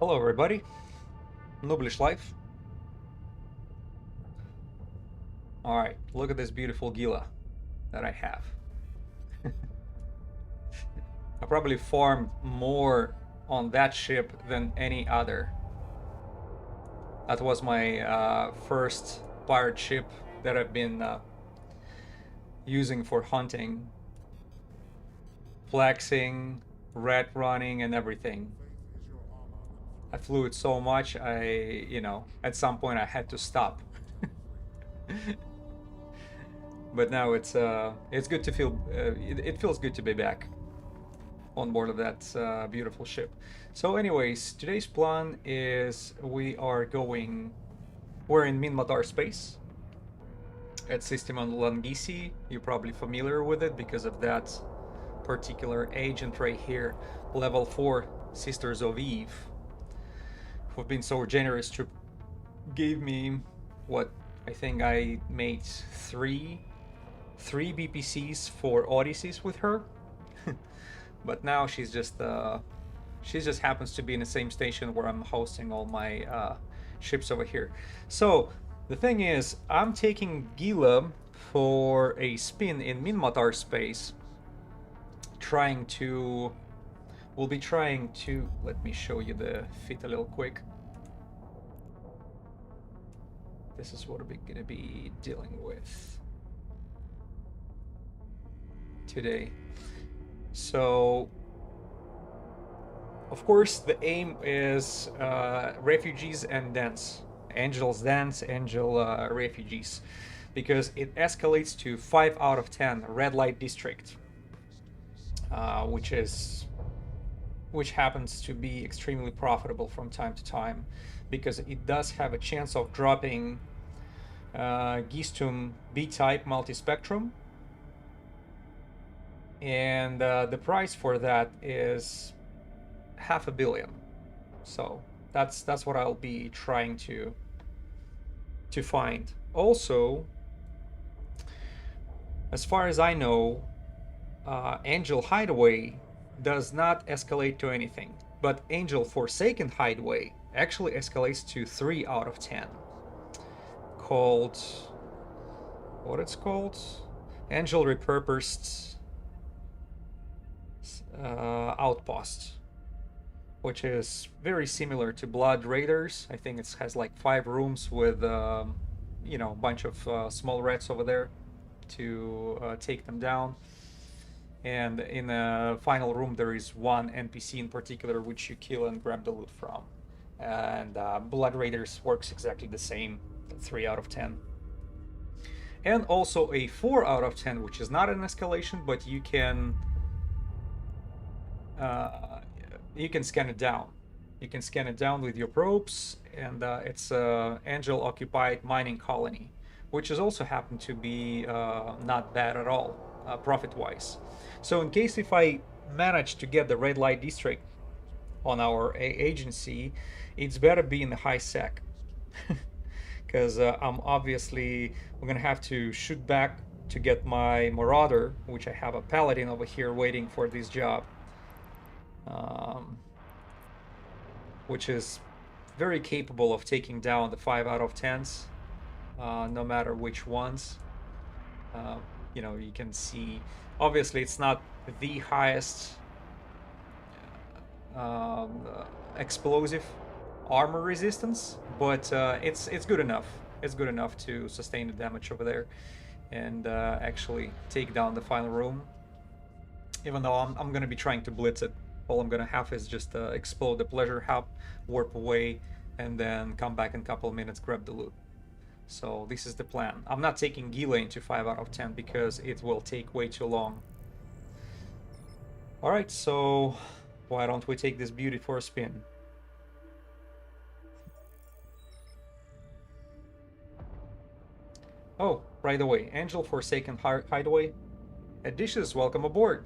Hello everybody, Nooblish Life. Alright, look at this beautiful Gila that I have. I probably farmed more on that ship than any other. That was my first pirate ship that I've been using for hunting, flexing, red running and everything. I flew it so much, at some point I had to stop. But now it's good to feel, it feels good to be back on board of that beautiful ship. So anyways, today's plan is we're in Minmatar space at System on Langisi. You're probably familiar with it because of that particular agent right here, level 4 Sisters of Eve, who've been so generous to give me what I think I made three BPCs for Odysseys with her. But now she just happens to be in the same station where I'm hosting all my ships over here. So the thing is, I'm taking Gila for a spin in Minmatar space. We'll be trying to, let me show you the fit a little quick. This is what we're gonna be dealing with today. So, of course, the aim is refugees and dance. Angel's dance, Angel refugees. Because it escalates to 5 out of 10 red light district. Which happens to be extremely profitable from time to time. Because it does have a chance of dropping Gistum B-type multispectrum. And the price for that is $500 million. So that's what I'll be trying to find. Also, as far as I know, Angel Hideaway does not escalate to anything, but Angel Forsaken Hideaway actually escalates to 3 out of 10. Called, what it's called? Angel Repurposed Outpost, which is very similar to Blood Raiders. I think it has like 5 rooms with a bunch of small rats over there to take them down. And in the final room there is one NPC in particular which you kill and grab the loot from. And Blood Raiders works exactly the same, 3 out of 10. And also a 4 out of 10, which is not an escalation, but you can scan it down. You can scan it down with your probes, and it's Angel Occupied Mining Colony, which has also happened to be not bad at all, profit-wise. So in case if I manage to get the red light district on our agency, it's better be in the high sec. Because we're gonna have to shoot back to get my Marauder, which I have a Paladin over here waiting for this job. Which is very capable of taking down the 5 out of 10s, no matter which ones. You can see, obviously it's not the highest explosive armor resistance, but it's good enough. It's good enough to sustain the damage over there and actually take down the final room. Even though I'm going to be trying to blitz it. All I'm gonna have is just explode the pleasure hub, warp away, and then come back in a couple of minutes, grab the loot. So this is the plan. I'm not taking Gila into 5 out of 10 because it will take way too long. Alright, so why don't we take this beauty for a spin? Oh, right away, Angel Forsaken Hideaway. Additions, welcome aboard.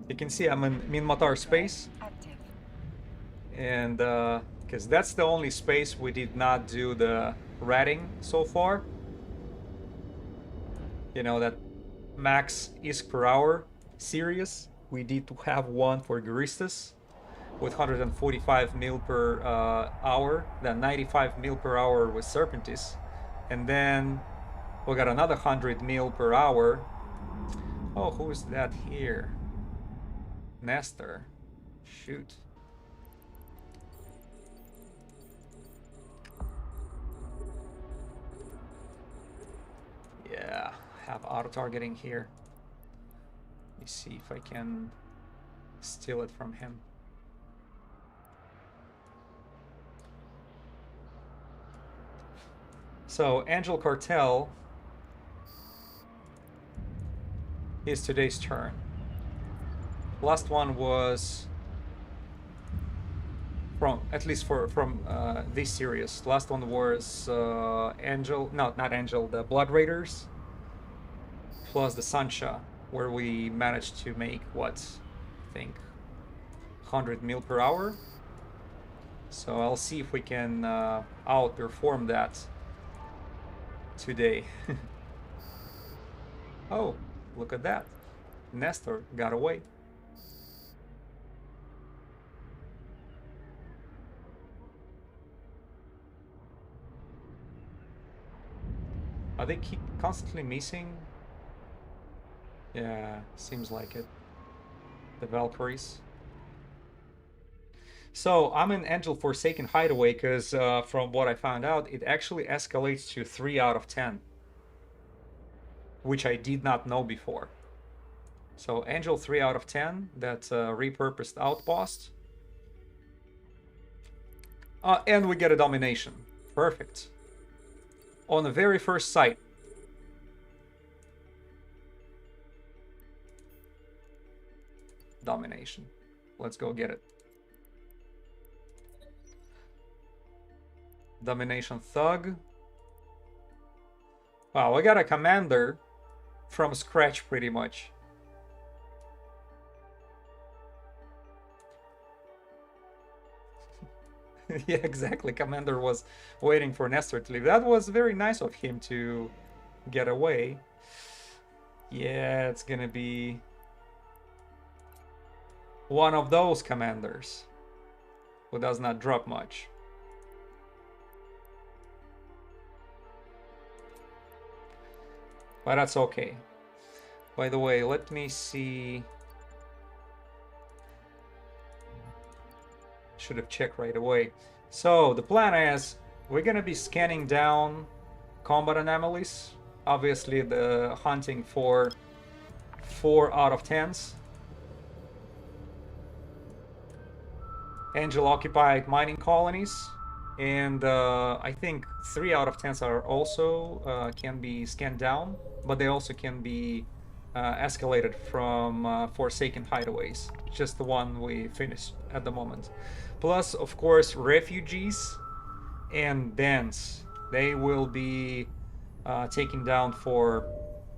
You can see I'm in Minmatar space, and because that's the only space we did not do the ratting so far. That max ISK per hour series. We need to have one for Guristas, with 145 mil per hour, then 95 mil per hour with Serpentis, and then we got another 100 mil per hour. Oh, who is that here? Nestor. Shoot. Yeah, have auto targeting here. Let me see if I can steal it from him. So Angel Cartel is today's turn. Last one was from, at least from this series. Last one was Angel, no, not Angel, the Blood Raiders plus the Sancha, where we managed to make what, I think 100 mil per hour. So I'll see if we can outperform that today. Oh, look at that. Nestor got away. Are they keep constantly missing? Yeah, seems like it. The Valkyries. So I'm in Angel Forsaken Hideaway because from what I found out, it actually escalates to 3 out of 10. Which I did not know before. So Angel 3 out of 10, that's a repurposed outpost. And we get a domination. Perfect. On the very first site. Domination. Let's go get it. Domination Thug. Wow, I got a commander from scratch pretty much. Yeah, exactly. Commander was waiting for Nestor to leave. That was very nice of him to get away. Yeah, it's gonna be one of those commanders who does not drop much. But that's okay. By the way, let me see. Should have checked right away. So the plan is we're gonna be scanning down combat anomalies. Obviously the hunting for 4 out of 10s. Angel occupied mining colonies. And I think 3 out of 10s are also can be scanned down, but they also can be escalated from Forsaken Hideaways. Just the one we finished at the moment. Plus, of course, refugees and dens. They will be taken down for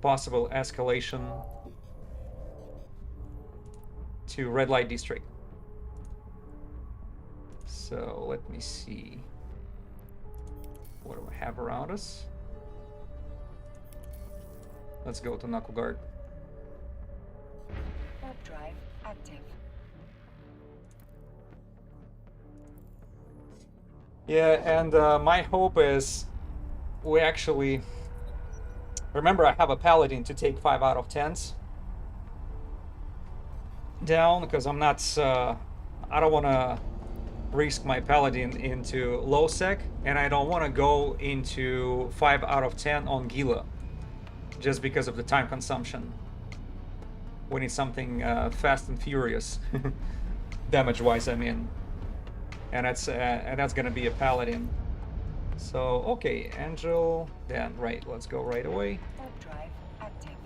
possible escalation to Red Light District. So let me see. What do I have around us? Let's go to Knuckle Guard. Warp drive active. Yeah, and my hope is we actually... Remember, I have a Paladin to take 5 out of 10s down, because I'm not... I don't want to risk my Paladin into low sec, and I don't want to go into 5 out of 10 on Gila, just because of the time consumption. We need something fast and furious, damage-wise, I mean. And that's gonna be a Paladin. So, okay, Angel, then, right, let's go right away. Warp drive active.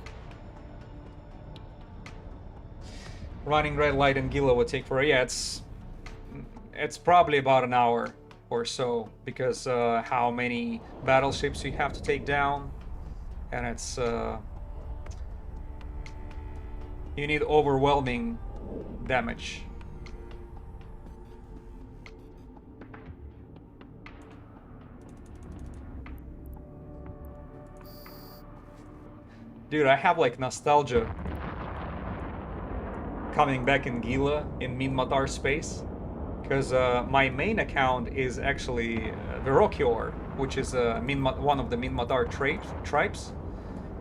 Running Red Light and Gila would take for, yeah, it's probably about an hour or so, because how many battleships you have to take down, and it's you need overwhelming damage. Dude, I have like nostalgia coming back in Gila in Minmatar space. because my main account is actually Verocchio, which is one of the Minmatar tribes,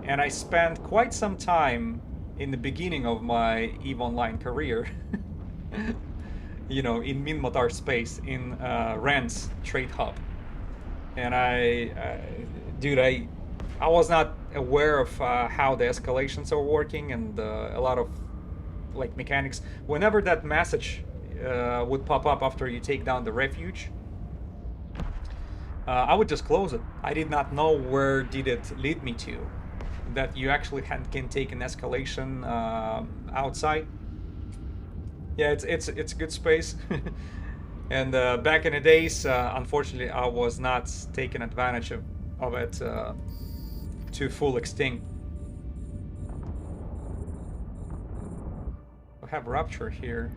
and I spent quite some time in the beginning of my EVE Online career, you know, in Minmatar space in Rand's trade hub, and dude, I was not aware of how the escalations are working and a lot of like mechanics. Whenever that message would pop up after you take down the refuge, I would just close it. I did not know where did it lead me to. That you actually can take an escalation outside. Yeah, it's a good space. And back in the days, unfortunately, I was not taking advantage of it to full extent. We have Rupture here.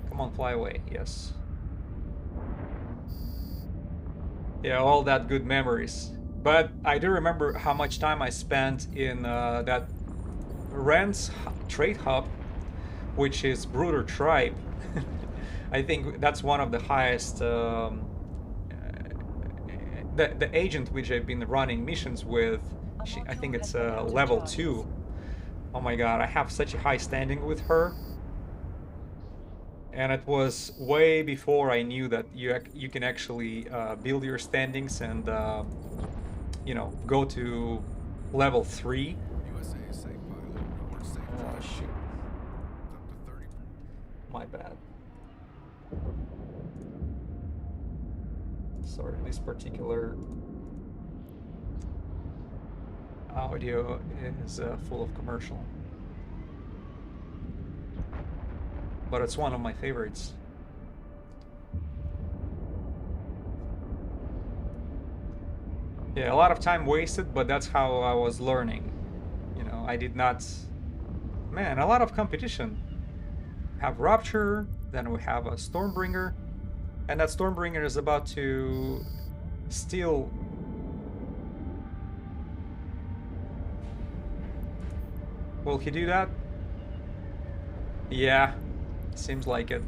Come on, fly away. Yes. Yeah, all that good memories. But I do remember how much time I spent in that Rand's trade hub, which is Brooder Tribe. I think that's one of the highest. The agent which I've been running missions with, I think it's level 2. Oh my god, I have such a high standing with her. And it was way before I knew that you can actually build your standings and you know, go to level 3. Oh shoot. My bad. Sorry, this particular audio is full of commercial. But it's one of my favorites. Yeah, a lot of time wasted, but that's how I was learning. You know, I did not... Man, a lot of competition. We have Rupture, then we have a Stormbringer, and that Stormbringer is about to steal... Will he do that? Yeah, seems like it.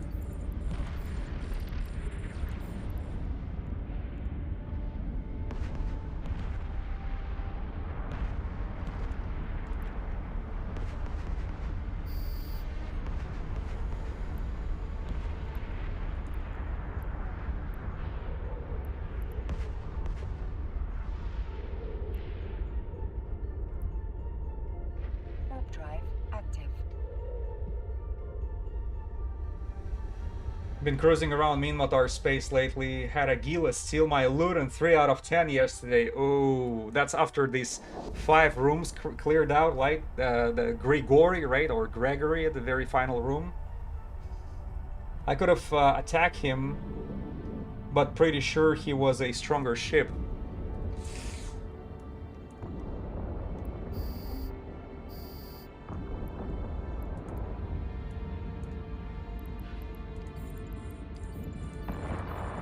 Warp drive active. Been cruising around Minmatar space lately. Had a Gila steal my loot and 3 out of 10 yesterday. Oh, that's after these 5 rooms cleared out, like the Grigori, right? Or Gregory at the very final room. I could have attacked him, but pretty sure he was a stronger ship.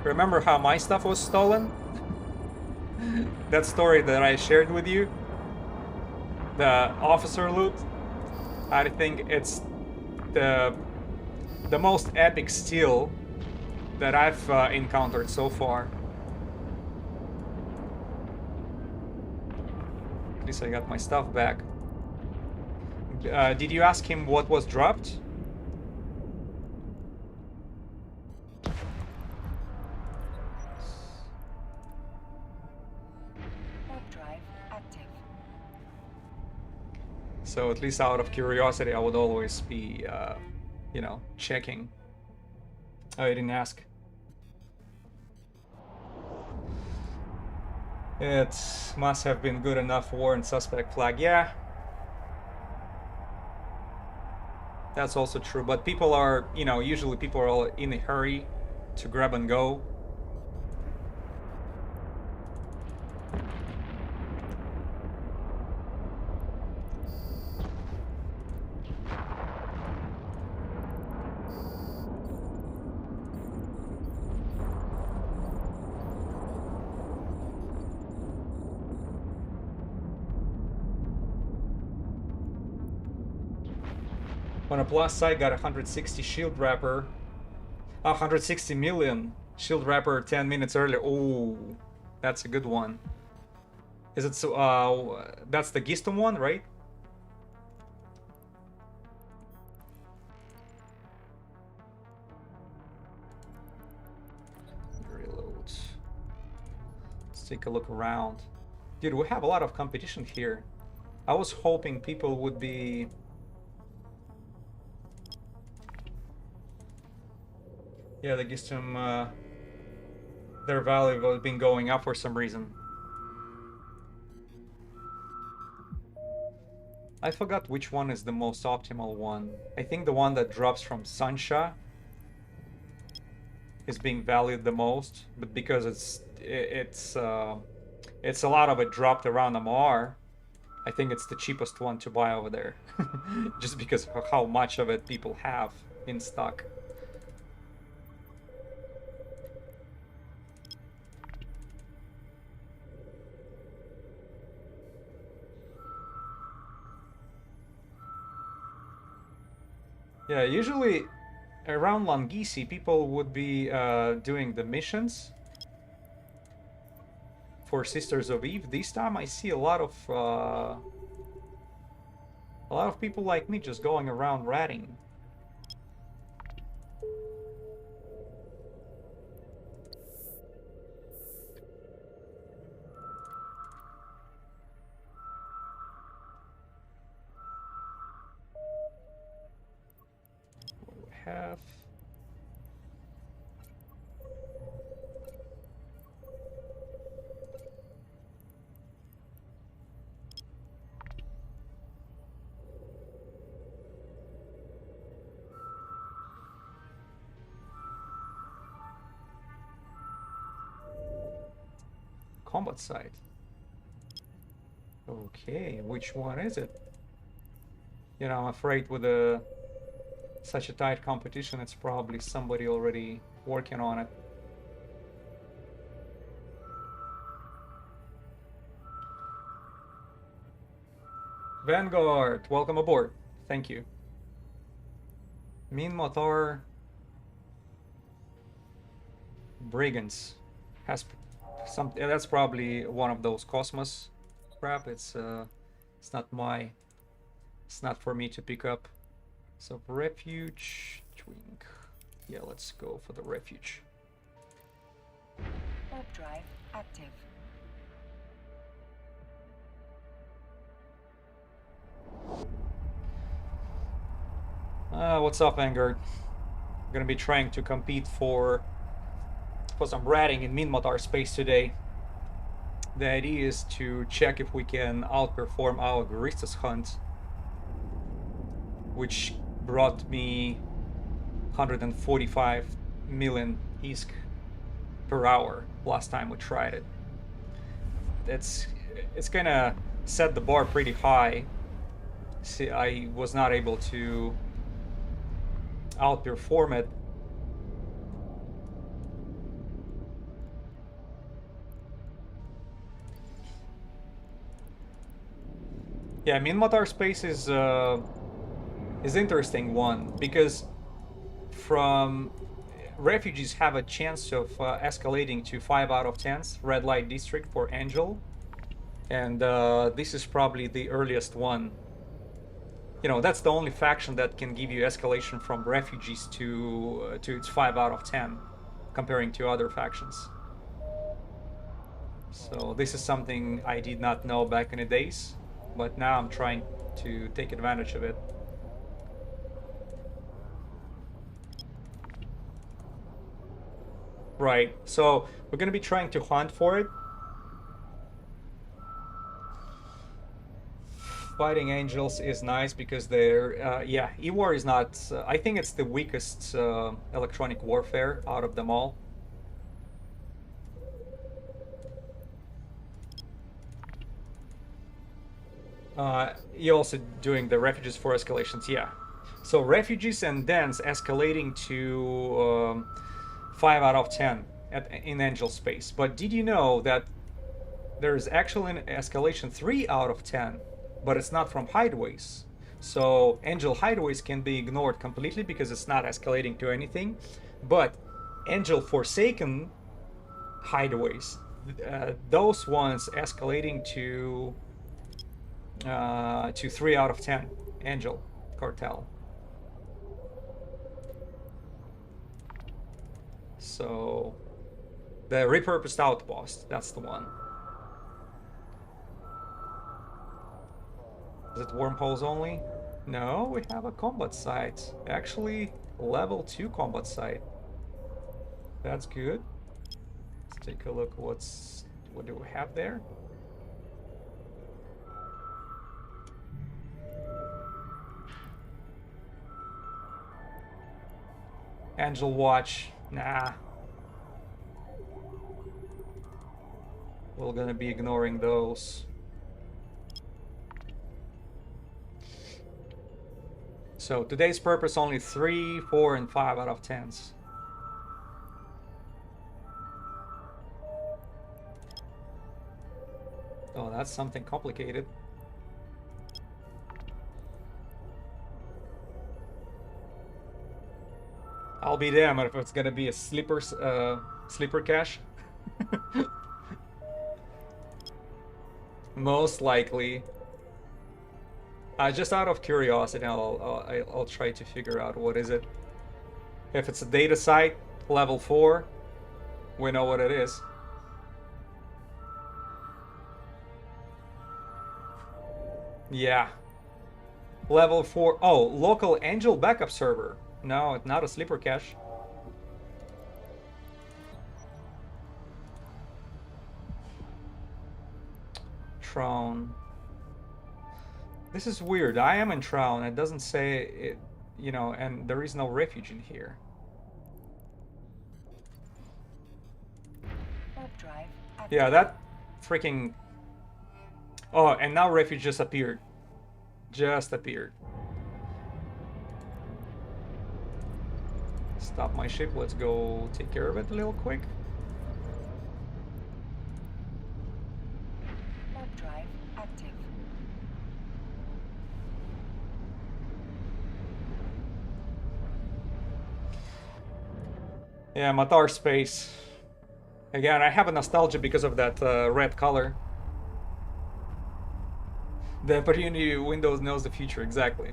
Remember how my stuff was stolen? That story that I shared with you? The officer loot? I think it's the most epic steal that I've encountered so far. At least I got my stuff back. Did you ask him what was dropped? So at least out of curiosity, I would always be, you know, checking. Oh, you didn't ask. It must have been good enough warrant suspect flag. Yeah. That's also true. But people are, you know, usually people are all in a hurry to grab and go. On a plus side, got 160 shield wrapper. 160 million. Shield wrapper 10 minutes earlier. Oh, that's a good one. Is it so? That's the Gistom one, right? Reload. Let's take a look around. Dude, we have a lot of competition here. I was hoping people would be... Yeah, the Gistom, their value has been going up for some reason. I forgot which one is the most optimal one. I think the one that drops from Sancha is being valued the most, but because it's a lot of it dropped around MR, I think it's the cheapest one to buy over there, just because of how much of it people have in stock. Yeah, usually around Langisi, people would be doing the missions for Sisters of Eve. This time, I see a lot of people like me just going around ratting. What do we have? Combat site. Okay, which one is it? You know, I'm afraid with such a tight competition, it's probably somebody already working on it. Vanguard, welcome aboard. Thank you. Min Motor Brigands has some. That's probably one of those Cosmos crap. It's not it's not for me to pick up. So refuge twink. Yeah, let's go for the refuge. Warp drive active. What's up, Vanguard? I'm gonna be trying to compete for some ratting in Minmatar space today. The idea is to check if we can outperform our Baristas hunt, which brought me 145 million ISK per hour last time we tried it. It's gonna set the bar pretty high. See, I was not able to outperform it. Yeah, Minmatar space is interesting one because from refugees have a chance of escalating to 5 out of 10s red light district for Angel, and this is probably the earliest one. You know, that's the only faction that can give you escalation from refugees to its 5 out of 10, comparing to other factions. So this is something I did not know back in the days, but now I'm trying to take advantage of it. Right, so we're gonna be trying to hunt for it. Fighting Angels is nice because they're, yeah, E-War is not, I think it's the weakest electronic warfare out of them all. You're also doing the refugees for escalations, yeah. So refugees and dens escalating to 5 out of 10 in Angel space. But did you know that there's actually an escalation 3 out of 10, but it's not from hideaways? So Angel hideaways can be ignored completely because it's not escalating to anything. But Angel Forsaken hideaways, those ones escalating to 3 out of 10. Angel Cartel. So the repurposed outpost, that's the one. Is it wormholes only? No, we have a combat site. Actually, level 2 combat site. That's good. Let's take a look. What do we have there? Angel Watch. Nah. We're gonna be ignoring those. So today's purpose only 3, 4, and 5 out of 10s. Oh, that's something complicated. I'll be damned if it's gonna be a sleeper cache. Most likely. Just out of curiosity, I'll try to figure out what is it. If it's a data site, level 4, we know what it is. Yeah. Level 4. Oh, local Angel backup server. No, it's not a sleeper cache. Tron. This is weird. I am in Tron. It doesn't say it, you know, and there is no refuge in here. Drive active. Yeah, that freaking... Oh, and now refuge just appeared. Just appeared. Stop my ship. Let's go take care of it a little quick. Drive active. Yeah, Matar space. Again, I have a nostalgia because of that red color. The opportunity Windows knows the future, exactly.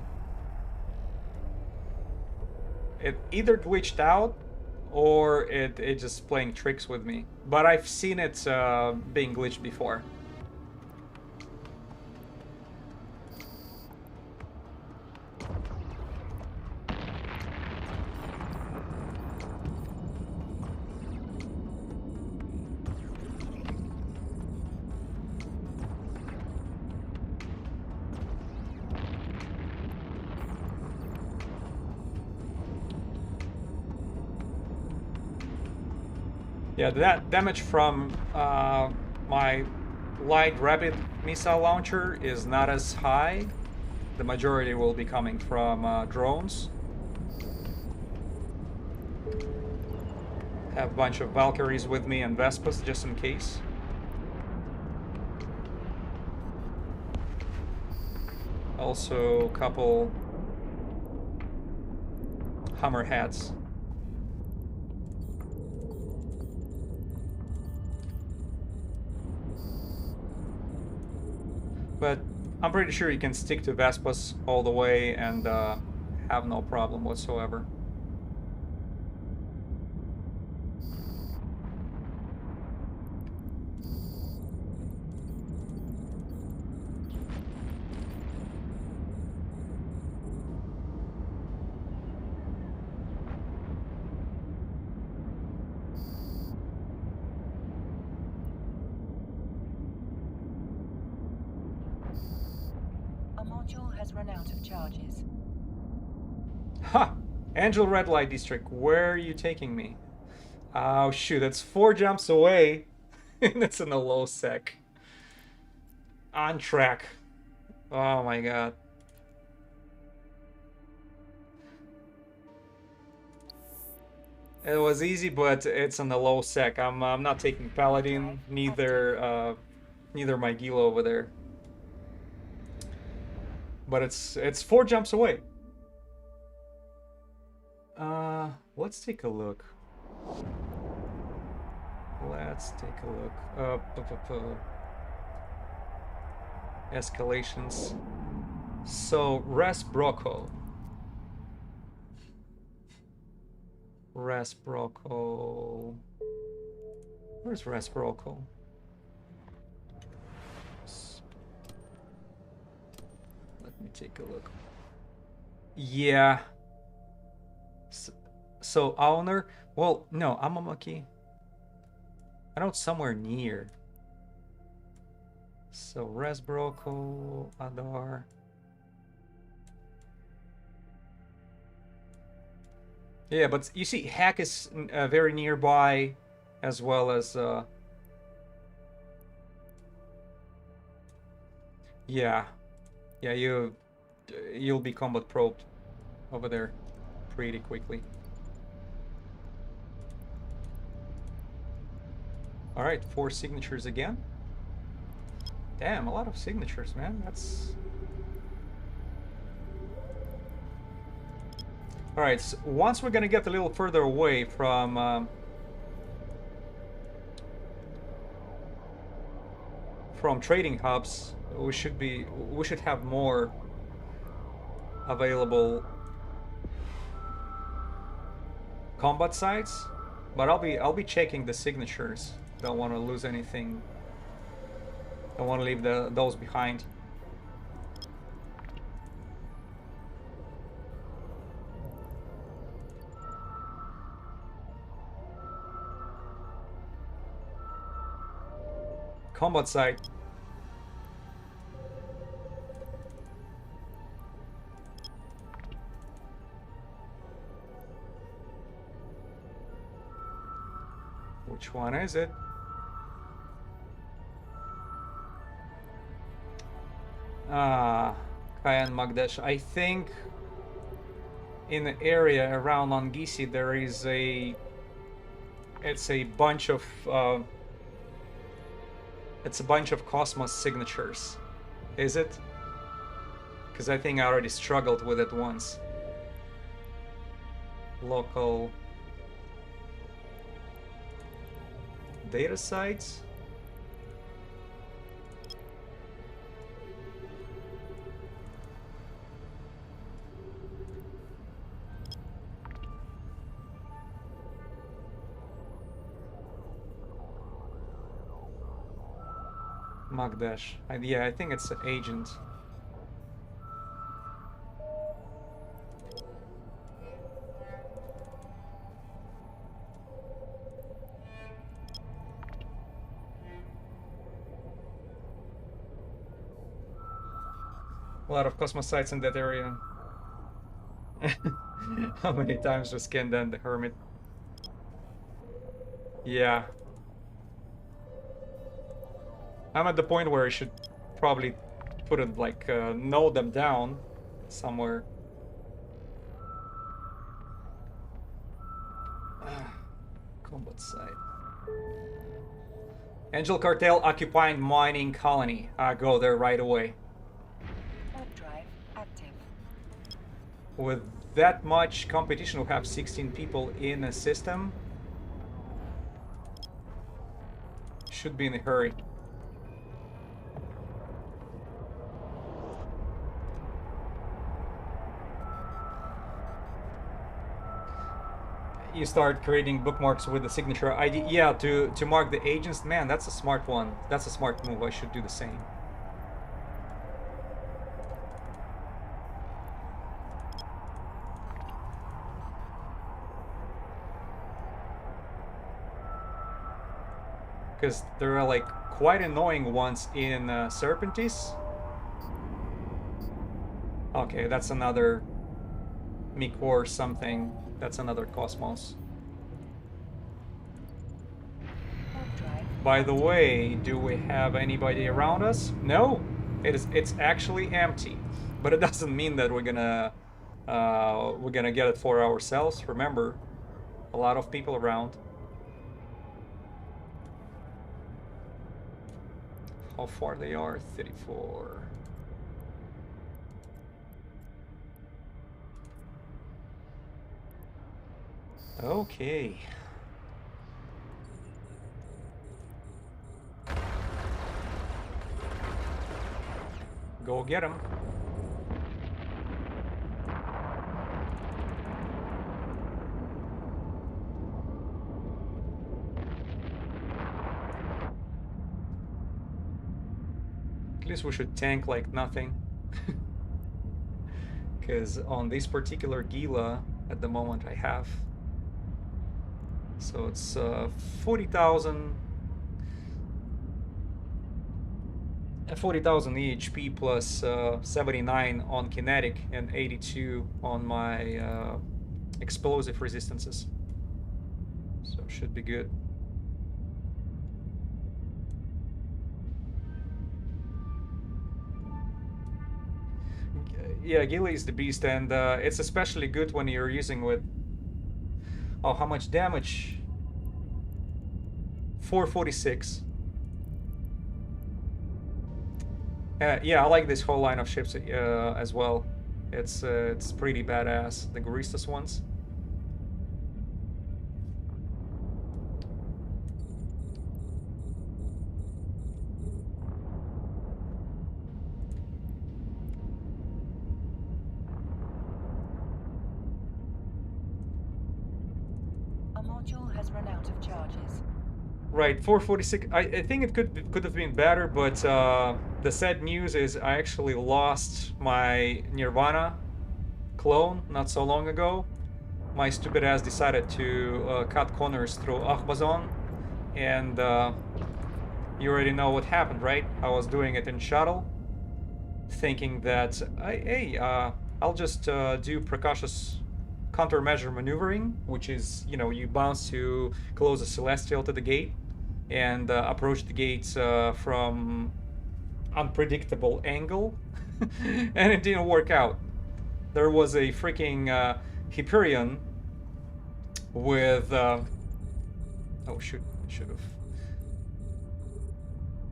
It either glitched out or it just playing tricks with me. But I've seen it being glitched before. Yeah, that damage from my light rapid missile launcher is not as high. The majority will be coming from drones. Have a bunch of Valkyries with me and Vespas just in case. Also a couple Hammerheads. But I'm pretty sure you can stick to Vespas all the way and have no problem whatsoever. Has run out of charges. Ha! Angel Red Light District, where are you taking me? Oh shoot, that's 4 jumps away. And it's in a low sec. On track. Oh my god. It was easy, but it's in the low sec. I'm not taking Paladin, neither my Gila over there. But it's 4 jumps away. Let's take a look. Let's take a look. Escalations. So, Reciprocal. Reciprocal. Where's Reciprocal? Let me take a look. Yeah. So owner. Well, no, Amamaki. I know it's somewhere near. So Reciprocal, Adar. Yeah, but you see, Hack is very nearby, as well as yeah, yeah. You'll be combat probed over there pretty quickly. All right, 4 signatures again. Damn, a lot of signatures, man. That's all right. So once we're gonna get a little further away from trading hubs, we should have more available combat sites. But I'll be checking the signatures. Don't want to lose anything. Don't want to leave those behind. Combat site. Which one is it? Kayan Magdesh. I think in the area around Angisi there is it's a bunch of Cosmos signatures. Is it? Because I think I already struggled with it once. Local data sites. Magdash. Yeah, I think it's an agent. A lot of Cosmos sites in that area. How many times was Ken done the Hermit? Yeah. I'm at the point where I should probably put it like note them down somewhere. Combat site. Angel Cartel occupying mining colony. Go there right away. Warp drive active. With that much competition, we have 16 people in a system. Should be in a hurry. You start creating bookmarks with the signature ID. Yeah, to mark the agents. Man, that's a smart one. That's a smart move. I should do the same. Because there are like quite annoying ones in Serpentis. Okay, that's another Mikor something. That's another Cosmos. By the way, do we have anybody around us? No, it's actually empty. But it doesn't mean that we're gonna get it for ourselves. Remember, a lot of people around. How far they are? 34. Okay. Go get him. At least we should tank like nothing. Because on this particular Gila, at the moment I have. So it's 40,000 40,000 EHP plus 79 on kinetic and 82 on my explosive resistances. So should be good. Yeah, Gila is the beast, and it's especially good when you're using with... Oh, how much damage? 446. Yeah, I like this whole line of ships as well. It's pretty badass, the Guristas ones. A module has run out of charges. Right, 446. I think it could have been better, but the sad news is I actually lost my Nirvana clone not so long ago. My stupid ass decided to cut corners through Ahbazon, and you already know what happened, right? I was doing it in shuttle, thinking that, hey, I'll just do precautious countermeasure maneuvering, which is, you know, you bounce to close a celestial to the gate and approach the gates from unpredictable angle, and it didn't work out. There was a freaking Hyperion with oh shoot, should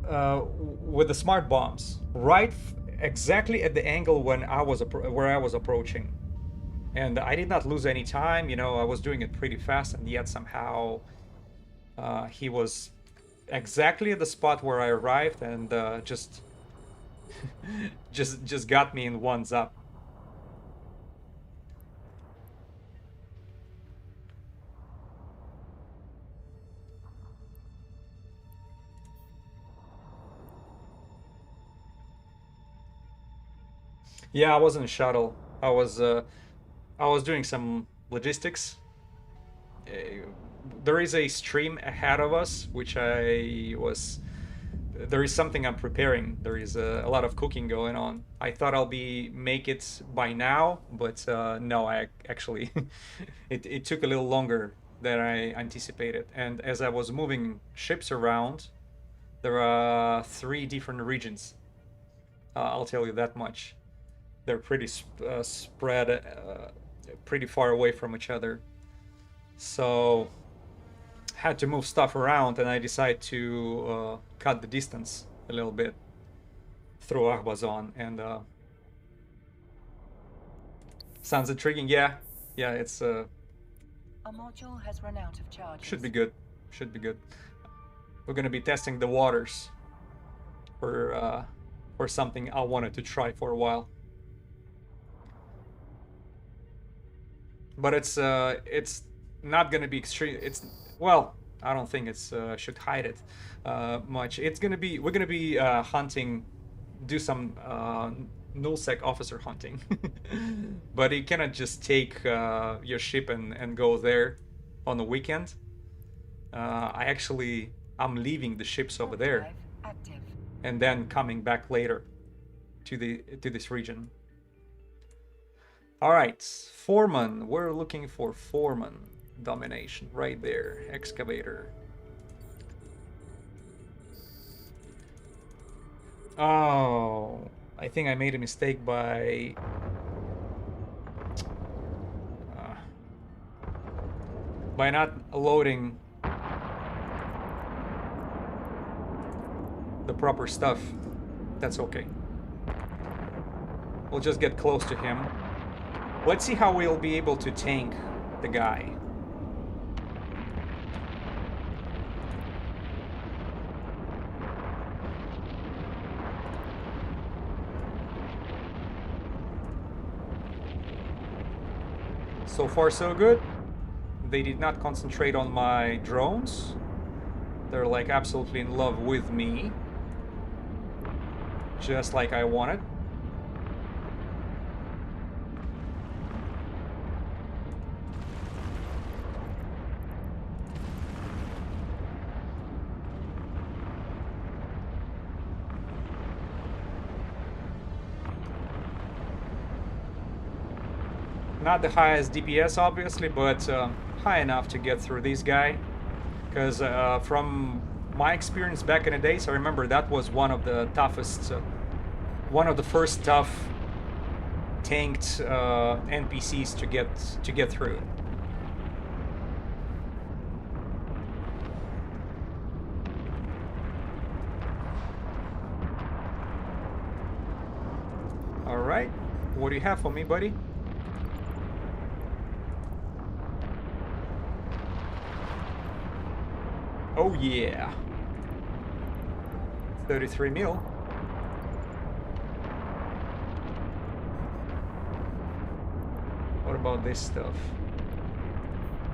have with the smart bombs right exactly at the angle when where I was approaching, and I did not lose any time. You know, I was doing it pretty fast, and yet somehow he was exactly at the spot where I arrived, and just just got me in ones up. Yeah, I was in a shuttle. I was doing some logistics. There is a stream ahead of us, which I was. There is something I'm preparing. There is a lot of cooking going on. I thought I'll be make it by now, but no, I actually it took a little longer than I anticipated. And as I was moving ships around, there are 3 different regions. I'll tell you that much. They're pretty spread, pretty far away from each other. So had to move stuff around, and I decided to cut the distance a little bit through Ahbazon, and sounds intriguing. Yeah, yeah, it's A module has run out of charges. should be good. Should be good. We're gonna be testing the waters for something I wanted to try for a while. But it's not gonna be extreme. It's, well, I don't think it's should hide it much. It's gonna be, we're gonna be hunting, do some nullsec officer hunting. But you cannot just take your ship and go there on the weekend. I'm leaving the ships over there Drive active. and then coming back later to this region. All right, foreman. We're looking for foreman domination right there. Excavator. Oh, I think I made a mistake by not loading the proper stuff. That's okay. We'll just get close to him. Let's see how we'll be able to tank the guy. So far so good. They did not concentrate on my drones. They're like absolutely in love with me. Just like I wanted. Not the highest DPS, obviously, but high enough to get through this guy. Because from my experience back in the days, I remember that was one of the toughest, one of the first tough tanked NPCs to get through. All right, what do you have for me, buddy? Oh yeah. 33 mil. What about this stuff?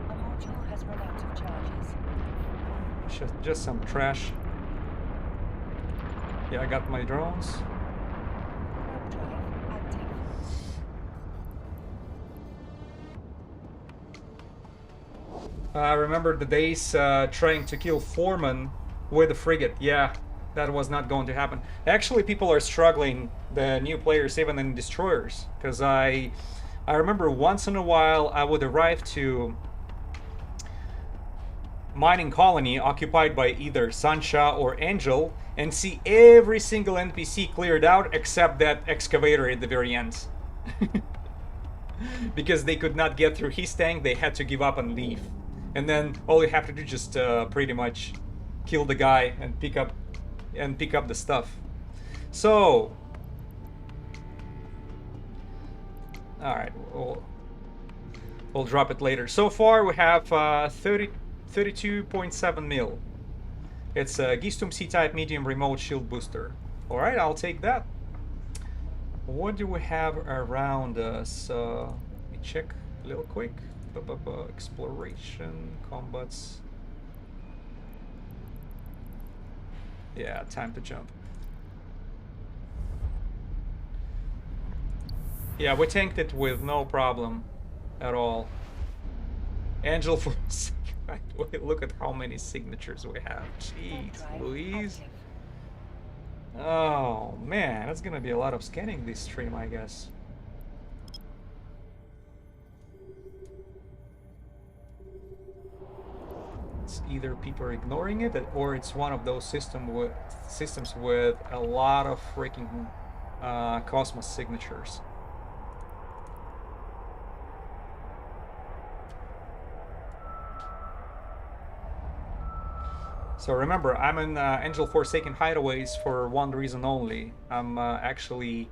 A module has run out of charges. Just some trash. Yeah, I got my drones. Warp drive active. I remember the days trying to kill Foreman with a frigate. Yeah, that was not going to happen. Actually, people are struggling, the new players, even in destroyers, because I remember once in a while I would arrive to mining colony occupied by either Sancha or Angel and see every single NPC cleared out except that excavator at the very end. Because they could not get through his tank, they had to give up and leave. And then all you have to do is just pretty much kill the guy and pick up the stuff. So, all right, we'll drop it later. So far we have 32.7 mil. It's a Gistum C-type medium remote shield booster. All right, I'll take that. What do we have around us? Let me check a little quick. Exploration, combats. Yeah, time to jump. Yeah, we tanked it with no problem at all. Angel for wait, look at how many signatures we have. Jeez, Louise. Oh man, that's gonna be a lot of scanning this stream, I guess. It's either people are ignoring it, or it's one of those systems with a lot of freaking Cosmos signatures. So remember, I'm in Angel Forsaken Hideaways for one reason only. I'm actually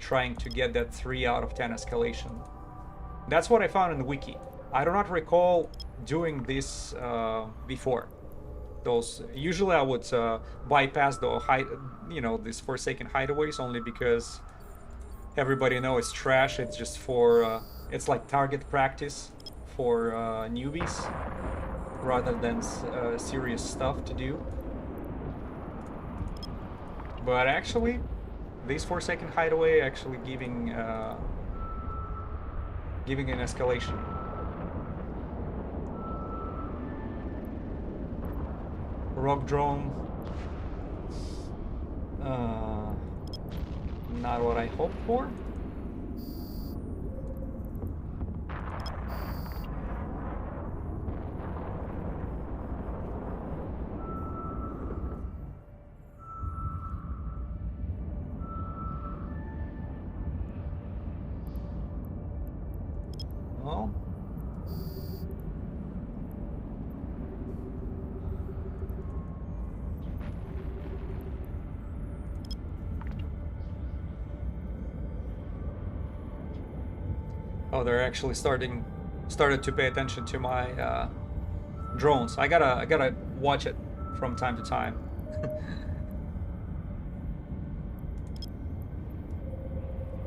trying to get that 3 out of 10 escalation. That's what I found in the wiki. I do not recall doing this before. Usually I would bypass these Forsaken Hideaways only because everybody knows it's trash. It's just for it's like target practice for newbies rather than serious stuff to do. But actually, this Forsaken Hideaway actually giving an escalation. Rogue drone. Not what I hoped for. Well, oh, they're actually started to pay attention to my drones. I gotta watch it from time to time.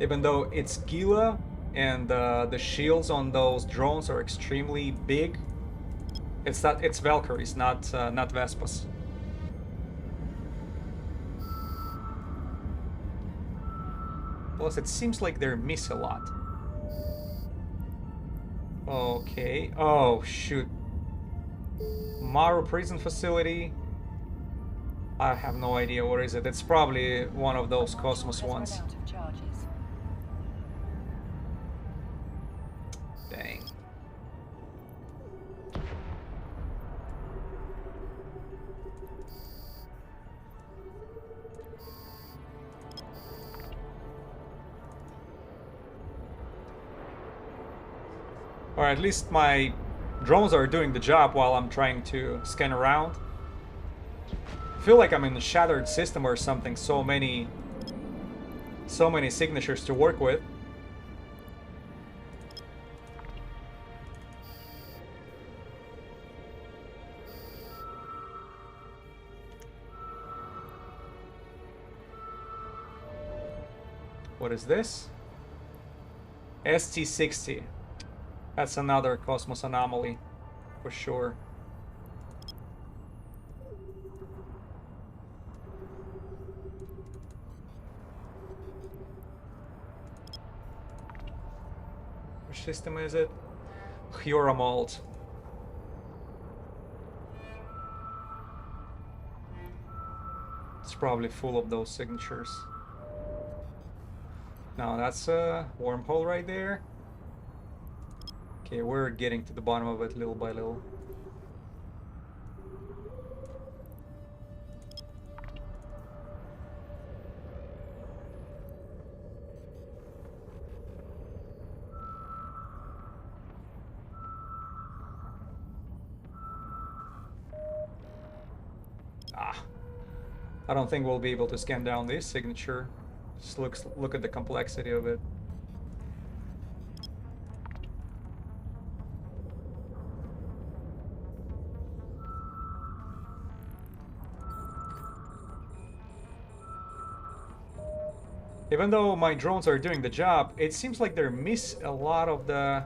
Even though it's Gila and the shields on those drones are extremely big. It's Valkyries, not Vespas. Plus, it seems like they miss a lot. Okay. Oh shoot. Maru prison facility. I have no idea what is it. It's probably one of those Cosmos ones. Dang. Or at least my drones are doing the job while I'm trying to scan around. I feel like I'm in a shattered system or something. So many signatures to work with. What is this? ST-60. That's another Cosmos anomaly, for sure. Which system is it? Huramalt. It's probably full of those signatures. Now that's a wormhole right there. Okay, we're getting to the bottom of it little by little. I don't think we'll be able to scan down this signature. Just look at the complexity of it. Even though my drones are doing the job, it seems like they miss a lot of the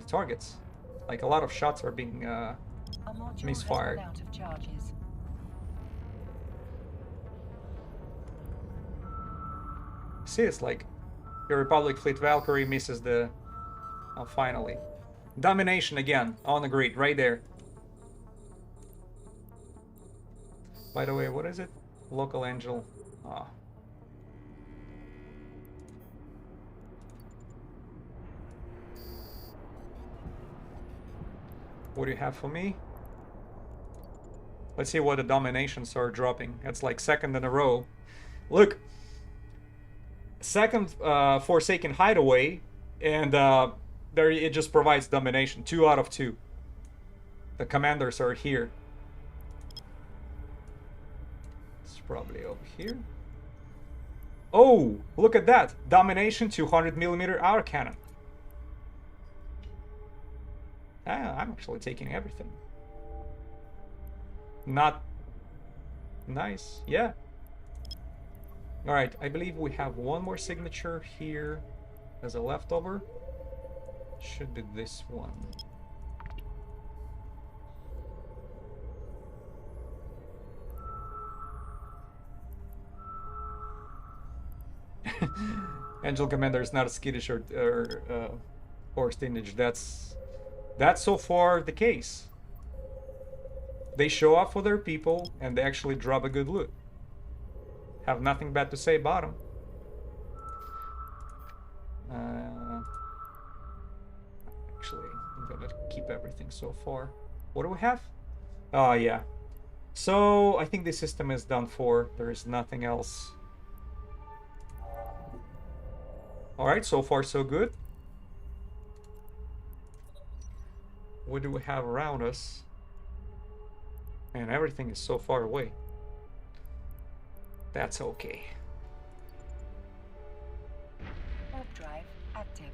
targets. Like a lot of shots are being misfired. See, it's like your Republic Fleet Valkyrie misses the... Oh, finally. Domination again, on the grid, right there. By the way, what is it? Local Angel. Ah. What do you have for me? Let's see what the dominations are dropping. That's like second in a row. Look! Second Forsaken Hideaway, and there it just provides domination. 2 out of 2. The commanders are here. It's probably over here. Oh, look at that! Domination 200mm autocannon. I'm actually taking everything. Not nice, yeah. Alright, I believe we have one more signature here as a leftover. Should be this one. Angel Commander is not a skittish or stingy. That's so far the case. They show up for their people and they actually drop a good loot. Have nothing bad to say about them. Actually, I'm gonna keep everything so far. What do we have? Oh, yeah. So, I think this system is done for. There is nothing else. Alright, so far so good. What do we have around us? Man, everything is so far away. That's okay. Warp drive active.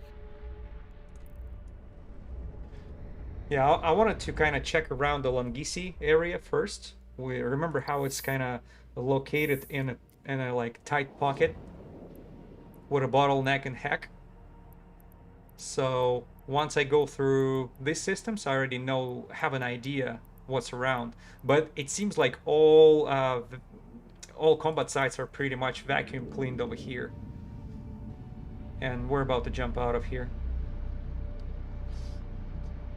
Yeah, I wanted to kind of check around the Longisi area first. We remember how it's kind of located in a like tight pocket with a bottleneck and heck. So once I go through these systems, I already have an idea what's around. But it seems like all combat sites are pretty much vacuum cleaned over here. And we're about to jump out of here.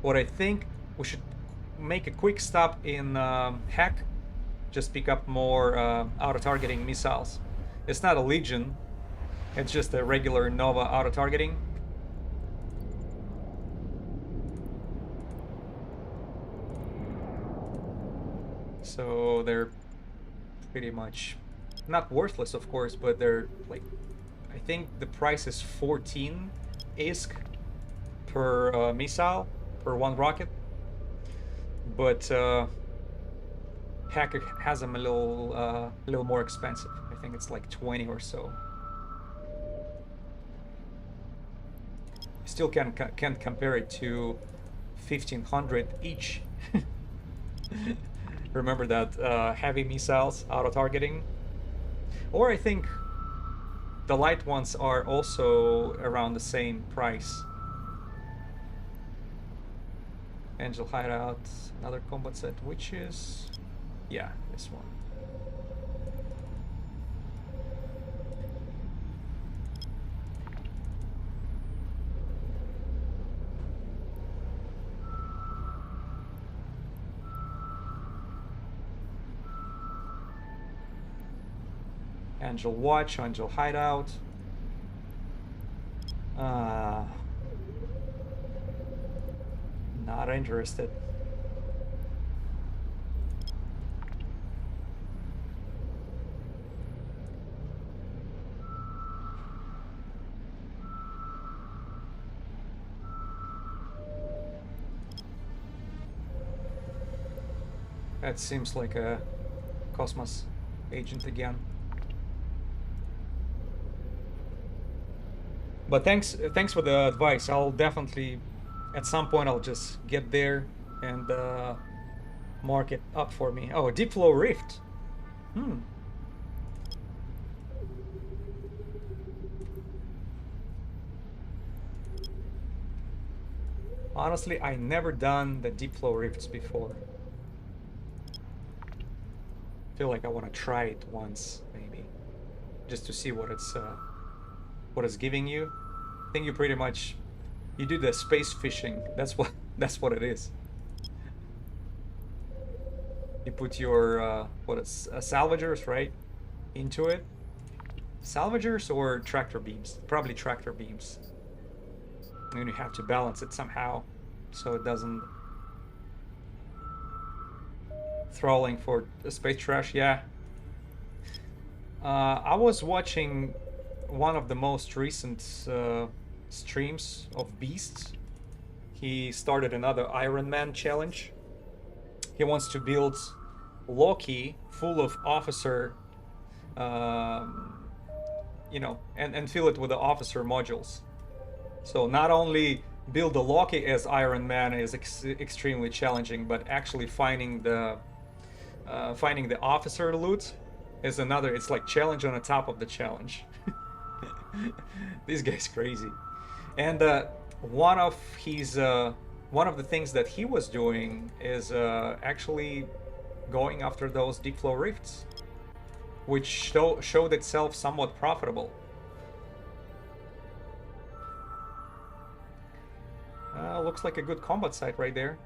What I think we should make a quick stop in Hack, just pick up more auto-targeting missiles. It's not a Legion, it's just a regular Nova auto-targeting. So they're pretty much not worthless, of course, but they're like, I think the price is 14 ISK per missile, per one rocket. But Hacker has them a little more expensive. I think it's like 20 or so. Still can't compare it to 1500 each. Remember that heavy missiles auto-targeting? Or I think the light ones are also around the same price. Angel Hideout, another combat set, which is... yeah, this one. Angel Watch, Angel Hideout. Not interested. That seems like a Cosmos agent again. But thanks for the advice. I'll definitely, at some point, I'll just get there and mark it up for me. Oh, Deep Flow Rift. Honestly, I never done the Deep Flow Rifts before. Feel like I want to try it once, maybe, just to see what it's giving you. I think you pretty much you do the space fishing. That's what it is. You put your salvagers, right, into it. Salvagers or tractor beams? Probably tractor beams. And you have to balance it somehow so it doesn't thralling for space trash. Yeah. I was watching one of the most recent streams of Beasts. He started another Iron Man challenge. He wants to build Loki full of officer, you know, and fill it with the officer modules. So not only build the Loki as Iron Man is extremely challenging, but actually finding the officer loot is another. It's like challenge on the top of the challenge. This guy's crazy. And one of the things that he was doing is actually going after those deep flow rifts, which showed itself somewhat profitable. Looks like a good combat site right there.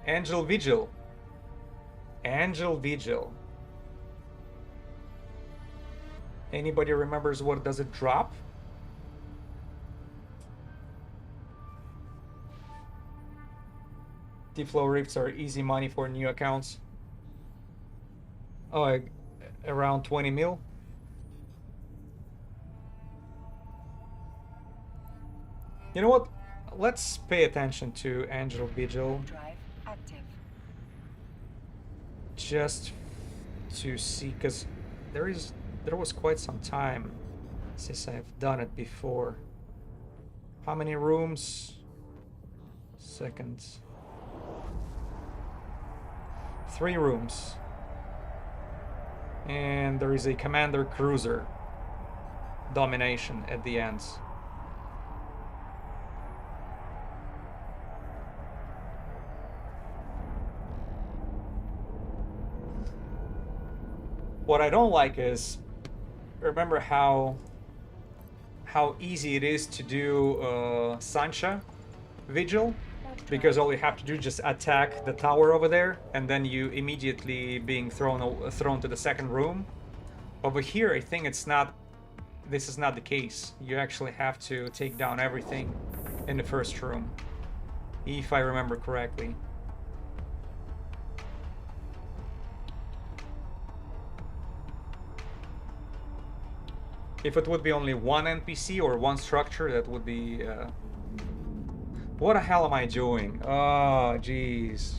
Angel Vigil. Angel Vigil. Anybody remembers what does it drop? Deep flow rifts are easy money for new accounts. Oh, around 20 mil. You know what? Let's pay attention to Angel Vigil. Drive active. Just to see, because there was quite some time since I've done it before. How many rooms? Seconds. 3 rooms. And there is a commander cruiser domination at the end. What I don't like is, remember how easy it is to do Sancha Vigil? Because all you have to do is just attack the tower over there, and then you immediately being thrown to the second room. Over here, I think it's not. This is not the case. You actually have to take down everything in the first room, if I remember correctly. If it would be only one NPC or one structure, that would be... What the hell am I doing? Oh, jeez.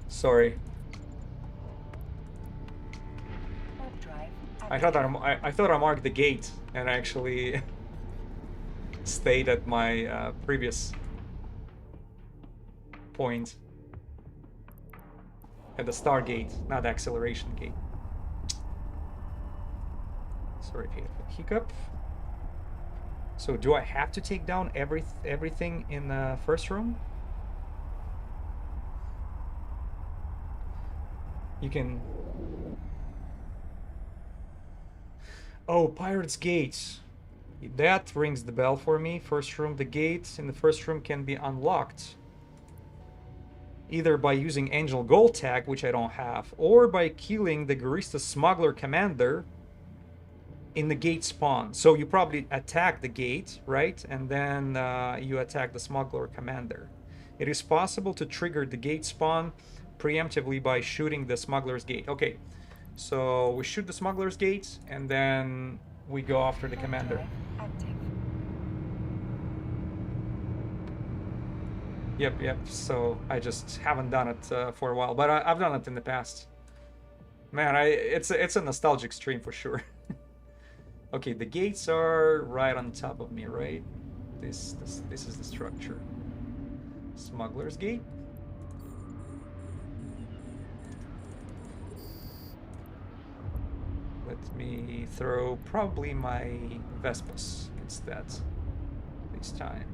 Sorry. I thought I marked the gate and actually stayed at my previous point. At the star gate, not the acceleration gate. Sorry if you have a hiccup. So do I have to take down everything in the first room? You can... Oh, Pirate's Gate. That rings the bell for me. First room, the gate in the first room can be unlocked. Either by using Angel Gold tag, which I don't have, or by killing the Garista Smuggler Commander in the gate spawn. So you probably attack the gate, right? And then you attack the Smuggler Commander. It is possible to trigger the gate spawn preemptively by shooting the Smuggler's Gate. Okay, so we shoot the Smuggler's Gate, and then we go after the Commander. Yep, so I just haven't done it for a while, but I've done it in the past. Man, it's a nostalgic stream for sure. Okay, the gates are right on top of me, right? This is the structure. Smuggler's Gate. Let me throw probably my Vespas instead this time.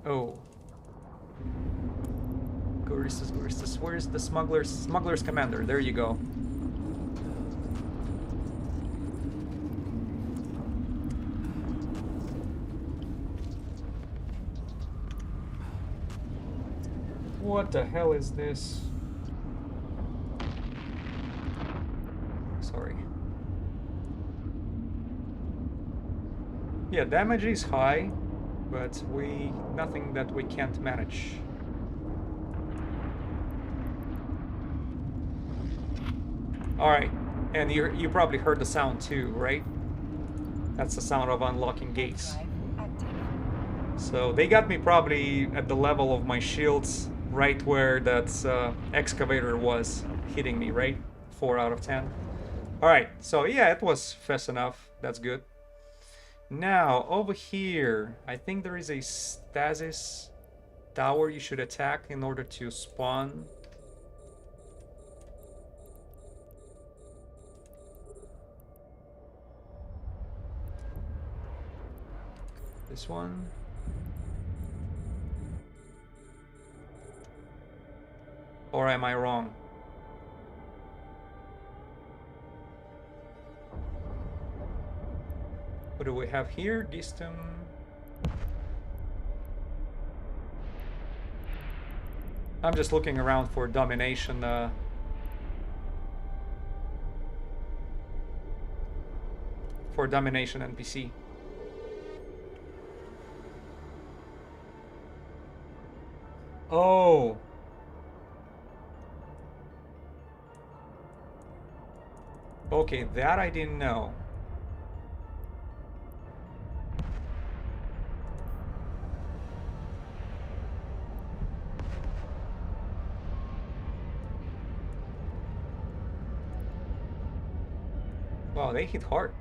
Oh. Goristas. Where's the Smuggler's Commander? There you go. What the hell is this? Sorry. Yeah, damage is high, but nothing that we can't manage. Alright, and you probably heard the sound too, right? That's the sound of unlocking gates. So they got me probably at the level of my shields, right where that excavator was hitting me, right? 4 out of 10. Alright, so yeah, it was fast enough. That's good. Now, over here, I think there is a stasis tower you should attack in order to spawn. This one. Or am I wrong? What do we have here? Gistum. I'm just looking around for domination. For domination NPC. Oh. Okay, that I didn't know. Wow, they hit hard.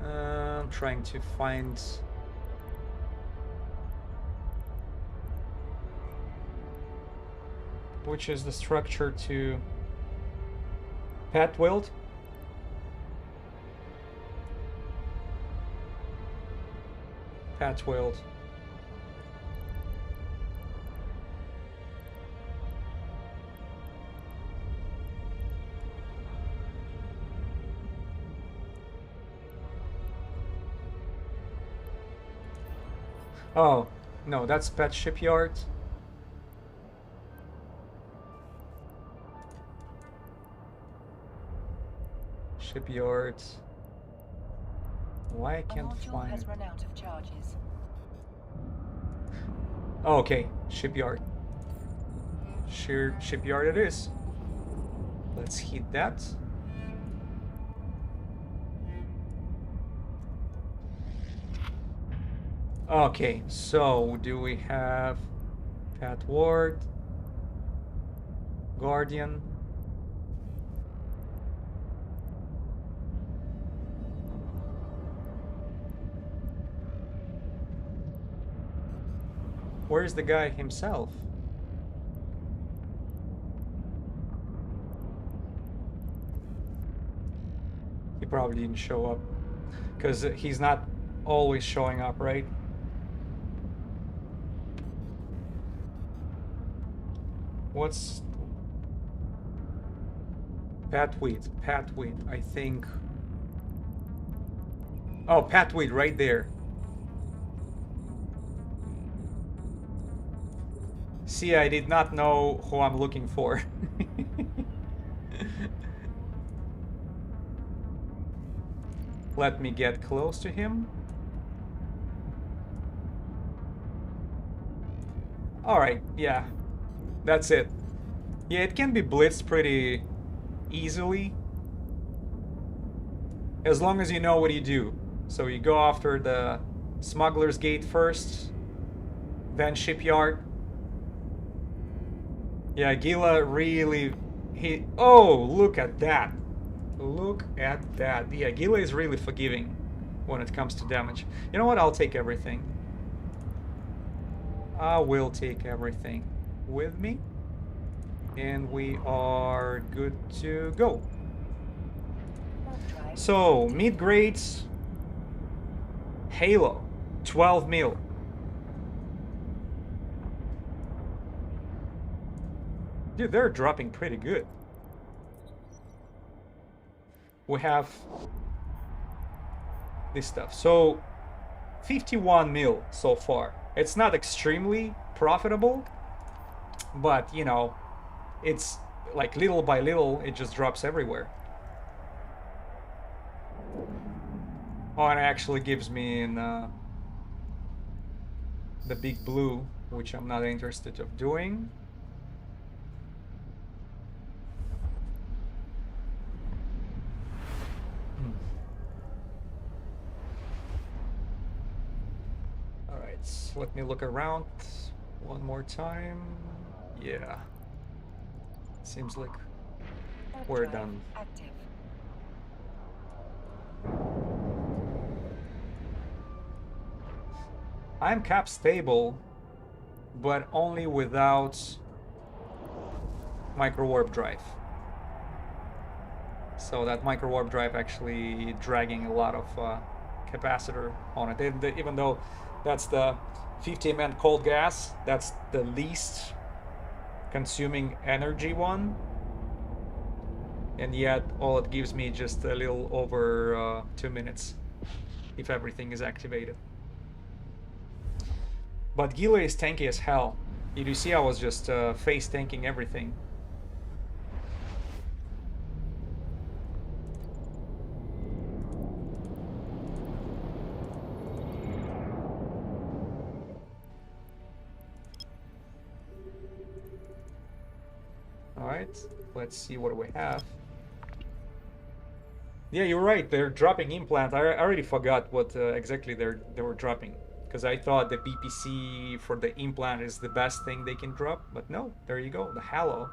I'm trying to find... which is the structure to Pet Wild. Patch World. Oh, no, that's Pet Shipyard. Shipyard. Why I A can't module find has it? run out of charges. Oh, okay, Shipyard. Shipyard it is. Let's hit that. Okay, so do we have Pat Ward, Guardian? Where's the guy himself? He probably didn't show up because he's not always showing up, right? What's Pat Wheat? Pat Wheat, I think. Oh, Pat Wheat right there. See, I did not know who I'm looking for. Let me get close to him. Alright, yeah. That's it. Yeah, it can be blitzed pretty easily. As long as you know what you do. So you go after the Smuggler's Gate first, then Shipyard. Yeah, Gila really... Oh, look at that. Look at that. Yeah, Gila is really forgiving when it comes to damage. You know what? I'll take everything. I will take everything with me. And we are good to go. So, mid-grades, Halo, 12 mil. Dude, they're dropping pretty good. We have this stuff. So, 51 mil so far. It's not extremely profitable, but, you know, it's like little by little, it just drops everywhere. Oh, and it actually gives me in the big blue, which I'm not interested of doing. All right, so let me look around one more time. Yeah, seems like we're done. Active. I'm cap stable, but only without micro warp drive. So that micro warp drive actually dragging a lot of capacitor on it. Even though that's the 50 mN cold gas, that's the least consuming energy one. And yet all it gives me just a little over 2 minutes if everything is activated. But Gila is tanky as hell. You see I was just face tanking everything. Alright, let's see what we have. Yeah, you're right, they're dropping implant. I already forgot what exactly they were dropping. Because I thought the BPC for the implant is the best thing they can drop. But no, there you go, the Halo.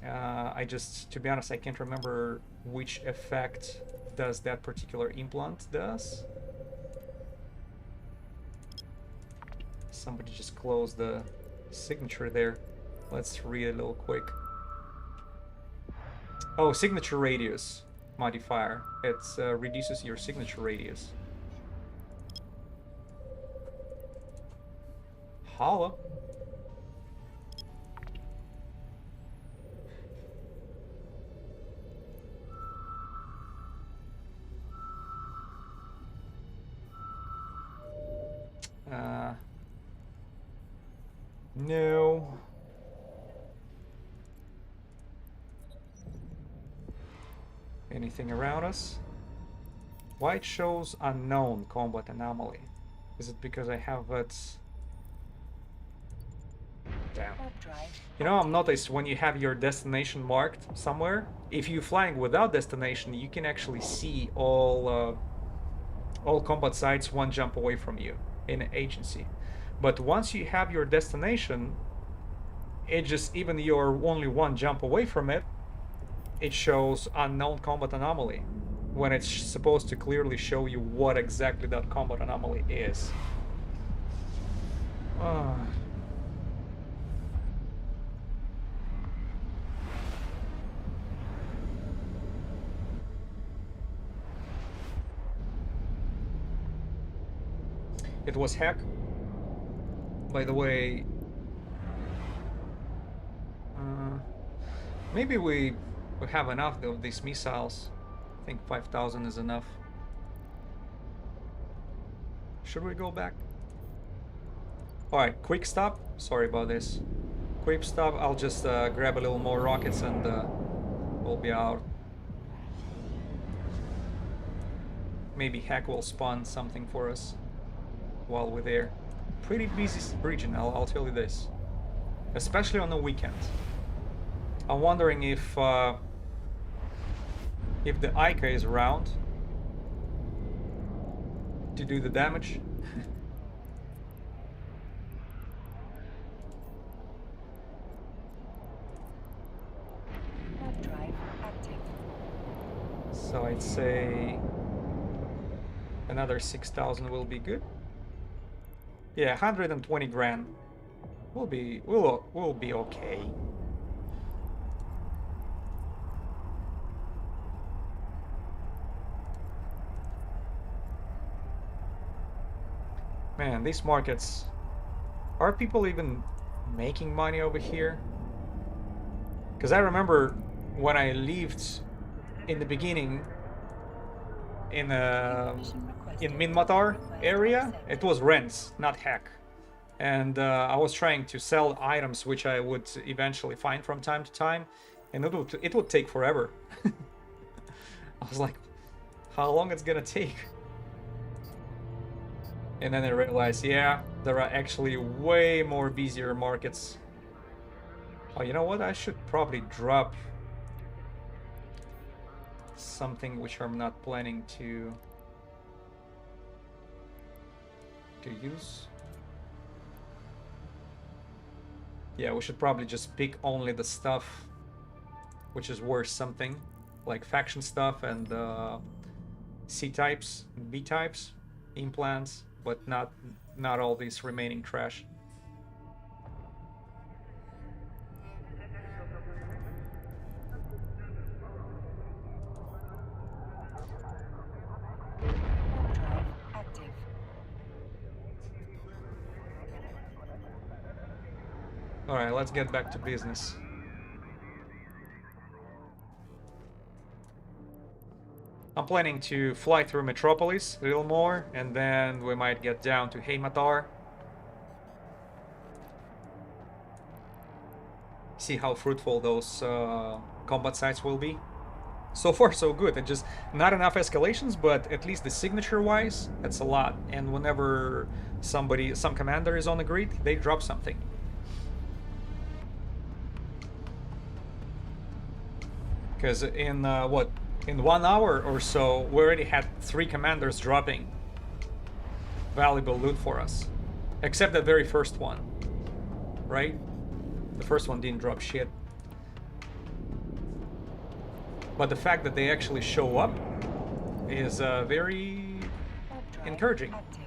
To be honest, I can't remember which effect does that particular implant does. Somebody just closed the signature there. Let's read it a little quick. Oh, signature radius modifier. It reduces your signature radius. Holla. No. Anything around us? Why it shows unknown combat anomaly? Is it because I have that? Damn. You know, I've noticed when you have your destination marked somewhere, if you're flying without destination, you can actually see all combat sites one jump away from you in agency. But once you have your destination, it just, even you're only one jump away from it, it shows unknown combat anomaly, when it's supposed to clearly show you what exactly that combat anomaly is. It was hack. By the way, maybe we have enough of these missiles. I think 5,000 is enough. Should we go back? Alright, quick stop. Sorry about this. Quick stop. I'll just grab a little more rockets and we'll be out. Maybe Hack will spawn something for us while we're there. Pretty busy region, I'll tell you this. Especially on the weekends. I'm wondering if the ISK is around to do the damage. Drive active. So I'd say another 6,000 will be good. Yeah, 120 grand. We'll be okay. Man, these markets, are people even making money over here? Because I remember when I lived in the beginning in Minmatar area, it was rents, not hack. And I was trying to sell items which I would eventually find from time to time, and it would take forever. I was like, how long it's gonna take? And then I realized, yeah, there are actually way more busier markets. Oh, you know what? I should probably drop something which I'm not planning to use. Yeah, we should probably just pick only the stuff which is worth something, like faction stuff and C types, B types, implants, but not all these remaining trash. Drive active. All right, let's get back to business. I'm planning to fly through Metropolis a little more, and then we might get down to Heimatar. See how fruitful those combat sites will be. So far, so good. It just not enough escalations, but at least the signature-wise, that's a lot. And whenever some commander is on the grid, they drop something. Because in in 1 hour or so, we already had 3 commanders dropping valuable loot for us. Except the very first one, right? The first one didn't drop shit. But the fact that they actually show up is very encouraging. Active.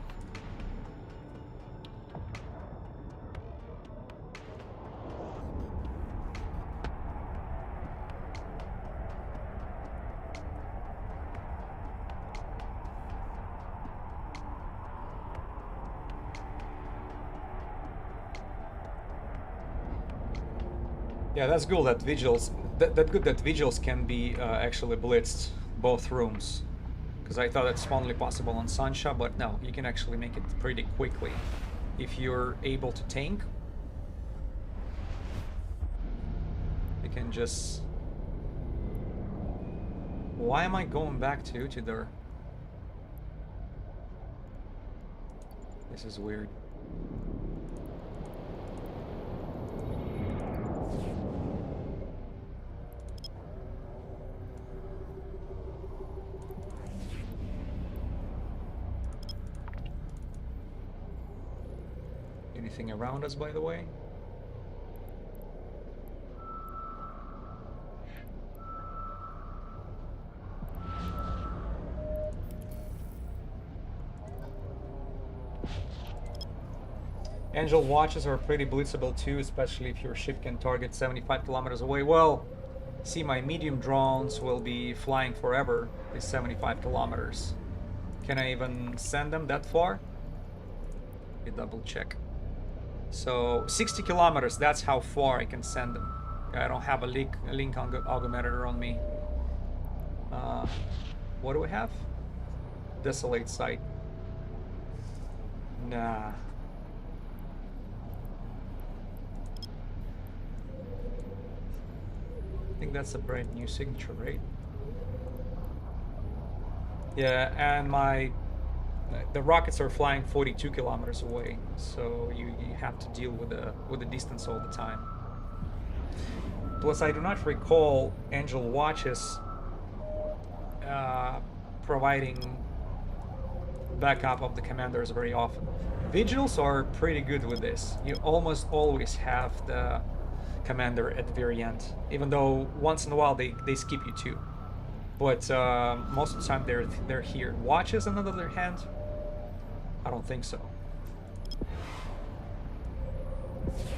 Yeah, that's good that vigils. That good that vigils can be actually blitzed both rooms, because I thought it's only possible on Sancha, but no, you can actually make it pretty quickly if you're able to tank. You can just. Why am I going back to Utidor? This is weird. Anything around us, by the way? Angel watches are pretty blitzable too, especially if your ship can target 75 kilometers away. Well, see, my medium drones will be flying forever, these 75 kilometers. Can I even send them that far? Let me double check. So 60 kilometers, that's how far I can send them. I don't have a link augmenter on me. What do we have? Desolate site. Nah. I think that's a brand new signature, right? Yeah, and the rockets are flying 42 kilometers away, so you have to deal with the distance all the time. Plus, I do not recall Angel watches providing backup of the commanders very often. Vigils are pretty good with this. You almost always have the commander at the very end, even though once in a while they skip you too. But most of the time they're here. Watches, on the other hand, I don't think so.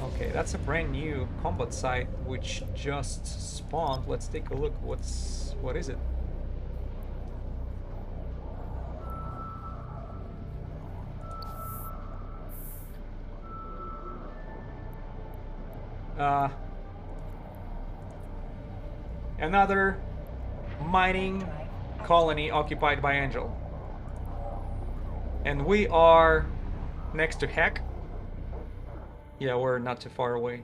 Okay, that's a brand new combat site which just spawned. Let's take a look. What is it? Another mining colony occupied by Angel. And we are next to Heck. Yeah, we're not too far away.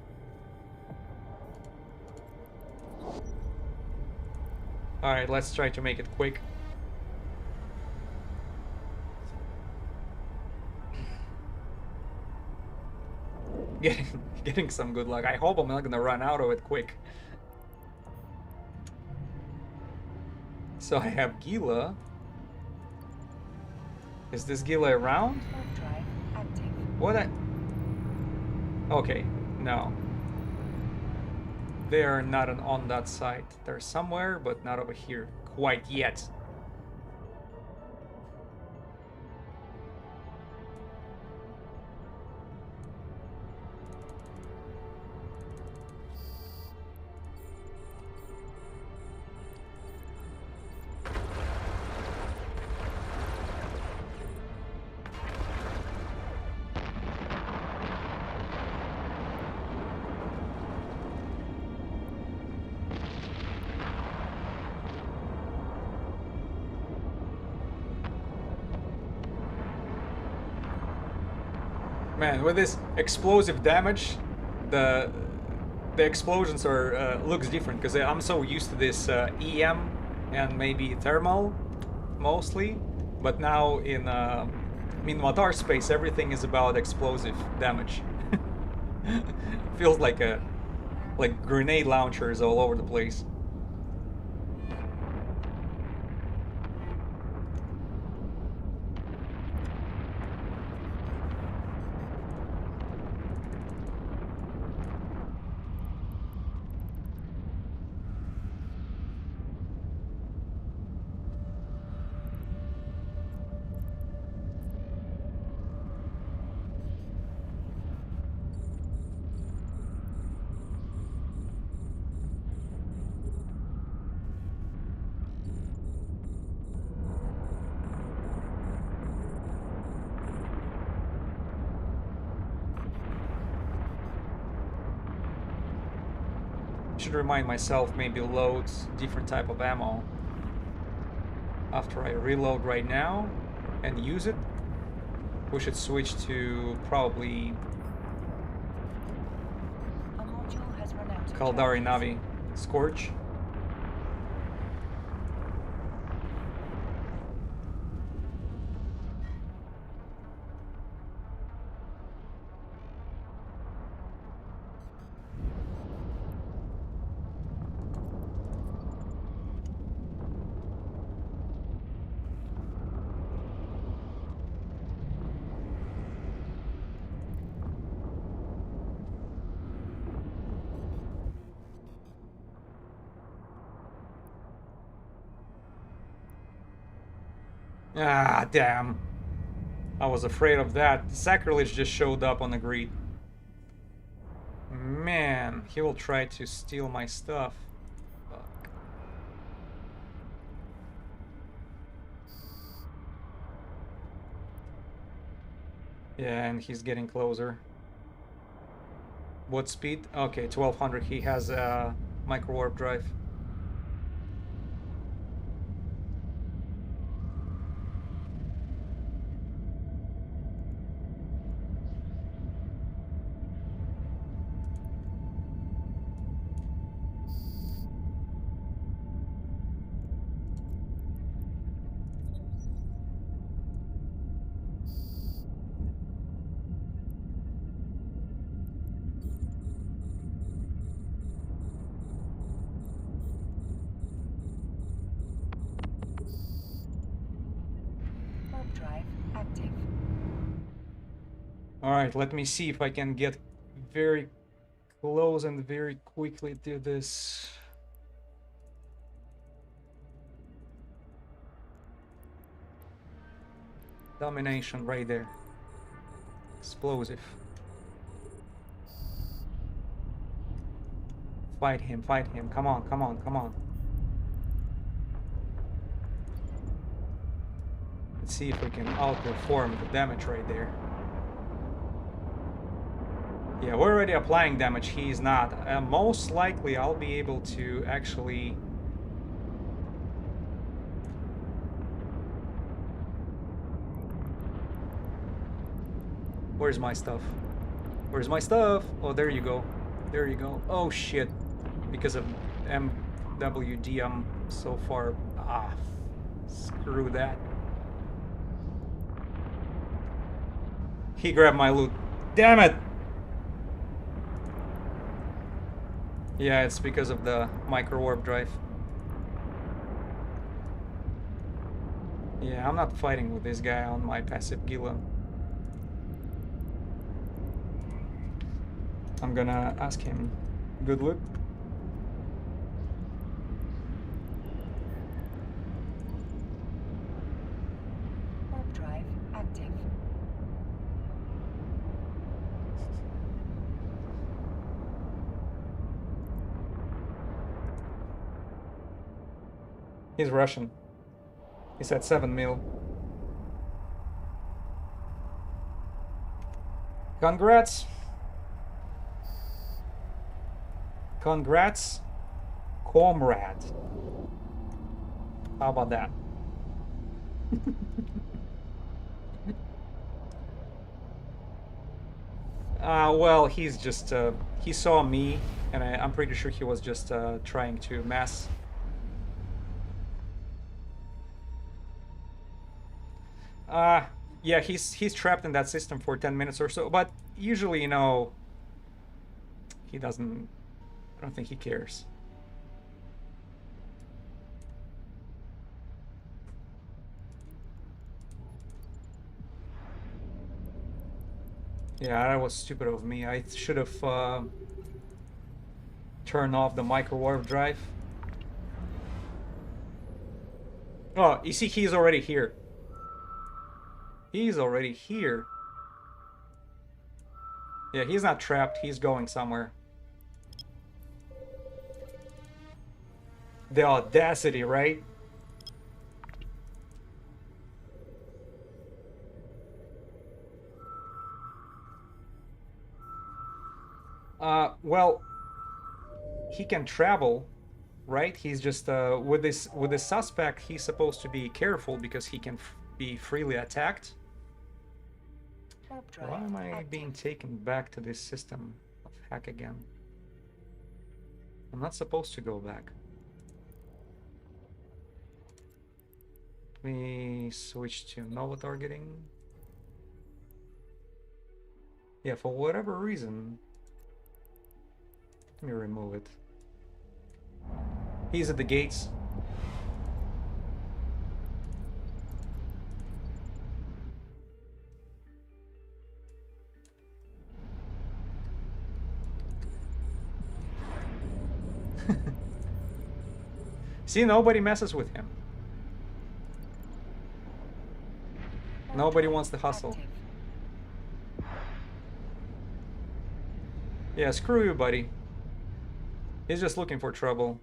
Alright, let's try to make it quick. Getting some good luck. I hope I'm not gonna run out of it quick. So I have Gila. Is this Gila around? What? Okay, no. They are not on that side. They're somewhere, but not over here quite yet. Man, with this explosive damage, the explosions are looks different because I'm so used to this EM and maybe thermal mostly, but now in Matar space everything is about explosive damage. Feels like grenade launchers all over the place. should remind myself maybe load different type of ammo after I reload right now and use it. We should switch to probably A module has run out of Caldari charges. Navi Scorch. Ah, damn. I was afraid of that. Sacrilege just showed up on the grid. Man, he will try to steal my stuff. Fuck. Yeah, and he's getting closer. What speed? Okay, 1200. He has a micro warp drive. Warp drive active. Alright, let me see if I can get very close and very quickly to this. Domination right there. Explosive. Fight him, fight him. Come on, come on, come on. Let's see if we can outperform the damage right there. Yeah, we're already applying damage. He's not. Most likely I'll be able to actually... Where's my stuff? Where's my stuff? Oh, there you go. There you go. Oh, shit. Because of MWD, I'm so far... Ah, screw that. He grabbed my loot. Damn it! Yeah, it's because of the micro warp drive. Yeah, I'm not fighting with this guy on my passive Gila. I'm gonna ask him. Good loot? Warp drive active. He's Russian. He's at 7 mil. Congrats. Congrats, comrade. How about that? Well, he's just, he saw me, and I'm pretty sure he was just trying to mass. Yeah, he's trapped in that system for 10 minutes or so, but usually, you know, he doesn't, I don't think he cares. Yeah, that was stupid of me. I should have turned off the micro warp drive. Oh, you see, he's already here. He's already here. Yeah, he's not trapped. He's going somewhere. The audacity, right? Well, he can travel, right? He's just with this suspect, he's supposed to be careful because he can be freely attacked. Why am I being taken back to this system of hack again? I'm not supposed to go back. Let me switch to Nova targeting. Yeah, for whatever reason. Let me remove it. He's at the gates. See, nobody messes with him. Nobody wants to hustle. Yeah, screw you, buddy. He's just looking for trouble.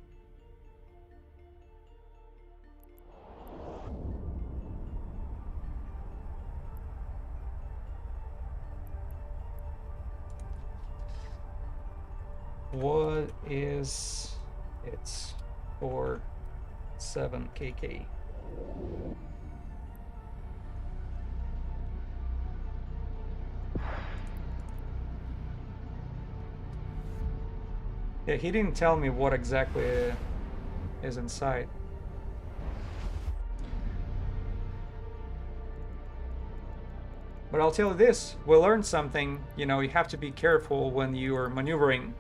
What is it's 47 KK? Yeah, he didn't tell me what exactly is inside. But I'll tell you this, we learned something, you know, you have to be careful when you are maneuvering.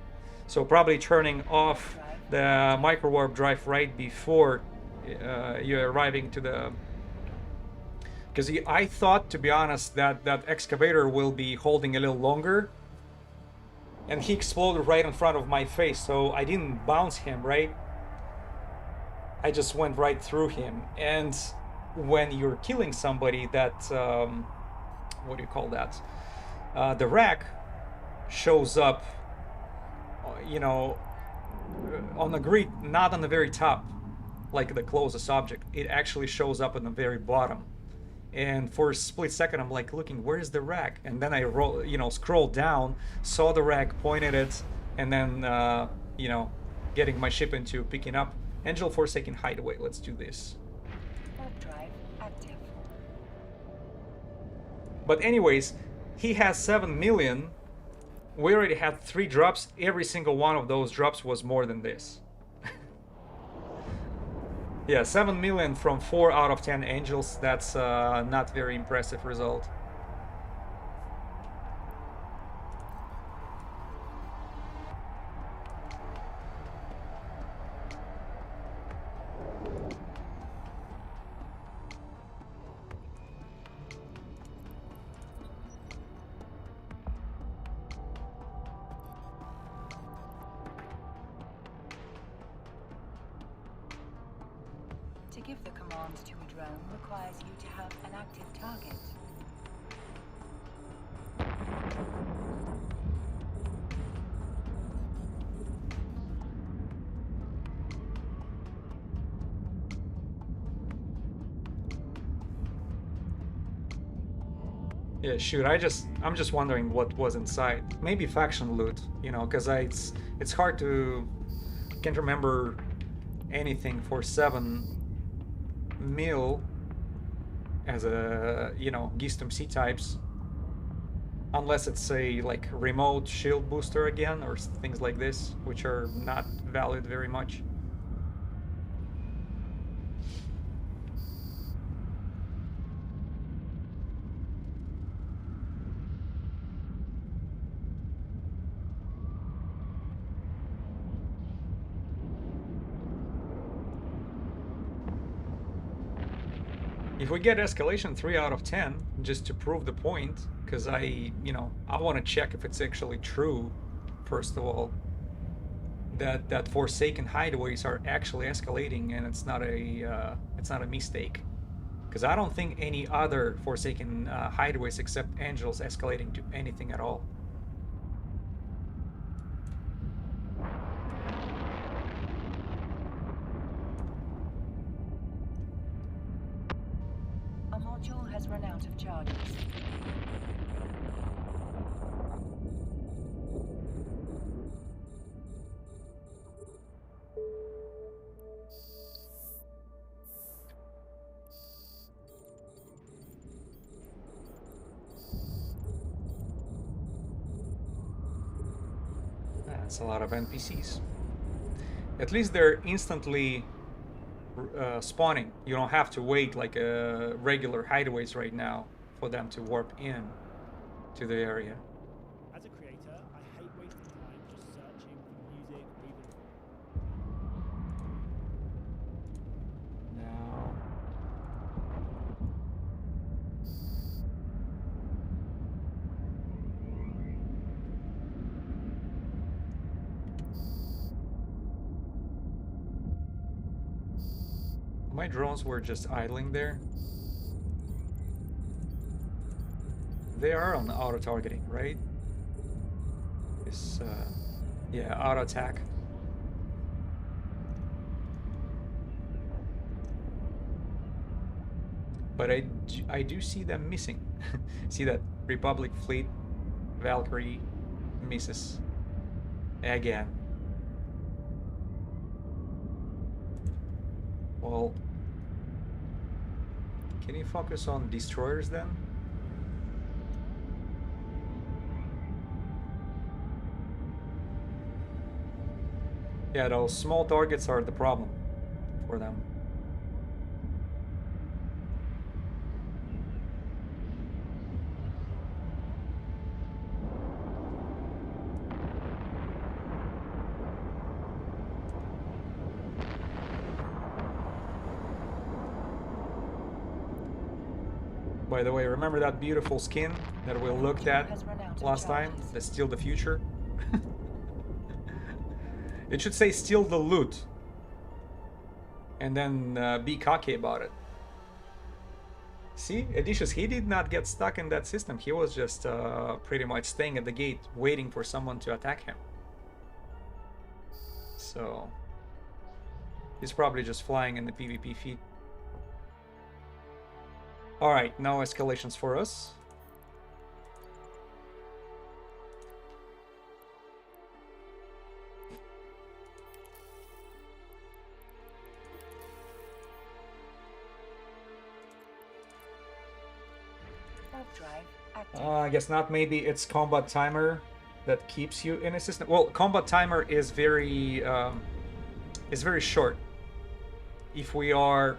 So probably turning off the micro warp drive right before you're arriving to the... Because I thought, to be honest, that that excavator will be holding a little longer. And he exploded right in front of my face, so I didn't bounce him, right? I just went right through him. And when you're killing somebody, that... what do you call that? The rack shows up, you know, on the grid, not on the very top, like the closest object. It actually shows up on the very bottom. And for a split second, I'm like looking, where's the rack? And then I roll, you know, scrolled down, saw the rack, pointed it, and then, you know, getting my ship into picking up. Angel Forsaken Hideaway. Let's do this. Drive active. But anyways, he has 7 million. We already had 3 drops. Every single one of those drops was more than this. Yeah, 7 million from 4 out of 10 angels. That's not very impressive result. To give the command to a drone requires you to have an active target. Yeah, shoot, I'm just wondering what was inside. Maybe faction loot, you know, because it's hard to... Can't remember anything for 7 mil as a, you know, Gistum C types, unless it's a like remote shield booster again or things like this, which are not valued very much. If we get escalation 3 out of 10, just to prove the point, because you know, I want to check if it's actually true, first of all, that Forsaken hideaways are actually escalating and it's not a mistake. Because I don't think any other Forsaken hideaways except Angels escalating to anything at all. A module has run out of charges. That's a lot of NPCs. At least they're instantly spawning. You don't have to wait like regular hideaways right now for them to warp in to the area. As a creator, I hate wasting time just searching for music or even Now, my drones were just idling there. They are on auto targeting, right? This, yeah, auto attack. But I do see them missing. See that Republic fleet, Valkyrie misses again. Well, can you focus on destroyers then? Yeah, those small targets are the problem for them. By the way, remember that beautiful skin that we looked at last time? The Steal the Future? It should say steal the loot. And then be cocky about it. See, Odysseus, he did not get stuck in that system. He was just pretty much staying at the gate, waiting for someone to attack him. So, he's probably just flying in the PvP feed. Alright, no escalations for us. I guess not. Maybe it's combat timer that keeps you in a system. Well, combat timer is very short. If we are,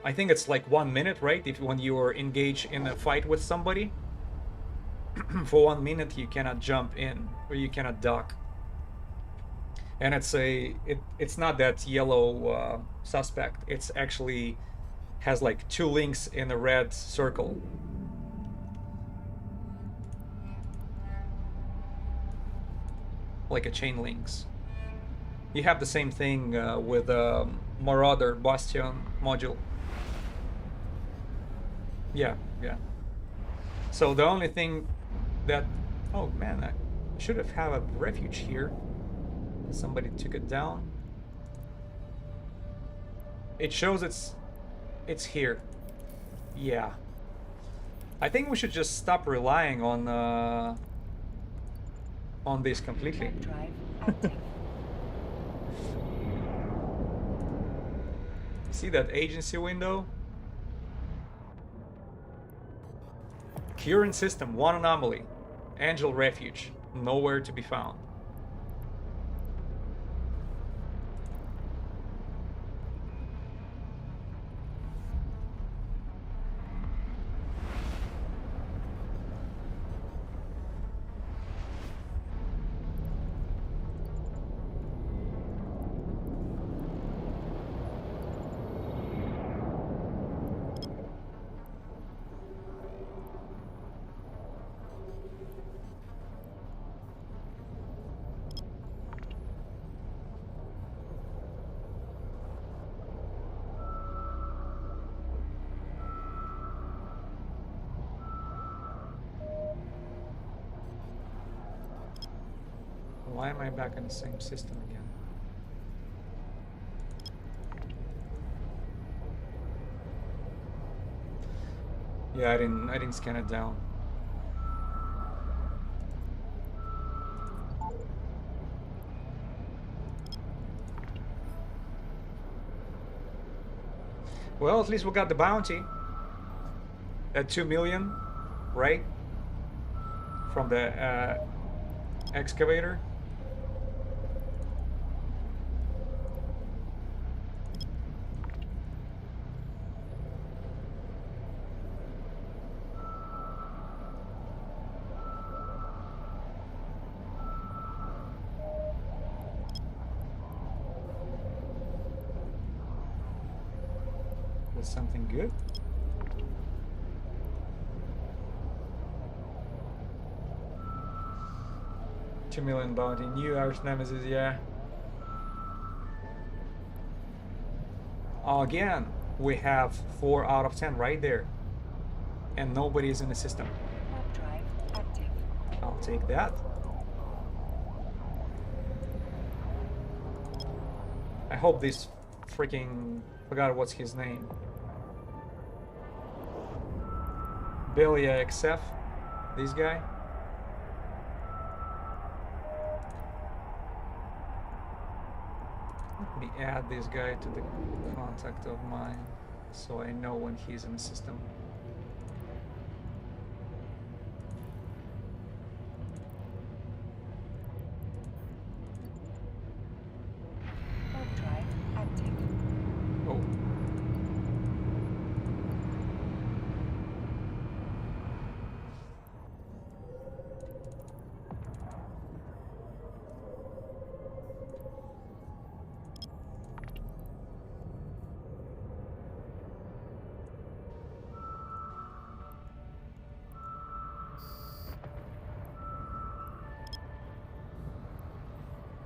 I think it's like 1 minute, right? If when you are engaged in a fight with somebody, for 1 minute you cannot jump in or you cannot dock. And it's not that yellow suspect. It's actually has like 2 links in a red circle. Like a chain links. You have the same thing with Marauder Bastion module. Yeah. So the only thing that, oh man, I should have had a refuge here. Somebody took it down. It shows it's here. Yeah. I think we should just stop relying on this completely. See that agency window? Current system, 1 anomaly. Angel Refuge, nowhere to be found. Why am I back in the same system again? Yeah, I didn't scan it down. Well, at least we got the bounty at 2 million, right? From the excavator. That's something good. $2 million bounty, new arch nemesis, yeah. Again, we have 4 out of 10 right there. And nobody is in the system. Warp drive active. I'll take that. I hope this freaking... forgot what's his name. Belia XF. This guy. Let me add this guy to the contact of mine so I know when he's in the system. Warp drive active. Oh.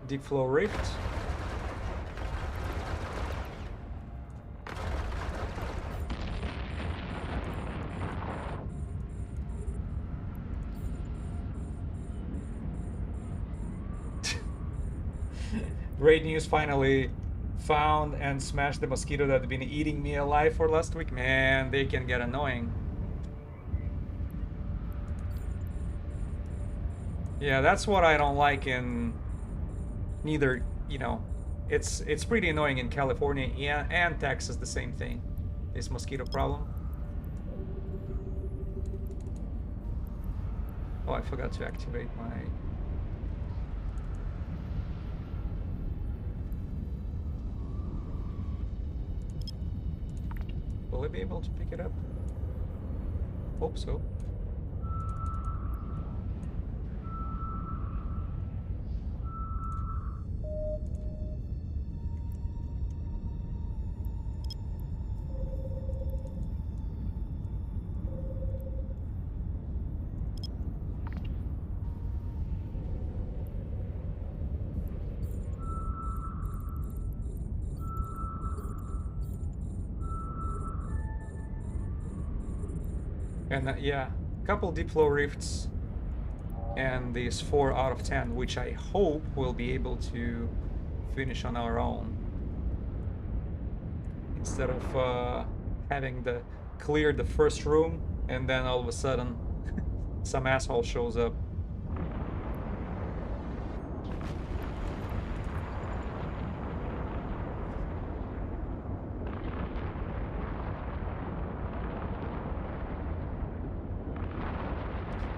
Deep flow rift. Great news, finally found and smashed the mosquito that had been eating me alive for last week. Man, they can get annoying. Yeah, that's what I don't like in neither, you know, it's pretty annoying in California and Texas, the same thing, this mosquito problem. Oh, I forgot to activate my... Will I be able to pick it up? Hope so. And yeah, a couple deep flow rifts and these 4 out of 10, which I hope we'll be able to finish on our own. Instead of having the clear the first room and then all of a sudden some asshole shows up.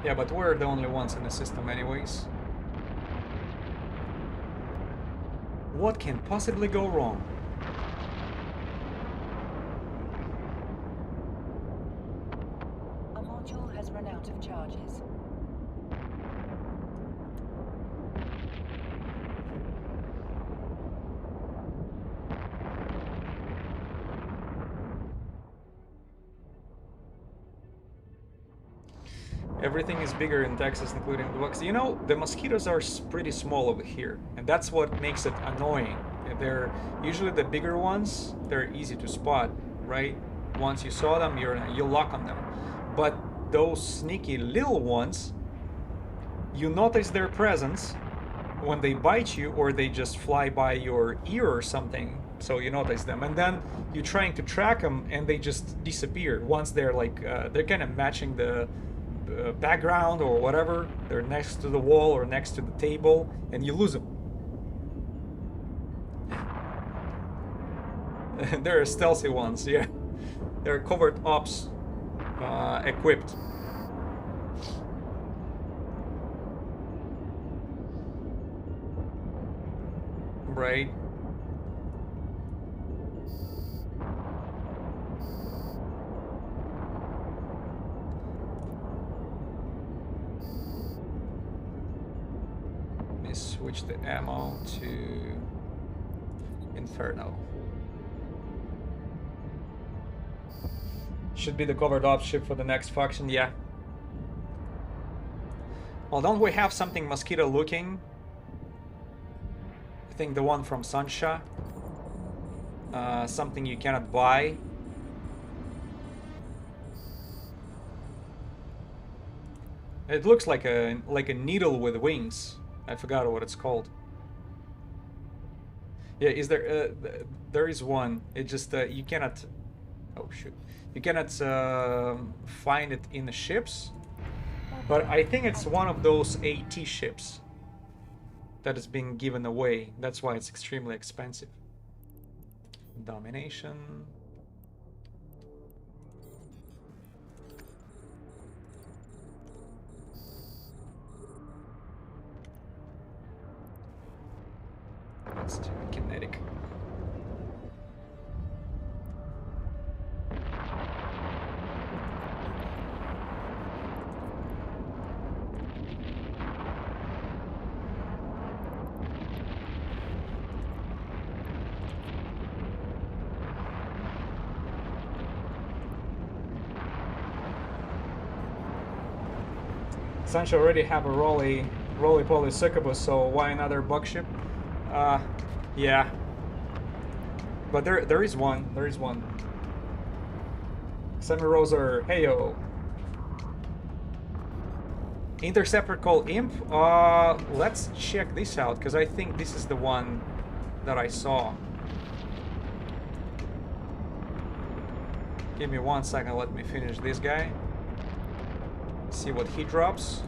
Yeah, but we're the only ones in the system anyways. What can possibly go wrong? A module has run out of charges. Everything is bigger in Texas, including the bugs. You know, the mosquitoes are pretty small over here, and that's what makes it annoying. They're usually the bigger ones. They're easy to spot, right? Once you saw them, you lock on them. But those sneaky little ones, you notice their presence when they bite you, or they just fly by your ear or something. So you notice them, and then you're trying to track them, and they just disappear. Once they're like, they're kind of matching the background or whatever, they're next to the wall or next to the table, and you lose them. They're stealthy ones, yeah. They're covert ops equipped. right? Let me switch the ammo to Inferno. Should be the covered up ship for the next faction, yeah. Well, don't we have something mosquito looking? I think the one from Sunsha. Something you cannot buy. It looks like a needle with wings. I forgot what it's called. Yeah, is there? There is one. It just you cannot. Oh shoot! You cannot find it in the ships. But I think it's one of those AT ships that is being given away. That's why it's extremely expensive. Domination. Let's do kinetic. Sancho already have a roly-poly succubus, so why another bug ship? Yeah. But there is one. There is one. Semi-Roser, heyo. Interceptor called Imp? Let's check this out, because I think this is the one that I saw. Give me 1 second, let me finish this guy. See what he drops.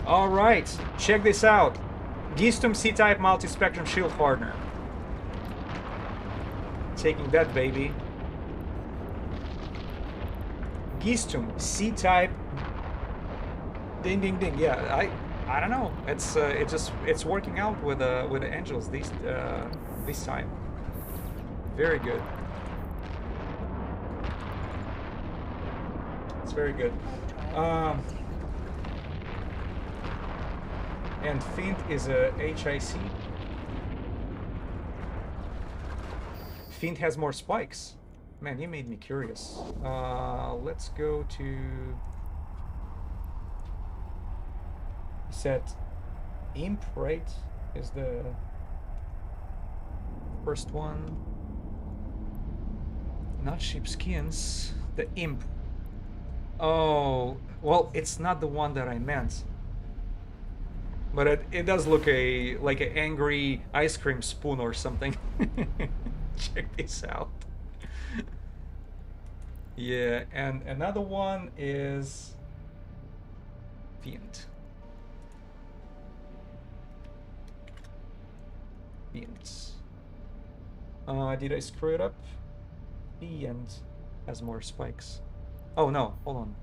All right, check this out. Gistum C-type multi-spectrum shield hardener. Taking that baby. Gistum C-type. Ding ding ding. Yeah, I don't know. It's working out with the angels this time. Very good. It's very good. And Fint is a HIC. Fint has more spikes. Man, you made me curious. Let's go to set Imp, right? Is the first one. Not sheepskins, the Imp. Oh, well, it's not the one that I meant. But it does look like an angry ice cream spoon or something. Check this out. Yeah, and another one is Fiend. Fiends. Did I screw it up? Fiend has more spikes. Oh no, hold on.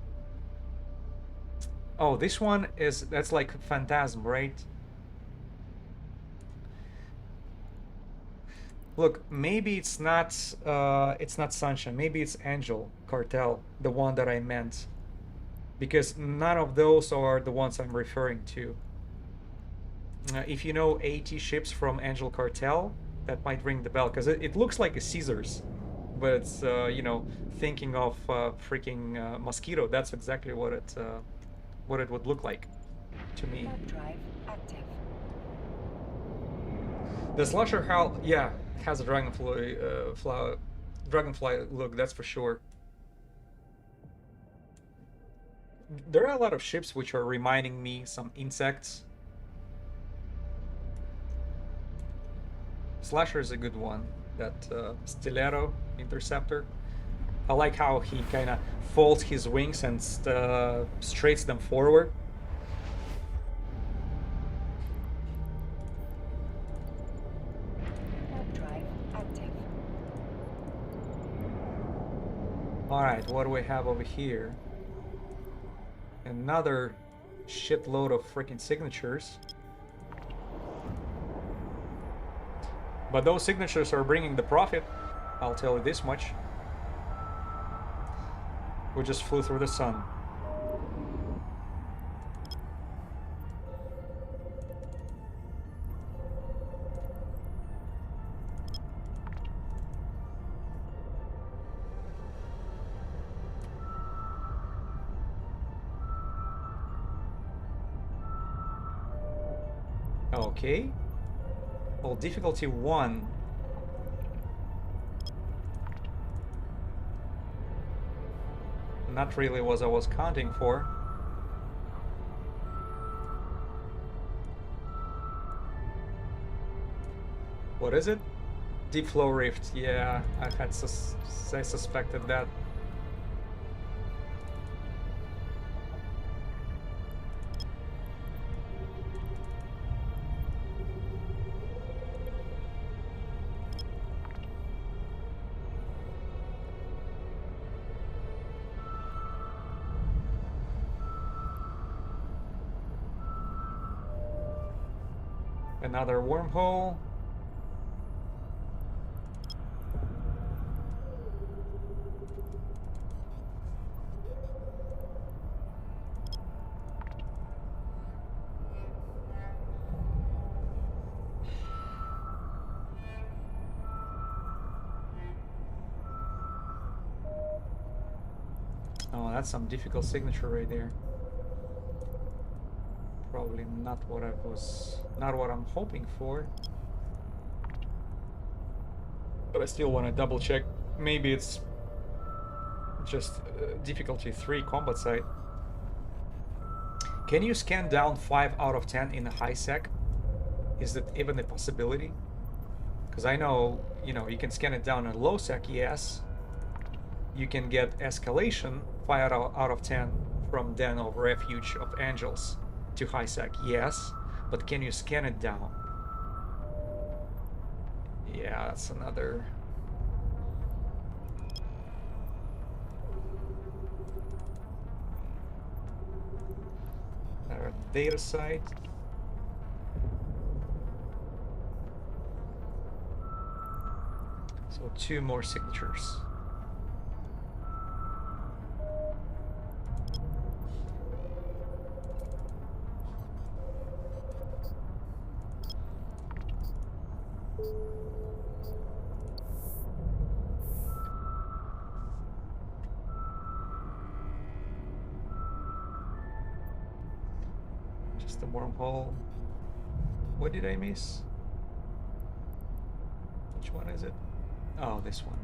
Oh, this one that's like Phantasm, right? Look, maybe it's not Sunshine. Maybe it's Angel Cartel, the one that I meant, because none of those are the ones I'm referring to. If you know AT ships from Angel Cartel, that might ring the bell, because it looks like a Caesar's, but it's you know, thinking of freaking Mosquito. That's exactly what it would look like to me. Drive active. The Slusher Howl, yeah, has a dragonfly look, that's for sure. There are a lot of ships which are reminding me some insects. Slasher is a good one. That Stiletto Interceptor. I like how he kind of folds his wings and straights them forward. Drive active. Alright, what do we have over here? Another shitload of freaking signatures. But those signatures are bringing the profit. I'll tell you this much. We just flew through the sun. Okay. Well, difficulty 1. Not really what I was counting for. What is it? Deep flow rift. Yeah, I suspected that. Another wormhole. Oh, that's some difficult signature right there. Probably not what I'm hoping for. But I still want to double check. Maybe it's just difficulty 3 combat site. Can you scan down 5 out of 10 in a high sec? Is that even a possibility? Because I know, you can scan it down in low sec, yes. You can get escalation 5 out of 10 from Den of Refuge of Angels to high sec, yes. But can you scan it down? Yeah, that's another. Another data site. So 2 more signatures. Just a wormhole. What did I miss? Which one is it? Oh, this one.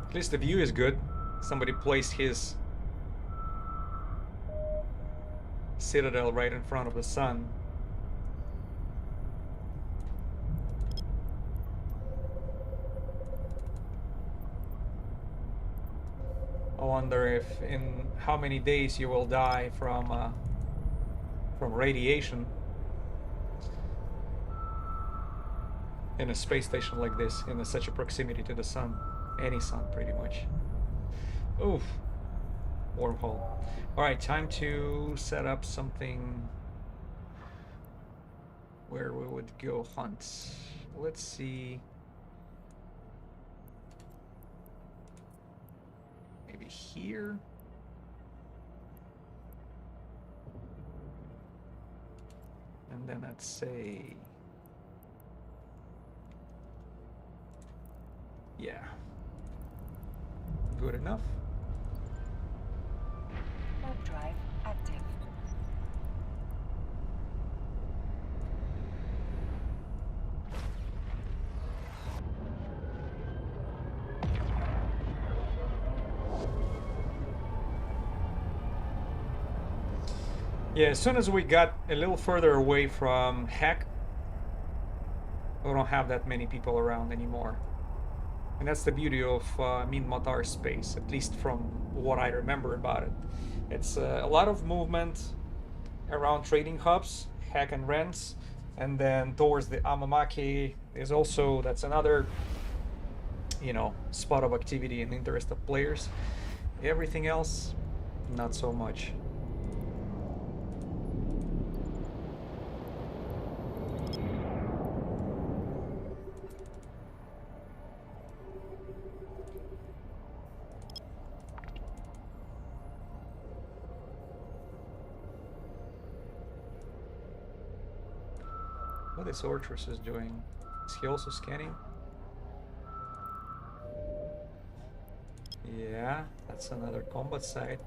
At least the view is good. Somebody placed his citadel right in front of the sun. I wonder if in how many days you will die from radiation in a space station like this, in such a proximity to the sun. Any sun, pretty much. Oof. Wormhole. Alright, time to set up something where we would go hunt. Let's see. Maybe here. And then let's say, yeah, good enough. Warp drive active. Yeah, as soon as we got a little further away from Heck, we don't have that many people around anymore. And that's the beauty of Min Matar space, at least from what I remember about it. It's a lot of movement, around trading hubs, hack and rents, and then towards the Amamaki is also, that's another, you know, spot of activity and interest of players. Everything else, not so much. What is Ortrus is doing? Is he also scanning? Yeah, that's another combat site.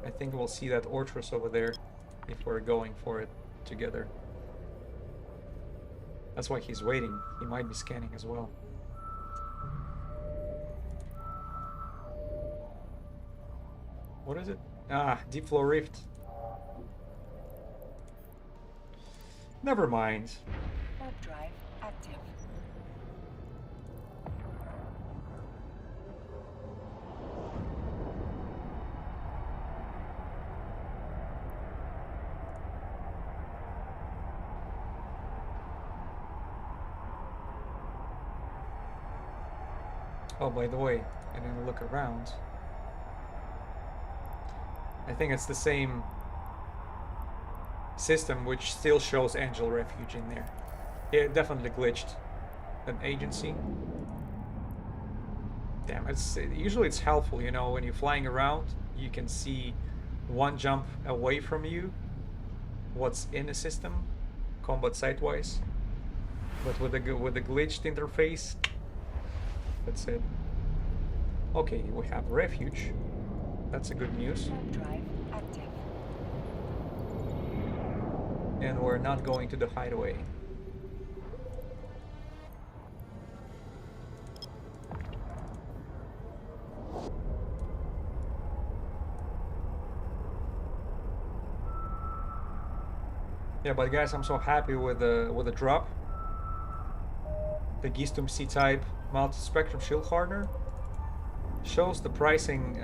I think we'll see that Ortrus over there if we're going for it together. That's why he's waiting. He might be scanning as well. What is it? Ah, Deep Flow Rift. Never mind. Warp drive active. Oh, by the way, I didn't look around. I think it's the same system which still shows Angel Refuge in there. It definitely glitched an agency. Damn, usually it's helpful, you know, when you're flying around, you can see one jump away from you what's in the system, combat site-wise. But with the glitched interface, that's it. Okay, we have Refuge. That's a good news. Warp drive active. And we're not going to the hideaway. Yeah, but guys, I'm so happy with the drop. The Gistum C-type multi-spectrum shield hardener shows the pricing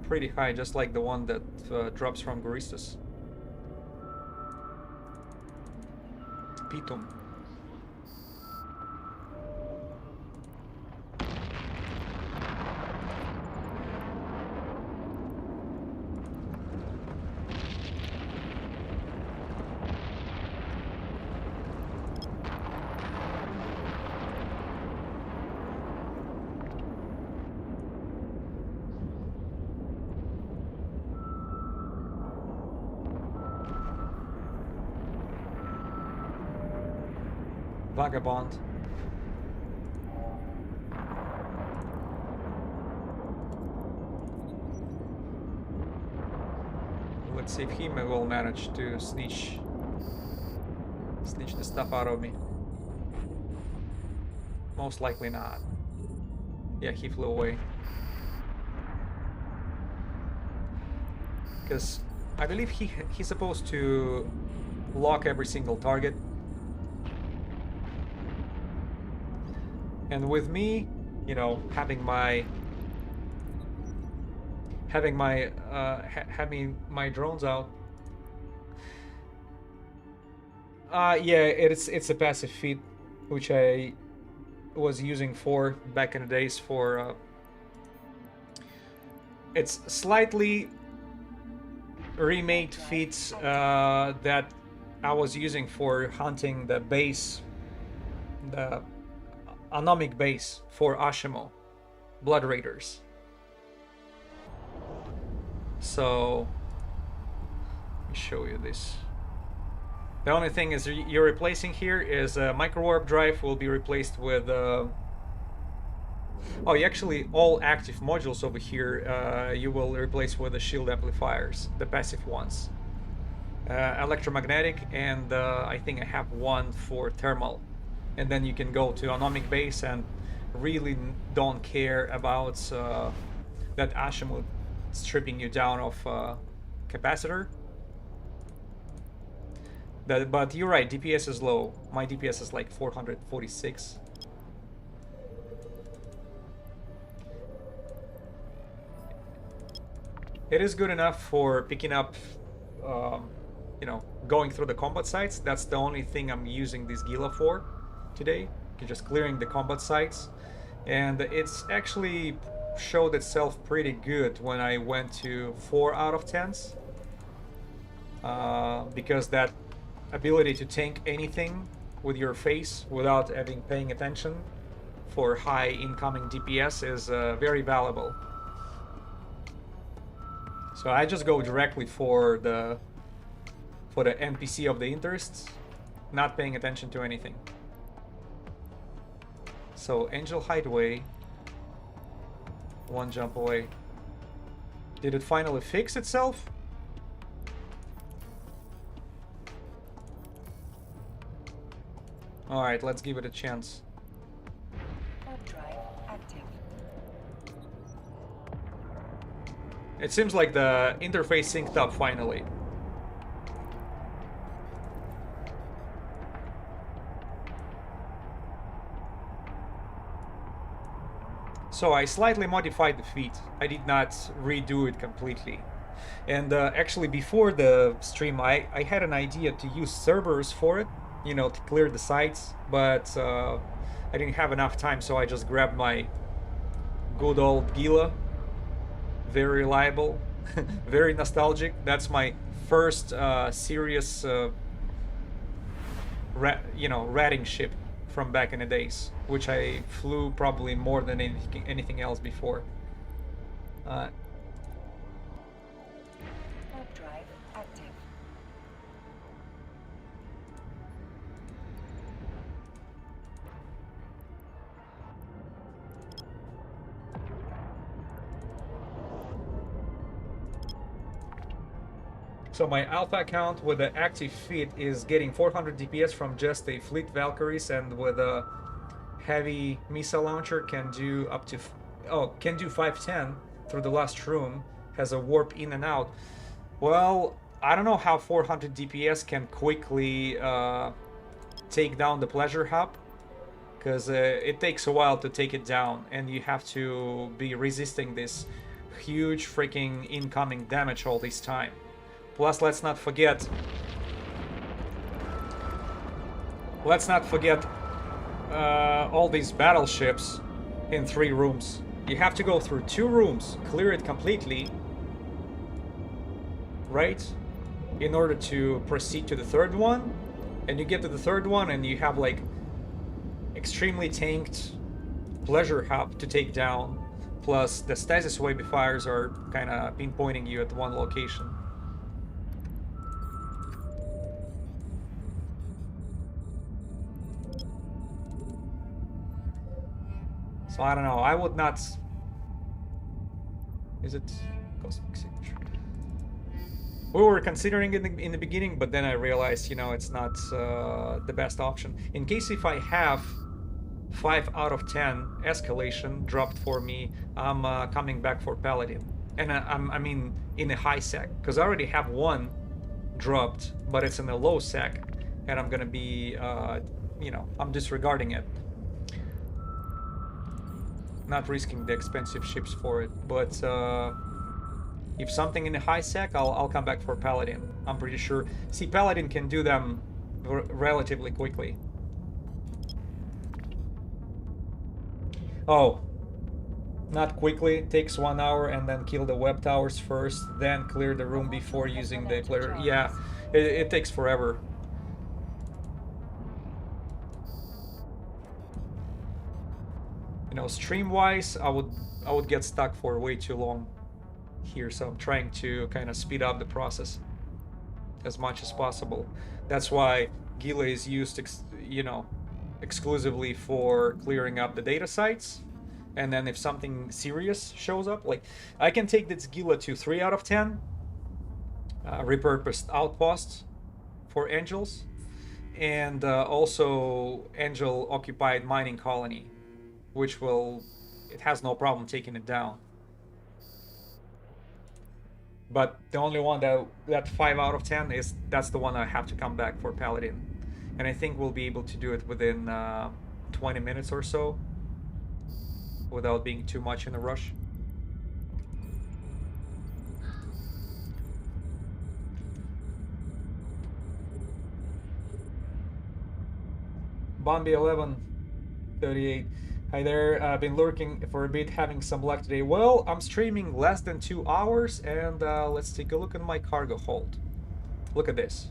pretty high, just like the one that drops from Goristas. Pitum. Vagabond. Let's see if he will manage to snitch the stuff out of me. Most likely not. Yeah, he flew away. Because I believe he's supposed to lock every single target. And with me, you know, having my drones out, yeah, it's a passive feat which I was using for back in the days for it's slightly remade feats that I was using for hunting the base, the anomic base for Ashimo, Blood Raiders. So let me show you this. The only thing is you're replacing here is a micro warp drive will be replaced with oh, actually all active modules over here you will replace with the shield amplifiers, the passive ones, electromagnetic, and I think I have one for thermal. And then you can go to anomic base and really don't care about that Ashimo stripping you down of capacitor. But you're right, DPS is low. My DPS is like 446. It is good enough for picking up, you know, going through the combat sites. That's the only thing I'm using this Gila for today. Just clearing the combat sites. And it's actually showed itself pretty good when I went to 4 out of 10s. Because that ability to tank anything with your face without having paying attention for high incoming DPS is very valuable. So I just go directly for the NPC of the interests, not paying attention to anything. So Angel Hideaway, 1 jump away. Did it finally fix itself? Alright, let's give it a chance. Warp drive active. It seems like the interface synced up finally. So I slightly modified the feat. I did not redo it completely. And actually before the stream I had an idea to use Cerberus for it, you know, to clear the sites, but I didn't have enough time, so I just grabbed my good old Gila. Very reliable, very nostalgic. That's my first serious, ratting ship from back in the days, which I flew probably more than anything else before. Warp drive active. So my alpha account with the active feat is getting 400 DPS from just a fleet Valkyries, and with a heavy missile launcher can do up to can do 510 through the last room, has a warp in and out. Well, I don't know how 400 DPS can quickly take down the pleasure hub, because it takes a while to take it down, and you have to be resisting this huge freaking incoming damage all this time. Plus, let's not forget all these battleships in 3 rooms. You have to go through 2 rooms, clear it completely, right? In order to proceed to the 3rd one. And you get to the 3rd one and you have like extremely tanked pleasure hub to take down. Plus the stasis wave fires are kind of pinpointing you at one location. So I don't know, I would not... Is it cosmic signature? We were considering it in the beginning, but then I realized, you know, it's not the best option. In case if I have 5 out of 10 escalation dropped for me, I'm coming back for Paladin. And I mean in a high sec, because I already have 1 dropped, but it's in a low sec, and I'm gonna be, you know, I'm disregarding it. Not risking the expensive ships for it, but if something in a high sec, I'll come back for Paladin. I'm pretty sure. See, Paladin can do them relatively quickly. Oh, not quickly. It takes 1 hour, and then kill the web towers first, then clear the room before using the player. Yeah, it takes forever. You know, stream-wise, I would get stuck for way too long here, so I'm trying to kind of speed up the process as much as possible. That's why Gila is used, you know, exclusively for clearing up the data sites, and then if something serious shows up, like I can take this Gila to 3 out of 10 repurposed outposts for angels, and also angel occupied mining colony, which it has no problem taking it down. But the only one that 5 out of 10 that's the one I have to come back for Paladin. And I think we'll be able to do it within 20 minutes or so, without being too much in a rush. Bombi 1138. Hi there. I've been lurking for a bit, having some luck today. Well, I'm streaming less than 2 hours, and let's take a look at my cargo hold. Look at this.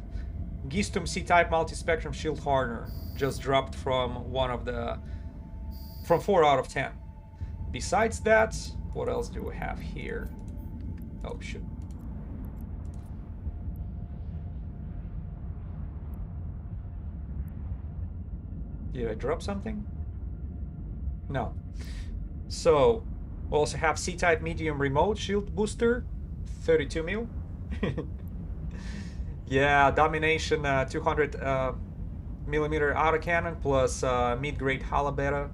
Gistum C-type multi-spectrum shield hardener just dropped from from 4 out of 10. Besides that, what else do we have here? Oh shoot. Did I drop something? No. So, we also have C-type medium remote shield booster, 32 mil. Yeah, domination 200 millimeter autocannon plus mid-grade halabeta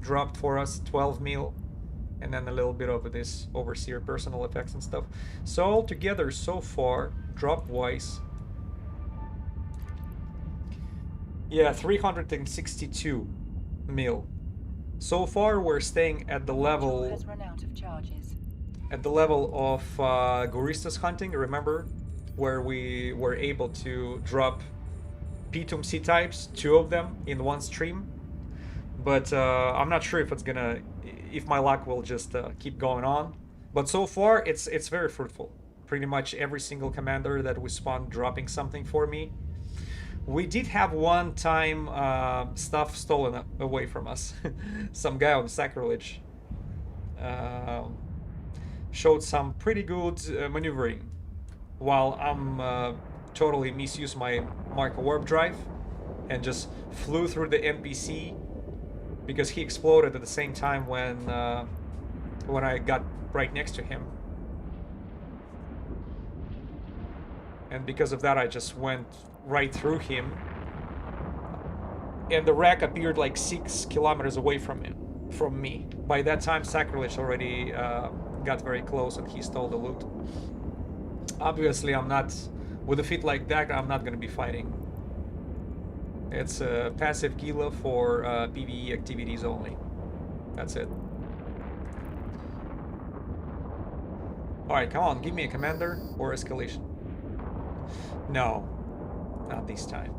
dropped for us, 12 mil, and then a little bit of this overseer personal effects and stuff. So altogether, so far, drop-wise, yeah, 362 mil. So far, we're staying at the level Has run out of charges. at the level of Goristas hunting. Remember, where we were able to drop Pitum C types, 2 of them in one stream. But I'm not sure if if my luck will just keep going on. But so far, it's very fruitful. Pretty much every single commander that we spawned dropping something for me. We did have one time stuff stolen away from us. Some guy on Sacrilege showed some pretty good maneuvering, while I'm totally misused my Mark Warp Drive and just flew through the NPC because he exploded at the same time when I got right next to him. And because of that, I just went right through him. And the wreck appeared like 6 kilometers away from me. By that time, Sacrilege already got very close and he stole the loot. Obviously, with a feat like that, I'm not gonna be fighting. It's a passive Gila for PvE activities only. That's it. Alright, come on, give me a commander or escalation. No, not this time.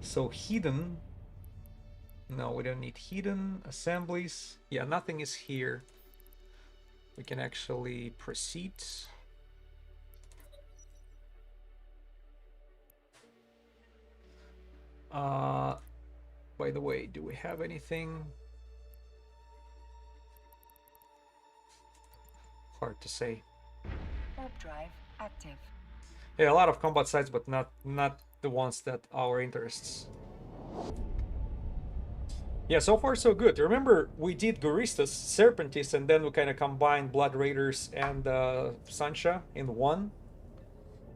So hidden. No, we don't need hidden assemblies. Yeah, nothing is here. We can actually proceed. By the way, do we have anything? Hard to say. Warp drive active. Yeah, a lot of combat sites, but not the ones that our interests. Yeah, so far so good. Remember, we did Goristas, Serpentis, and then we kind of combined Blood Raiders and Sancha in one.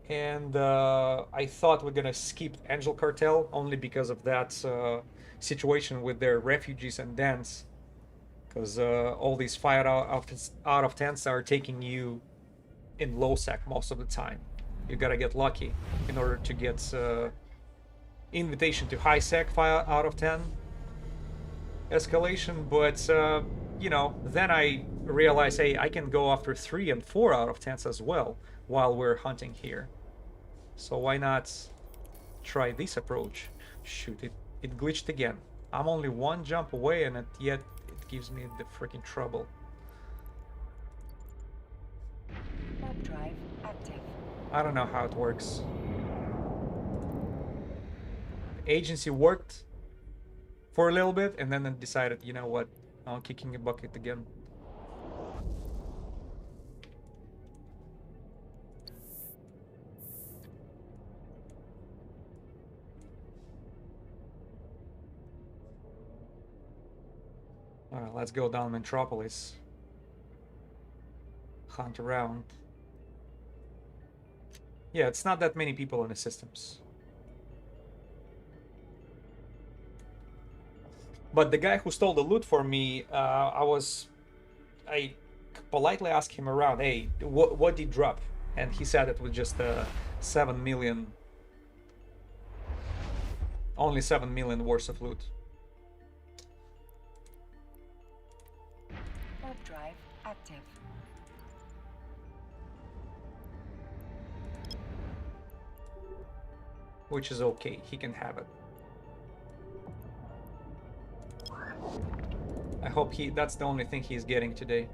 And I thought we're gonna skip Angel Cartel only because of that situation with their refugees and dens. Because all these 5 out of 10s are taking you in low sec most of the time. You gotta get lucky in order to get invitation to high sec 5 out of 10 escalation. But you know, then I realized, hey, I can go after 3 and 4 out of 10s as well while we're hunting here. So why not try this approach? Shoot, it glitched again. I'm only 1 jump away, and yet it gives me the freaking trouble. Warp drive active. I don't know how it works. The agency worked for a little bit, and then it decided, you know what, I'm kicking a bucket again. Alright, let's go down Metropolis. Hunt around. Yeah, it's not that many people in the systems. But the guy who stole the loot for me, I politely asked him around, hey, what did drop? And he said it was just 7 million, only 7 million worth of loot. Warp drive active. which is okay. He can have it. I hope that's the only thing he's getting today.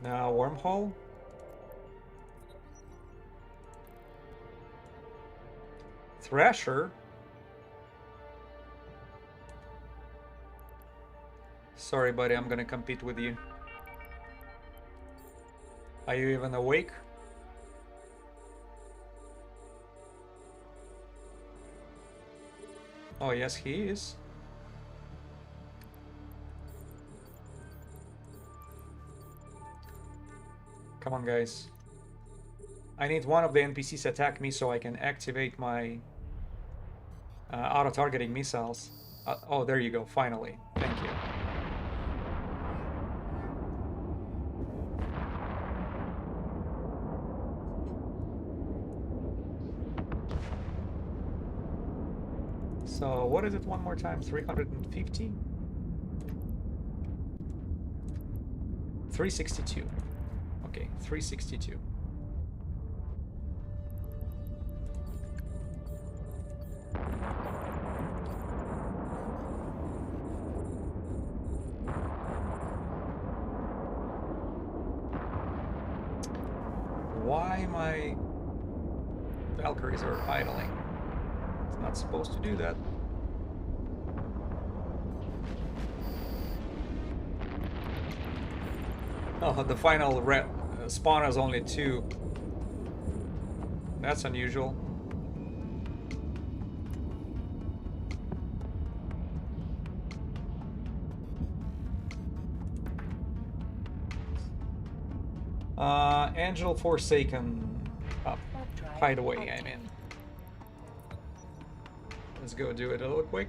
Now, wormhole. Thrasher. Sorry, buddy, I'm gonna compete with you. Are you even awake? Oh, yes, he is. Come on, guys. I need one of the NPCs attack me so I can activate my auto-targeting missiles. Oh, there you go, finally. Thank you. So, what is it one more time? 350? 362. Okay, 362. Why my Valkyries are idling? It's not supposed to do that. Oh, the final spawn is only 2. That's unusual. Angel Forsaken up. Hideaway, I mean. Let's go do it a little quick.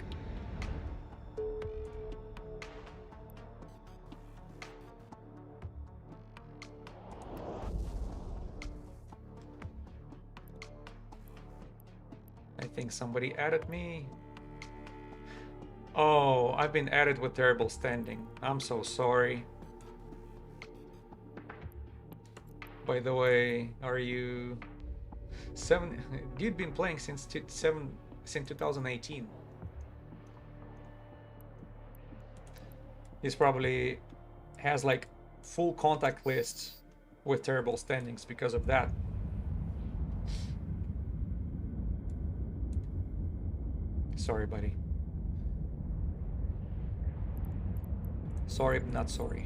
I think somebody added me. Oh, I've been added with terrible standing. I'm so sorry. By the way, are you 7? You've been playing since 2018. He's probably has like full contact lists with terrible standings because of that. Sorry, buddy. Sorry, not sorry.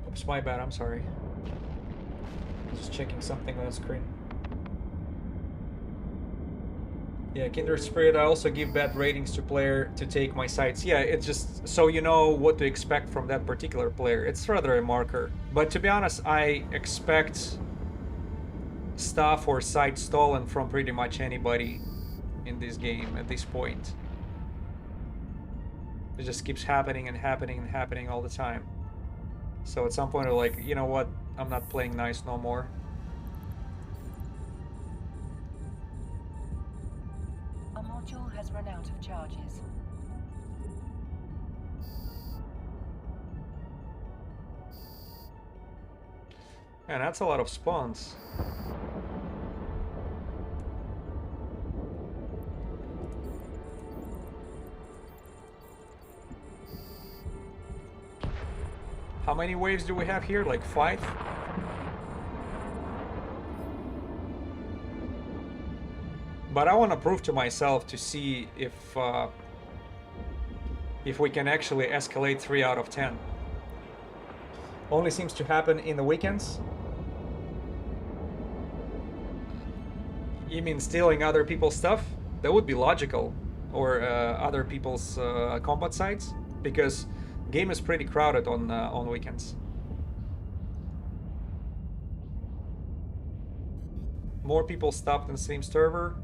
Oops, my bad, I'm sorry. Just checking something on the screen. Yeah, Kindred Spirit, I also give bad ratings to player to take my sites. Yeah, it's just so you know what to expect from that particular player. It's rather a marker. But to be honest, I expect stuff or site stolen from pretty much anybody in this game at this point. It just keeps happening and happening and happening all the time. So at some point, I'm like, you know what? I'm not playing nice no more. A module has run out of charges. Man, that's a lot of spawns. How many waves do we have here? Like 5? But I want to prove to myself to see if we can actually escalate 3 out of 10. Only seems to happen in the weekends. You mean stealing other people's stuff? that would be logical, or other people's combat sites, because game is pretty crowded on weekends. More people stopped in the same server,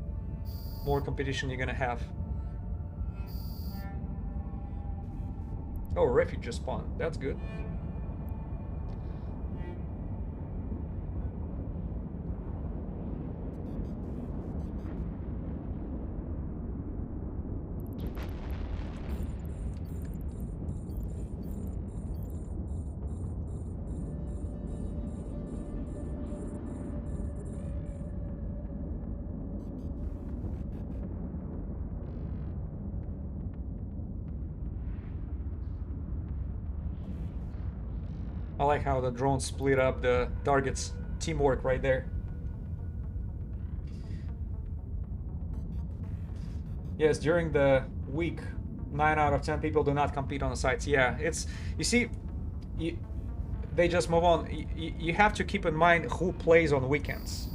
more competition you're gonna have. Oh, refuge just spawned. That's good. I like how the drones split up the targets. Teamwork right there. Yes, during the week, 9 out of 10 people do not compete on the sites. Yeah, it's, you see, they just move on. You have to keep in mind who plays on weekends.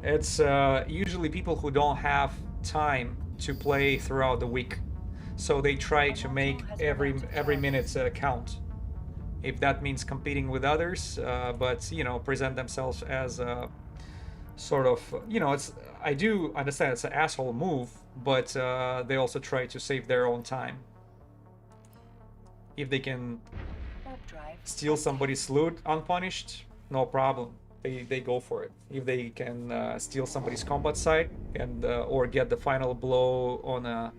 It's usually people who don't have time to play throughout the week, so they try to make every minute count. If that means competing with others, but you know, present themselves as a sort of, you know, it's, I do understand it's an asshole move, but they also try to save their own time. If they can steal somebody's loot unpunished, no problem. They go for it. If they can steal somebody's combat site and or get the final blow on a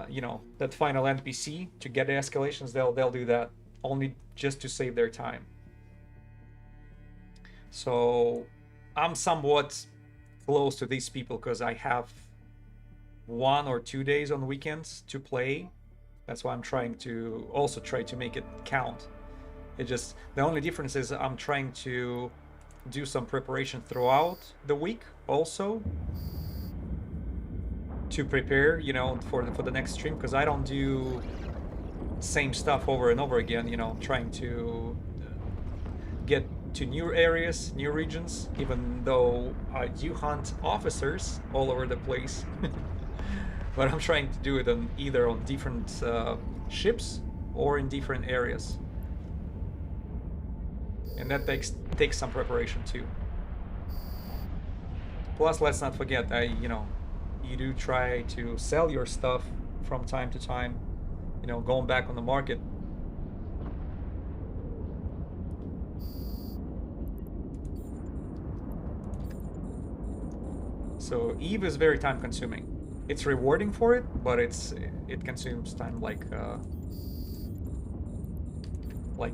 you know, that final NPC to get the escalations, they'll do that, only just to save their time. So I'm somewhat close to these people because I have 1 or 2 days on weekends to play. That's why I'm trying to also try to make it count. It just, the only difference is I'm trying to do some preparation throughout the week also to prepare, you know, for the next stream, because I don't do same stuff over and over again, you know, trying to get to new areas, new regions, even though I do hunt officers all over the place. But I'm trying to do it on either on different ships or in different areas. And that takes some preparation too. Plus, let's not forget, you know, you do try to sell your stuff from time to time, you know, going back on the market. So Eve is very time consuming. It's rewarding for it, but it consumes time like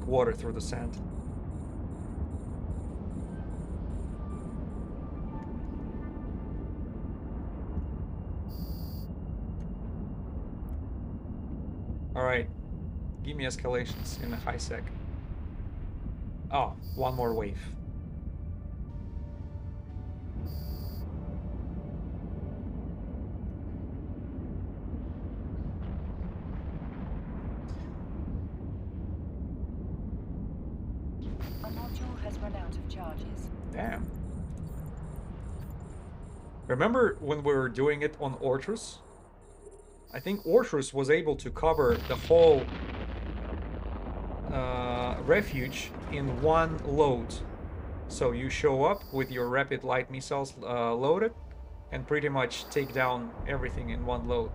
water through the sand. Alright, give me escalations in a high sec. Oh, 1 more wave. A module has run out of charges. Damn. Remember when we were doing it on Ortrus? I think Ortrus was able to cover the whole refuge in 1 load. So you show up with your rapid light missiles loaded and pretty much take down everything in 1 load.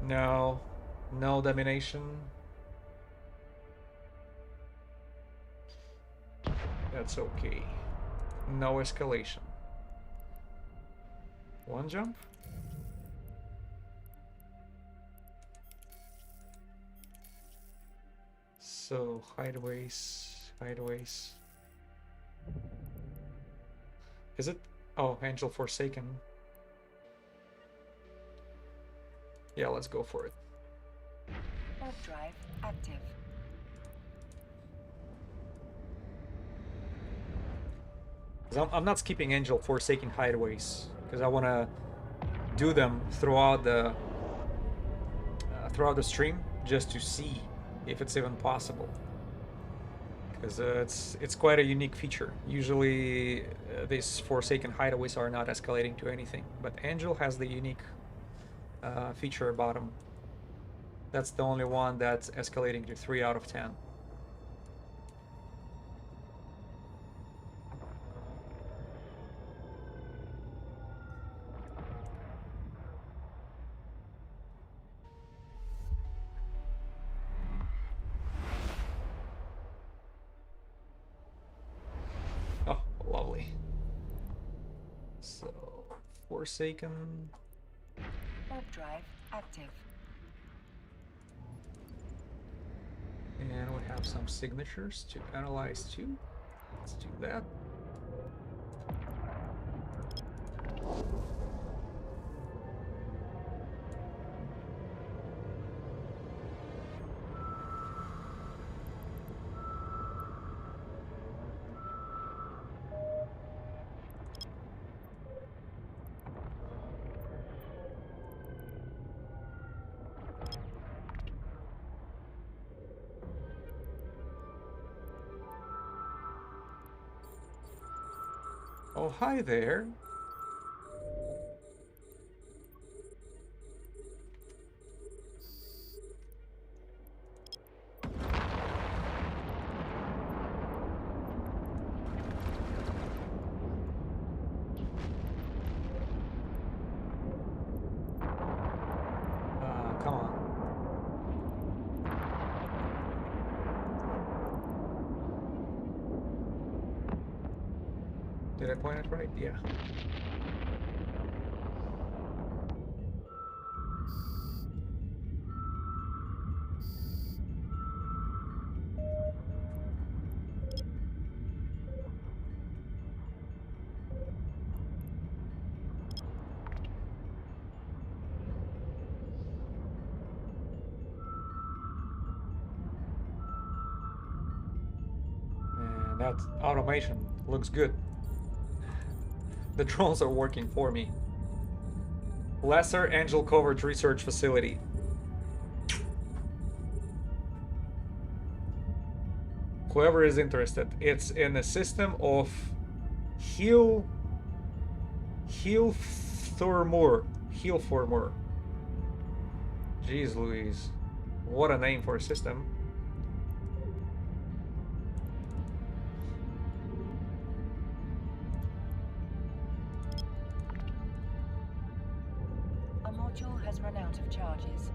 No, no domination. That's okay. No escalation. 1 jump? So, hideaways, hideaways. Is it? Oh, Angel Forsaken. Yeah, let's go for it. Warp drive active. I'm not skipping Angel Forsaken hideaways because I want to do them throughout the stream just to see if it's even possible. because it's quite a unique feature. Usually, these Forsaken hideaways are not escalating to anything, but Angel has the unique feature about him. That's the only one that's escalating to 3 out of 10. Oh, lovely. So, Forsaken. Warp drive active. And we have some signatures to analyze too. Let's do that. Oh, hi there. Come on. Did I point it right? Yeah. And that automation looks good. The drones are working for me. Lesser Angel Covert Research Facility. Whoever is interested, it's in a system of Heal Thurmur. Jeez Louise. What a name for a system. A module has run out of charges.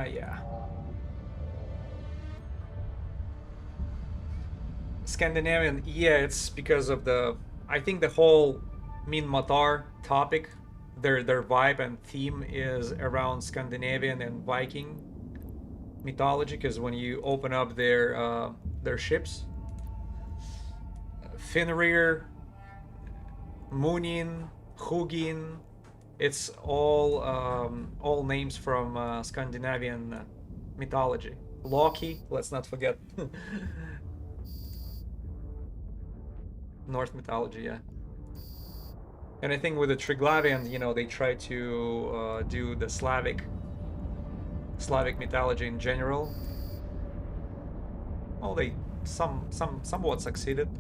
Yeah. Scandinavian, yeah, it's because of the, I think the whole Min Matar topic, their vibe and theme is around Scandinavian and Viking mythology. Because when you open up their ships, Fenrir, Munin, Hugin, it's all names from Scandinavian mythology. Loki, let's not forget. Norse mythology, yeah. And I think with the Triglavians, you know, they try to do the Slavic mythology in general. Well, they somewhat succeeded.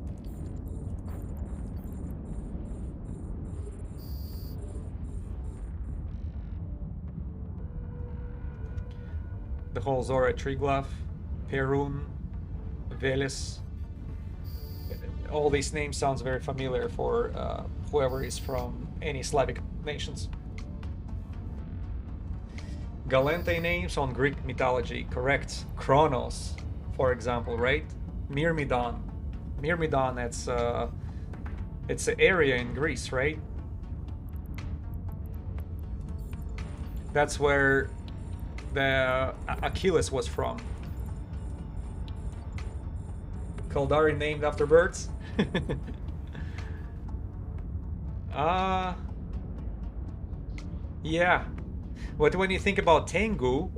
The whole Zora Triglav, Perun, Velis. All these names sounds very familiar for whoever is from any Slavic nations. Galente names on Greek mythology, correct. Kronos, for example, right? Myrmidon. Myrmidon, it's an area in Greece, right? That's where the Achilles was from. Kaldari named after birds? Yeah. But when you think about Tengu,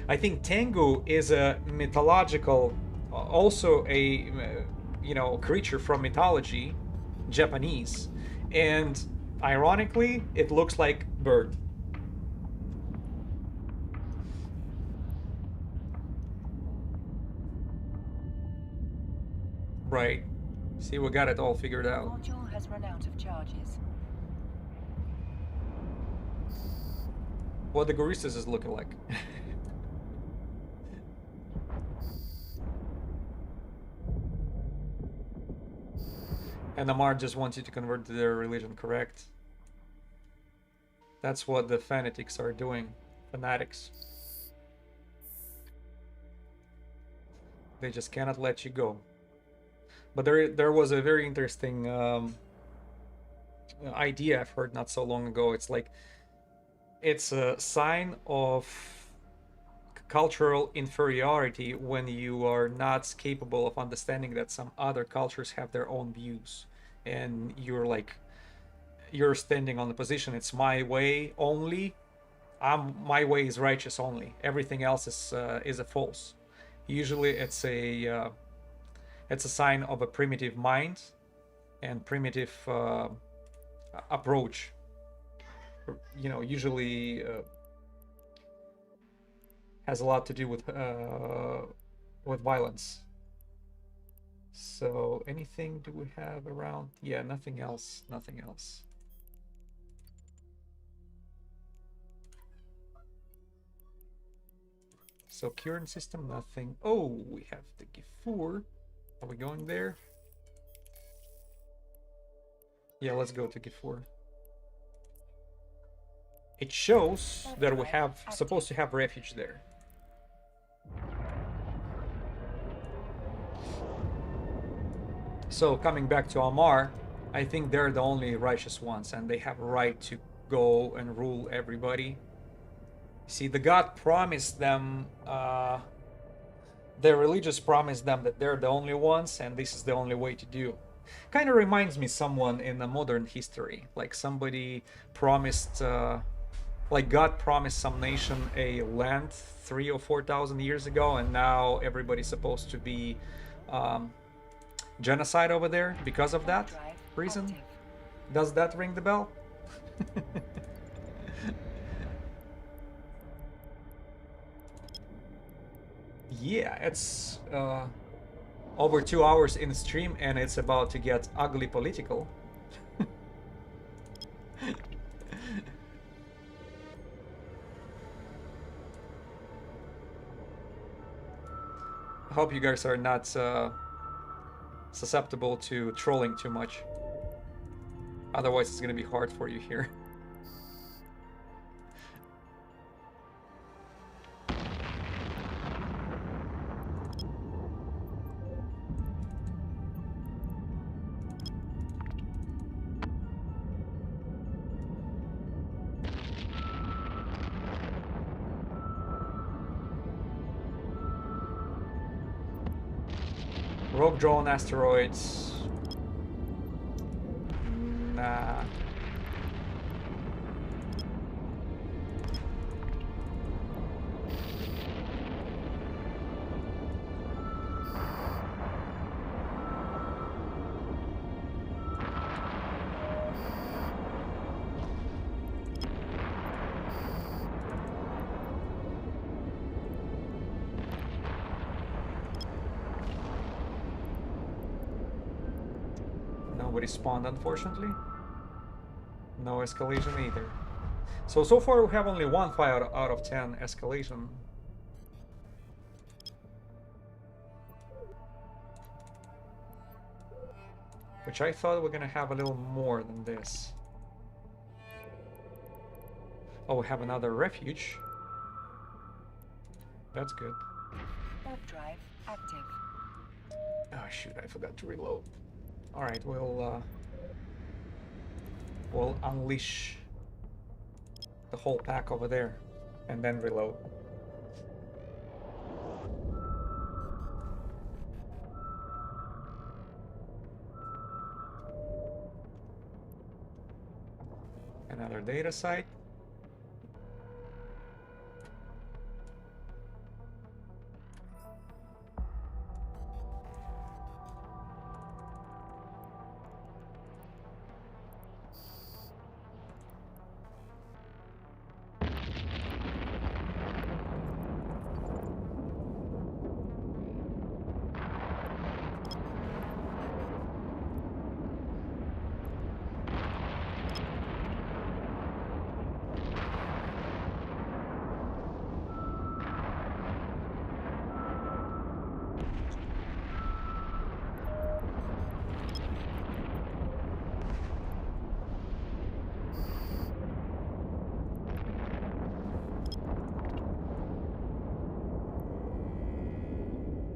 I think Tengu is a mythological, also a creature from mythology, Japanese, and ironically, it looks like bird. Right. See, we got it all figured out. Module has run out of charges. What the Goristas is looking like. And Amar just wants you to convert to their religion, correct? That's what the fanatics are doing. Fanatics. They just cannot let you go. But there was a very interesting idea I've heard not so long ago. It's like, it's a sign of cultural inferiority when you are not capable of understanding that some other cultures have their own views, and you're standing on the position, it's my way only. My way is righteous only. Everything else is a false. Usually it's a sign of a primitive mind and primitive approach. You know, usually has a lot to do with violence. So anything do we have around? Yeah, nothing else. Nothing else. So current system, nothing. Oh, we have the Gifur. Are we going there? Yeah, let's go to Gifur. It shows that we have supposed to have refuge there. So coming back to Amar, I think they're the only righteous ones, and they have a right to go and rule everybody. See, the god promised them, their religious promised them that they're the only ones, and this is the only way to do. Kind of reminds me someone in the modern history, like somebody promised, like God promised some nation a land 3,000 or 4,000 years ago, and now everybody's supposed to be genocide over there because of that reason. Does that ring the bell? Yeah, it's over 2 hours in stream, and it's about to get ugly political. I hope you guys are not susceptible to trolling too much. Otherwise, it's gonna be hard for you here. Rogue drone asteroids. Nah. Nobody spawned, unfortunately. No escalation either. So far we have only 1 5 out of 10 escalation. Which I thought we're gonna have a little more than this. Oh, we have another refuge. That's good. Warp drive active. Oh shoot, I forgot to reload. Alright, we'll unleash the whole pack over there and then reload. Another data site.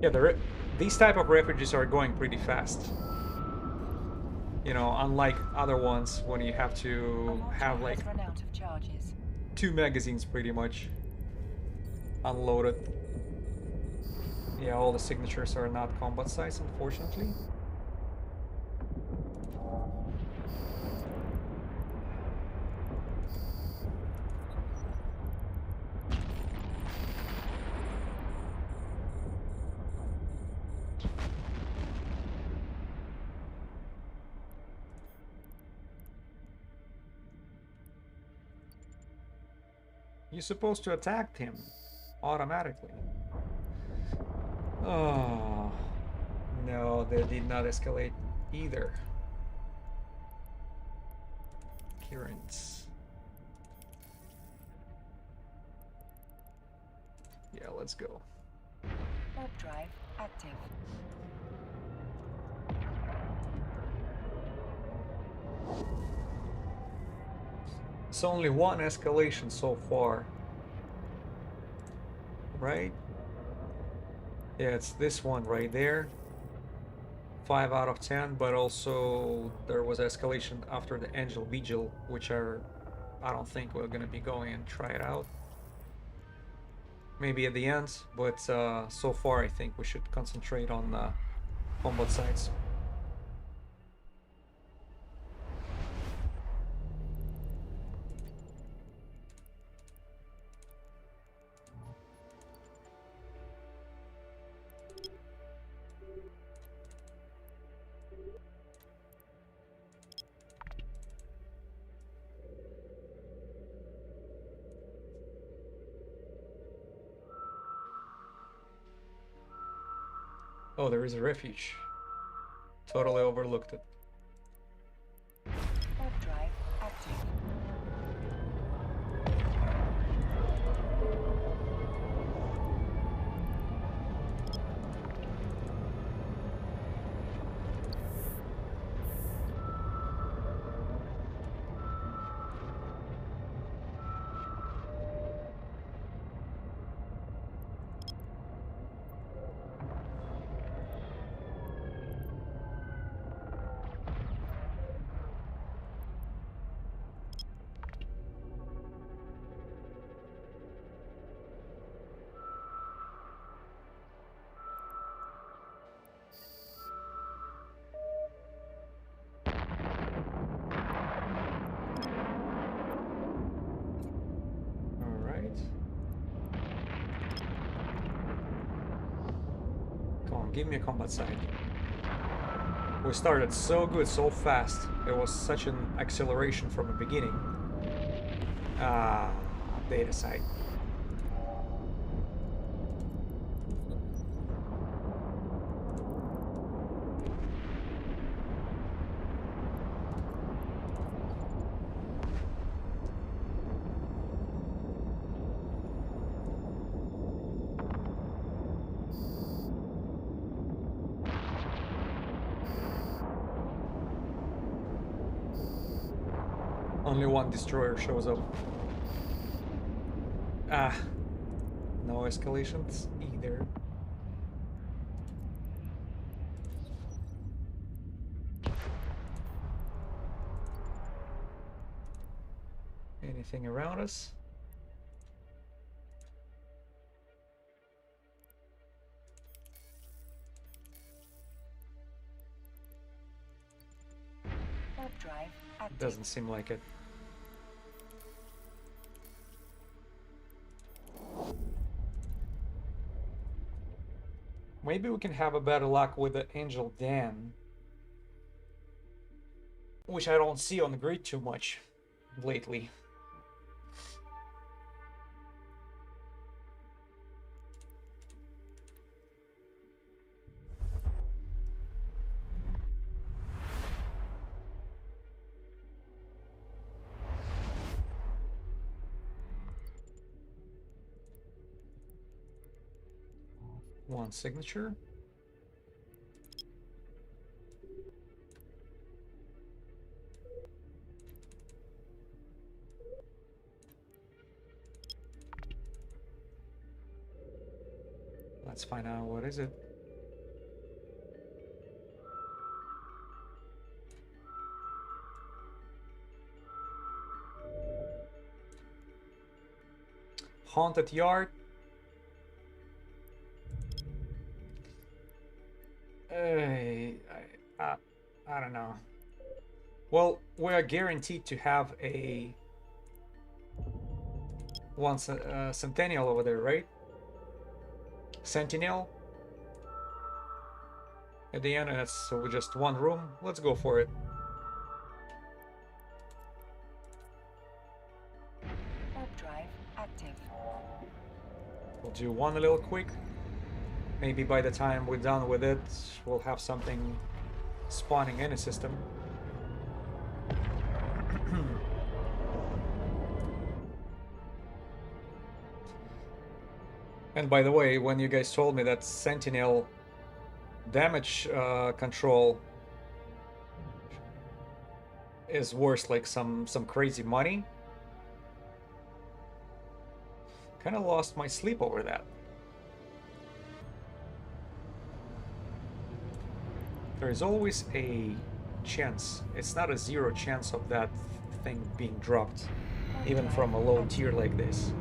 Yeah, these type of refugees are going pretty fast. You know, unlike other ones when you have A to module have like has run out of charges. 2 magazines pretty much unloaded. Yeah, all the signatures are not combat sites, unfortunately. You're supposed to attack him automatically. Oh, no, they did not escalate either. Currents. Yeah, let's go. Warp drive active. It's only one escalation so far, right? Yeah, it's this one right there. 5 out of 10, but also there was escalation after the Angel Vigil, which I don't think we're gonna be going and try it out. Maybe at the end, but so far I think we should concentrate on combat sites. Oh, there is a refuge. Totally overlooked it. Warp drive active. All right. Come on, give me a combat site. We started so good, so fast. There was such an acceleration from the beginning. Ah, data site. Only one destroyer shows up. Ah, no escalations either. Anything around us? Warp drive active. Doesn't seem like it. Maybe we can have a better luck with the Angel Dan, which I don't see on the grid too much lately. One signature. Let's find out what is it. Haunted Yard. I don't know. Well, we are guaranteed to have a Centennial over there, right? Sentinel at the end, and that's just one room. Let's go for it. Warp drive active. We'll do one a little quick. Maybe by the time we're done with it, we'll have something spawning in a system. And by the way, when you guys told me that Sentinel damage control is worth like some crazy money, kind of lost my sleep over that. There is always a chance. It's not a zero chance of that thing being dropped, even from a low tier like this.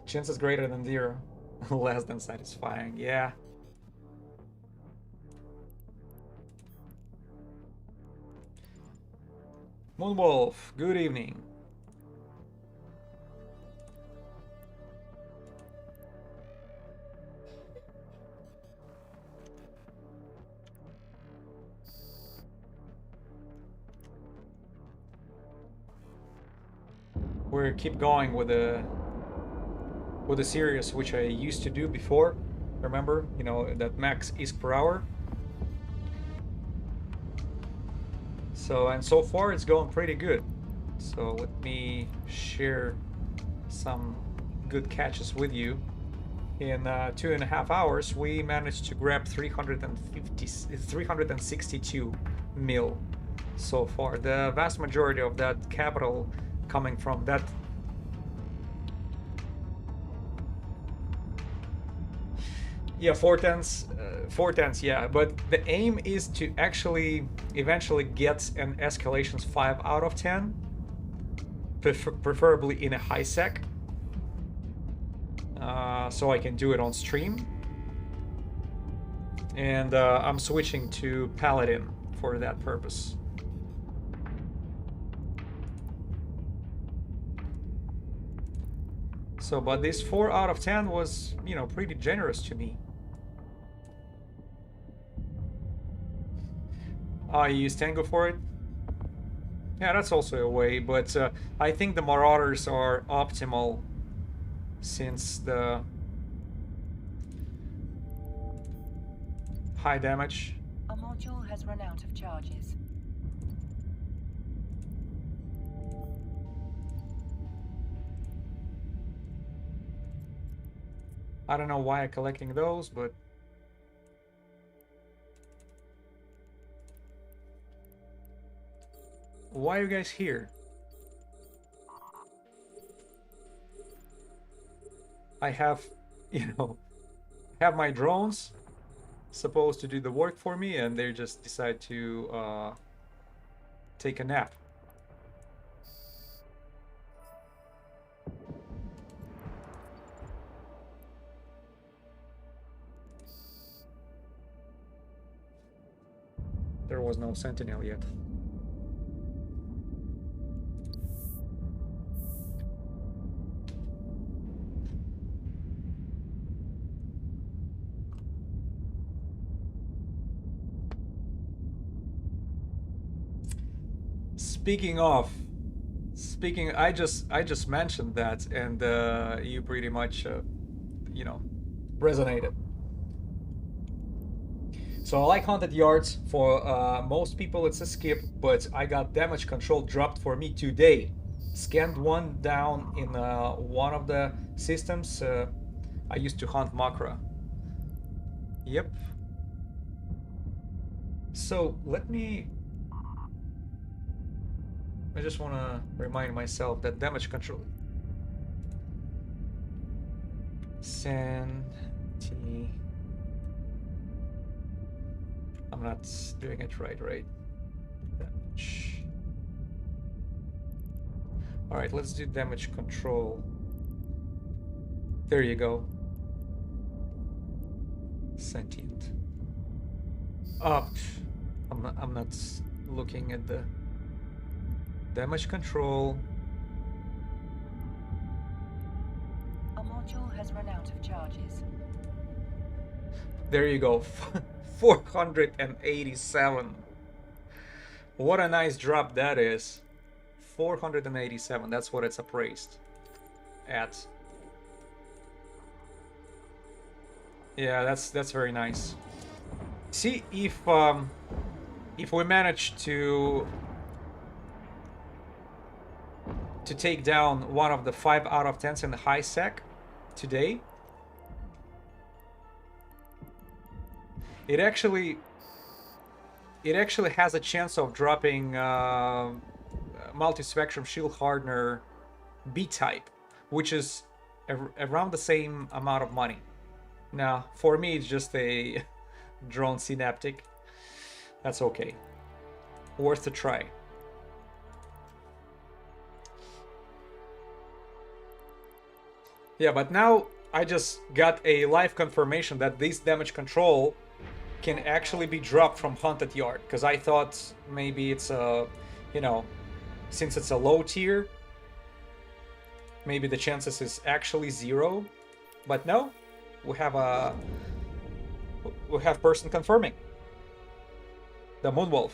Chances greater than zero, less than satisfying. Yeah. Moonwolf, good evening. We keep going with the series which I used to do before. Remember, you know, that max ISK per hour. So, and so far it's going pretty good. So let me share some good catches with you. In 2.5 hours, we managed to grab 362 mil so far. The vast majority of that capital coming from that. Yeah, 4 tenths, yeah. But the aim is to actually eventually get an escalations 5 out of 10, preferably in a high sec, so I can do it on stream. And I'm switching to Paladin for that purpose. So, but this 4 out of 10 was, you know, pretty generous to me. I use Tango for it. Yeah, that's also a way, but I think the Marauders are optimal since the high damage. A module has run out of charges. I don't know why I'm collecting those, but why are you guys here? I have, you know, have my drones supposed to do the work for me, and they just decide to take a nap. There was no Sentinel yet. I just mentioned that, and you pretty much, you know, resonated. So I like Haunted Yards. For most people it's a skip, but I got damage control dropped for me today. Scanned one down in one of the systems. I used to hunt Makra. Yep. So I just want to remind myself that damage control. 10 T. I'm not doing it right. Damage. All right, let's do damage control. There you go. Sentient. Up. I'm not looking at the damage control. A module has run out of charges. There you go. 487. What a nice drop that is. 487. That's what it's appraised at. Yeah, that's very nice. See if we manage to take down one of the 5 out of 10s in the high sec today, it actually has a chance of dropping multi-spectrum shield hardener B type, which is around the same amount of money. Now, for me, it's just a drone synaptic. That's okay. Worth a try. Yeah, but now I just got a live confirmation that this damage control can actually be dropped from Haunted Yard, because I thought maybe it's a, you know, since it's a low tier, maybe the chances is actually 0, but no, we have person confirming. The Moonwolf.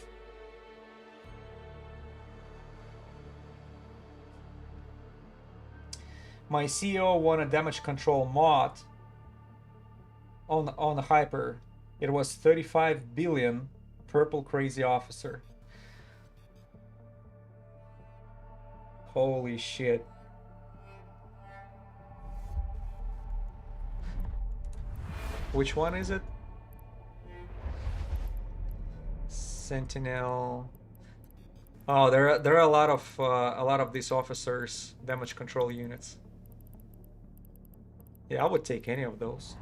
My CEO won a damage control mod on the Hyper. It was 35 billion purple crazy officer. Holy shit. Which one is it? Sentinel. Oh, there are a lot of these officers damage control units. Yeah, I would take any of those.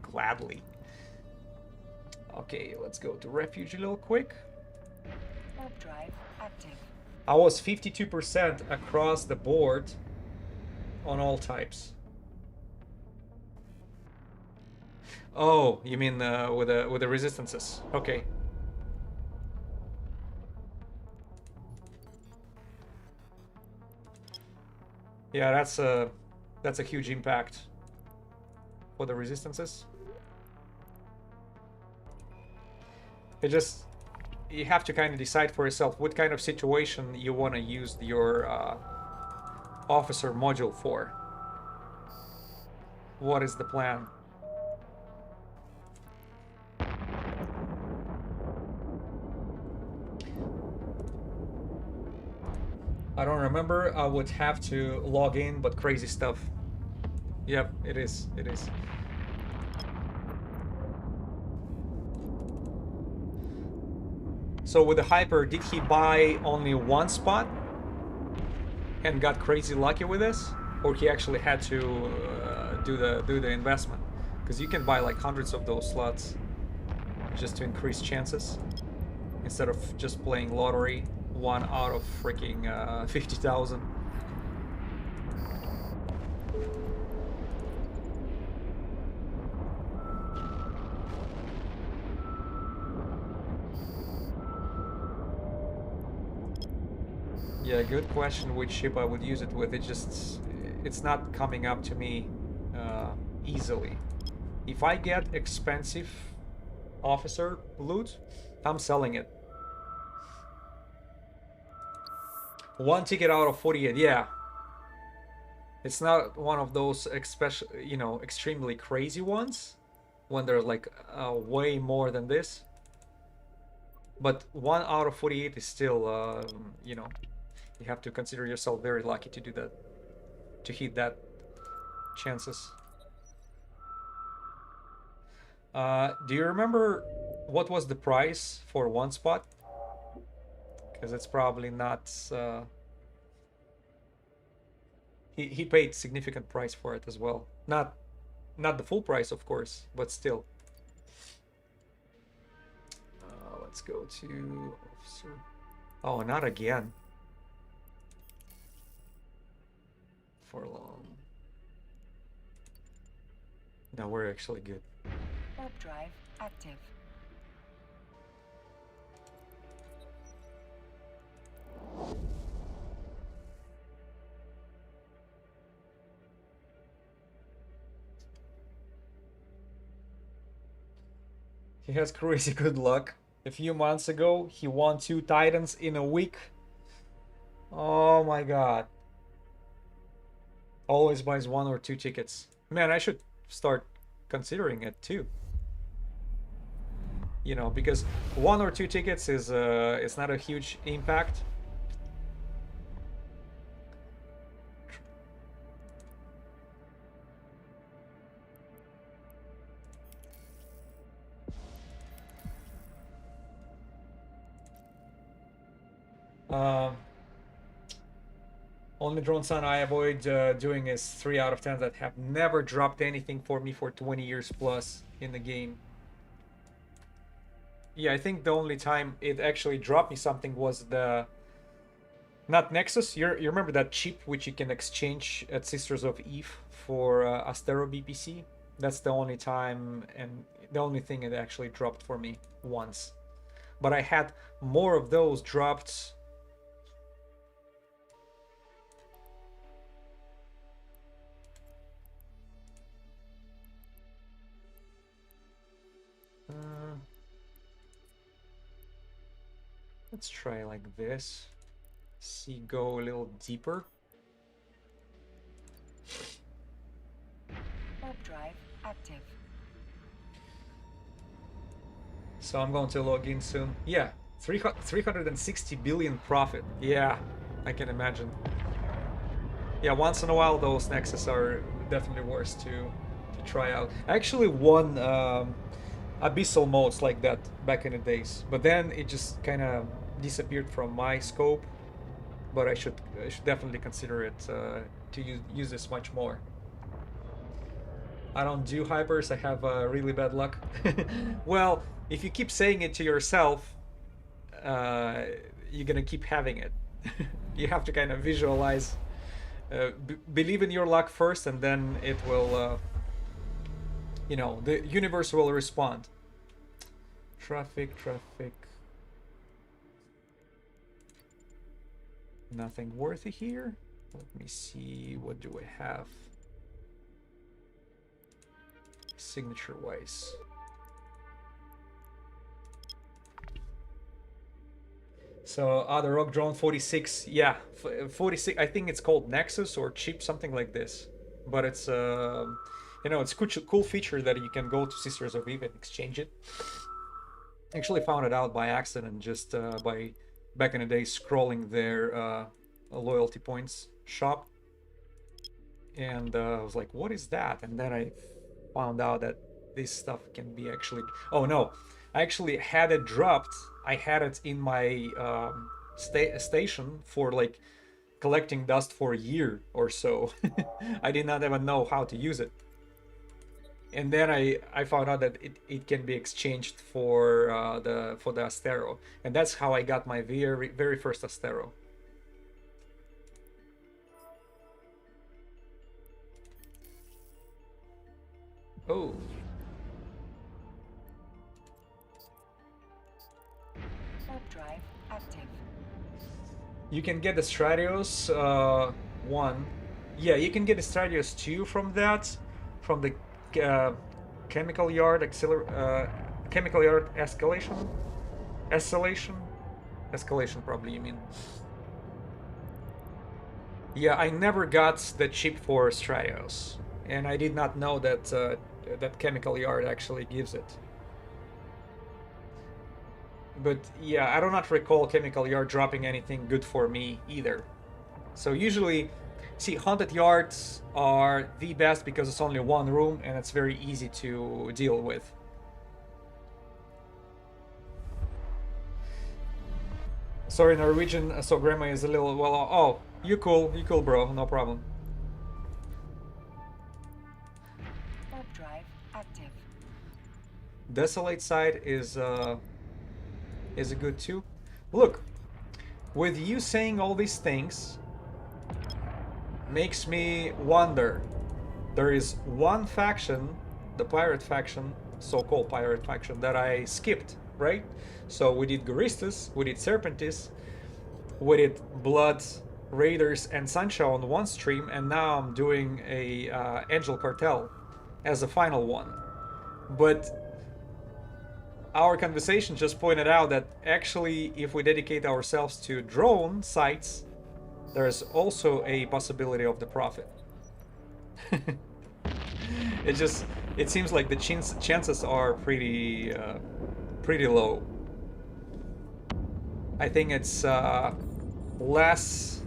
Gladly. Okay, let's go to refuge a little quick. Warp drive active. I was 52% across the board on all types. Oh, you mean with the resistances? Okay. Yeah, that's a huge impact for the resistances. You have to kind of decide for yourself what kind of situation you want to use your officer module for. What is the plan? I don't remember. I would have to log in, but crazy stuff. Yep, it is. It is. So with the Hyper, did he buy only one spot and got crazy lucky with this, or he actually had to do the investment? Because you can buy like hundreds of those slots just to increase chances instead of just playing lottery. 1 out of freaking 50,000. Yeah, good question which ship I would use it with. It's not coming up to me easily. If I get expensive officer loot, I'm selling it. 1 ticket out of 48, yeah. It's not one of those extremely crazy ones when they're like way more than this. But 1 out of 48 is still, you have to consider yourself very lucky to do that, to hit that chances. Do you remember what was the price for 1 spot? Because it's probably not. He paid significant price for it as well. Not the full price, of course, but still. Let's go to officer. Oh, not again. For long. No, we're actually good. Warp drive active. He has crazy good luck. A few months ago, he won 2 Titans in a week. Oh my god. Always buys 1 or 2 tickets. Man, I should start considering it too. You know, because 1 or 2 tickets is it's not a huge impact. Only drone son I avoid doing is 3 out of 10 that have never dropped anything for me for 20 years plus in the game. Yeah, I think the only time it actually dropped me something was the... Not Nexus, you remember that chip which you can exchange at Sisters of Eve for Astero BPC? That's the only time and the only thing it actually dropped for me once. But I had more of those dropped... Let's try like this. See, go a little deeper. Warp drive active. So I'm going to log in soon. Yeah, 360 billion profit. Yeah, I can imagine. Yeah, once in a while those Nexus are definitely worth to try out. I actually won abyssal modes like that back in the days, but then it just kind of disappeared from my scope. But I should definitely consider it to use this much more. I don't do hypers. I have really bad luck. Well, if you keep saying it to yourself, you're gonna keep having it. You have to kind of visualize, believe in your luck first, and then it will, you know, the universe will respond. Traffic. Nothing worthy here. Let me see, what do I have? Signature wise. So the Rock Drone 46, yeah, 46. I think it's called Nexus or Chip, something like this. But it's you know, it's cool feature that you can go to Sisters of Eve and exchange it. Actually found it out by accident, just by back in the day scrolling their loyalty points shop, and I was like, what is that? And then I found out that this stuff can be actually... Oh no, I actually had it dropped. I had it in my station for like collecting dust for a year or so. I did not even know how to use it. And then I found out that it can be exchanged for the Astero, and that's how I got my very first Astero. Oh. Warp drive active. You can get the Stratios 1. Yeah, you can get the Stratios 2 from that, from the chemical yard chemical yard escalation probably you mean. Yeah, I never got the chip for Stratios, and I did not know that that chemical yard actually gives it. But yeah, I do not recall chemical yard dropping anything good for me either. So usually, see, haunted yards are the best because it's only one room and it's very easy to deal with. Sorry, Norwegian, so grandma is a little... Well, oh, you cool, bro, no problem. Desolate side is a good too. Look, with you saying all these things, makes me wonder. There is one faction, the pirate faction, so-called pirate faction, that I skipped, right? So we did Guristas, we did Serpentis, we did Blood, Raiders, and Sancha on one stream, and now I'm doing a Angel Cartel as a final one. But our conversation just pointed out that actually, if we dedicate ourselves to drone sites, there's also a possibility of the profit. It seems like the chances are pretty low. I think it's less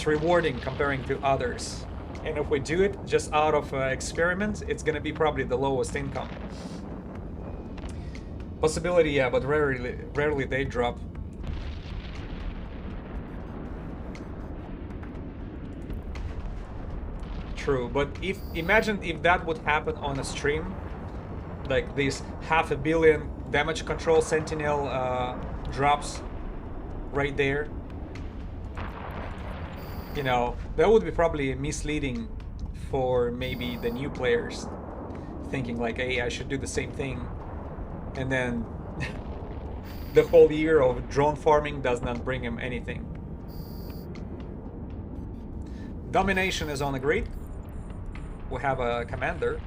rewarding comparing to others. And if we do it just out of experiment, it's gonna be probably the lowest income. Possibility, yeah, but rarely they drop. True, but imagine if that would happen on a stream, like this 500 million damage control sentinel drops right there. You know, that would be probably misleading for maybe the new players, thinking like, hey, I should do the same thing, and then the whole year of drone farming does not bring him anything. Domination is on the grid. We have a commander.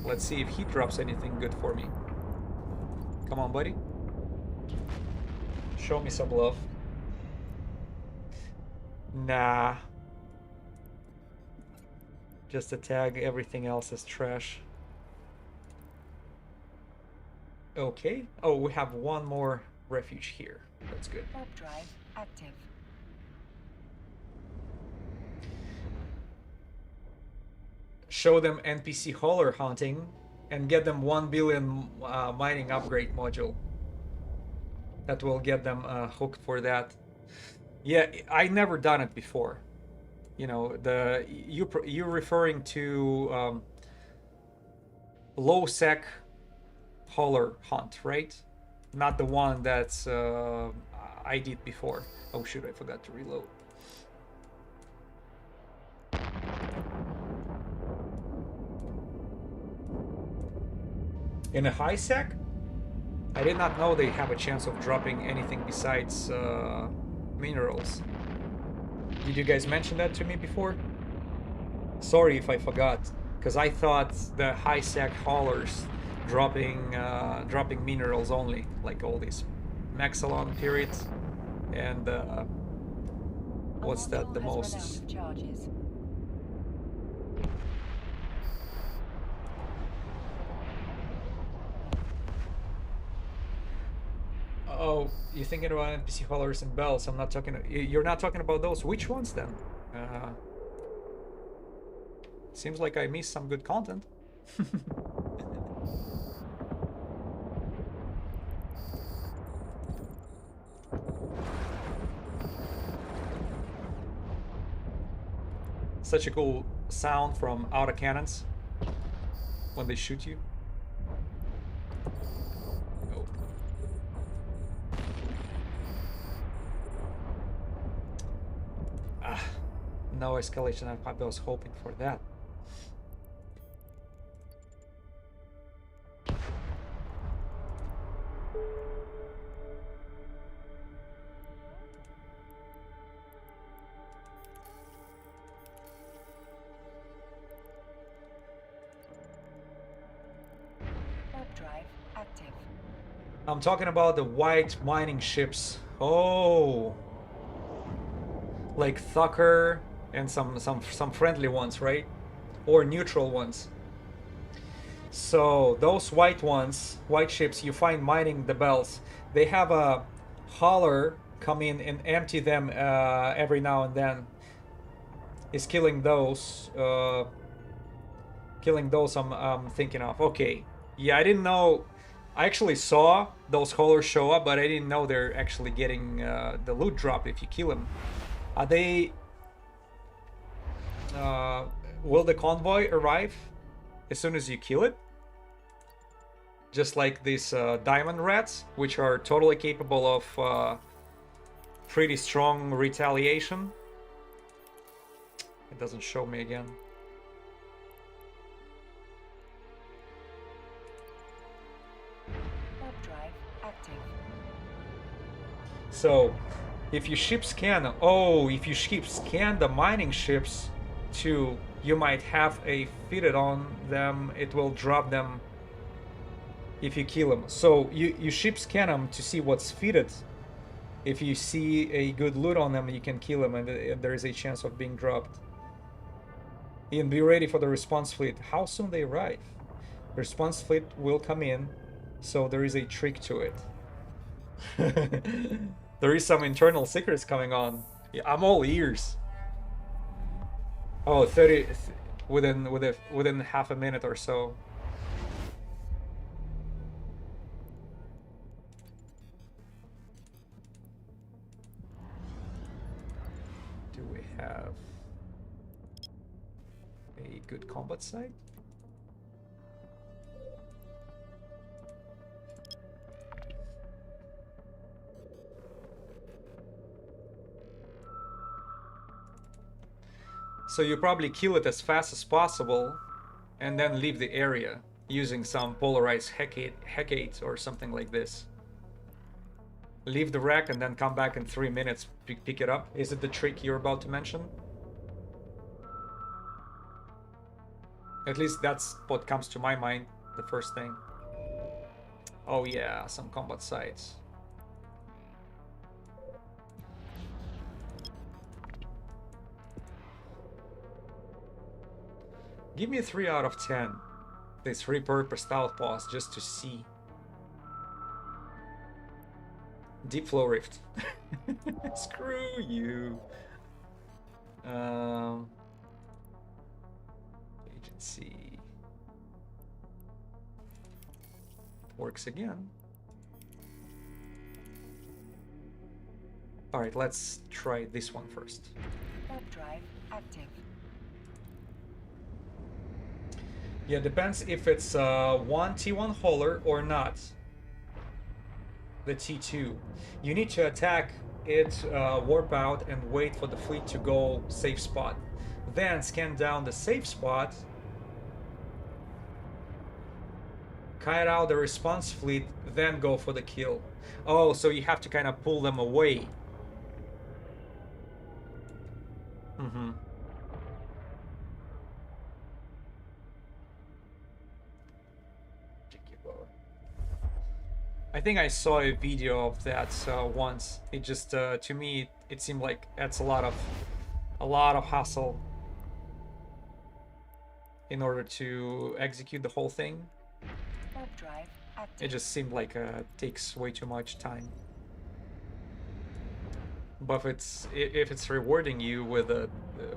Let's see if he drops anything good for me. Come on, buddy. Show me some love. Nah. Just a tag, everything else is trash. Okay. Oh, we have one more refuge here. That's good. Warp drive active. Show them NPC hauler hunting and get them 1 billion mining upgrade module. That will get them hooked for that. Yeah, I never done it before. You know, you're referring to low sec hauler hunt, right? Not the one that's I did before. Oh shoot, I forgot to reload. In a high sec, I did not know they have a chance of dropping anything besides minerals. Did you guys mention that to me before? Sorry if I forgot, because I thought the high sec haulers dropping minerals only, like all these Maxalon periods, and what's that, the most? Oh, you're thinking about NPC haulers and bells. I'm not talking. You're not talking about those. Which ones then? Seems like I missed some good content. Such a cool sound from autocannons when they shoot you. Oh. Ah, no escalation. I was hoping for that. I'm talking about the white mining ships. Oh, like Thucker and some friendly ones, right? Or neutral ones. So those white ones, white ships, you find mining the bells. They have a hauler come in and empty them every now and then. Is killing those. I'm thinking of. Okay, yeah, I didn't know. I actually saw those haulers show up, but I didn't know they're actually getting the loot drop if you kill them. Are they... will the convoy arrive as soon as you kill it? just like these diamond rats, which are totally capable of pretty strong retaliation. It doesn't show me again. Warp drive active. So, if you ship scan, if you ship scan the mining ships too, you might have a fitted on them. It will drop them if you kill them. So you ship scan them to see what's fitted. If you see a good loot on them, you can kill them, and there is a chance of being dropped. And be ready for the response fleet. How soon they arrive? The response fleet will come in, so there is a trick to it. There is some internal secrets coming on. Yeah, I'm all ears. Oh, 30 within half a minute or so. Do we have a good combat site? So you probably kill it as fast as possible and then leave the area using some polarized Hecate or something like this. Leave the wreck and then come back in 3 minutes, pick it up. Is it the trick you're about to mention? At least that's what comes to my mind, the first thing. Oh yeah, some combat sites. Give me a 3 out of 10. This repurposed outpost just to see. Deep flow rift. Screw you. Agency. Works again. Alright, let's try this one first. Warp drive active. Yeah, depends if it's one T1 hauler or not. The T2. You need to attack it, warp out, and wait for the fleet to go safe spot. Then scan down the safe spot, kite out the response fleet, then go for the kill. Oh, so you have to kind of pull them away. Mm-hmm. I think I saw a video of that once. It just, to me, it seemed like that's a lot of hassle in order to execute the whole thing. Warp drive active. It just seemed like takes way too much time. But if it's rewarding you with a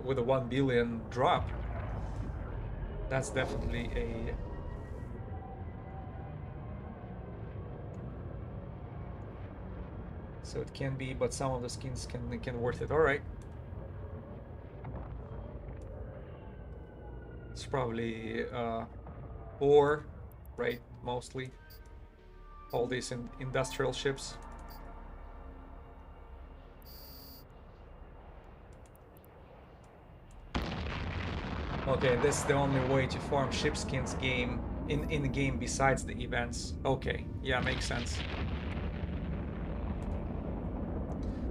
1 billion drop, that's definitely a. So it can be, but some of the skins can worth it. All right. It's probably ore, right? Mostly. All these industrial ships. Okay, this is the only way to farm ship skins in the game besides the events. Okay, yeah, makes sense.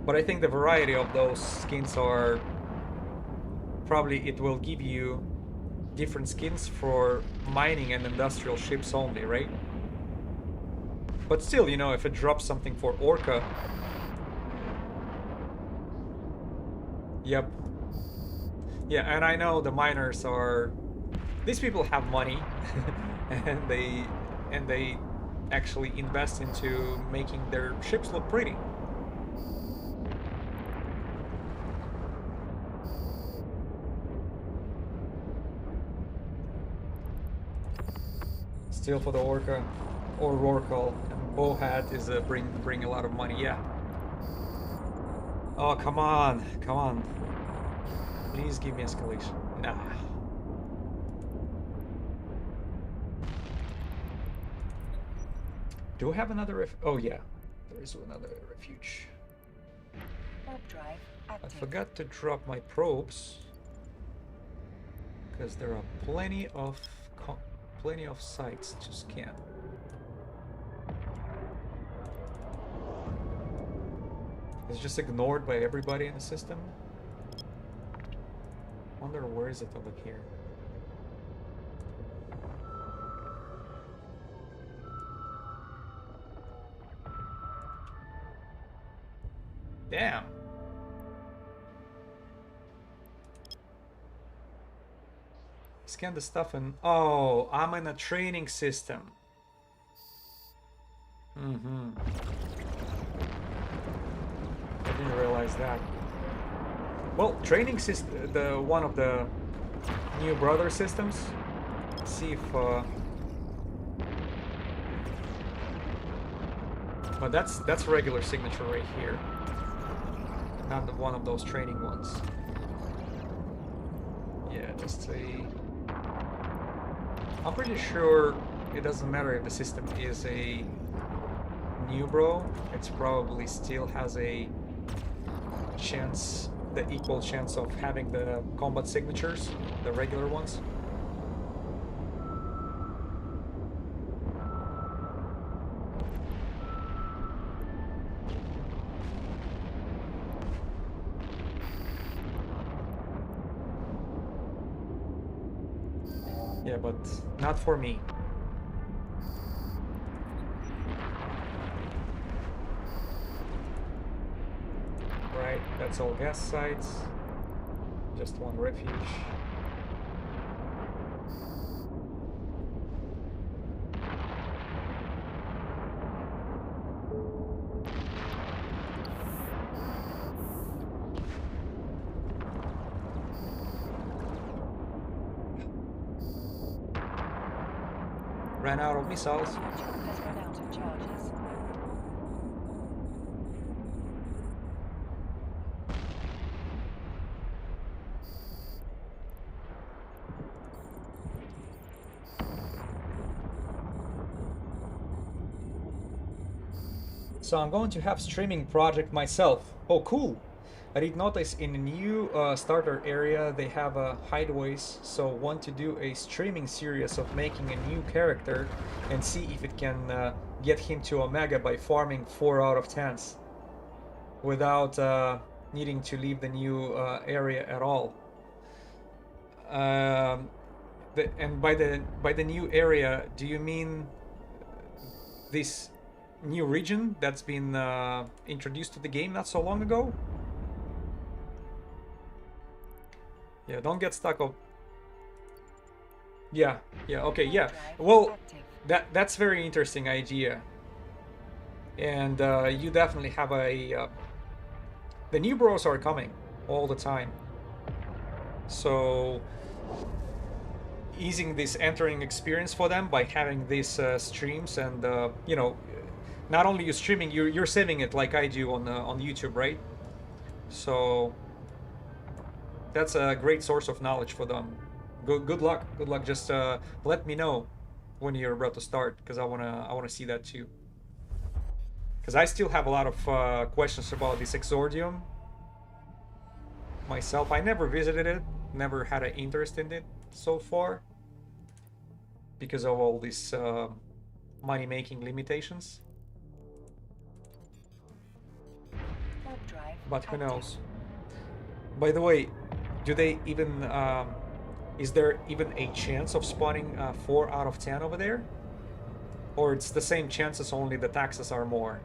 But I think the variety of those skins are probably, it will give you different skins for mining and industrial ships only, right? But still, you know, if it drops something for Orca. Yep. Yeah, and I know the miners are, these people have money and they actually invest into making their ships look pretty. Still for the Orca or Rorqual, and Bowhat is bring a lot of money. Yeah. Oh, come on, come on. Please give me escalation. Nah. Do I have another oh yeah, there is another refuge. Warp drive I active. forgot to drop my probes because there are plenty of sites to scan. It's just ignored by everybody in the system. Wonder where is it over here? Damn. Scan the stuff and oh, I'm in a training system. Mm-hmm. I didn't realize that. Well, training system, the one of the new brother systems. Let's see if but that's regular signature right here. Not the one of those training ones. Yeah, just a I'm pretty sure it doesn't matter if the system is a new bro, it's probably still has a chance, the equal chance of having the combat signatures, the regular ones. Yeah, but not for me. Right, that's all gas sites. Just one refuge. Ran out of missiles. Has run out of charges. So I'm going to have streaming project myself. Oh, cool. I did notice in the new starter area they have hideaways, so want to do a streaming series of making a new character and see if it can get him to Omega by farming 4 out of 10s without needing to leave the new area at all. And by the new area, do you mean this new region that's been introduced to the game not so long ago? Yeah, don't get stuck up. Yeah, okay, yeah. Well, that's very interesting idea. And you definitely have a... the new bros are coming all the time. So easing this entering experience for them by having these streams and, you know, not only you streaming, you're saving it like I do on YouTube, right? So that's a great source of knowledge for them. Good luck. Good luck. Just let me know when you're about to start, because I wanna see that too. Because I still have a lot of questions about this Exordium myself. I never visited it, never had an interest in it so far because of all these money-making limitations. But who knows? By the way, do they even is there even a chance of spawning 4 out of 10 over there? Or it's the same chances, only the taxes are more?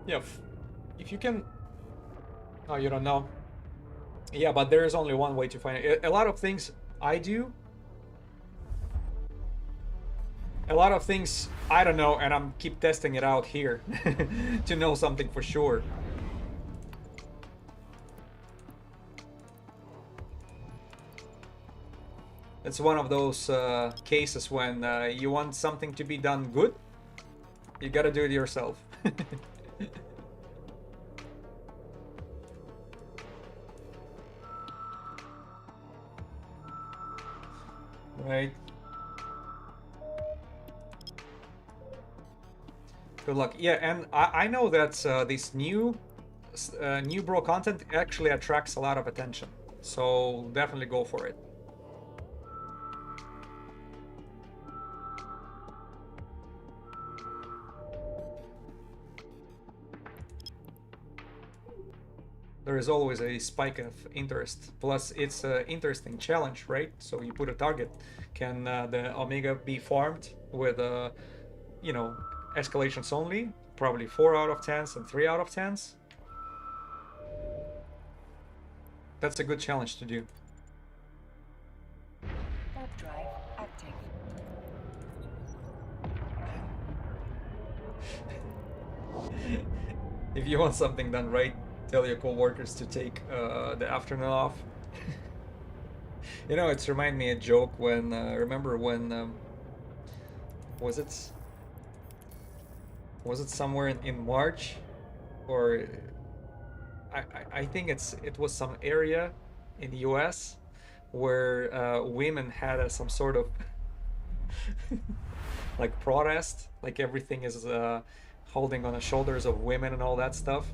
Yeah, if you can... Oh, you don't know? Yeah, but there is only one way to find it. A lot of things I do... A lot of things I don't know, and I'm keep testing it out here to know something for sure. It's one of those cases when you want something to be done good, you gotta do it yourself. Right. Good luck. Yeah, and I know that this new bro content actually attracts a lot of attention. So definitely go for it. There is always a spike of interest. Plus, it's an interesting challenge, right? So you put a target. Can the Omega be farmed with, you know, escalations only? Probably 4 out of 10s and 3 out of 10s. That's a good challenge to do. Warp drive active. If you want something done right, tell your co-workers to take the afternoon off. You know, it's remind me a joke when remember when was it somewhere in March, or I think it was some area in the US where women had some sort of like protest, like everything is holding on the shoulders of women and all that stuff,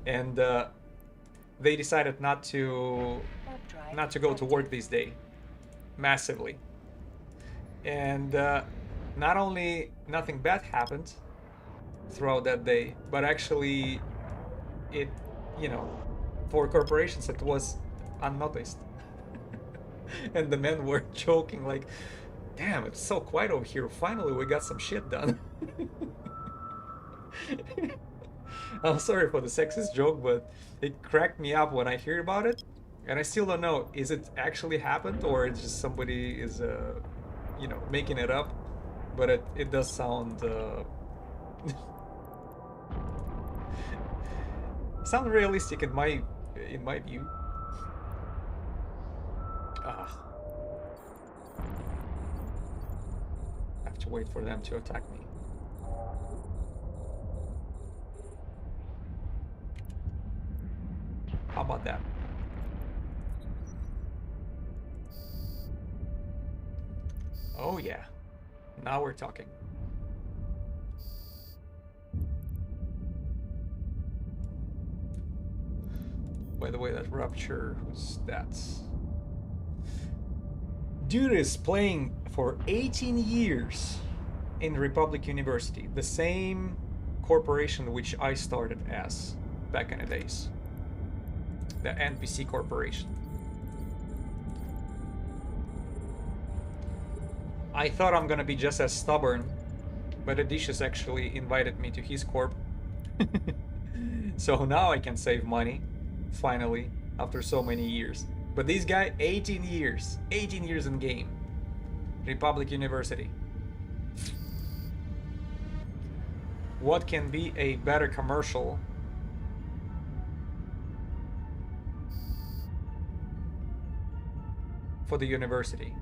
and they decided not to go to work this day, massively. And not only nothing bad happened throughout that day, but actually it, you know, for corporations it was unnoticed. And the men were joking like, damn, it's so quiet over here, finally we got some shit done. I'm sorry for the sexist joke, but it cracked me up when I hear about it, and I still don't know, is it actually happened or it's just somebody is you know, making it up, but it does sound sound realistic in my view. Ah, I have to wait for them to attack me. How about that? Oh yeah, now we're talking. By the way, that Rupture, who's that? Dude is playing for 18 years in Republic University, the same corporation which I started as back in the days. The NPC corporation. I thought I'm gonna be just as stubborn, but Odysseus actually invited me to his corp. So now I can save money, finally, after so many years. But this guy, 18 years in game. Republic University. What can be a better commercial for the university?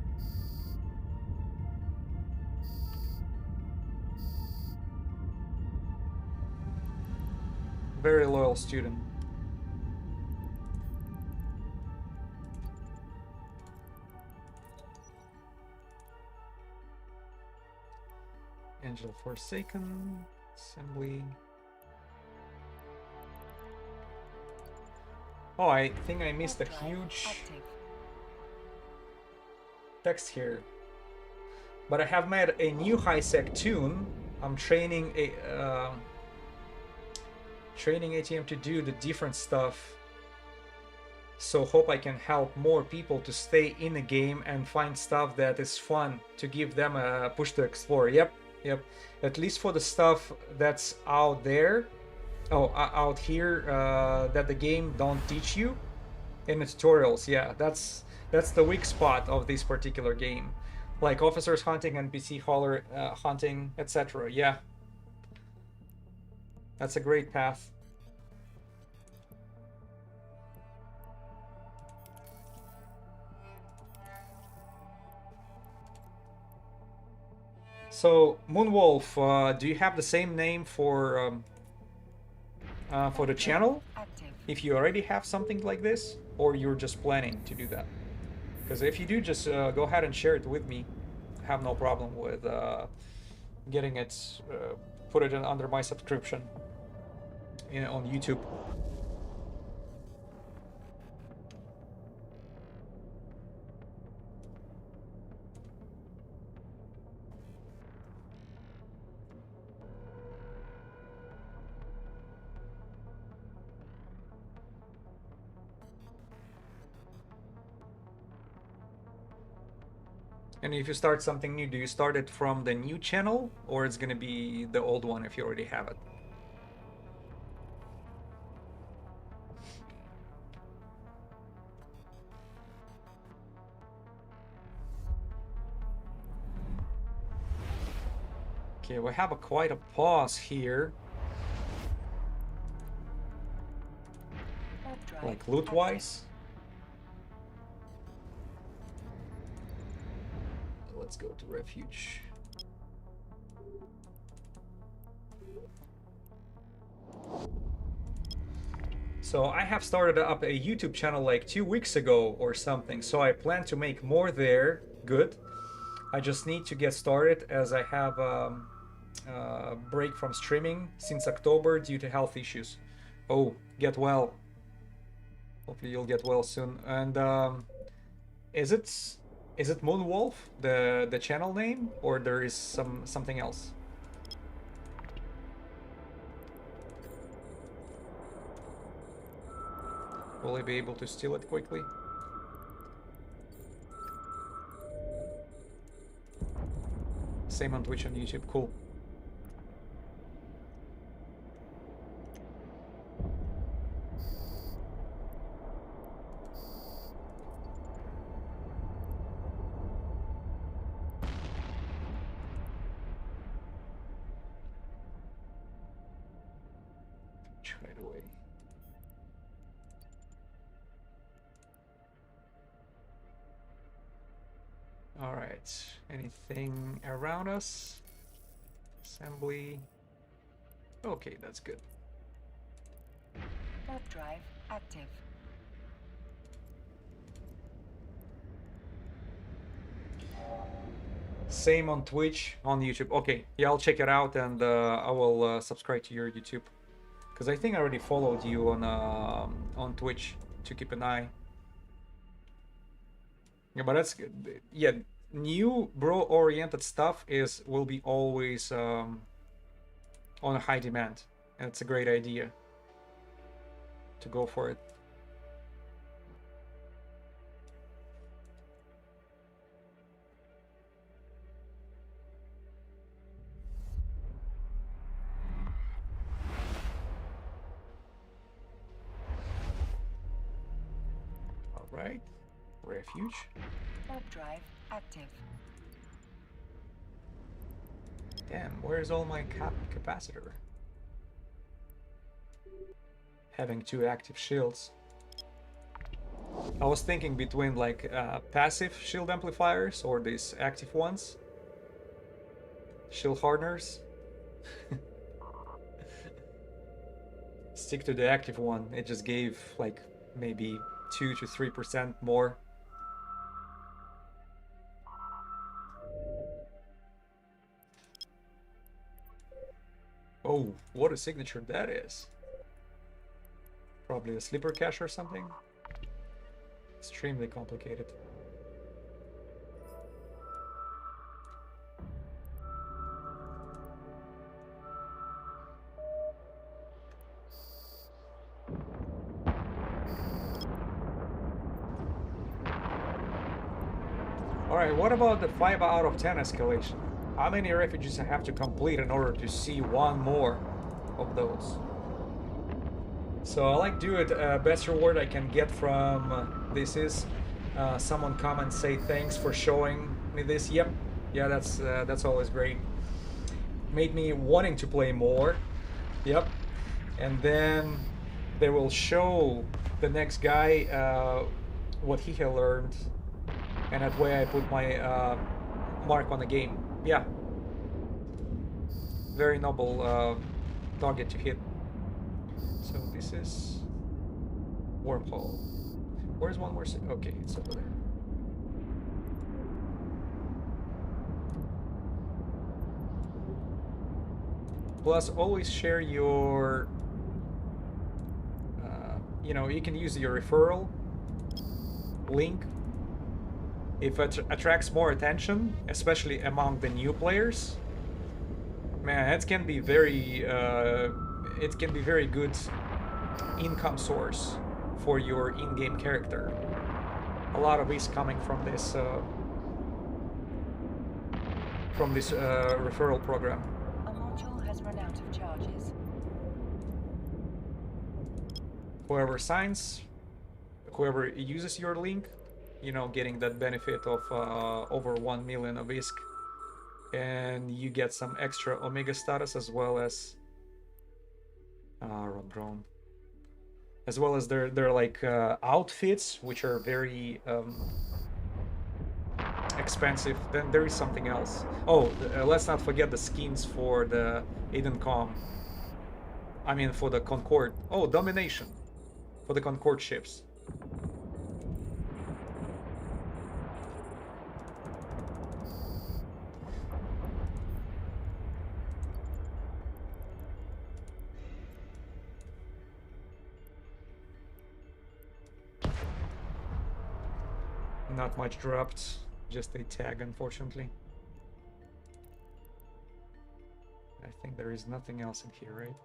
Very loyal student. Angel Forsaken, Assembly. Oh, I think I missed a huge text here. But I have made a new high-sec tune. I'm training a training ATM to do the different stuff. So hope I can help more people to stay in the game and find stuff that is fun to give them a push to explore. Yep. At least for the stuff that's out there, out here, that the game don't teach you in the tutorials. Yeah, that's the weak spot of this particular game, like officers hunting, NPC hauler hunting, etc. Yeah, that's a great path. So Moonwolf, do you have the same name for the channel? If you already have something like this, or you're just planning to do that? Because if you do, just go ahead and share it with me. I have no problem with getting it, put it in under my subscription on YouTube. And if you start something new, do you start it from the new channel, or it's gonna be the old one if you already have it? Okay, we have quite a pause here, Warp drive like loot-wise. Let's go to refuge. So I have started up a YouTube channel like 2 weeks ago or something, so I plan to make more there. Good. I just need to get started as I have a break from streaming since October due to health issues. Oh, get well. Hopefully you'll get well soon. And is it Moonwolf, the channel name, or there is something else? Will I be able to steal it quickly? Same on Twitch and YouTube. Cool. Right away. All right. Anything around us? Assembly. Okay, that's good. Warp drive active. Same on Twitch, on YouTube. Okay, yeah, I'll check it out, and I will subscribe to your YouTube, because I think I already followed you on Twitch to keep an eye. Yeah, but that's good. Yeah, new bro-oriented stuff will be always on a high demand, and it's a great idea to go for it. All right, refuge. Warp drive active. Damn, where's all my capacitor? Having 2 active shields. I was thinking between like passive shield amplifiers or these active ones. Shield hardeners. Stick to the active one. It just gave like maybe 2 to 3% more. Oh, what a signature that is. Probably a sleeper cache or something. Extremely complicated. Alright, what about the 5 out of 10 escalation? How many refuges I have to complete in order to see one more of those? So I like do it, best reward I can get from this is someone come and say thanks for showing me this. Yep, yeah, that's always great. Made me wanting to play more. Yep, and then they will show the next guy what he had learned, and that way I put my mark on the game. Yeah, very noble target to hit. So this is wormhole. Where's one more? Okay, it's over there. Plus, always share your, you know, you can use your referral link if it attracts more attention, especially among the new players. Man, it can be very good income source for your in-game character. A lot of is coming from this referral program. A module has run out of charges. Whoever uses your link, you know, getting that benefit of over 1 million of ISK, and you get some extra Omega status as well as drone, as well as their like outfits, which are very expensive. Then there is something else. Oh, let's not forget the skins for the Aidencom. I mean, for the Concorde. Oh, Domination for the Concorde ships. Not much dropped, just a tag, unfortunately. I think there is nothing else in here, right?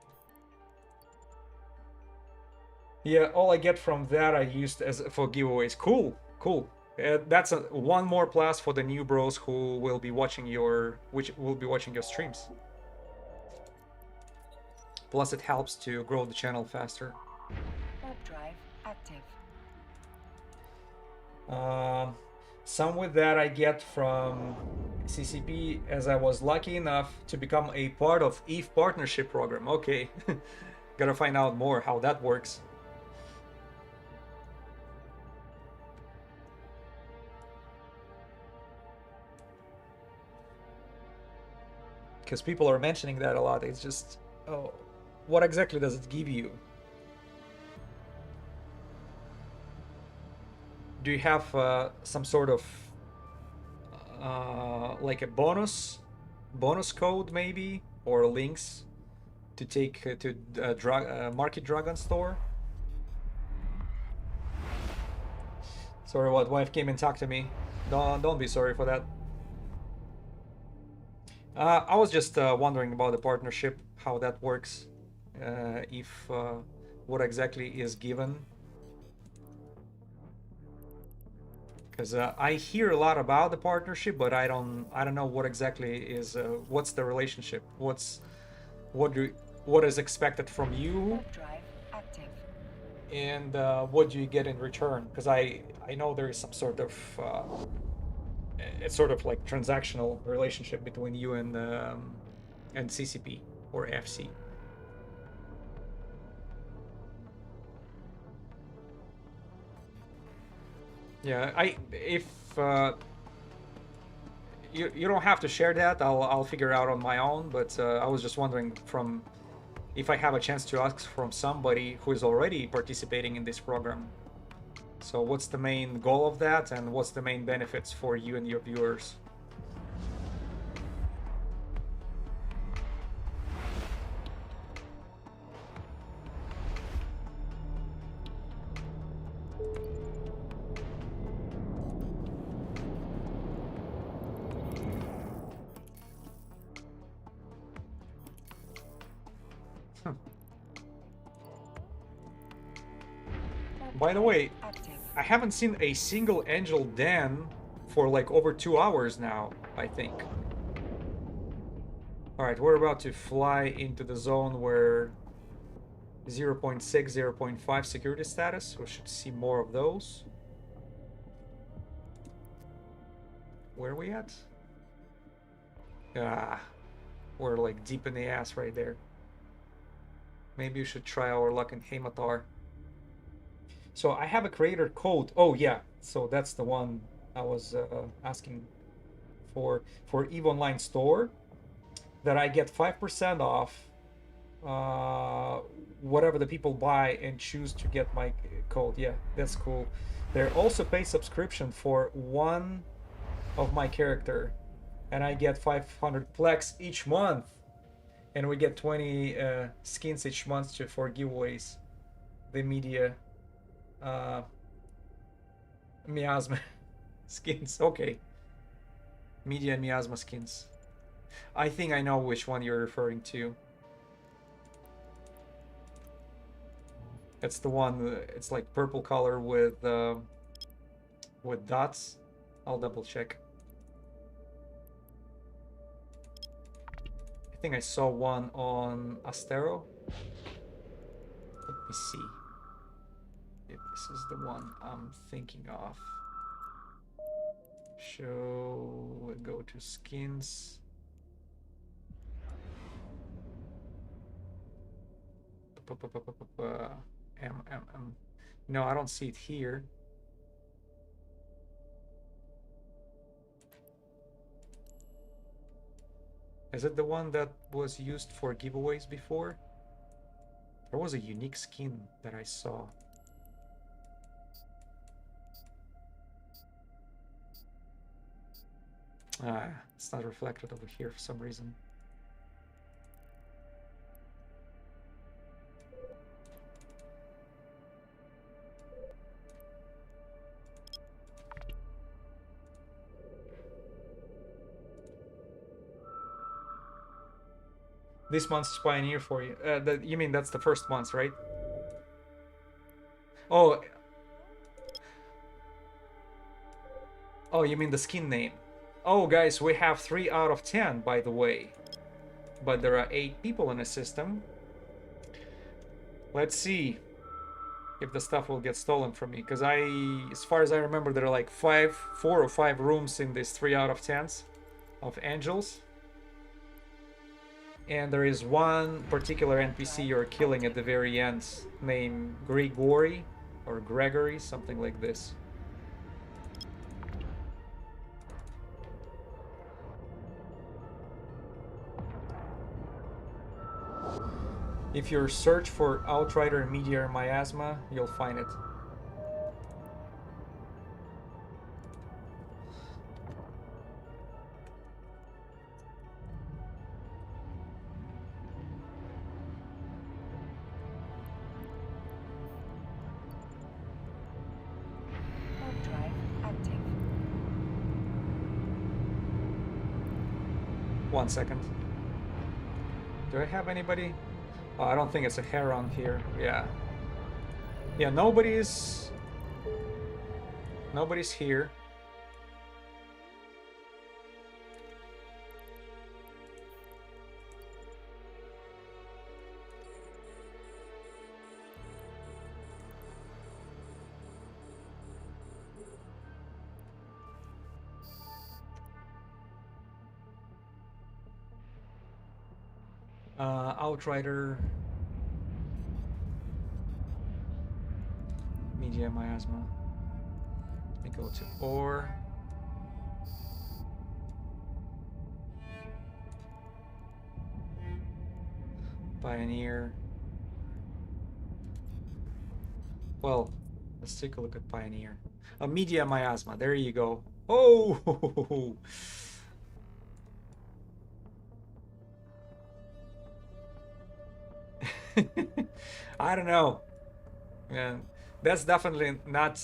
Yeah, all I get from that I used as for giveaways. Cool, cool. That's one more plus for the new bros who will be watching your streams. Plus, it helps to grow the channel faster. Warp drive active. Some with that I get from CCP, as I was lucky enough to become a part of EVE partnership program. Okay, gotta find out more how that works. Because people are mentioning that a lot. It's just, oh, what exactly does it give you? Do you have some sort of like a bonus code maybe, or links to take to Market Dragon store? Sorry, what? Wife came and talked to me. Don't be sorry for that. I was just wondering about the partnership, how that works, if what exactly is given. Because I hear a lot about the partnership, but I don't know what exactly is what's the relationship, what is expected from you, Drive active. and what do you get in return? Because I know there is some sort of it's sort of like transactional relationship between you and CCP or FC. Yeah, if you don't have to share that, I'll figure out on my own. But I was just wondering from if I have a chance to ask from somebody who is already participating in this program. So what's the main goal of that, and what's the main benefits for you and your viewers? By the way, I haven't seen a single Angel Den for like over 2 hours now, I think. Alright, we're about to fly into the zone where 0.6, 0.5 security status. We should see more of those. Where are we at? Ah, we're like deep in the ass right there. Maybe you should try our luck in Hamatar. So I have a creator code. Oh yeah, so that's the one I was asking for EVE Online Store, that I get 5% off whatever the people buy and choose to get my code. Yeah, that's cool. They also pay subscription for one of my character, and I get 500 plex each month. And we get 20 skins each month for giveaways. The media miasma skins. Okay. Media and miasma skins. I think I know which one you're referring to. It's the one. It's like purple color with dots. I'll double check. I think I saw one on Astero. Let me see if this is the one I'm thinking of. Show, go to skins. No, I don't see it here. Is it the one that was used for giveaways before? There was a unique skin that I saw. It's not reflected over here for some reason. This month's Pioneer for you. You mean that's the first month, right? Oh, oh, you mean the skin name? Oh, guys, we have 3 out of 10, by the way. But there are 8 people in the system. Let's see if the stuff will get stolen from me. Because as far as I remember, there are like 4 or 5 rooms in this 3 out of 10s of angels. And there is one particular NPC you're killing at the very end, named Grigory, or Gregory, something like this. If you search for Outrider Meteor Miasma, you'll find it. Warp drive active. 1 second. Do I have anybody? Oh, I don't think it's a Heron here. Yeah. Yeah, nobody's here. Outrider. Media Miasma. Let me go to Ore. Pioneer. Well, let's take a look at Pioneer. Media Miasma. There you go. Oh! I don't know. Man, that's definitely not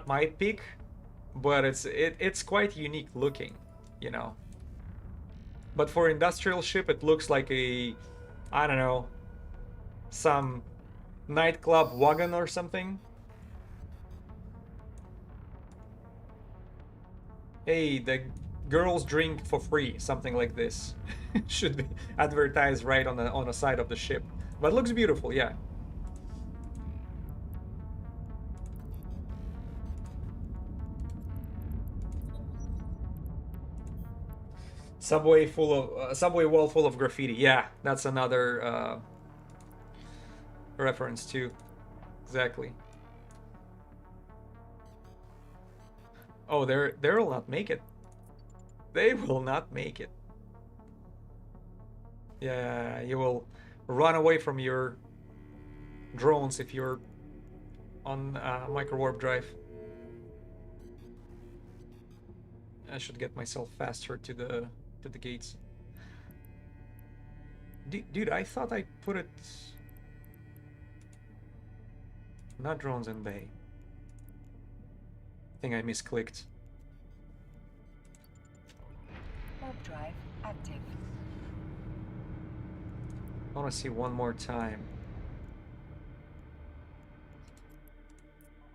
my pick, but it's quite unique looking, you know. But for industrial ship, it looks like a, I don't know, some nightclub wagon or something. Hey, the girls drink for free, something like this. Should be advertised right on the side of the ship. But it looks beautiful, yeah. Subway wall full of graffiti. Yeah, that's another reference too. Exactly. Oh, they will not make it. They will not make it. Yeah, you will run away from your drones if you're on micro warp drive. I should get myself faster to the gates. Dude, I thought I put it... Not drones in bay. I think I misclicked. Warp drive active. I want to see one more time.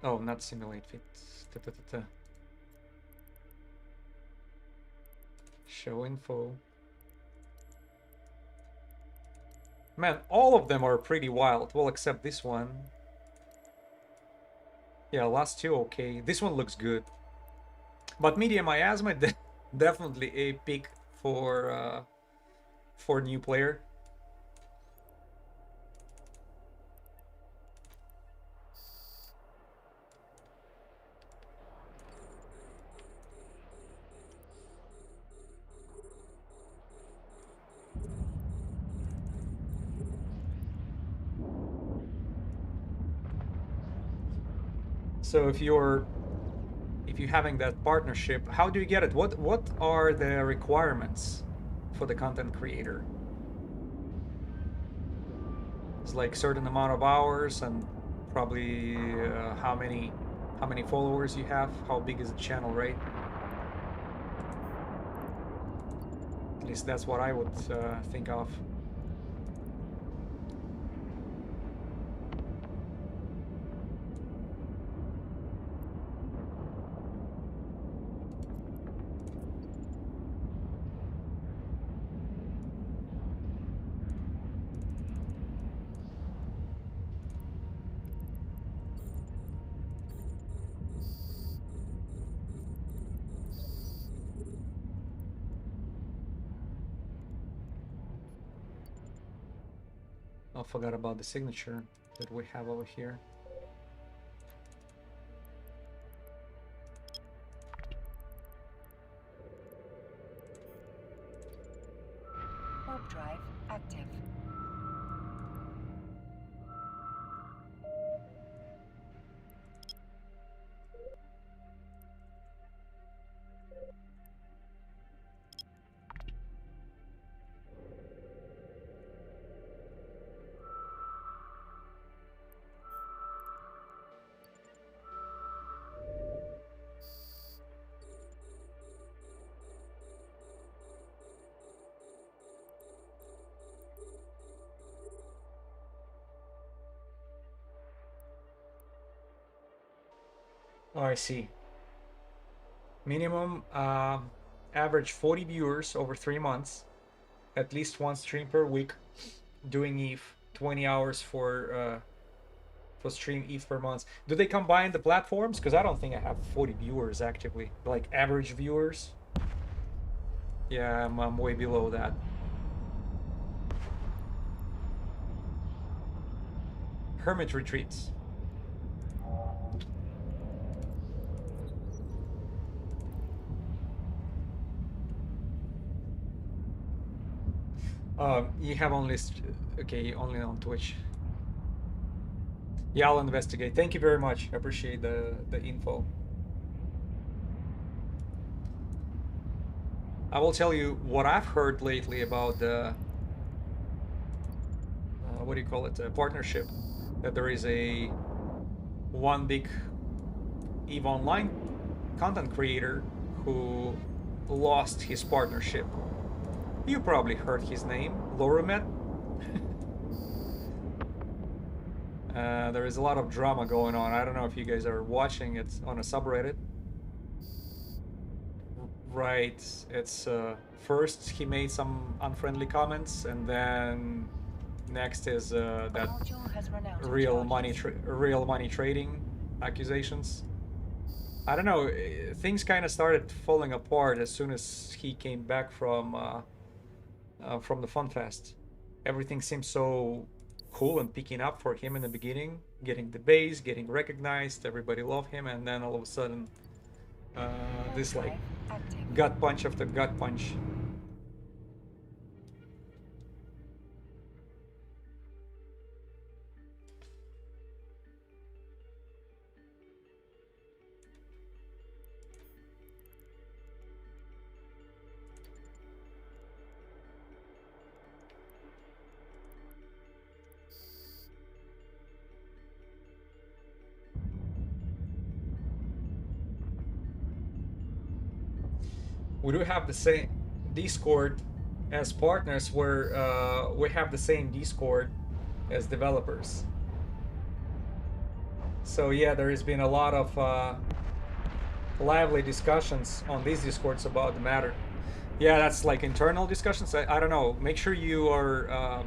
Oh, not simulate fit. Show info. Man, all of them are pretty wild. Well, except this one. Yeah, last two okay. This one looks good. But medium miasma, definitely a pick for new player. So if you're having that partnership, how do you get it? What are the requirements for the content creator? It's like certain amount of hours and probably how many followers you have, how big is the channel, right? At least that's what I would think of. I forgot about the signature that we have over here. Warp drive active. Oh, I see. Minimum average 40 viewers over 3 months, at least one stream per week, doing ETH, 20 hours for stream ETH per month. Do they combine the platforms? Because I don't think I have 40 viewers actively, like average viewers. Yeah, I'm way below that. Hermit retreats. You have only okay, only on Twitch. Yeah, I'll investigate. Thank you very much. I appreciate the info. I will tell you what I've heard lately about the what do you call it? A partnership. That there is a one big EVE Online content creator who lost his partnership. You probably heard his name, Lorumet. There is a lot of drama going on. I don't know if you guys are watching it on a subreddit. Right, it's first he made some unfriendly comments, and then next is that Module has run out of real money charges. trading accusations. I don't know. Things kind of started falling apart as soon as he came back from the Fun Fest. Everything seemed so cool and picking up for him in the beginning, getting the base, getting recognized, everybody loved him, and then all of a sudden, this like gut punch after gut punch. we do have the same Discord as partners, where we have the same Discord as developers. So yeah, there has been a lot of lively discussions on these Discords about the matter. Yeah, that's like internal discussions. I don't know. Make sure you are,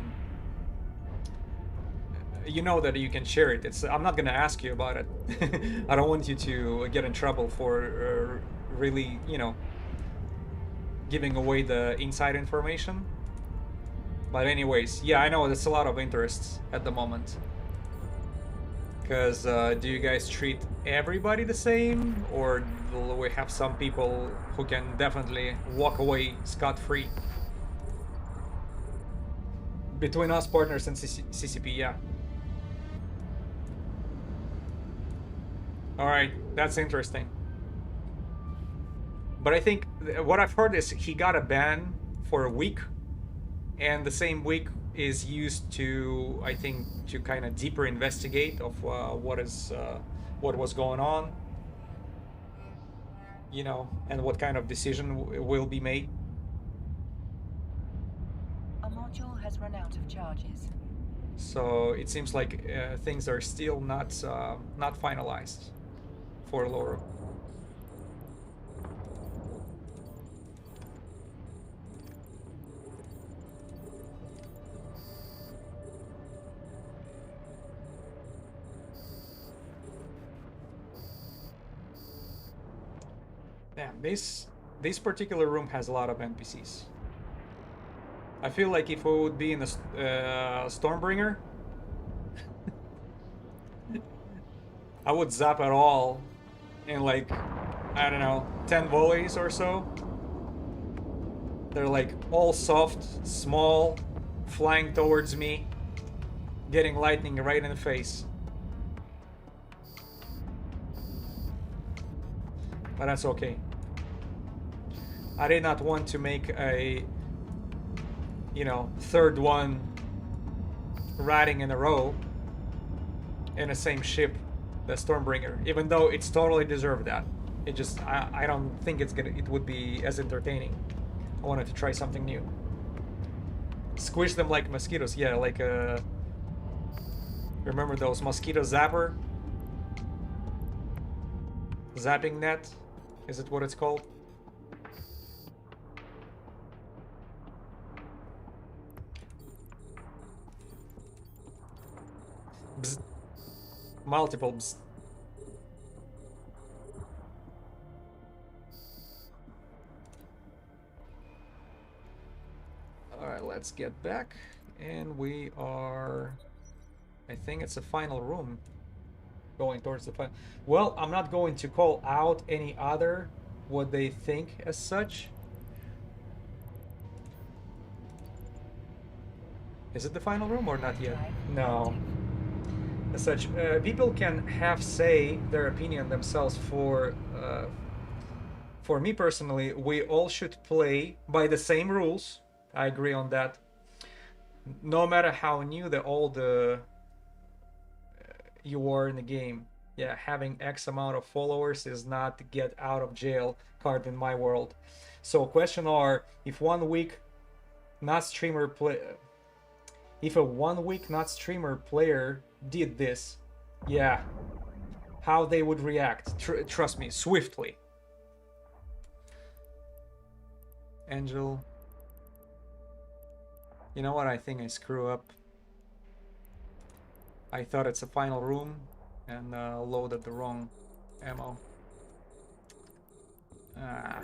you know that you can share it. I'm not gonna ask you about it. I don't want you to get in trouble for really, you know, giving away the inside information. But anyways, yeah, I know there's a lot of interests at the moment. Because do you guys treat everybody the same, or will we have some people who can definitely walk away scot-free? Between us partners and CCP, yeah. Alright, that's interesting. But I think what I've heard is he got a ban for a week, and the same week is used to, I think, to kind of deeper investigate of what was going on, you know, and what kind of decision will be made. A module has run out of charges. So it seems like things are still not finalized for Laura. Damn, this particular room has a lot of NPCs. I feel like if we would be in a Stormbringer, I would zap it all in like, I don't know, 10 volleys or so. They're like all soft, small, flying towards me, getting lightning right in the face. But that's okay. I did not want to make a, you know, third one riding in a row in the same ship, the Stormbringer, even though it's totally deserved that. It just, I don't think it would be as entertaining. I wanted to try something new. Squish them like mosquitoes, yeah, like remember those mosquito zapper? Zapping net? Is it what it's called? Bzz. Multiple bzz. Alright, let's get back. And we are... I think it's the final room. Going towards the final... Well, I'm not going to call out any other what they think as such. Is it the final room or not yet? No. As such, people can have say their opinion themselves. For me personally, we all should play by the same rules. I agree on that. No matter how new the old you are in the game. Yeah, having X amount of followers is not the get out of jail card in my world. So question are, if 1 week not streamer play... If a 1 week not streamer player did this, yeah, how they would react. Trust me, swiftly. Angel. You know what? I think I screw up. I thought it's a final room and loaded the wrong ammo. Ah.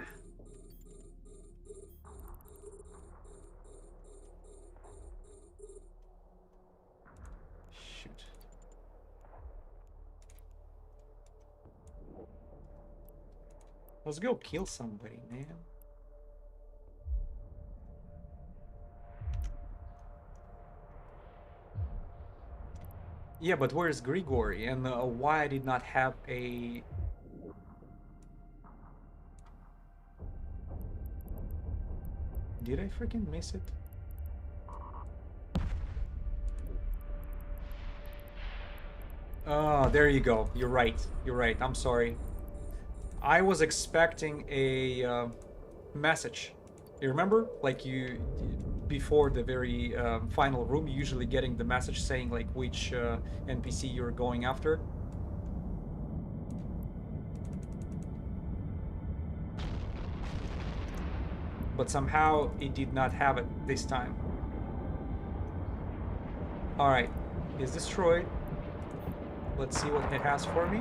Shoot. Let's go kill somebody, man. Yeah, but where's Grigory, and why I did not have a... Did I freaking miss it? Oh, there you go. You're right. You're right. I'm sorry. I was expecting a message. You remember? Like before the very final room, you usually getting the message saying like which NPC you're going after. But somehow it did not have it this time. Alright, it's destroyed. Let's see what it has for me.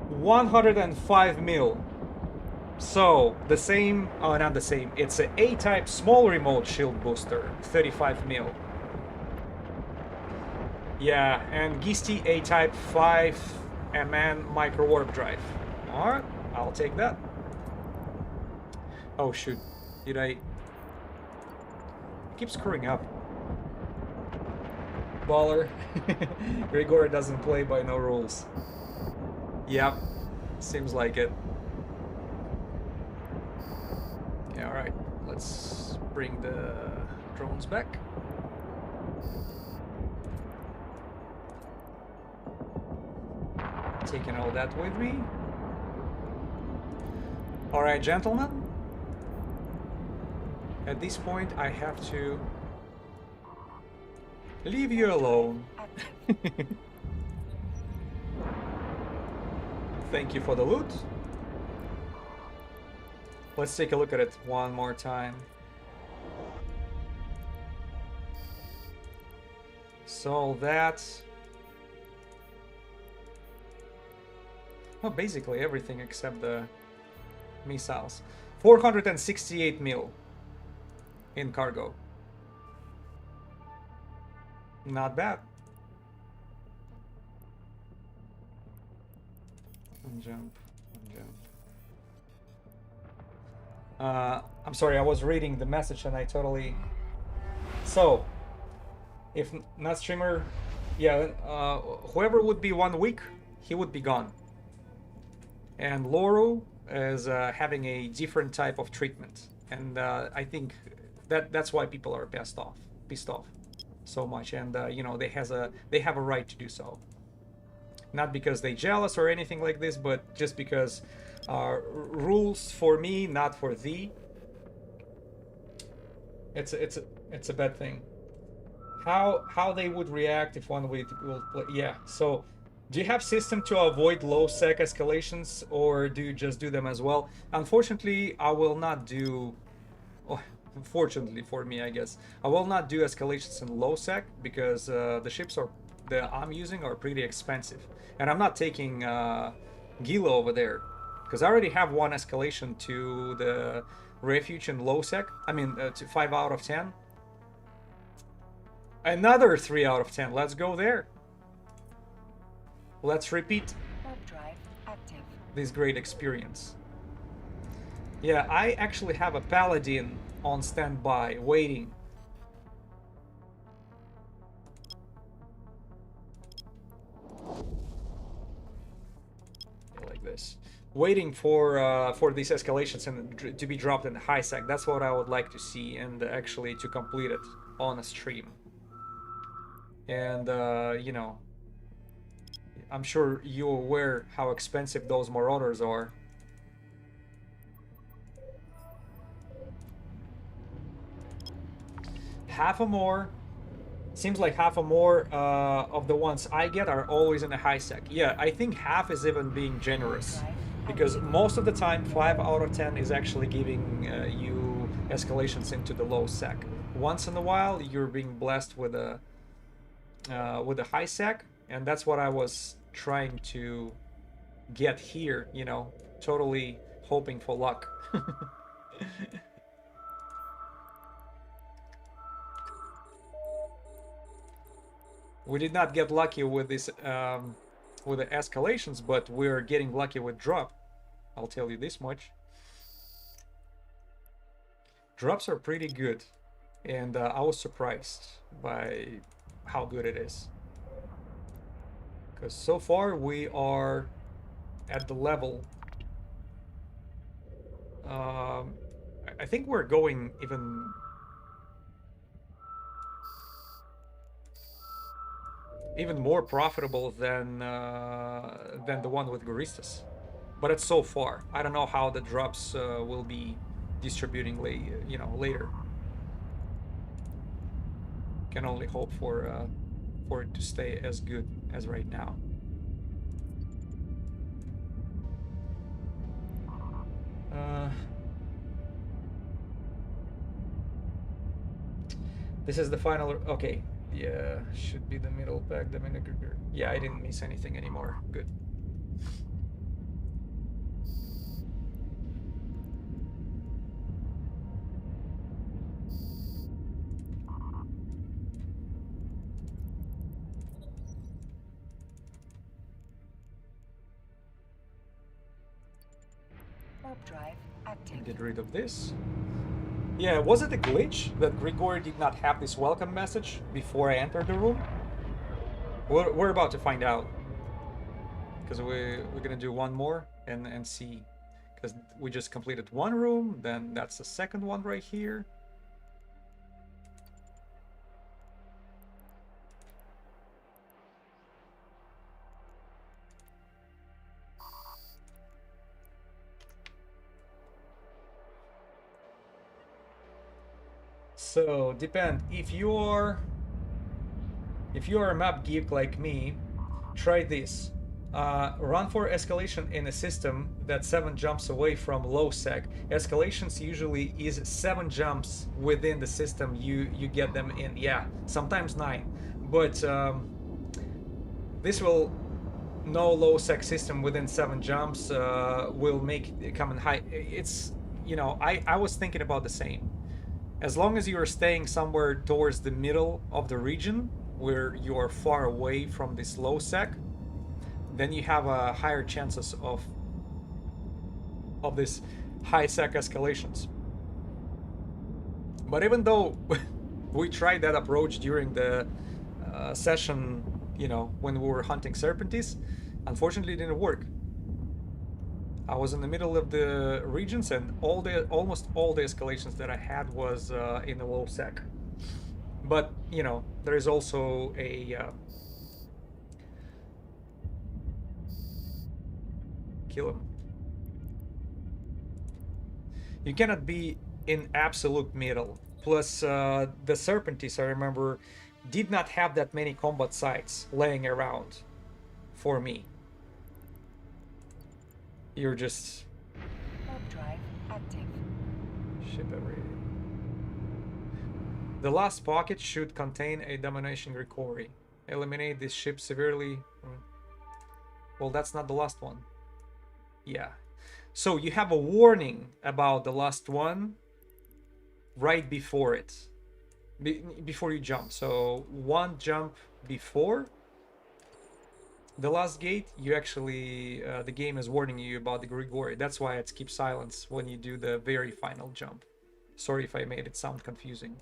105 mil. So, the same, oh, not the same, it's a A-type small remote shield booster, 35 mil. Yeah, and Gisti A-type 5 MN micro warp drive. Alright, I'll take that. Oh shoot, did I keep screwing up? Baller. Grigor doesn't play by no rules. Yep, seems like it. Yeah, alright, let's bring the drones back. Taking all that with me. Alright, gentlemen. At this point, I have to leave you alone. Thank you for the loot. Let's take a look at it one more time. So that's... well, basically everything except the missiles. 468 mil in cargo. Not bad. Jump. I'm sorry, I was reading the message and I totally... So, if not streamer, yeah, whoever would be 1 week, he would be gone. And Loru is having a different type of treatment, and I think that's why people are pissed off so much, and you know, they have a right to do so. Not because they jealous or anything like this, but just because rules for me, not for thee. It's a bad thing. How they would react if 1 week will play? Yeah. So, do you have system to avoid low sec escalations, or do you just do them as well? Unfortunately, I will not do. Oh, fortunately for me, I guess I will not do escalations in low sec because the ships that I'm using are pretty expensive, and I'm not taking Gila over there because I already have 1 escalation to the refuge in low sec. I mean, to 5 out of 10. Another 3 out of 10. Let's go there. Let's repeat Warp drive active. this great experience. Yeah, I actually have a Paladin on standby, waiting. Like this. Waiting for these escalations and to be dropped in the high sec. That's what I would like to see, and actually to complete it on a stream. And, you know, I'm sure you're aware how expensive those Marauders are. Half a more. Seems like half a more of the ones I get are always in the high sec. Yeah, I think half is even being generous. Because most of the time, 5 out of 10 is actually giving you escalations into the low sec. Once in a while, you're being blessed with a high sec, and that's what I was trying to get here, you know, totally hoping for luck. We did not get lucky with this with the escalations, but we're getting lucky with drop. I'll tell you this much. Drops are pretty good, and I was surprised by how good it is. Because so far we are at the level. I think we're going even more profitable than the one with Goristas. but it's so far. I don't know how the drops will be distributing later. Can only hope for it to stay as good as right now. This is the final. Okay, yeah, should be the middle pack. The vinegar. Yeah, I didn't miss anything anymore. Good. Warp drive active. Get rid of this. Yeah, was it a glitch that Grigori did not have this welcome message before I entered the room? We're about to find out. Because we're gonna do one more and see. Because we just completed one room, then that's the second one right here. So depend if you're a map geek like me, try this. Run for escalation in a system that's 7 jumps away from low sec. Escalations usually is 7 jumps within the system you get them in. Yeah, sometimes 9, but this will no low sec system within 7 jumps will make it come in high. It's I was thinking about the same. As long as you are staying somewhere towards the middle of the region where you are far away from this low sec, then you have higher chances of this high sec escalations. But even though we tried that approach during the session, when we were hunting Serpentis, unfortunately it didn't work. I was in the middle of the regions, and almost all the escalations that I had was in the low sec. But there is also a kill him. You cannot be in absolute middle. Plus, the Serpentis, I remember, did not have that many combat sites laying around for me. You're just Warp drive active. ship every. The last pocket should contain a domination recovery. Eliminate this ship severely. Well, that's not the last one. Yeah. So you have a warning about the last one right before it. Before you jump. So one jump before the last gate, you actually the game is warning you about the Grigori. That's why it keeps silence when you do the very final jump. Sorry if I made it sound confusing.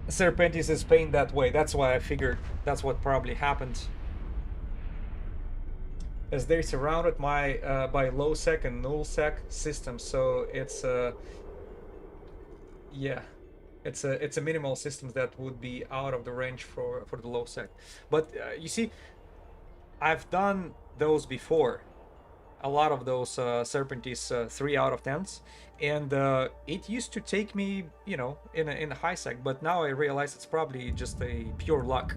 Serpentis is painted that way. That's why I figured that's what probably happened. As they're surrounded by low sec and null sec systems, so it's yeah, it's a minimal system that would be out of the range for the low sec. But you see, I've done those before, a lot of those Serpentis 3 out of 10s, and it used to take me in a high sec, but now I realize it's probably just a pure luck.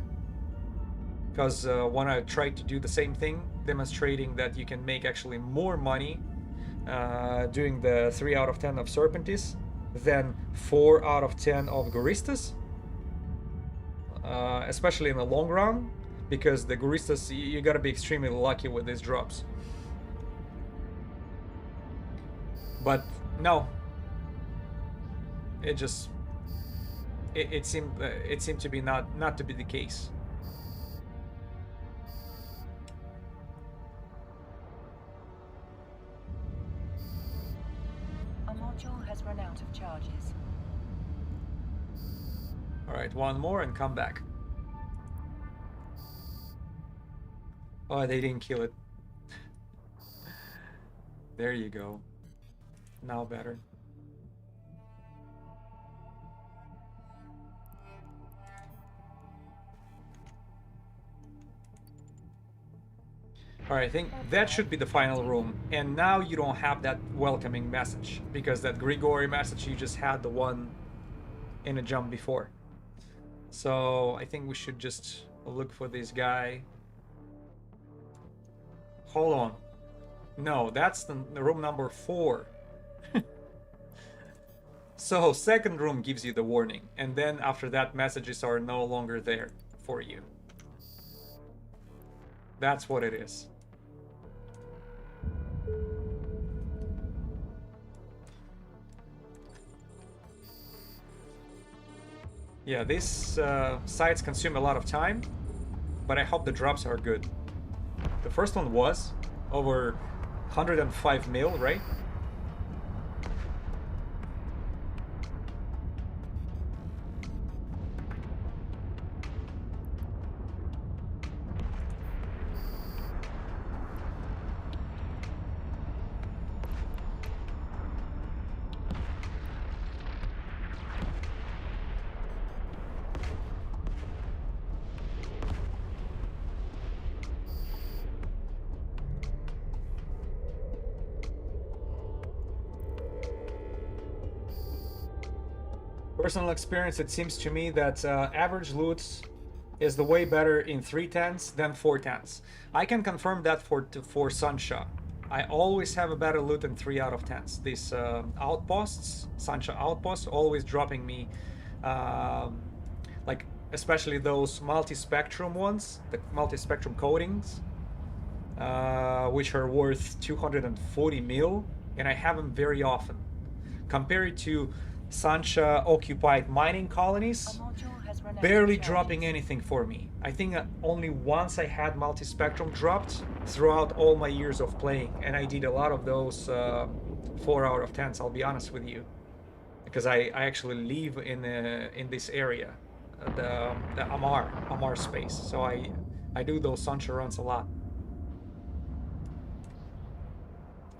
Because when I tried to do the same thing, demonstrating that you can make actually more money doing the 3 out of 10 of Serpentis than 4 out of 10 of Guristas, especially in the long run, because the Guristas, you gotta be extremely lucky with these drops. But no, it just it seemed to be not to be the case. A module has run out of charges. All right, one more and come back. Oh, they didn't kill it. There you go. Now better. Alright, I think that should be the final room. And now you don't have that welcoming message, because that Grigori message, you just had the one in a jump before. So I think we should just look for this guy. Hold on. No, that's the room number 4. So second room gives you the warning, and then after that messages are no longer there for you. That's what it is. Yeah, these sites consume a lot of time, but I hope the drops are good. The first one was over 105 mil, right? Personal experience, it seems to me that average loot is the way better in 310s than 410s. I can confirm that for Sunshot. I always have a better loot in 3 out of 10s. These outposts, Sunshot outposts, always dropping me, like especially those multi-spectrum ones, the multi-spectrum coatings, which are worth 240 mil, and I have them very often. Compared to Sancha occupied mining colonies, barely dropping anything for me. I think only once I had multi-spectrum dropped throughout all my years of playing, and I did a lot of those 4 out of 10s, I'll be honest with you, because I actually live in this area, the Amar space, so I do those Sancha runs a lot.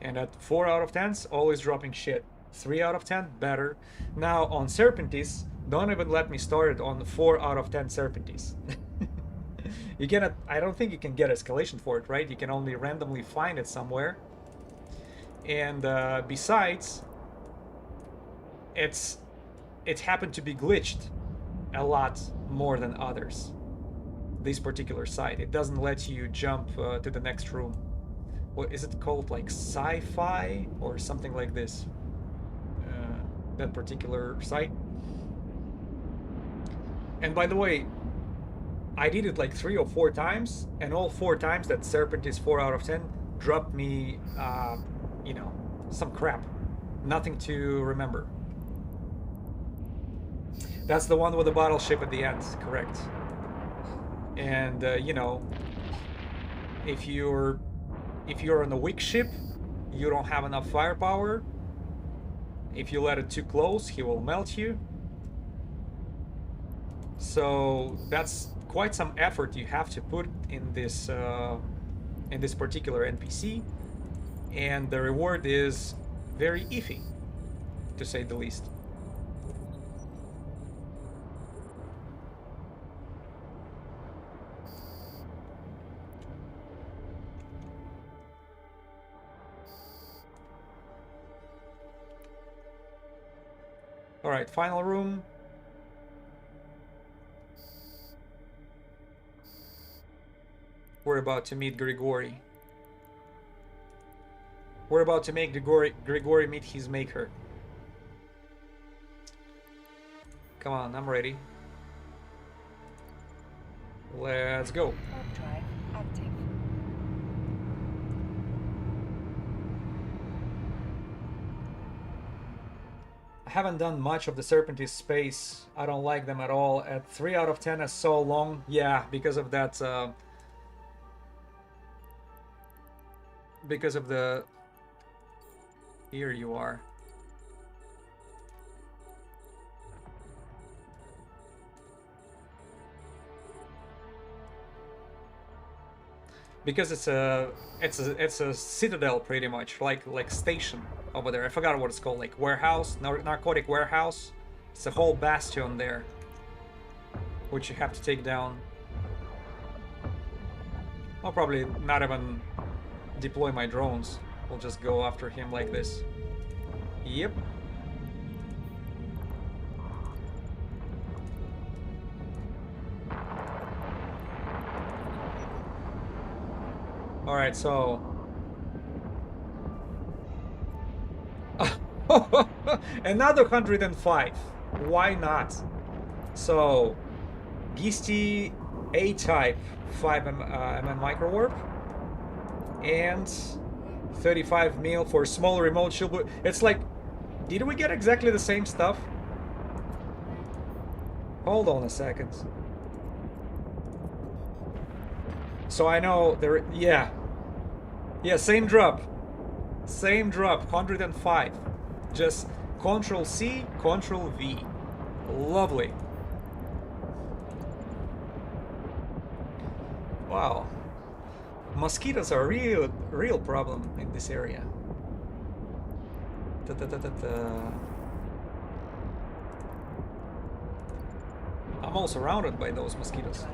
And at 4 out of 10s, always dropping shit. 3 out of 10, better. Now on Serpentis, don't even let me start it on 4 out of 10 Serpentis. You cannot, I don't think you can get escalation for it, right? You can only randomly find it somewhere. And besides, it happened to be glitched a lot more than others. This particular site, it doesn't let you jump to the next room. What is it called, like sci-fi or something like this? That particular site. And by the way, I did it like 3 or 4 times, and all 4 times that Serpentis 4 out of 10 dropped me, you know, some crap. Nothing to remember. That's the one with the battleship at the end, correct. And, you know, if you're on a weak ship, you don't have enough firepower. If you let it too close, he will melt you. So that's quite some effort you have to put in this particular NPC, and the reward is very iffy, to say the least. All right, final room. We're about to meet Grigori. We're about to make Grigori meet his maker. Come on, I'm ready. Let's go. Warp drive active. I haven't done much of the Serpentis space. I don't like them at all. At 3 out of 10 is so long. Yeah, because of that. Because of the... Here you are. because it's a citadel pretty much, like station over there. I forgot what it's called, like warehouse, narcotic warehouse. It's a whole bastion there, which you have to take down. I'll probably not even deploy my drones. We'll just go after him like this. Yep. Alright, so... Another 105. Why not? So, Gisti A-type 5 MN micro warp and 35 mil for small remote shield. It's like, did we get exactly the same stuff? Hold on a second. So I know there, yeah, same drop, 105. Just Control C, Control V. Lovely. Wow. Mosquitoes are a real problem in this area. I'm all surrounded by those mosquitoes.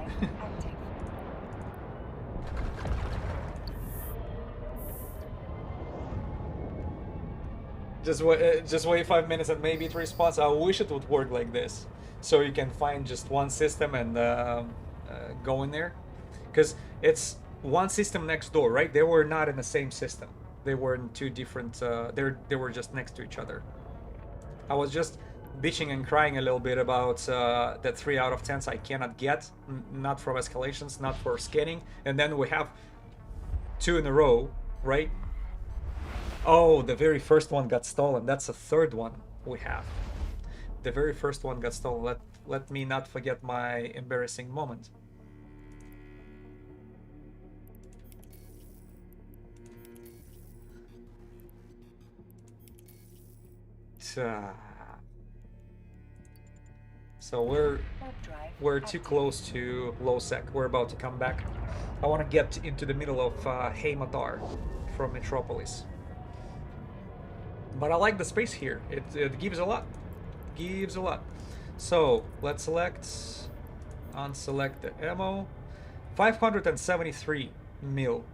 Just wait 5 minutes and maybe it respawns. I wish it would work like this, so you can find just one system and go in there, because it's one system next door, right? They were not in the same system. They were in two different. They were just next to each other. I was just bitching and crying a little bit about that 3 out of 10s I cannot get, not from escalations, not for scanning, and then we have 2 in a row, right? Oh, the very first one got stolen. That's the third one we have. The very first one got stolen. Let me not forget my embarrassing moment. So we're too close to low sec. We're about to come back. I want to get into the middle of Haymatar from Metropolis. But I like the space here. It gives a lot. Gives a lot. So let's unselect the ammo. 573 mil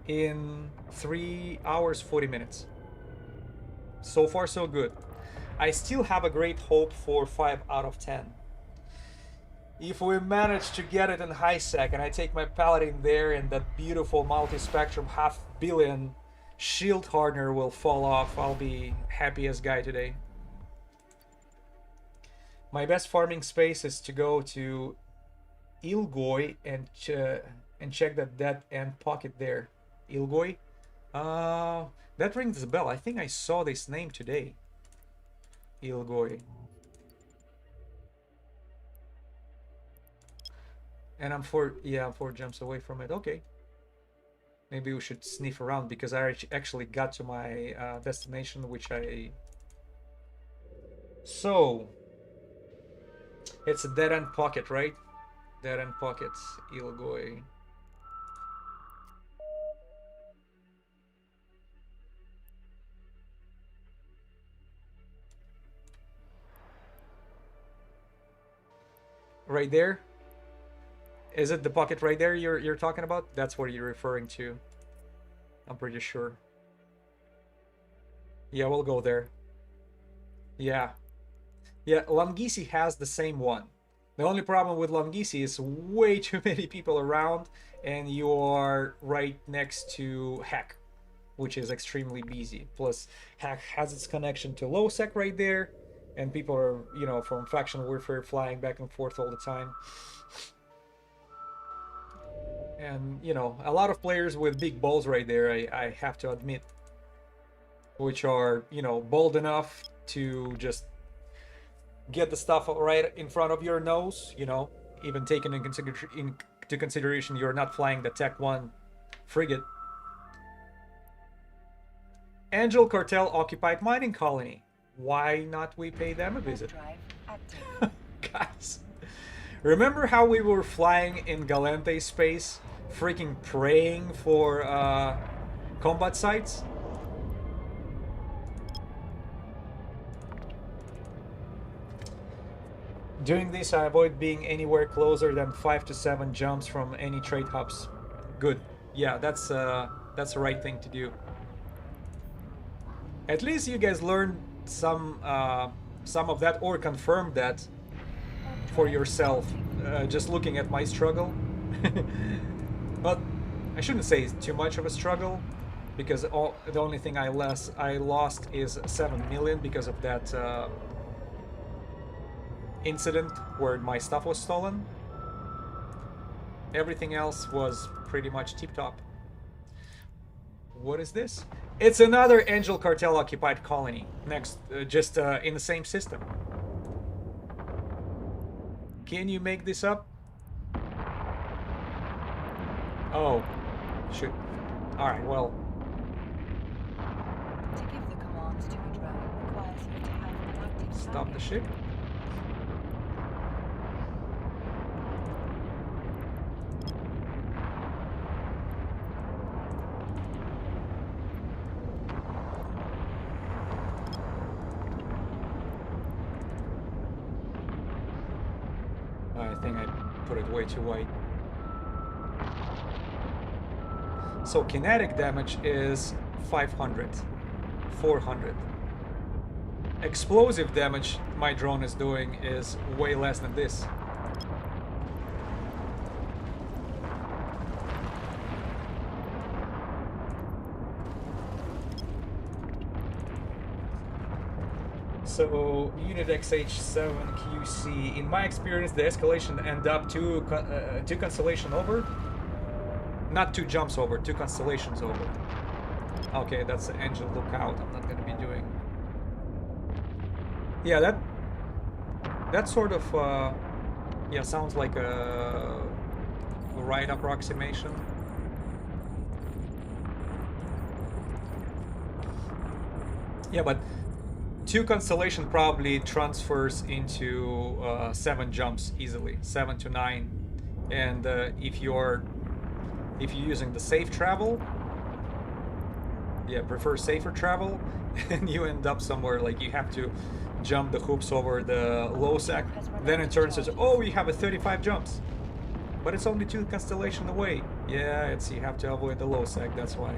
in 3 hours 40 minutes. So far so good. I still have a great hope for 5 out of 10. If we manage to get it in high sec and I take my Paladin there and that beautiful multi-spectrum $500 million shield hardener will fall off, I'll be happiest guy today. My best farming space is to go to Ilgoi and check that dead end pocket there. Ilgoi? That rings a bell. I think I saw this name today. Ilgoi. And I'm 4 jumps away from it. Okay. Maybe we should sniff around, because I actually got to my destination, which I... So... It's a dead-end pocket, right? Dead-end pockets, Ilgoi. Right there? Is it the pocket right there you're talking about? That's what you're referring to. I'm pretty sure. Yeah, we'll go there. Yeah. Yeah, Langisi has the same one. The only problem with Langisi is way too many people around, and you are right next to Hack, which is extremely busy. Plus, Hack has its connection to low sec right there, and people are, you know, from faction warfare flying back and forth all the time. And, you know, a lot of players with big balls right there, I have to admit, which are, you know, bold enough to just get the stuff right in front of your nose, you know, even taking into consideration you're not flying the Tech 1 frigate. Angel Cartel occupied mining colony. Why not we pay them a visit? Guys, remember how we were flying in Galente space freaking praying for combat sites. Doing this, I avoid being anywhere closer than 5 to 7 jumps from any trade hubs. Good. Yeah, that's the right thing to do. At least you guys learned some of that, or confirmed that for yourself, just looking at my struggle. But I shouldn't say it's too much of a struggle, because the only thing I lost is 7 million because of that incident where my stuff was stolen. Everything else was pretty much tip-top. What is this? It's another Angel Cartel occupied colony. Next, just in the same system. Can you make this up? Oh, shoot. Alright, well. To give the commands to a drone requires you to have an active Stop target. the ship. I think I put it way too wide. So kinetic damage is 500, 400. Explosive damage my drone is doing is way less than this. So unit XH7QC, in my experience, the escalation end up two constellation over. Not 2 jumps over, 2 constellations over. Okay, that's the Angel Lookout. I'm not gonna be doing. Yeah, that sort of yeah, sounds like a right approximation. Yeah, but 2 constellation probably transfers into 7 jumps easily, 7 to 9, and if you're using the safe travel, yeah, prefer safer travel, and you end up somewhere like you have to jump the hoops over the low sec, then it turns out, oh, you have a 35 jumps, but it's only 2 constellation away. Yeah, it's, you have to avoid the low sec, that's why.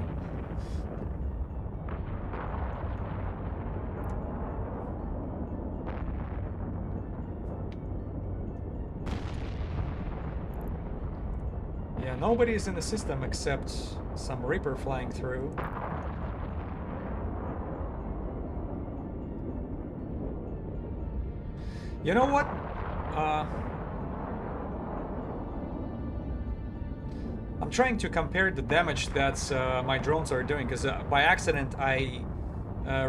Yeah, nobody's in the system except some Reaper flying through. You know what? I'm trying to compare the damage that my drones are doing, because by accident I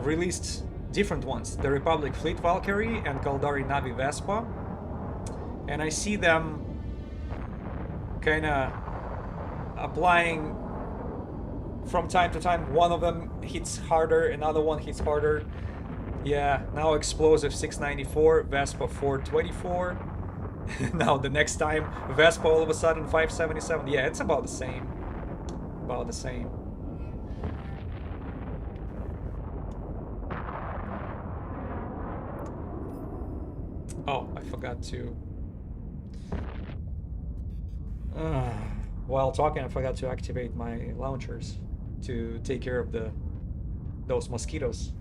released different ones. The Republic Fleet Valkyrie and Kaldari Navi Vespa. And I see them kinda applying from time to time. One of them hits harder, another one hits harder. Yeah, now explosive 694, Vespa 424. Now the next time Vespa all of a sudden 577. Yeah, it's about the same. About the same. Oh, I forgot to. While talking, I forgot to activate my launchers to take care of those mosquitoes.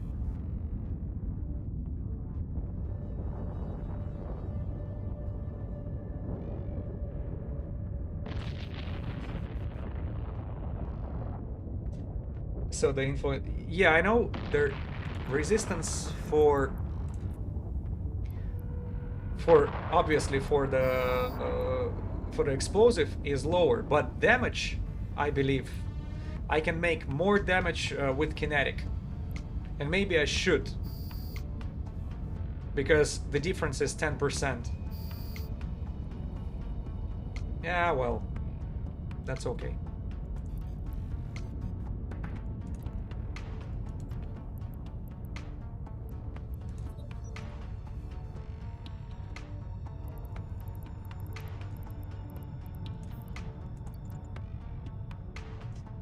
So the info, yeah, I know their resistance for obviously for the explosive is lower, but damage, I believe, I can make more damage with kinetic, and maybe I should, because the difference is 10%. Yeah, well, that's okay.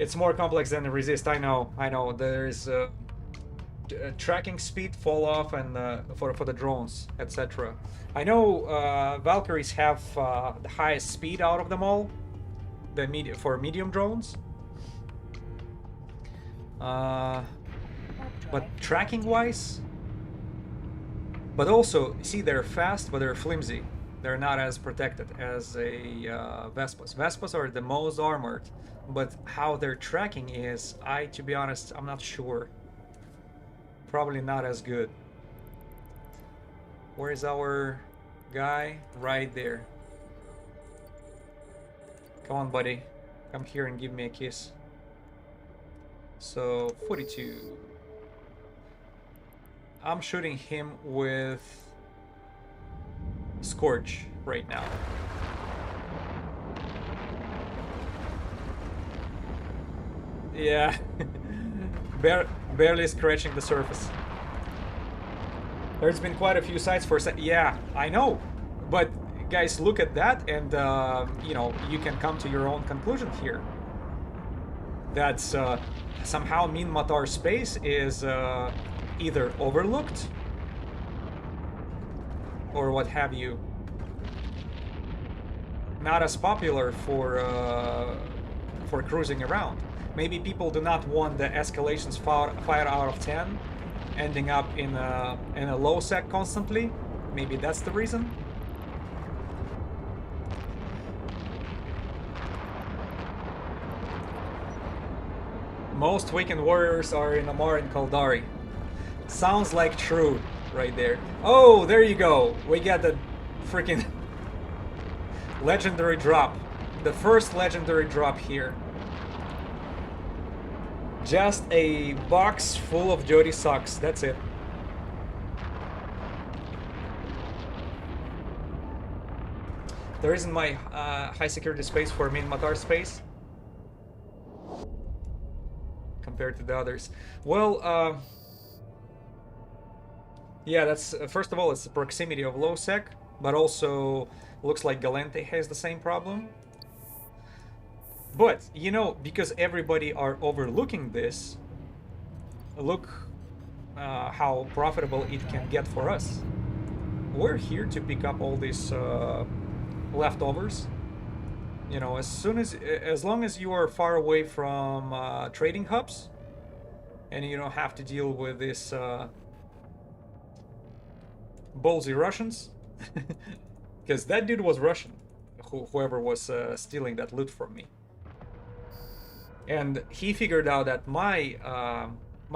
It's more complex than resist. I know. There's tracking speed, fall off, and for the drones, etc. I know Valkyries have the highest speed out of them all. For medium drones. But tracking wise, but also see they're fast, but they're flimsy. They're not as protected as a Vespas. Vespas are the most armored, but how their tracking is, to be honest, I'm not sure. Probably not as good. Where is our guy? Right there. Come on, buddy. Come here and give me a kiss. So, 42. I'm shooting him with Scorch right now. Yeah. Barely scratching the surface. There's been quite a few sites for... Yeah, I know. But, guys, look at that and, you know, you can come to your own conclusion here. That's somehow Minmatar space is either overlooked or what have you. Not as popular for cruising around. Maybe people do not want the escalations 5 out of 10 ending up in a low sec constantly. Maybe that's the reason. Most weekend warriors are in Amar and Kaldari. Sounds like true right there. Oh, there you go. We got the freaking legendary drop. The first legendary drop here. Just a box full of Jody socks. That's it. There isn't my high security space for Minmatar space compared to the others. Well, yeah, that's first of all, it's the proximity of low sec, but also looks like Galente has the same problem. But, you know, because everybody are overlooking this, look how profitable it can get for us. We're here to pick up all these leftovers. You know, as long as you are far away from trading hubs, and you don't have to deal with this ballsy Russians, because that dude was Russian, whoever was stealing that loot from me. And he figured out that my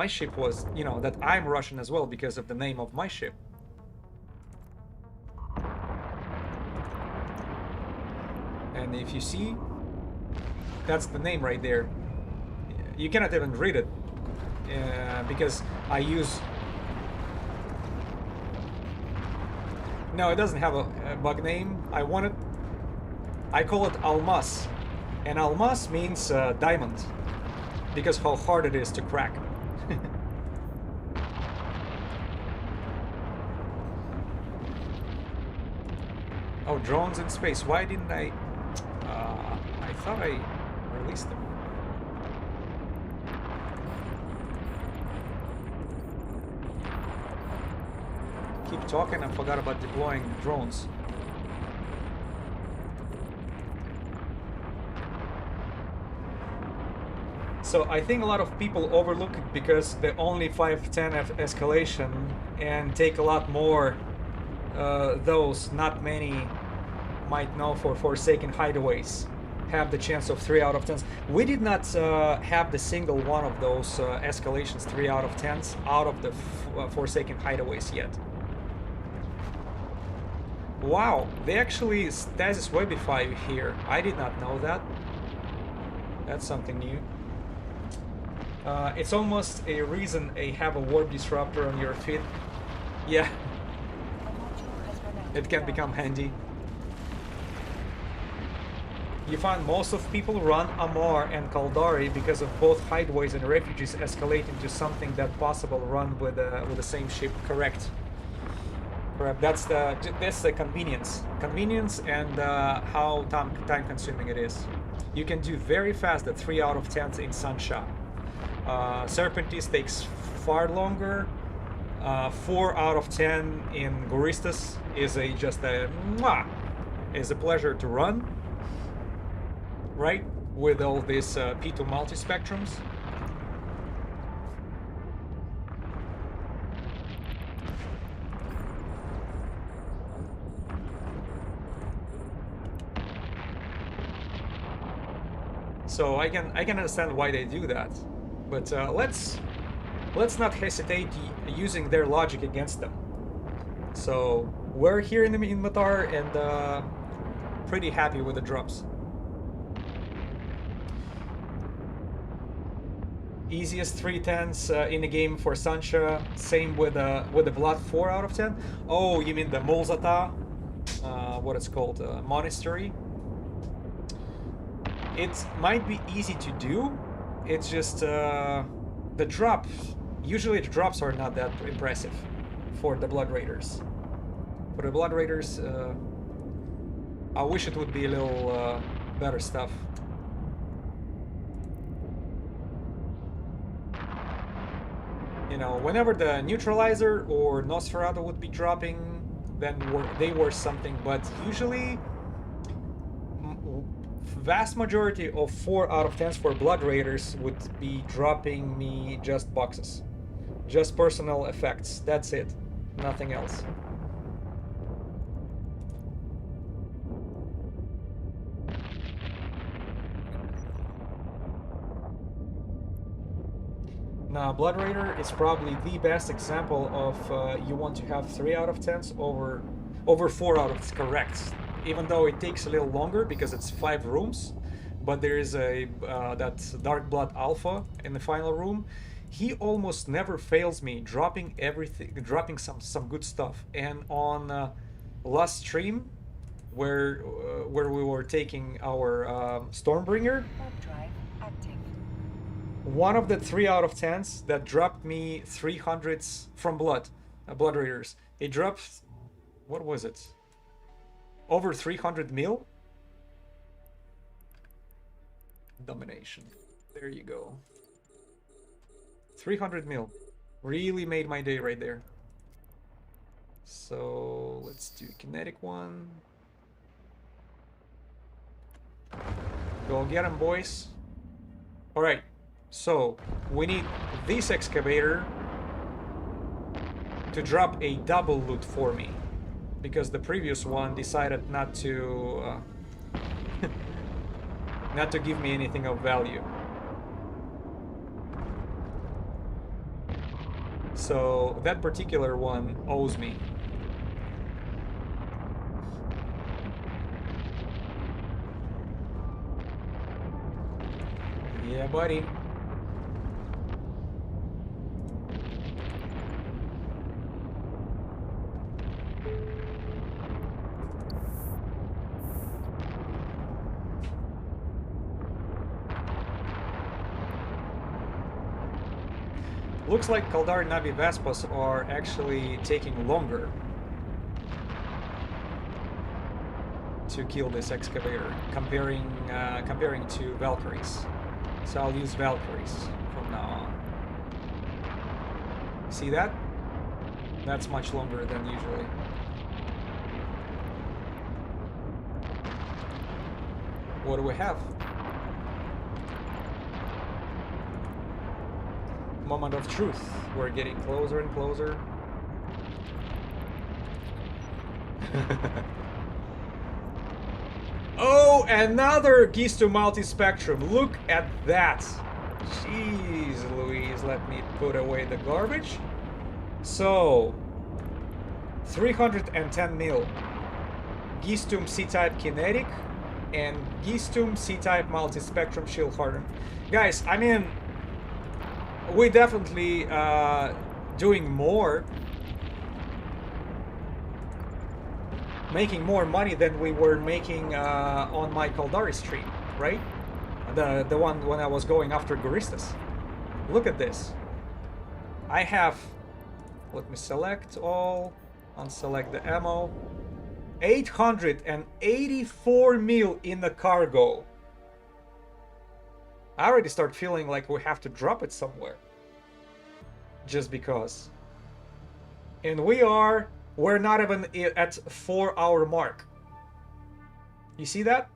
ship was, you know, that I'm Russian as well because of the name of my ship. And if you see, that's the name right there. You cannot even read it because I use... No, it doesn't have a bug name. I call it Almas. And Almas means diamond, because how hard it is to crack. Oh, drones in space. Why didn't I... I thought I released them. Keep talking, I forgot about deploying drones. So I think a lot of people overlook it because they only 510 escalation and take a lot more. Those, not many might know, for Forsaken Hideaways have the chance of 3 out of 10s. We did not have the single one of those escalations 3 out of 10s out of the Forsaken Hideaways yet. Wow, they actually stasis webify you here. I did not know that. That's something new. It's almost a reason I have a warp disruptor on your feet. Yeah, it can become handy. You find most of people run Amar and Kaldari because of both hideaways and refugees escalate into something that possible run with the same ship. Correct. Correct. That's the convenience and how time consuming it is. You can do very fast the 3 out of 10 in Sunshine. Serpentis takes far longer. 4 out of 10 in Goristas is just a mwah, is a pleasure to run, right? With all these P2 multi-spectrums. So I can understand why they do that, but let's not hesitate using their logic against them. So we're here in Matar and pretty happy with the drops. Easiest 310s in the game for Sancha. Same with the Blood 4 out of 10. Oh, you mean the Molzata? What it's called, Monastery. It might be easy to do. It's just the drop. Usually the drops are not that impressive for the Blood Raiders. For the Blood Raiders, I wish it would be a little better stuff. You know, whenever the Neutralizer or Nosferatu would be dropping, then they were something, but usually vast majority of 4 out of 10s for Blood Raiders would be dropping me just boxes. Just personal effects, that's it. Nothing else. Now, Blood Raider is probably the best example of you want to have 3 out of 10s over 4 out of 10s, correct. Even though it takes a little longer because it's 5 rooms, but there is a that Dark Blood Alpha in the final room. He almost never fails me, dropping everything, dropping some good stuff. And on last stream, where we were taking our Stormbringer, Drive active. one of the 3 out of 10s that dropped me 300s from Blood Raiders. It dropped, what was it? Over 300 mil? Domination. There you go. 300 mil. Really made my day right there. So let's do kinetic one. Go get him, boys. Alright, so we need this excavator to drop a double loot for me, because the previous one decided not to not to give me anything of value. So that particular one owes me. Yeah, buddy. Looks like Kaldari Navi Vespas are actually taking longer to kill this excavator, comparing to Valkyries. So I'll use Valkyries from now on. See that? That's much longer than usually. What do we have? Moment of truth. We're getting closer and closer. Oh, another Gistu multi-spectrum. Look at that. Jeez Louise, let me put away the garbage. So, 310 mil. Gistum C-type kinetic and Gistum C-type multi-spectrum shield hardened. Guys, I mean, we definitely doing more, making more money than we were making on my Kaldari stream, right? The one when I was going after Goristas. Look at this. I have, let me select all, unselect the ammo. 884 mil in the cargo. I already start feeling like we have to drop it somewhere. Just because. And we're not even at 4 hour mark. You see that?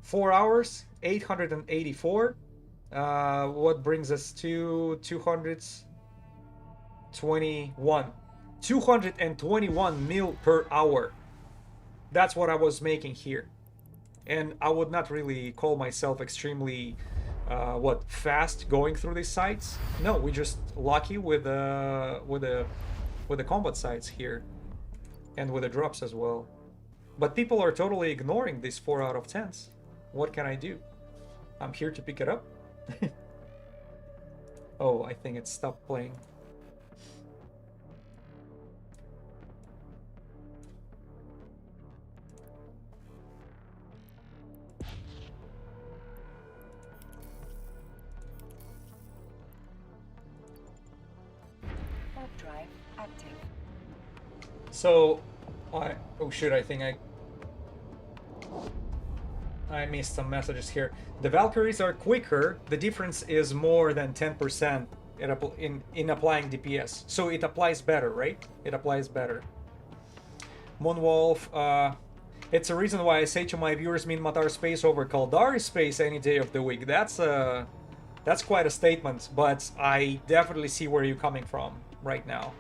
4 hours, 884. What brings us to 221. 221 mil per hour. That's what I was making here. And I would not really call myself extremely fast going through these sites. No, we're just lucky with the combat sites here, and with the drops as well. But people are totally ignoring these 4 out of 10s. What can I do? I'm here to pick it up. Oh, I think it stopped playing. Warp drive active. So, oh shit! I think I missed some messages here. The Valkyries are quicker. The difference is more than 10% in applying DPS. So it applies better, right? It applies better. Moonwolf, it's a reason why I say to my viewers Min Matar space over Kaldari space any day of the week. That's quite a statement, but I definitely see where you're coming from right now.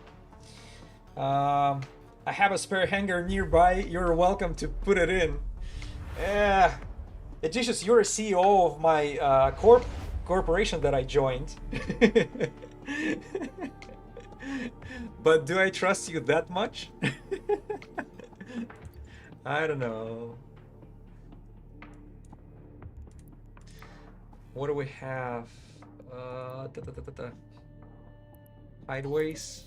I have a spare hangar nearby. You're welcome to put it in. It's just you're a CEO of my corporation that I joined. But do I trust you that much? I don't know. What do we have? Hideaways.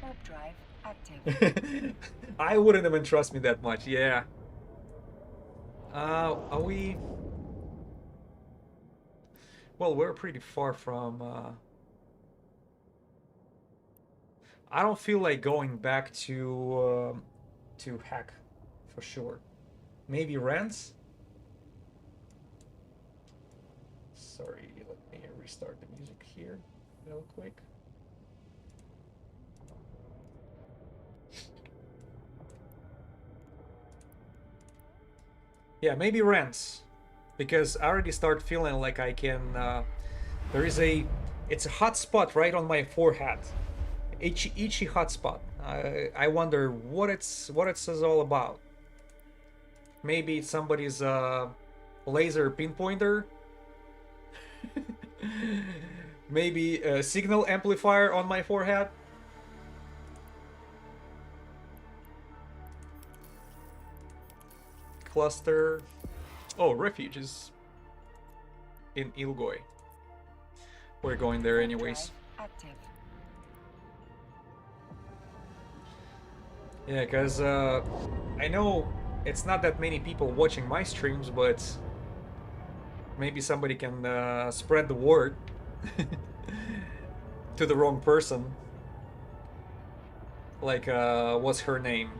Warp drive active. I wouldn't even trust me that much, yeah. Are we... Well, we're pretty far from... I don't feel like going back to Hack, for sure. Maybe Rents? Sorry, let me restart the music here real quick. Yeah, maybe Rents, because I already start feeling like I can. It's a hot spot right on my forehead, itchy hot spot. I wonder what it's all about. Maybe it's somebody's laser pinpointer. Maybe a signal amplifier on my forehead. Cluster. Oh, refuge is in Ilgoi. We're going there anyways. Active. Yeah, because I know it's not that many people watching my streams, but maybe somebody can spread the word to the wrong person. Like, what's her name?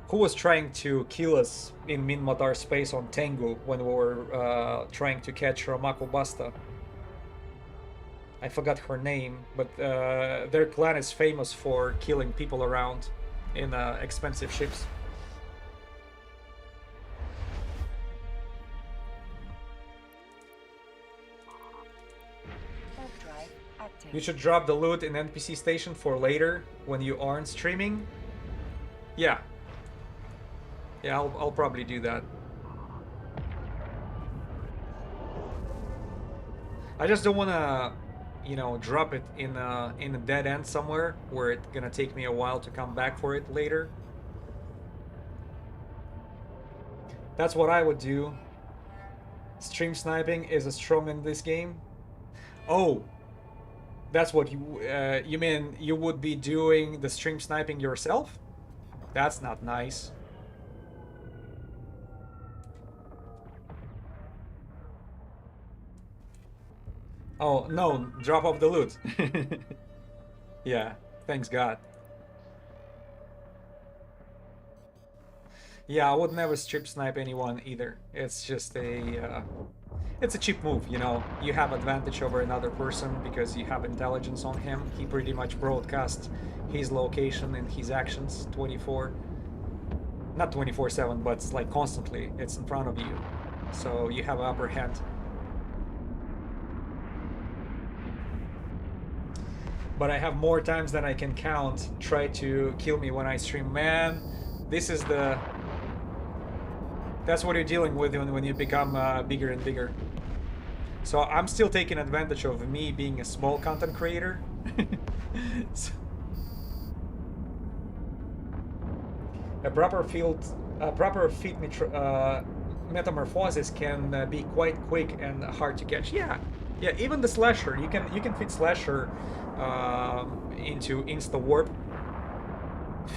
Who was trying to kill us in Min Matar space on Tengu when we were trying to catch Ramako Basta? I forgot her name, but their clan is famous for killing people around in expensive ships. Warp drive active. You should drop the loot in NPC station for later when you aren't streaming. Yeah. Yeah, I'll probably do that. I just don't want to, you know, drop it in a dead end somewhere where it's gonna take me a while to come back for it later. That's what I would do. Stream sniping is strong in this game. Oh, that's what you mean? You would be doing the stream sniping yourself? That's not nice. Oh, no, drop off the loot. Yeah, thanks God. Yeah, I would never strip snipe anyone either. It's just it's a cheap move, you know. You have advantage over another person because you have intelligence on him. He pretty much broadcasts his location and his actions 24, not 24/7, but it's like constantly. It's in front of you, so you have upper hand. But I have more times than I can count try to kill me when I stream. Man, this is the... That's what you're dealing with when you become bigger and bigger. So I'm still taking advantage of me being a small content creator. So, a proper feet metamorphosis can be quite quick and hard to catch. Yeah, yeah. Even the slasher, you can fit slasher into insta warp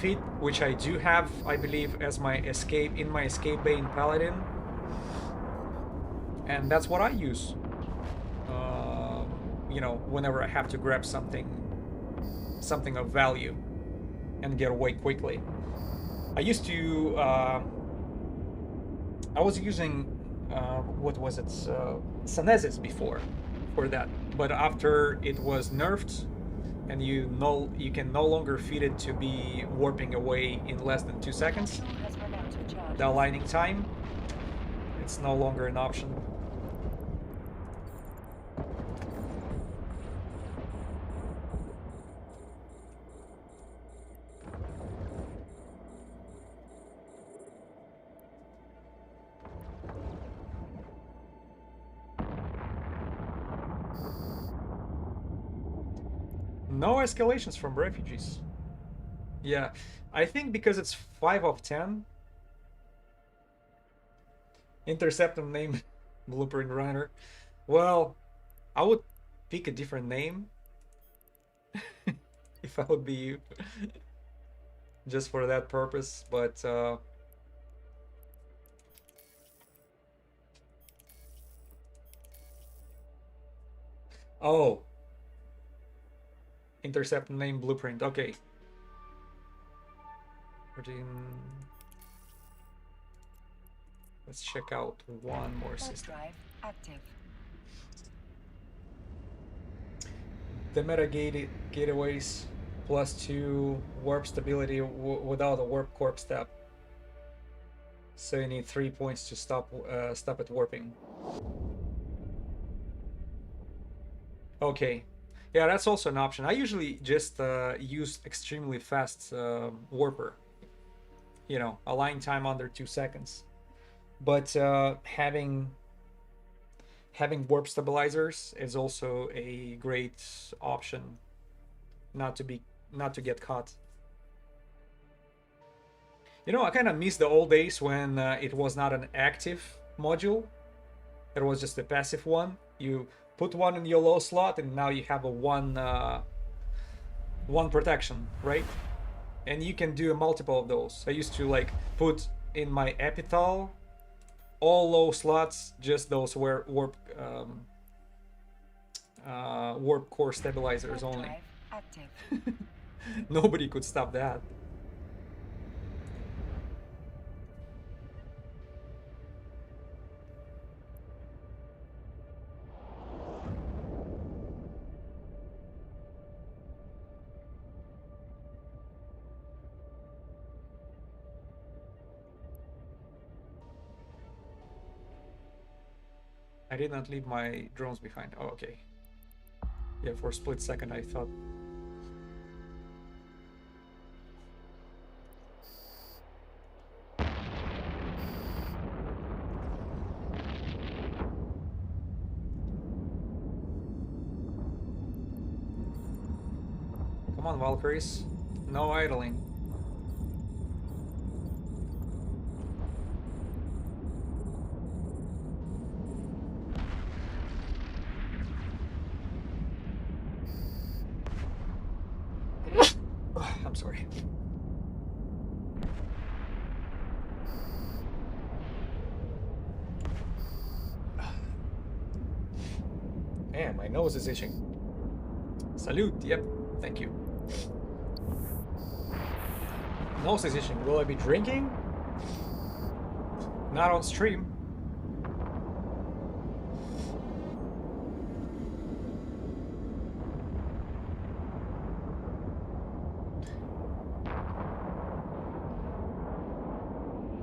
feat, which I do have, I believe, as my escape in my escape bay in Paladin, and that's what I use. You know, whenever I have to grab something of value and get away quickly. I used to I was using what was it, Senesis before for that, but after it was nerfed and you can no longer feed it to be warping away in less than 2 seconds, the aligning time, it's no longer an option. No escalations from refugees. Yeah, I think because it's 5 of 10. Intercept and name Blueprint Runner. Well, I would pick a different name if I would be you, just for that purpose. But oh, intercept and name Blueprint. Okay. Let's check out one more system. Drive active. The meta gateways +2 warp stability without a warp corp step. So you need 3 points to stop it warping. Okay, yeah, that's also an option. I usually just use extremely fast warper. You know, align time under 2 seconds. But having warp stabilizers is also a great option not to get caught. You know, I kind of miss the old days when it was not an active module. It was just a passive one. You put one in your low slot and now you have a one protection, right? And you can do a multiple of those. I used to like put in my epithal all low slots, just those were warp core stabilizers only. Nobody could stop that. I did not leave my drones behind. Oh, okay. Yeah, for a split second I thought. Come on, Valkyries. No idling. I'm sorry. Man, my nose is itching. Salute, yep, thank you. Nose is itching. Will I be drinking? Not on stream.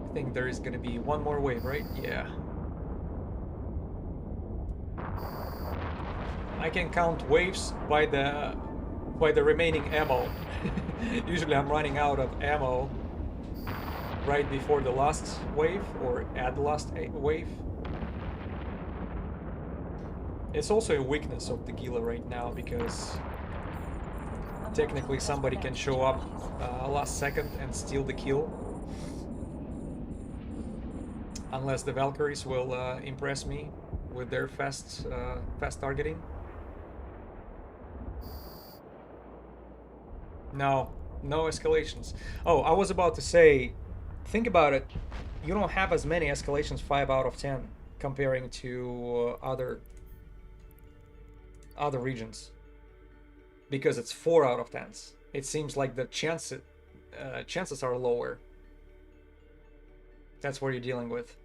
I think there is gonna be one more wave, right? Yeah. I can count waves by the remaining ammo. Usually I'm running out of ammo right before the last wave or at the last wave. It's also a weakness of the Gila right now because technically somebody can show up last second and steal the kill. Unless the Valkyries will impress me with their fast targeting. No escalations. Oh, I was about to say, think about it. You don't have as many escalations 5 out of 10 comparing to other regions. Because it's 4 out of 10s. It seems like the chances are lower. That's what you're dealing with.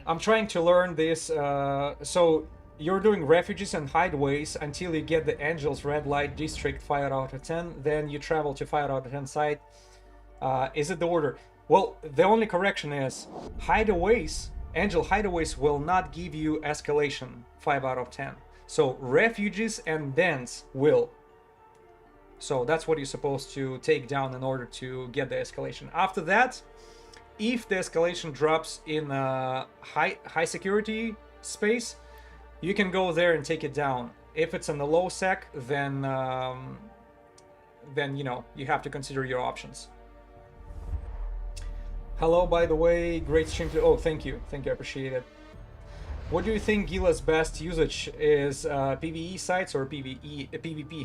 I'm trying to learn this. So you're doing refuges and hideaways until you get the Angel's red light district 5 out of 10. Then you travel to 5 out of 10 site. Is it the order? Well, the only correction is hideaways. Angel hideaways will not give you escalation 5 out of 10. So refuges and dens will. So that's what you're supposed to take down in order to get the escalation. After that, if the escalation drops in a high security space, you can go there and take it down. If it's in the low sec, then you know, you have to consider your options. Hello, by the way, great stream. Oh, thank you, I appreciate it. What do you think Gila's best usage is? PvE sites or PvP?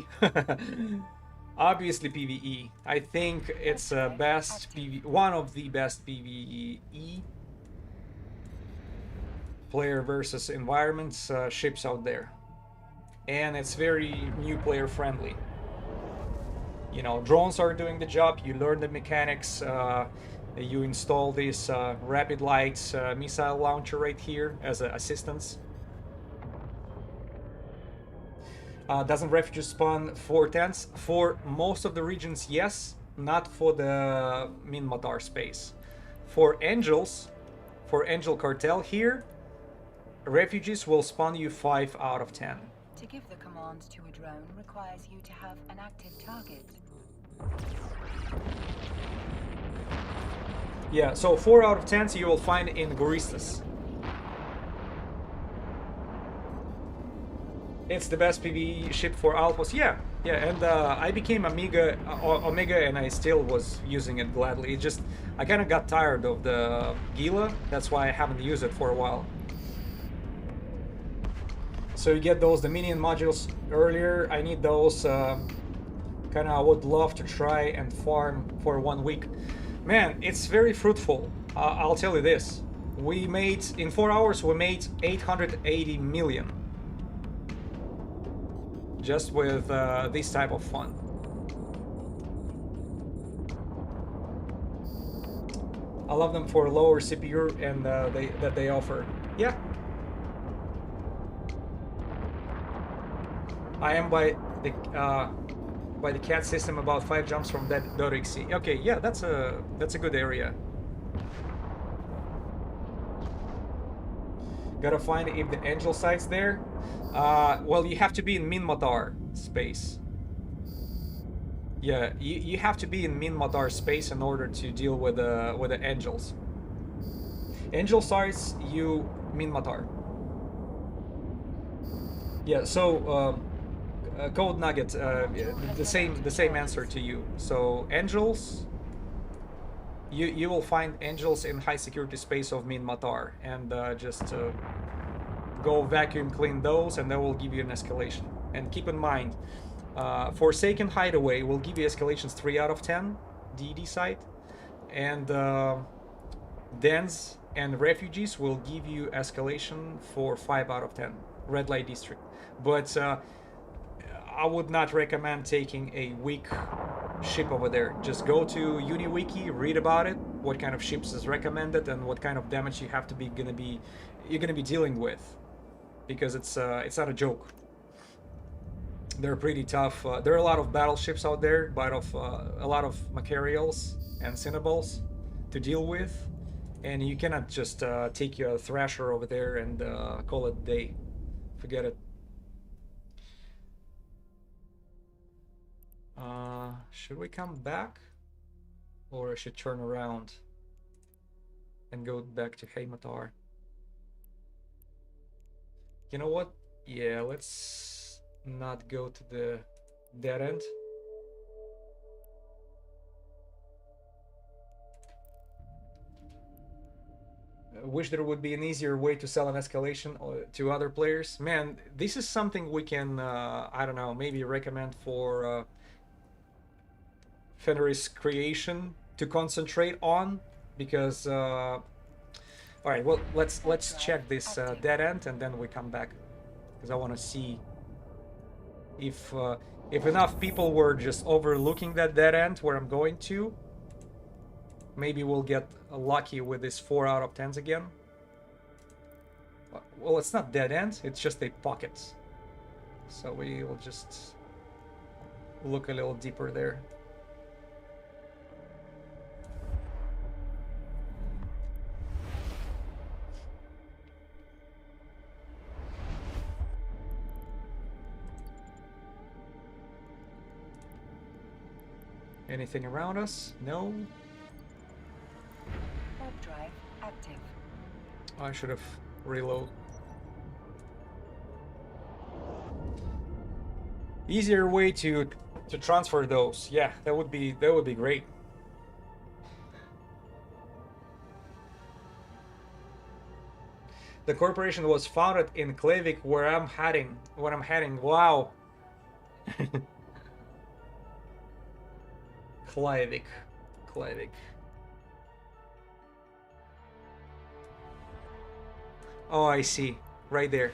Obviously PvE. I think it's one of the best PvE player versus environments ships out there, and it's very new player friendly. You know, drones are doing the job. You learn the mechanics. You install this rapid light missile launcher right here as an assistance. Doesn't refuges spawn 4 tents? For most of the regions, yes. Not for the Min Matar space. For Angels, for Angel Cartel here, refuges will spawn you 5 out of 10. To give the command to a drone requires you to have an active target. Yeah, so 4 out of 10 you will find in Goristas. It's the best PvE ship for Alpos. Yeah, and I became Omega, and I still was using it gladly. It just, I kind of got tired of the Gila. That's why I haven't used it for a while. So you get those Dominion modules earlier. I need those. Kind of, I would love to try and farm for 1 week. Man, it's very fruitful. I'll tell you this. We made, in 4 hours, we made 880 million. Just with this type of fun. I love them for lower CPU and that they offer. Yeah. I am by the cat system about 5 jumps from that .exe. Okay, yeah, that's a good area. Gotta find if the Angel site's there. Well, you have to be in Min Matar space. Yeah, you have to be in Min Matar space in order to deal with the Angels. Angel sites, you Min Matar. Yeah, so Code Nugget, the same answer to you. So Angels, you will find Angels in high security space of Min Matar, and just go vacuum clean those, and that will give you an escalation. And keep in mind, Forsaken Hideaway will give you escalations 3 out of 10, DD site, and Dens and Refugees will give you escalation for 5 out of 10. red light district. But I would not recommend taking a weak ship over there. Just go to UniWiki, read about it, what kind of ships is recommended, and what kind of damage you have to be you're gonna be dealing with, because it's not a joke. They're pretty tough. There are a lot of battleships out there, but a lot of Macarials and Cinnaballs to deal with, and you cannot just take your Thrasher over there and call it a day. Forget it. Should we come back, or I should turn around and go back to Heimatar? You know what? Yeah, let's not go to the dead end. I wish there would be an easier way to sell an escalation to other players. Man, this is something we can, I don't know, maybe recommend for Fenris creation to concentrate on, because all right, well, let's check this dead end and then we come back, because I want to see if enough people were just overlooking that dead end where I'm going to. Maybe we'll get lucky with this 4 out of 10s again. Well, it's not dead end, it's just a pocket, so we will just look a little deeper there. Anything around us? No. Warp drive active. I should have reload. Easier way to transfer those. Yeah, that would be great. The corporation was founded in Klavik, where I'm heading. Wow. Klavik. Oh, I see. Right there.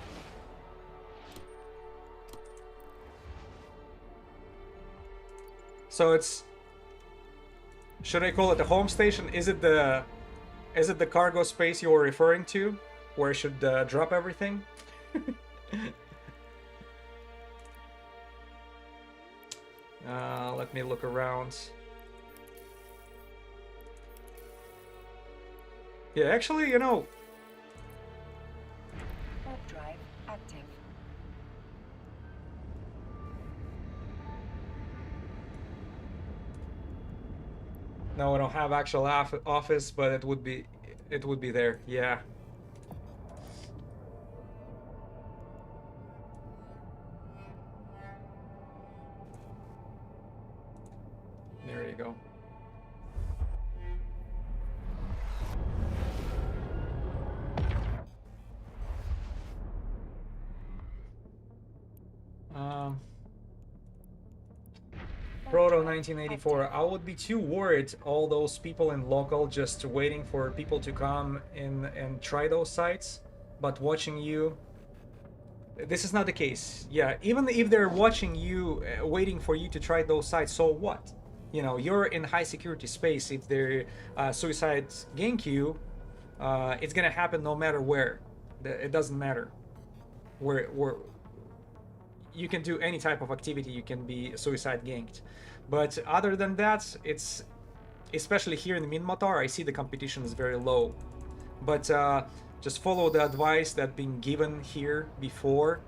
So it's... Should I call it the home station? Is it the cargo space you were referring to? Where I should drop everything? Let me look around. Yeah, actually, you know... Warp drive active. No, I don't have actual office, but it would be there. Yeah. There you go. Proto 1984. I would be too worried, all those people in local just waiting for people to come in and try those sites, but watching you, this is not the case. Yeah, even if they're watching you, waiting for you to try those sites, so what? You know, you're in high security space. If they're suicide gank you, it's gonna happen no matter where. It doesn't matter where you can do any type of activity, you can be suicide ganked. But other than that, it's, especially here in Minmatar, I see the competition is very low. But just follow the advice that's been given here before.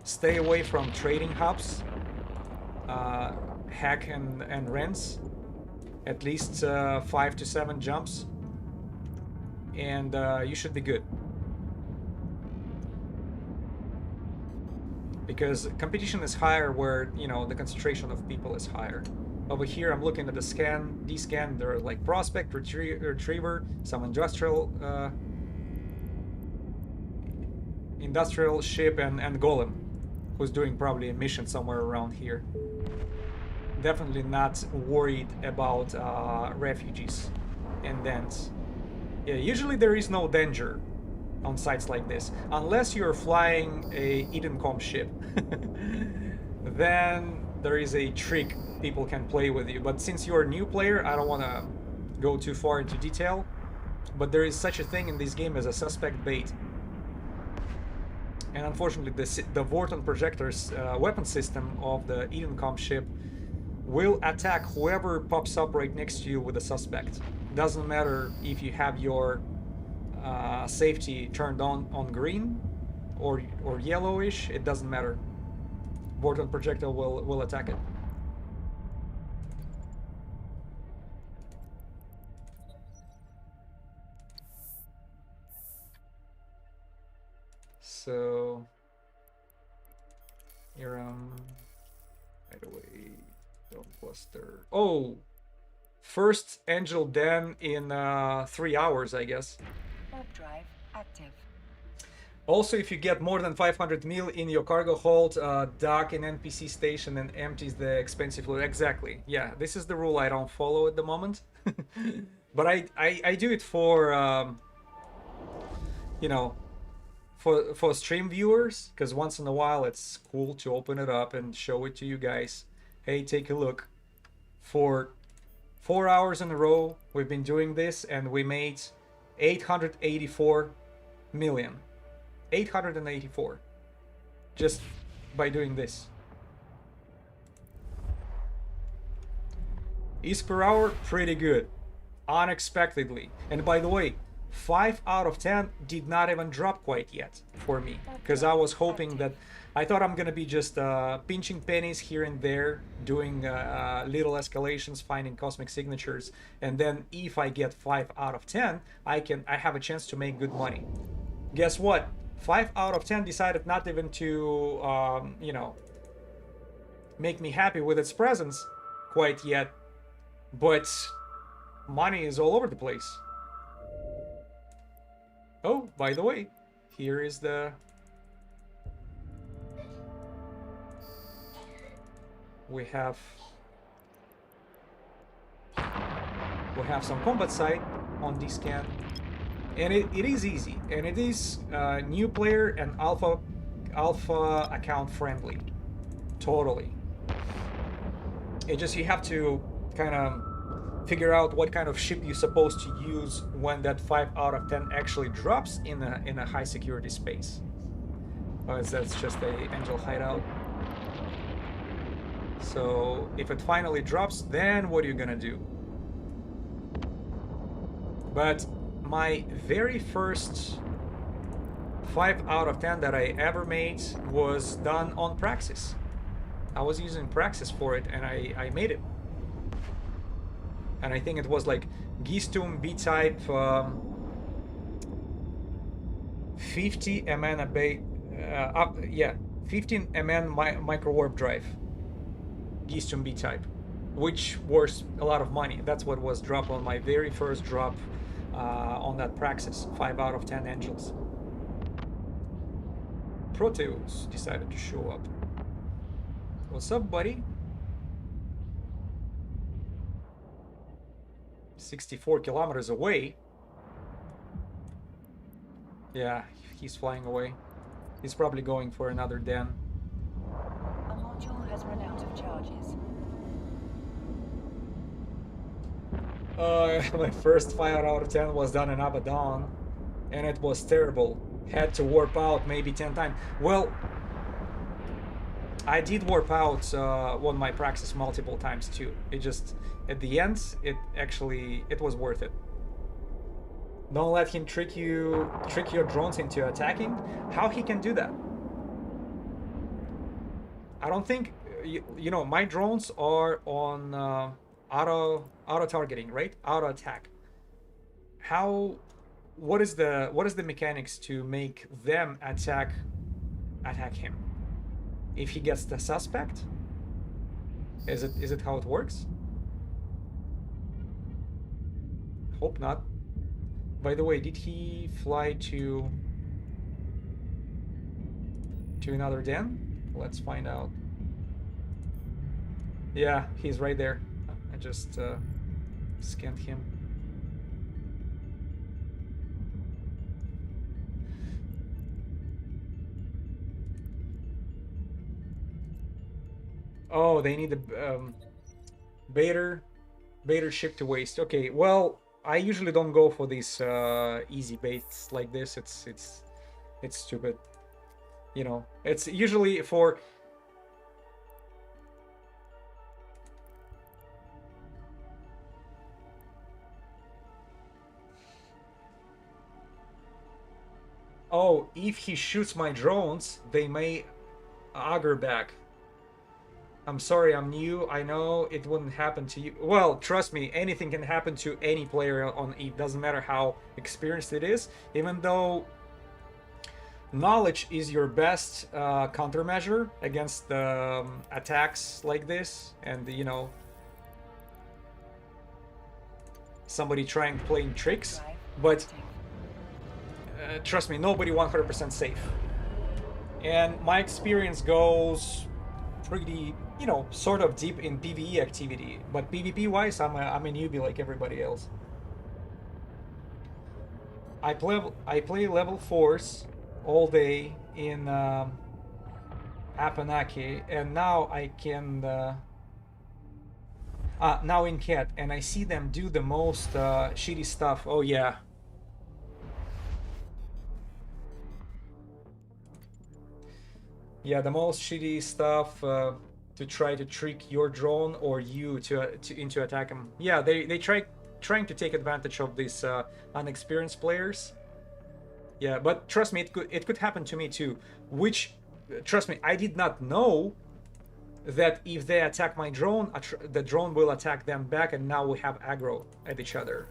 Stay away from trading hubs, hack and rents, at least 5 to 7 jumps, and you should be good. Because competition is higher where, you know, the concentration of people is higher. Over here, I'm looking at the D-scan, there are like Prospect, Retriever, some industrial ship, and Golem, who's doing probably a mission somewhere around here. Definitely not worried about refugees and dents. Yeah, usually there is no danger on sites like this, unless you're flying a Edencom ship. Then there is a trick people can play with you. But since you're a new player, I don't want to go too far into detail. But there is such a thing in this game as a suspect bait. And unfortunately, the Vorton projector's weapon system of the Edencom ship will attack whoever pops up right next to you with a suspect. Doesn't matter if you have your safety turned on green or yellowish, it doesn't matter. Vorton projectile will attack it. So here right away, don't cluster. Oh, first Angel Den in 3 hours, I guess. Warp drive active. Also, if you get more than 500 mil in your cargo hold, dock an NPC station and empties the expensive loot. Exactly. Yeah, this is the rule I don't follow at the moment. But I do it for, you know, for stream viewers, because once in a while it's cool to open it up and show it to you guys. Hey, take a look. For 4 hours in a row, we've been doing this, and we made 884 million. 884 just by doing this. ISK per hour, pretty good. Unexpectedly. And by the way, 5 out of 10 did not even drop quite yet for me, because I was hoping that I thought I'm gonna be just pinching pennies here and there, doing little escalations, finding cosmic signatures, and then if I get 5 out of 10, I have a chance to make good money. Guess what? 5 out of 10 decided not even to, you know, make me happy with its presence quite yet, but money is all over the place. Oh, by the way, here is the... We have some combat site on this scan. And it is easy, and it is new player and alpha account friendly, totally. It just, you have to kind of figure out what kind of ship you're supposed to use when that 5 out of 10 actually drops in a high security space. That's just a Angel hideout. So if it finally drops, then what are you gonna do? But my very first 5 out of 10 that I ever made was done on Praxis. I was using Praxis for it, and I made it. And I think it was like Gistum B-type 50 MN yeah, 15 MN micro warp drive. Gistum B-type, which was a lot of money. That's what was dropped on my very first drop on that Praxis. 5 out of 10 angels. Proteus decided to show up. What's up, buddy? 64 kilometers away. Yeah, he's flying away. He's probably going for another den. A module has run out of charges. My first 5 out of 10 was done in Abaddon, and it was terrible. Had to warp out maybe 10 times. Well, I did warp out on my Praxis multiple times too. It just, at the end, it was worth it. Don't let him trick your drones into attacking. How he can do that? I don't think, you know, my drones are on auto targeting, right? Auto attack. What is the mechanics to make them attack him? If he gets the suspect? Is it how it works? Hope not. By the way, did he fly to another den? Let's find out. Yeah, he's right there. I just scanned him. Oh, they need the baiter ship to waste. Okay, well, I usually don't go for these easy baits like this. It's stupid. You know, it's usually for. Oh, if he shoots my drones, they may auger back. I'm sorry, I'm new. I know it wouldn't happen to you. Well, trust me, anything can happen to any player on Eve. Doesn't matter how experienced it is. Even though knowledge is your best countermeasure against attacks like this, and you know, somebody trying playing tricks. But trust me, nobody 100% safe. And my experience goes pretty, you know, sort of deep in PvE activity, but PvP wise, I'm a newbie like everybody else. I play level 4s all day in Apanaki, and now I can now in Cat, and I see them do the most shitty stuff. Oh yeah. Yeah, the most shitty stuff to try to trick your drone or you to into attack them. Yeah, they trying to take advantage of these unexperienced players. Yeah, but trust me, it could happen to me too. Which, trust me, I did not know that if they attack my drone, the drone will attack them back, and now we have aggro at each other.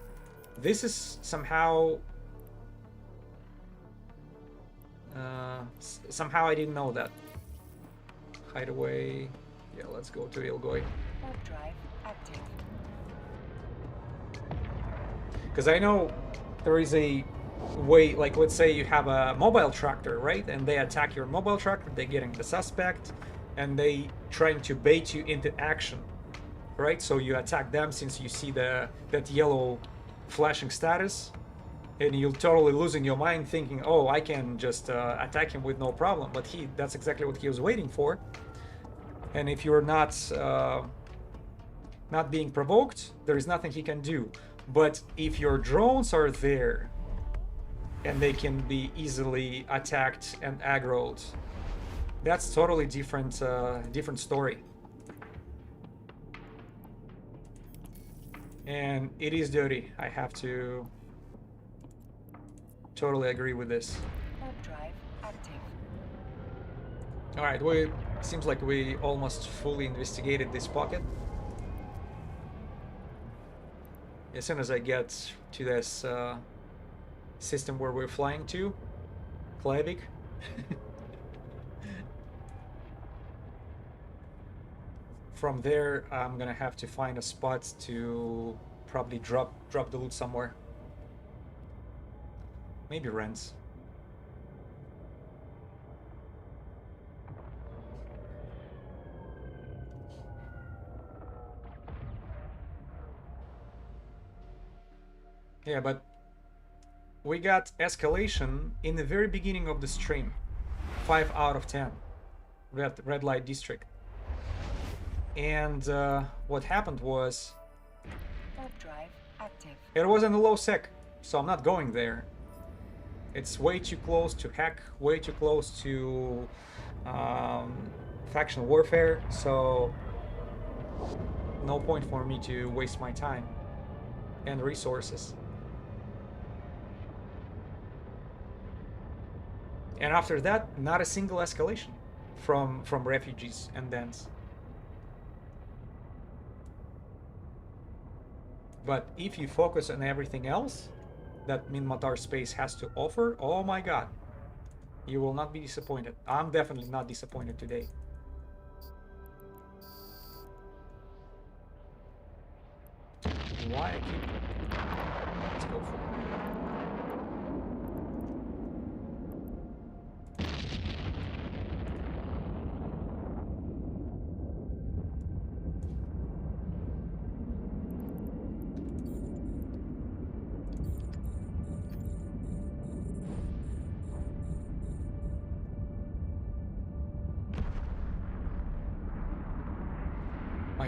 This is somehow. Somehow I didn't know that. Hideaway. Yeah, let's go to Ilgoi. Warp drive active. Because I know there is a way, like let's say you have a mobile tractor, right? And they attack your mobile tractor, they're getting the suspect, and they trying to bait you into action, right? So you attack them since you see that yellow flashing status, and you're totally losing your mind thinking, oh, I can just attack him with no problem. But that's exactly what he was waiting for. And if you're not being provoked, there is nothing he can do. But if your drones are there and they can be easily attacked and aggroed, that's totally different story. And it is dirty. I have to totally agree with this. Warp drive active. All right, seems like we almost fully investigated this pocket. As soon as I get to this system where we're flying to, Klavik. From there, I'm gonna have to find a spot to probably drop the loot somewhere. Maybe Rents. Yeah, but we got escalation in the very beginning of the stream. 5 out of 10. Red light district. And what happened was Warp drive active. it was in a low sec, so I'm not going there. It's way too close to hack, way too close to faction warfare, so no point for me to waste my time and resources. And after that, not a single escalation from refugees and dens. But if you focus on everything else that Minmatar space has to offer, oh my god, you will not be disappointed. I'm definitely not disappointed today. Why I keep... Let's go for it.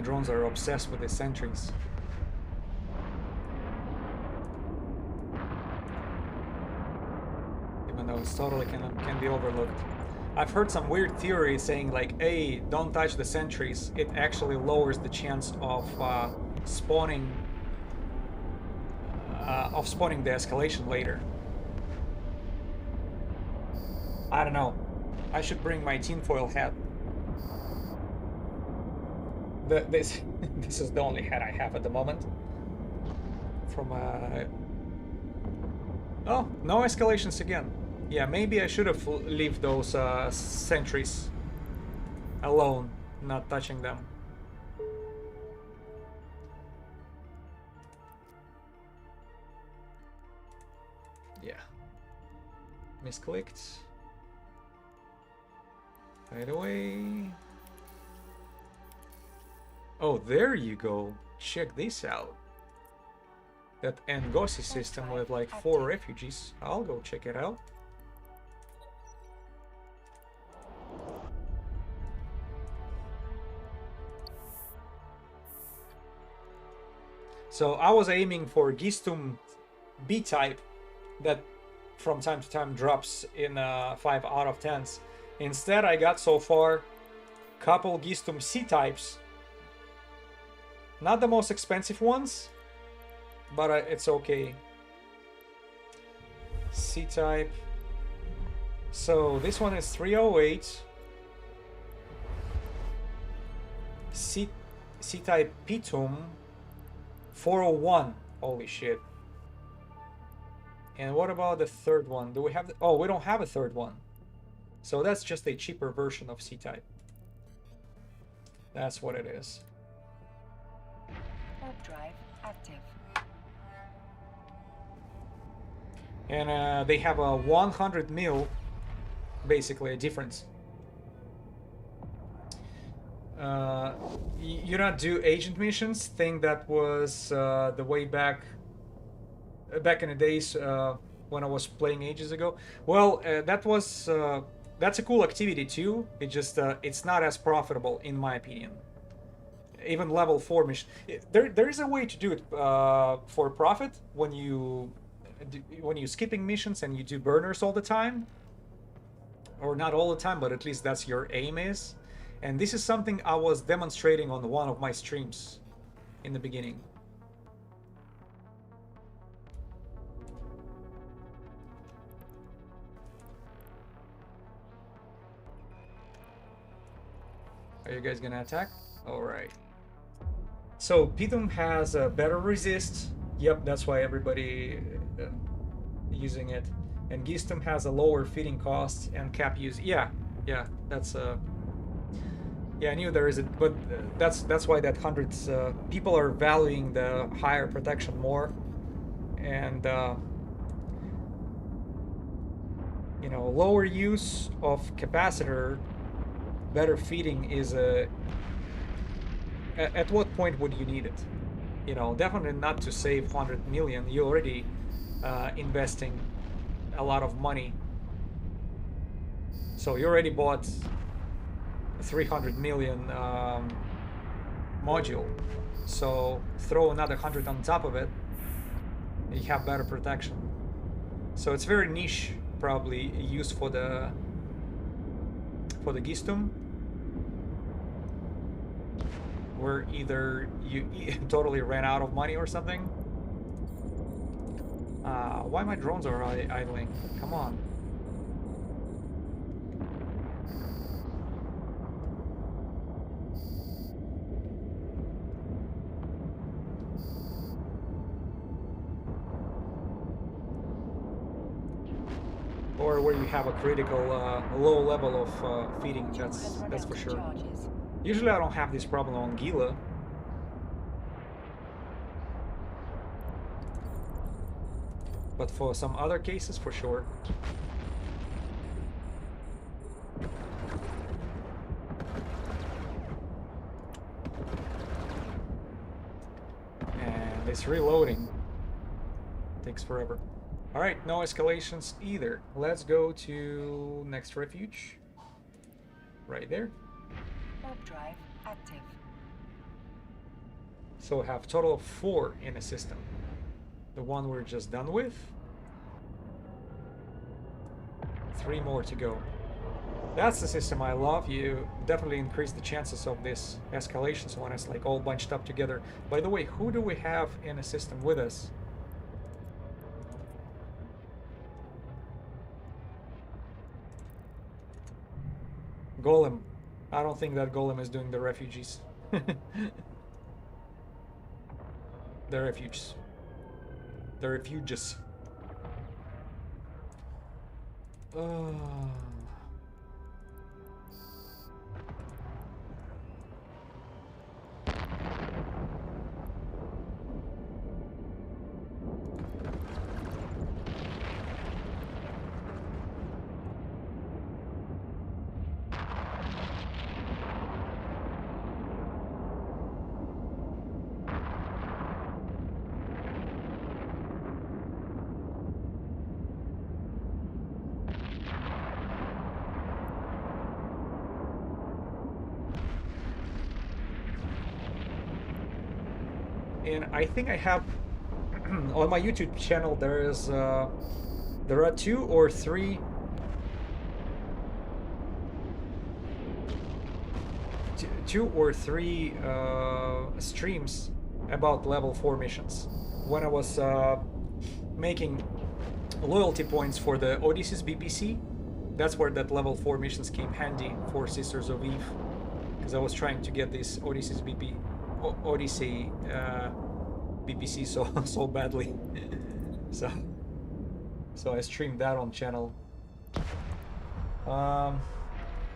My drones are obsessed with the sentries. Even though it's totally can be overlooked. I've heard some weird theory saying like, hey, don't touch the sentries. It actually lowers the chance of spawning the escalation later. I don't know. I should bring my tinfoil hat. This this is the only hat I have at the moment. From oh, no escalations again. Yeah, maybe I should have leave those sentries alone, not touching them. Yeah. Misclicked. Right away. Oh, there you go. Check this out. That Ngozi system with like 4 refugees. I'll go check it out. So I was aiming for Gistum B-type that from time to time drops in 5 out of 10s. Instead, I got so far couple Gistum C-types. Not the most expensive ones, but it's okay. C-type. So this one is 308. C-type Pitum 401. Holy shit. And what about the third one? Do we have oh, we don't have a third one. So that's just a cheaper version of C-type. That's what it is. Warp drive active. And they have a 100 mil, basically a difference. You not do agent missions? Think that was the way back in the days when I was playing ages ago. Well, that's a cool activity too. It just it's not as profitable in my opinion. Even level 4 mission. There is a way to do it for profit when you skipping missions and you do burners all the time, or not all the time, but at least that's your aim is. And this is something I was demonstrating on one of my streams in the beginning. Are you guys gonna attack? All right. So Pitum has a better resist. Yep, that's why everybody using it. And Gistum has a lower feeding cost and cap use. Yeah, that's yeah, I knew there is a, but that's why that hundreds people are valuing the higher protection more, and you know, lower use of capacitor, better feeding is a. At what point would you need it? You know, definitely not to save 100 million. You're already investing a lot of money. So you already bought 300 million module. So throw another 100 on top of it, you have better protection. So it's very niche, probably used for the Gistum, where either you totally ran out of money or something. Why my drones are idling? Come on. Or where you have a critical low level of feeding, that's for sure. Usually I don't have this problem on Gila. But for some other cases, for sure. And it's reloading. Takes forever. Alright, no escalations either. Let's go to next refuge. Right there. Warp drive active. So we have a total of 4 in a system. The one we're just done with. 3 more to go. That's the system I love. You definitely increase the chances of this escalations when it's like all bunched up together. By the way, who do we have in a system with us? Golem. I don't think that Golem is doing the refugees. The refuges. The refuges. And I think I have on my YouTube channel there are 2 or 3 streams about level 4 missions when I was making loyalty points for the Odysseus BPC. That's where that level 4 missions came handy for Sisters of Eve, because I was trying to get this Odysseus Odyssey BPC so badly. so I streamed that on channel. I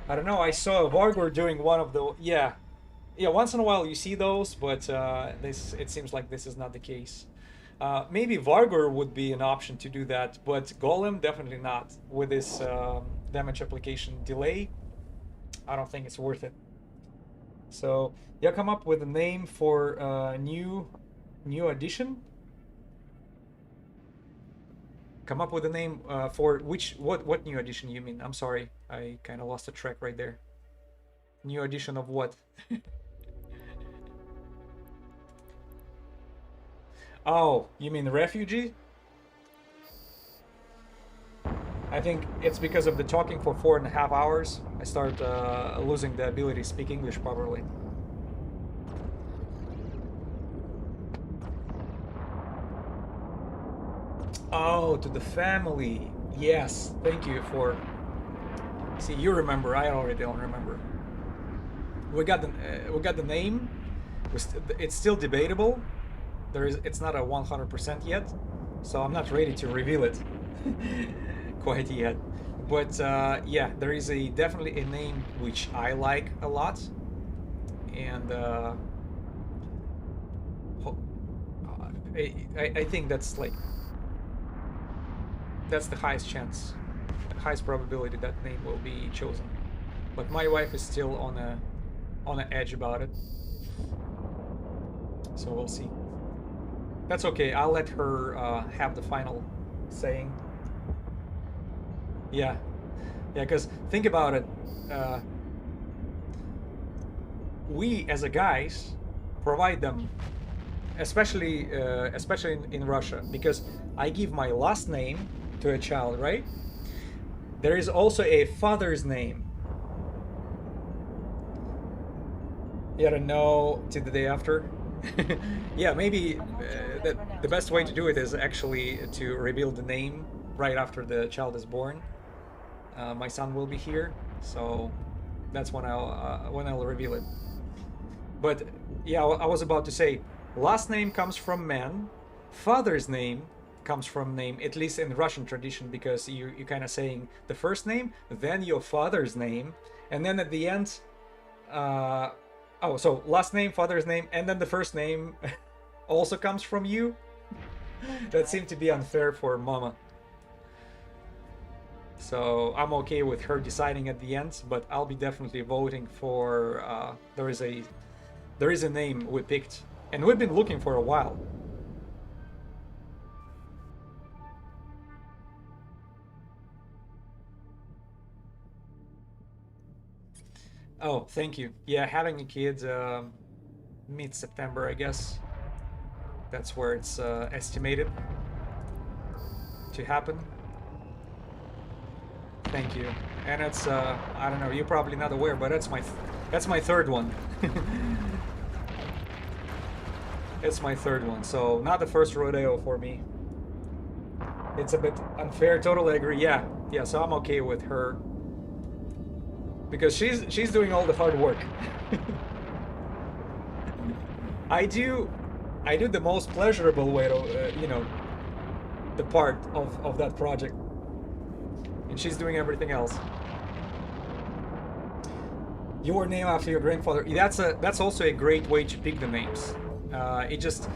don't know. I saw Vargor doing one of the yeah. Once in a while you see those, but it seems like this is not the case. Maybe Vargor would be an option to do that, but Golem definitely not. With this damage application delay, I don't think it's worth it. So yeah, come up with a name for new addition. Come up with a name for what new edition you mean? I'm sorry, I kind of lost the track right there. New edition of what? Oh, you mean refugee? I think it's because of the talking for 4.5 hours. I start losing the ability to speak English properly. Oh, to the family. Yes, thank you for. See, you remember. I already don't remember. We got the name. It's still debatable. It's not a 100% yet, so I'm not ready to reveal it quite yet. But yeah, there is definitely a name which I like a lot, and I think that's the highest chance, the highest probability that name will be chosen. But my wife is still on an edge about it, so we'll see. That's okay. I'll let her have the final saying. Yeah, because think about it. We as a guys provide them, especially in Russia, because I give my last name to a child, right? There is also a father's name. You gotta know to the day after. Yeah, maybe the best way to do it is actually to reveal the name right after the child is born. My son will be here, so that's when I'll reveal it. But yeah, I was about to say, last name comes from man, father's name comes from name, at least in Russian tradition, because you kind of saying the first name, then your father's name, and then at the end, so last name, father's name, and then the first name also comes from you. That seemed to be unfair for mama. So I'm okay with her deciding at the end, but I'll be definitely voting for. There is a name we picked, and we've been looking for a while. Oh, thank you. Yeah, having a kid, mid-September, I guess. That's where it's estimated to happen. Thank you. And it's I don't know, you're probably not aware, but that's my third one. It's my third one, so not the first rodeo for me. It's a bit unfair. Totally agree. Yeah, yeah. So I'm okay with her because she's doing all the hard work. I do the most pleasurable way to the part of that project, and she's doing everything else. Your name after your grandfather. That's also a great way to pick the names. It just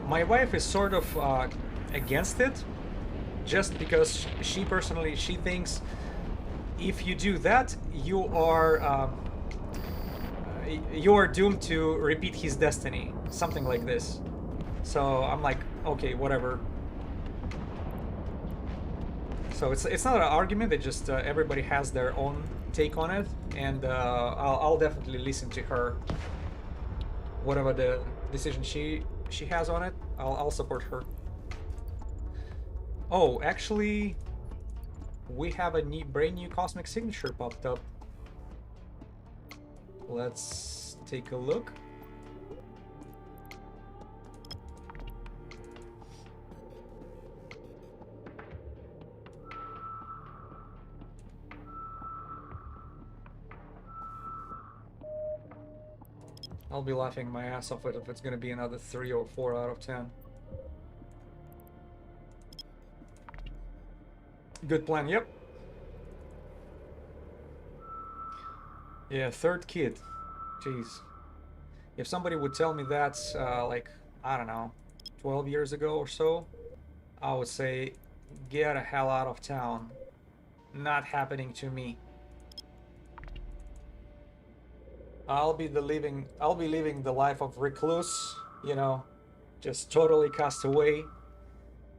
my wife is sort of against it, just because she personally she thinks if you do that you are doomed to repeat his destiny, something like this. So I'm like, okay, whatever. So it's not an argument. It just everybody has their own take on it, and I'll definitely listen to her. Whatever the decision she has on it, I'll support her. Oh, actually, we have a brand new cosmic signature popped up. Let's take a look. I'll be laughing my ass off if it's gonna be another 3 or 4 out of 10. Good plan, yep. Yeah, third kid. Jeez. If somebody would tell me that, like, I don't know, 12 years ago or so, I would say, get the hell out of town. Not happening to me. I'll be living the life of recluse, just totally cast away,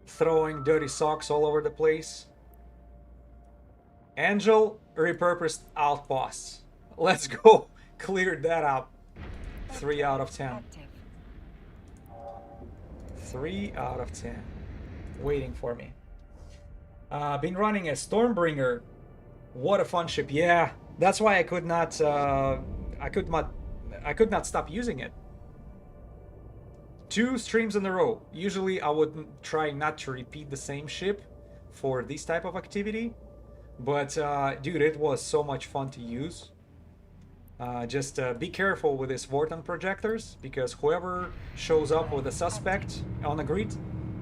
throwing dirty socks all over the place. Angel repurposed outposts. Let's go. Cleared that up. 3 out of 10. 3 out of 10. Waiting for me. Been running a Stormbringer. What a fun ship. Yeah, that's why I could not stop using it. 2 streams in a row. Usually I would try not to repeat the same ship for this type of activity, but dude, it was so much fun to use. Just be careful with these Vorton projectors, because whoever shows up with a suspect on the grid,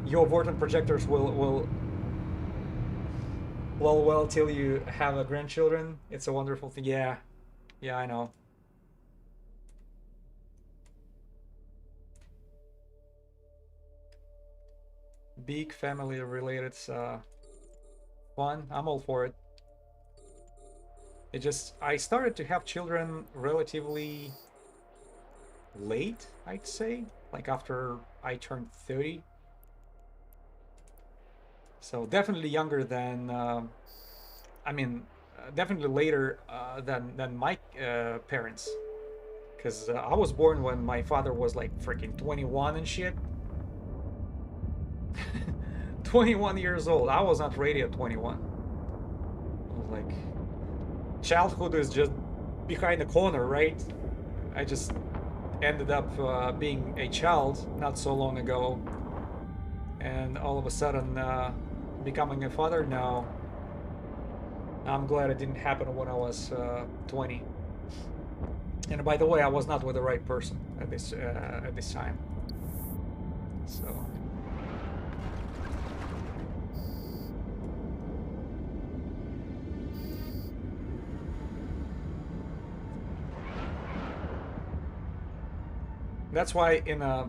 your Vorton projectors will well till you have a grandchildren. It's a wonderful thing. Yeah, I know. Big family related fun. I'm all for it. I started to have children relatively late, I'd say, like after I turned 30. So definitely younger than, definitely later than my parents. Because I was born when my father was like freaking 21 and shit. 21 years old. I was not ready at 21. I was like, childhood is just behind the corner, right? I just ended up being a child not so long ago, and all of a sudden becoming a father now. I'm glad it didn't happen when I was 20. And by the way, I was not with the right person at this time. So. That's why in a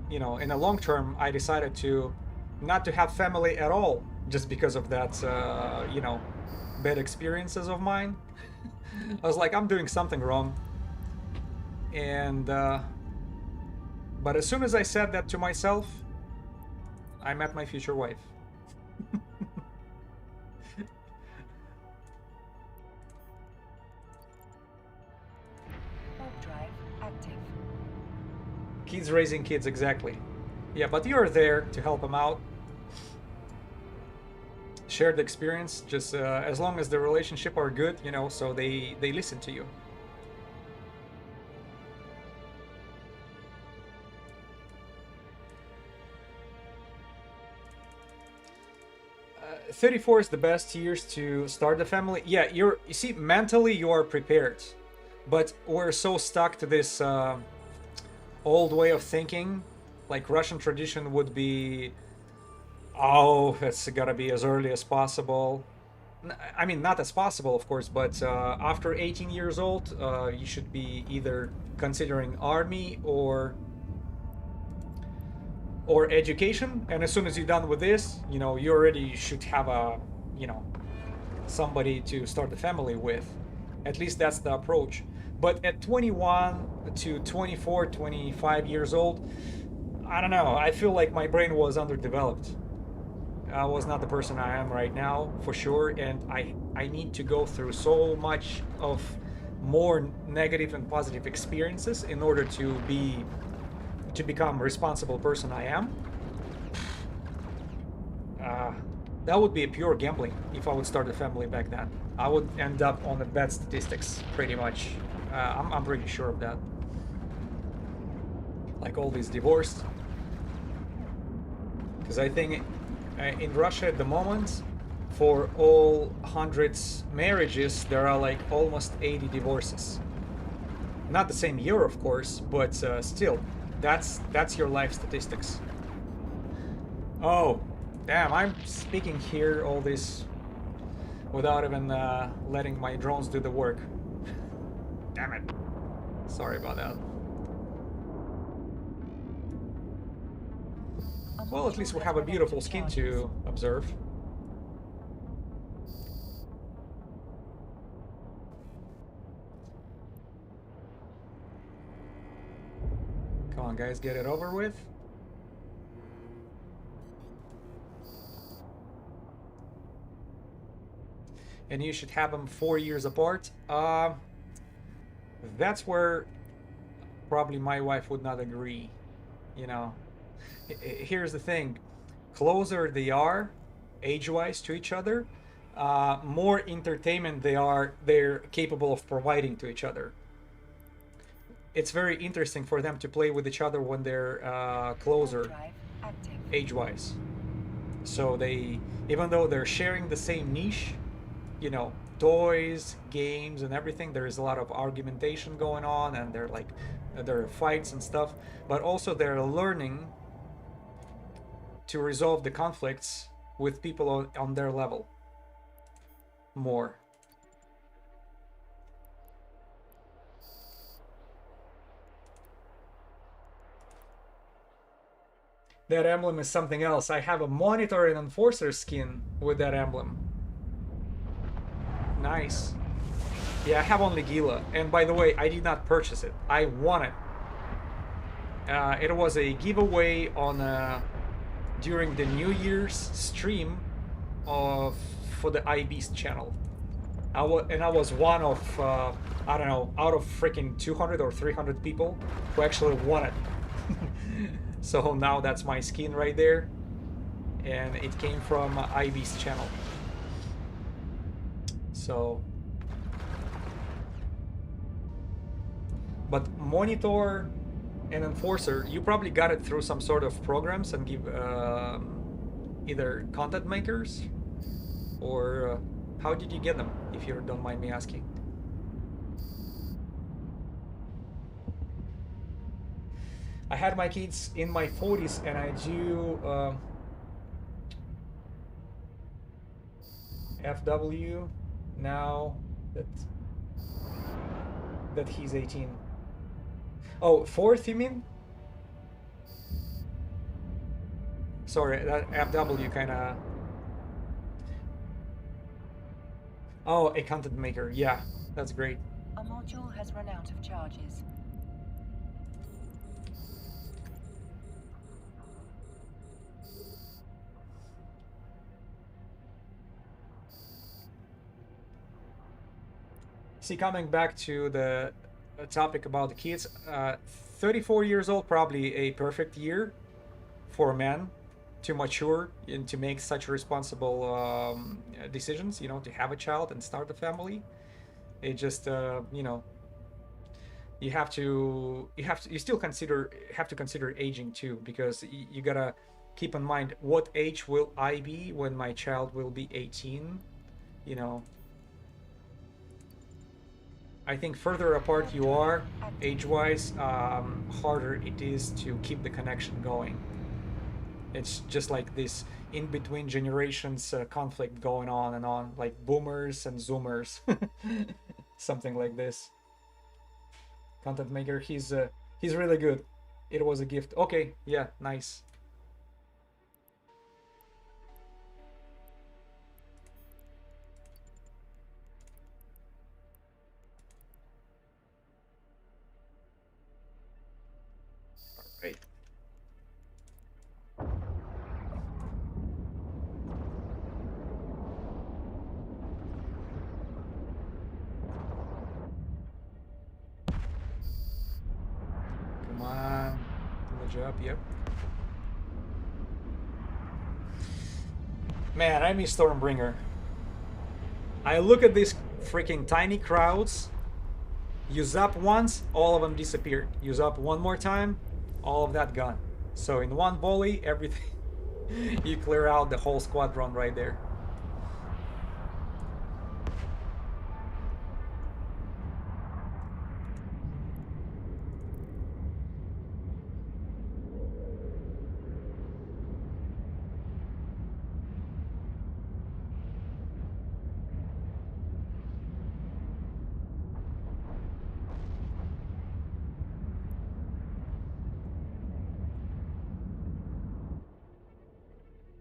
long term I decided to not to have family at all, just because of that bad experiences of mine. I was like, I'm doing something wrong. And but as soon as I said that to myself, I met my future wife. Kids raising kids, exactly. Yeah, but you're there to help them out. Shared experience, just as long as the relationship are good, you know, so they listen to you. 34 is the best years to start the family. Yeah, you see, mentally you are prepared, but we're so stuck to this old way of thinking. Like Russian tradition would be, oh, it's gotta be as early as possible. I mean, not as possible, of course, but after 18 years old, you should be either considering army or education. And as soon as you're done with this, you know, you already should have a, you know, somebody to start a family with. At least that's the approach. But at 21 to 24, 25 years old, I don't know. I feel like my brain was underdeveloped. I was not the person I am right now, for sure, and I need to go through so much of more negative and positive experiences in order to become responsible person I am. Uh, that would be a pure gambling if I would start a family back then. I would end up on the bad statistics, pretty much. I'm pretty sure of that. Like all these divorced. Because I think in Russia at the moment, for all hundreds marriages, there are like almost 80 divorces. Not the same year, of course, but still, that's your life statistics. Oh, damn! I'm speaking here all this without even letting my drones do the work. Damn it! Sorry about that. Well, at least we have a beautiful skin to observe. Come on, guys, get it over with. And you should have them 4 years apart. That's where probably my wife would not agree. You know, here's the thing: closer they are, age-wise, to each other, more entertainment they're capable of providing to each other. It's very interesting for them to play with each other when they're closer, age-wise. So they, even though they're sharing the same niche, you know, toys, games, and everything, there is a lot of argumentation going on, and there are fights and stuff. But also they're learning to resolve the conflicts with people on their level more. That emblem is something else. I have a monitor and enforcer skin with that emblem. Nice. Yeah, I have only Gila. And by the way, I did not purchase it. I won it. It was a giveaway on during the New Year's stream for the iBeast channel. I was one of I don't know, out of freaking 200 or 300 people who actually won it. So now that's my skin right there, and it came from iBeast channel. So, but monitor and enforcer, you probably got it through some sort of programs and give either content makers, or how did you get them, if you don't mind me asking? I had my kids in my 40s, and I do FW now that he's 18. Oh, fourth, you mean? Sorry, that FW kind of. Oh, a content maker. Yeah, that's great. A module has run out of charges. See, coming back to the a topic about the kids. 34 years old, probably a perfect year for a man to mature and to make such responsible decisions. You know, to have a child and start a family. It just you know, you still have to consider aging too, because you gotta keep in mind, what age will I be when my child will be 18? You know, I think further apart you are age-wise, harder it is to keep the connection going. It's just like this in between generations conflict going on and on, like boomers and zoomers, something like this. Content maker, he's really good. It was a gift. Okay, yeah, nice. Right. Come on, do the job. Yep. Man, I miss Stormbringer. I look at these freaking tiny crowds. Use up once, all of them disappeared. Use up one more time, all of that gone. So in one volley, everything, you clear out the whole squadron right there.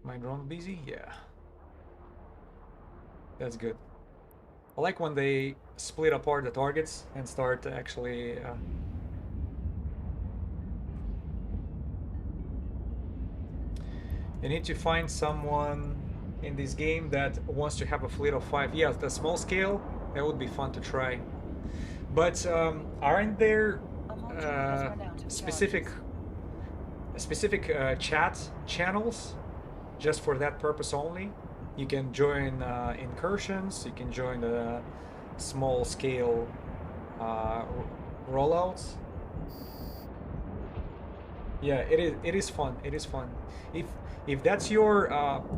My drone busy? Yeah. That's good. I like when they split apart the targets and start actually... You need to find someone in this game that wants to have a fleet of 5. Yeah, the small scale, that would be fun to try. But aren't there specific chat channels just for that purpose only? You can join incursions, you can join the small scale rollouts. Yeah, it is fun. It is fun. If that's your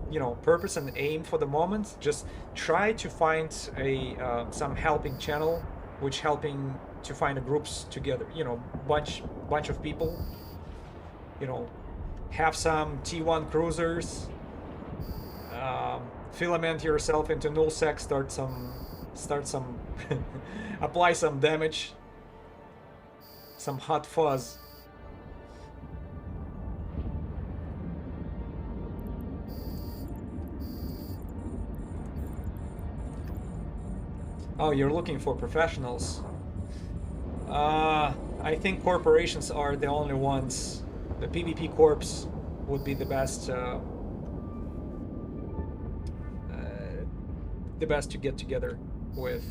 you know, purpose and aim for the moment, just try to find a some helping channel, which helping to find groups together. You know, bunch of people. You know, have some T1 cruisers. Filament yourself into nullsec. Start some apply some damage. Some hot fuzz. Oh, you're looking for professionals. I think corporations are the only ones. The PvP corps would be the best to get together with.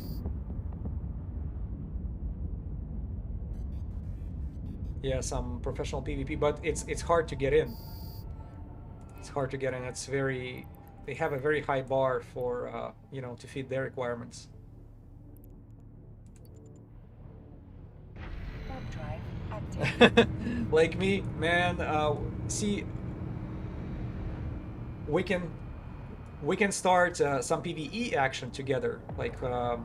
Yeah, some professional PvP, but it's hard to get in. It's hard to get in. It's very, they have a very high bar for you know, to feed their requirements. Like me, man. See, we can start some PvE action together. Like, I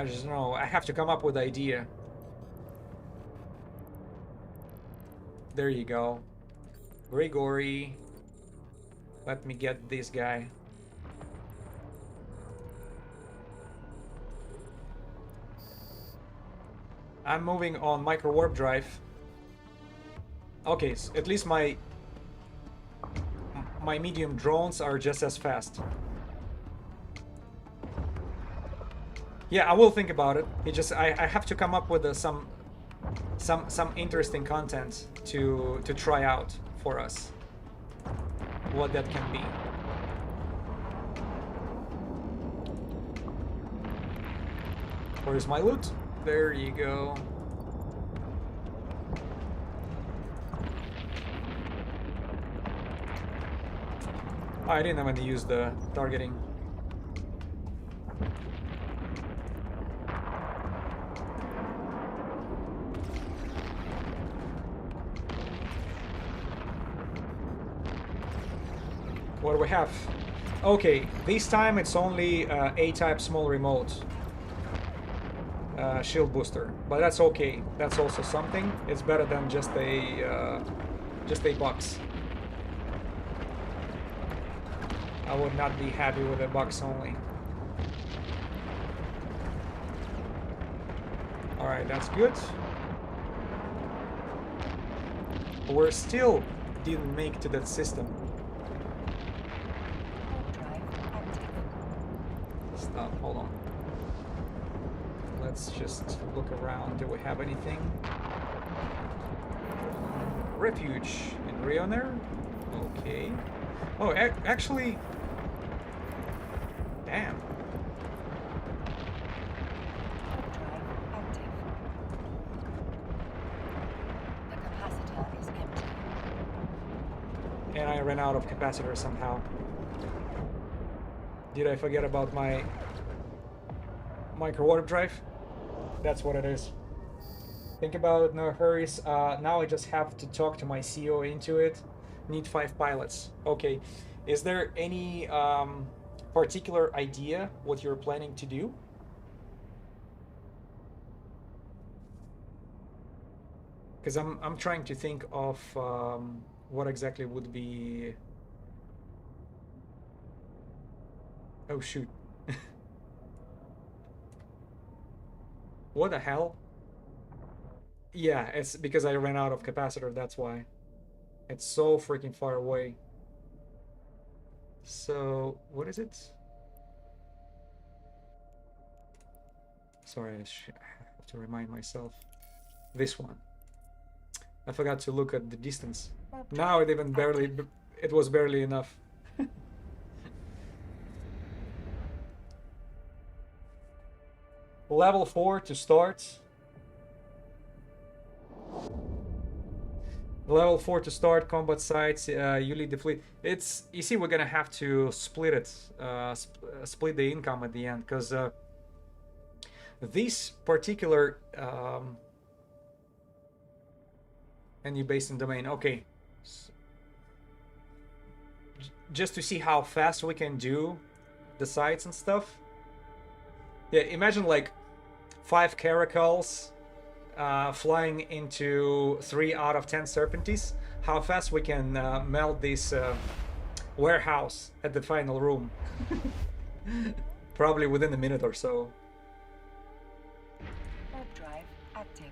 just know, I have to come up with an idea. There you go, Grigory. Let me get this guy. I'm moving on micro warp drive. Okay, so at least my medium drones are just as fast. Yeah, I will think about it. It just I have to come up with some interesting content to try out for us. What that can be. Where's my loot? There you go. Oh, I didn't even use the targeting. What do we have? Okay, this time it's only A-type small remote shield booster, but that's okay. That's also something. It's better than just a box. I would not be happy with a box only. All right, that's good. We're still didn't make to that system. Stop, hold on. Let's just look around. Do we have anything? Refuge in Rio there? Okay. Oh, actually... Damn. And I ran out of capacitor somehow. Did I forget about my micro warp drive? That's what it is. Think about it, no hurries. Now I just have to talk to my CEO into it. Need 5 pilots. Okay. Is there any particular idea what you're planning to do? Because I'm trying to think of what exactly would be. Oh shoot. What the hell? Yeah, it's because I ran out of capacitor, that's why. It's so freaking far away. So, what is it? Sorry, I have to remind myself. This one. I forgot to look at the distance. Now it even barely, it was barely enough. Level 4 to start. Level 4 to start combat sites. You lead the fleet. It's, you see, we're gonna have to split it, split the income at the end, because this particular and you based in domain. Okay, just to see how fast we can do the sites and stuff. Yeah, imagine like 5 caracals flying into 3 out of 10 serpentes. How fast we can melt this warehouse at the final room. Probably within a minute or so. Warp drive active.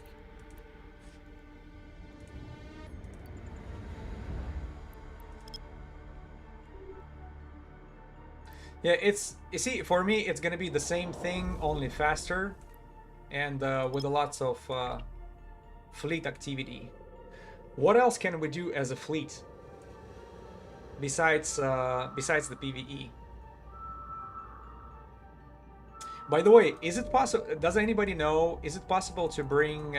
Yeah, it's, you see, for me it's gonna be the same thing, only faster, and with lots of fleet activity. What else can we do as a fleet besides the PvE? By the way, is it possible? Does anybody know? Is it possible to bring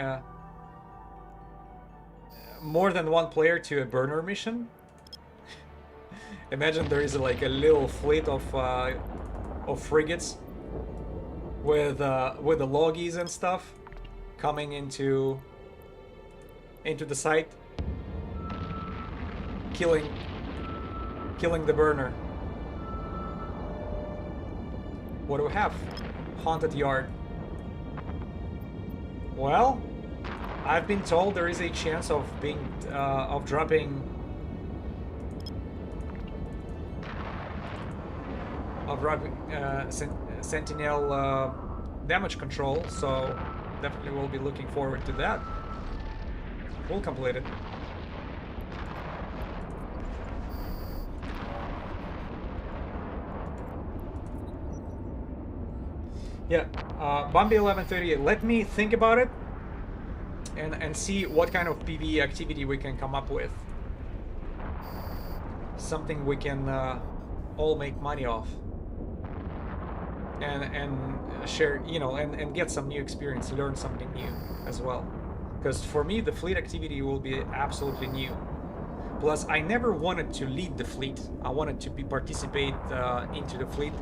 more than 1 player to a burner mission? Imagine there is like a little fleet of frigates with the loggies and stuff coming into the site, killing the burner. What do we have? Haunted yard. Well, I've been told there is a chance of being of dropping sentinel damage control, so definitely we'll be looking forward to that. We'll complete it. Yeah, Bambi 1138. Let me think about it and see what kind of PvE activity we can come up with. Something we can all make money off. and share, you know, and get some new experience, learn something new as well. Because for me, the fleet activity will be absolutely new. Plus, I never wanted to lead the fleet. I wanted to be participate into the fleet,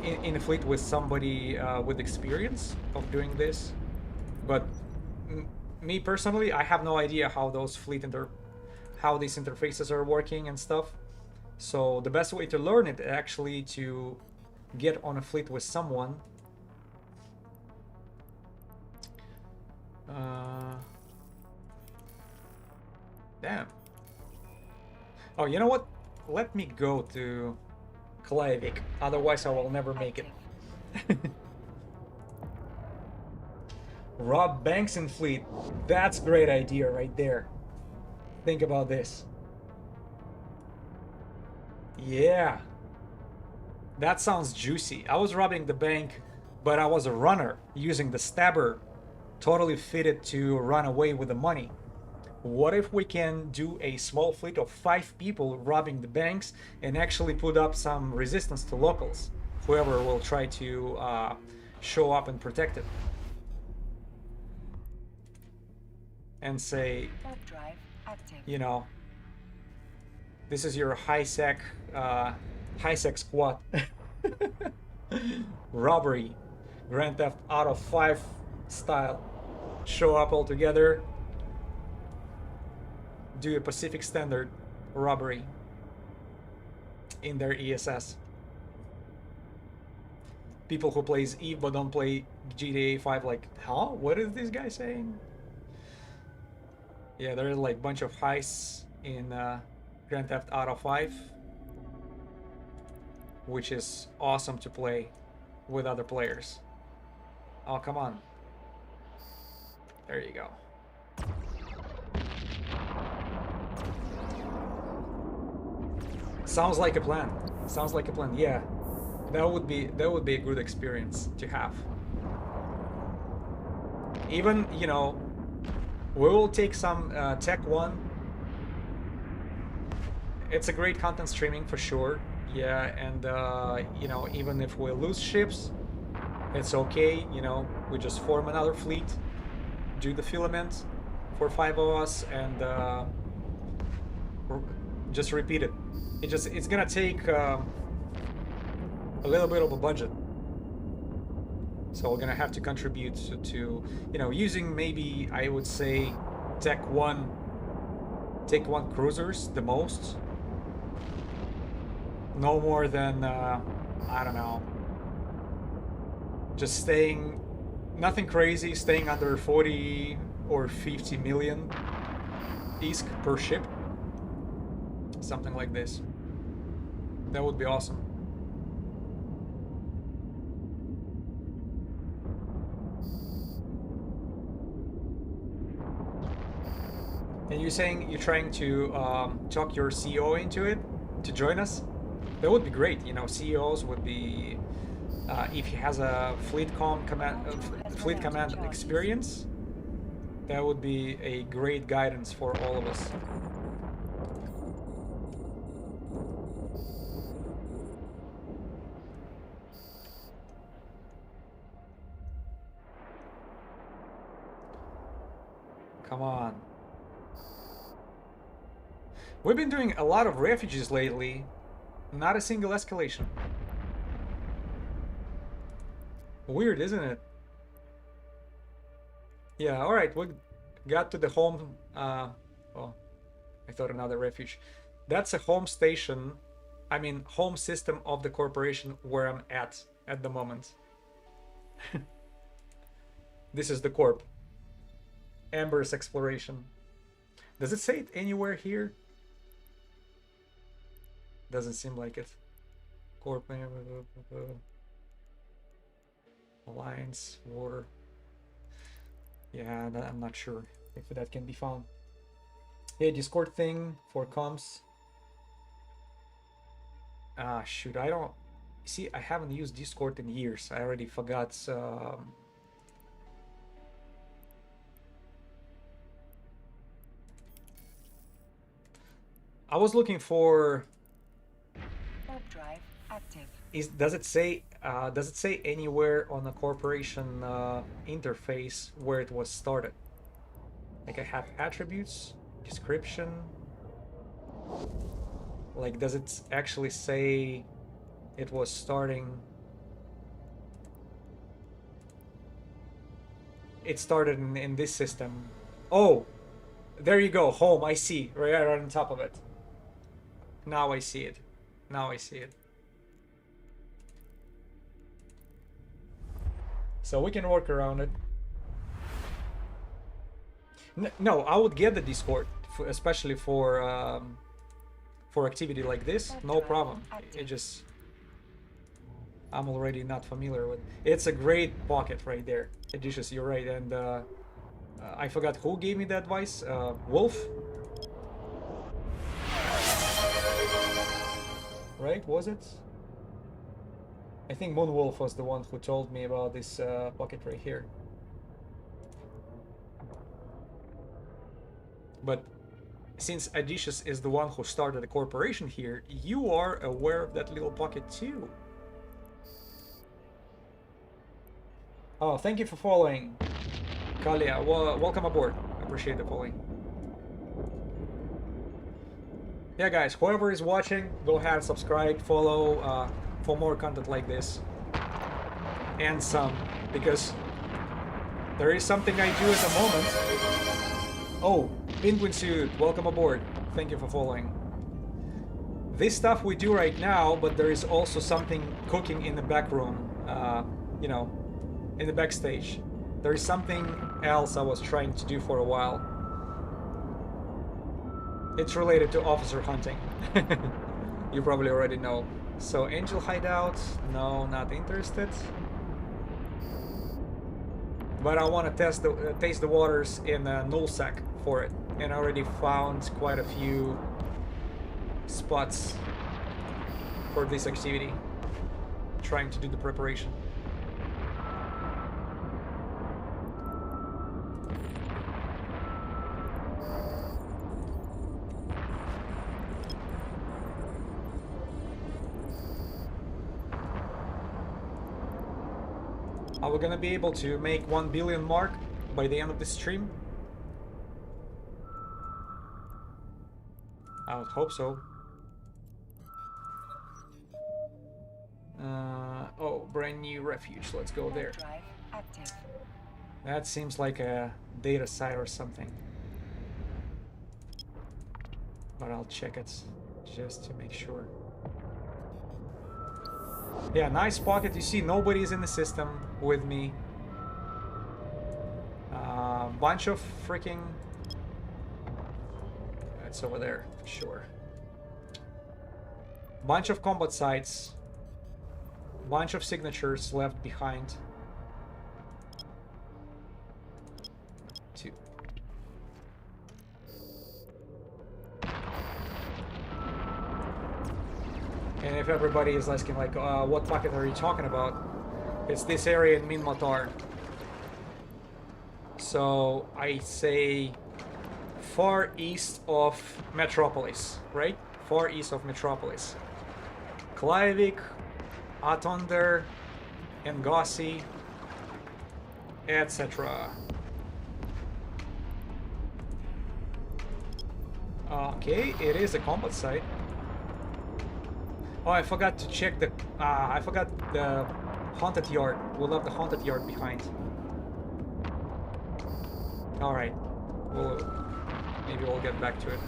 in a fleet with somebody with experience of doing this. But me personally, I have no idea how those how these interfaces are working and stuff. So the best way to learn it actually to get on a fleet with someone. Damn. Oh, you know what? Let me go to Klavik. Otherwise, I will never make it. Rob banks and fleet. That's a great idea right there. Think about this. Yeah. That sounds juicy. I was robbing the bank, but I was a runner using the stabber, totally fitted to run away with the money. What if we can do a small fleet of 5 people robbing the banks and actually put up some resistance to locals, whoever will try to show up and protect it? And say, you know, this is your high-sec squad. Robbery, Grand Theft Auto 5 style. Show up all together, do a Pacific Standard robbery in their ESS. People who plays Eve but don't play GTA 5 like, huh? What is this guy saying? Yeah, there are like a bunch of heists in Grand Theft Auto 5, which is awesome to play with other players. Oh, come on. There you go. Sounds like a plan. Sounds like a plan. Yeah, that would be a good experience to have. Even, you know, we will take some Tech 1. It's a great content streaming for sure. Yeah, and you know, even if we lose ships, it's okay. You know, we just form another fleet, do the filament for 5 of us, and just repeat it. It's gonna take a little bit of a budget, so we're gonna have to contribute to you know, using maybe, I would say, Tech 1 cruisers the most. No more than I don't know, just staying, nothing crazy, staying under 40 or 50 million ISK per ship, something like this. That would be awesome. And you're saying you're trying to talk your CEO into it to join us? That would be great. You know, CEOs would be, if he has a fleet command experience, that would be a great guidance for all of us. Come on. We've been doing a lot of refugees lately. Not a single escalation. Weird, isn't it? Yeah, alright, we got to the home... oh, I thought another refuge. That's a home station, I mean home system of the corporation where I'm at the moment. This is the corp. Amber's exploration. Does it say it anywhere here? Doesn't seem like it. Corp, Alliance, War. Yeah, I'm not sure if that can be found. Hey, Discord thing for comms. Ah, shoot, I don't... See, I haven't used Discord in years. I already forgot. I was looking for... active. Does it say anywhere on the corporation interface where it was started? Like I have attributes, description. Like does it actually say it was starting? It started in this system. Oh, there you go, home. I see, right on top of it. Now I see it. Now I see it. So we can work around it. No, I would get the Discord, especially for activity like this. No problem. It just I'm already not familiar with. It's a great pocket right there. Edicious, you're right, and I forgot who gave me the advice. Wolf, right? Was it? I think Moonwolf was the one who told me about this pocket right here. But since Adicious is the one who started the corporation here, you are aware of that little pocket too. Oh, thank you for following, Kalia. Welcome aboard. Appreciate the following. Yeah, guys, whoever is watching, go ahead, subscribe, follow for more content like this. And some, because there is something I do at the moment. Oh, Penguin Suit, welcome aboard. Thank you for following. This stuff we do right now, but there is also something cooking in the back room, you know, in the backstage. There is something else I was trying to do for a while. It's related to officer hunting. You probably already know. So Angel Hideout, no, not interested. But I want to taste the waters in Nullsec for it, and I already found quite a few spots for this activity. Trying to do the preparation. Are we gonna be able to make 1 billion mark by the end of the stream? I would hope so. Oh, brand new refuge. Let's go there. Drive active. That seems like a data site or something. But I'll check it just to make sure. Yeah, nice pocket. You see, nobody's in the system with me. Bunch of freaking... It's over there, for sure. Bunch of combat sites. Bunch of signatures left behind. 2. And if everybody is asking, like, what pocket are you talking about? It's this area in Min Matar. So, I say far east of Metropolis, right? Far east of Metropolis. Klavik, Atonder, Ngasi, etc. Okay, it is a combat site. Oh, I forgot to check the... I forgot the haunted yard. We'll leave the haunted yard behind. Alright. Maybe we'll get back to it.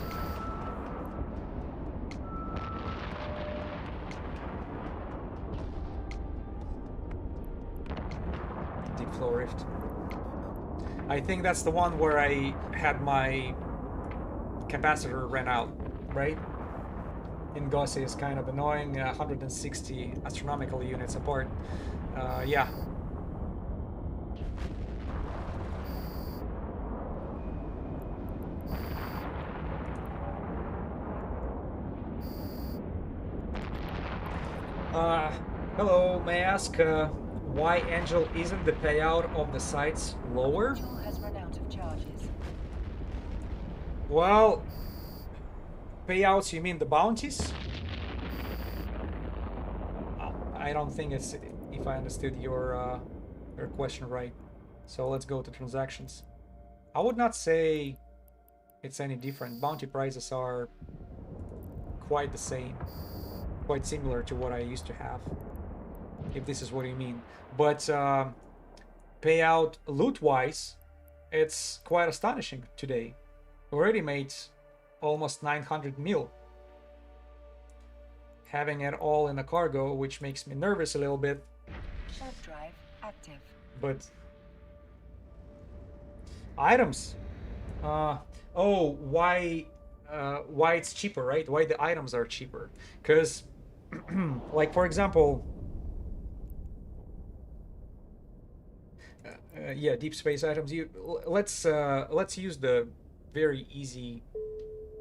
Deep flow rift. I think that's the one where I had my capacitor ran out, right? Ngasi is kind of annoying, 160 astronomical units apart. Yeah. Hello, may I ask why Angel isn't the payout of the sites lower? Angel has run out of charges. Well, payouts, you mean the bounties? I don't think it's, if I understood your question right. So let's go to transactions. I would not say it's any different. Bounty prices are quite the same, quite similar to what I used to have, if this is what you mean. But payout loot-wise, it's quite astonishing today. We already made almost 900 mil. Having it all in the cargo, which makes me nervous a little bit. Shelf drive active. But items. Why it's cheaper, right? Why the items are cheaper? Because, like for example, yeah, deep space items. Let's use the very easy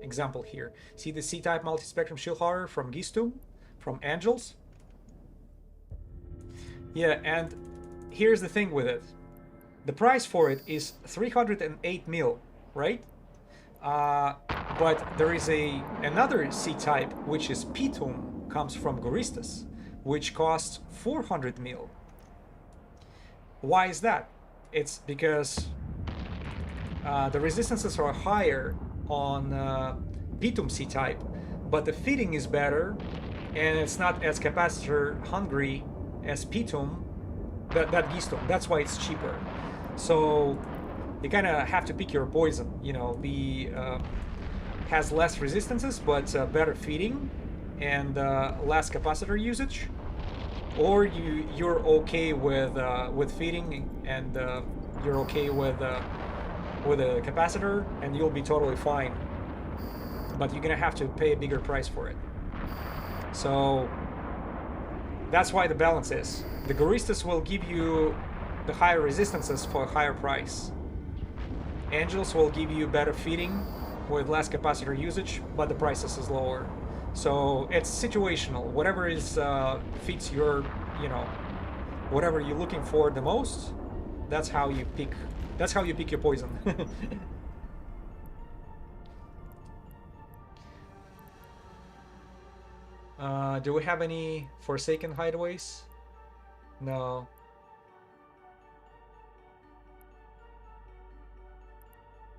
example here. See the C-type multi-spectrum shield horror from Gistum, from Angels. Yeah, and here's the thing with it. The price for it is 308 mil, right? But there is another C-type, which is Pitum, comes from Goristas, which costs 400 mil. Why is that? It's because the resistances are higher on Pitum C-type, but the fitting is better, and it's not as capacitor hungry as Pitum, that Gistum. That's why it's cheaper. So you kind of have to pick your poison. You know, the has less resistances but better feeding and less capacitor usage, or you're okay with feeding and you're okay with a capacitor and you'll be totally fine. But you're gonna have to pay a bigger price for it. So that's why the balance is. The Goristas will give you the higher resistances for a higher price. Angels will give you better feeding with less capacitor usage, but the prices is lower. So it's situational. Whatever is fits your, you know, whatever you're looking for the most, that's how you pick. That's how you pick your poison. Do we have any Forsaken hideaways? No.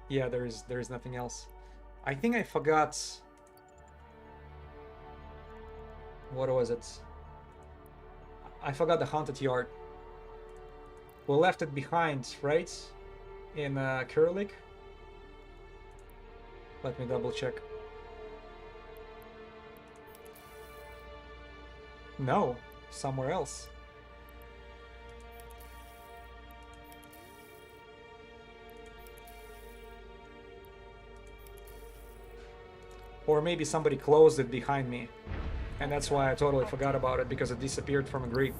Yeah, there's nothing else. I think I forgot. What was it? I forgot the haunted yard. We left it behind, right? In Kurlik. Let me double check. No, somewhere else. Or maybe somebody closed it behind me. And that's why I totally forgot about it, because it disappeared from a grid.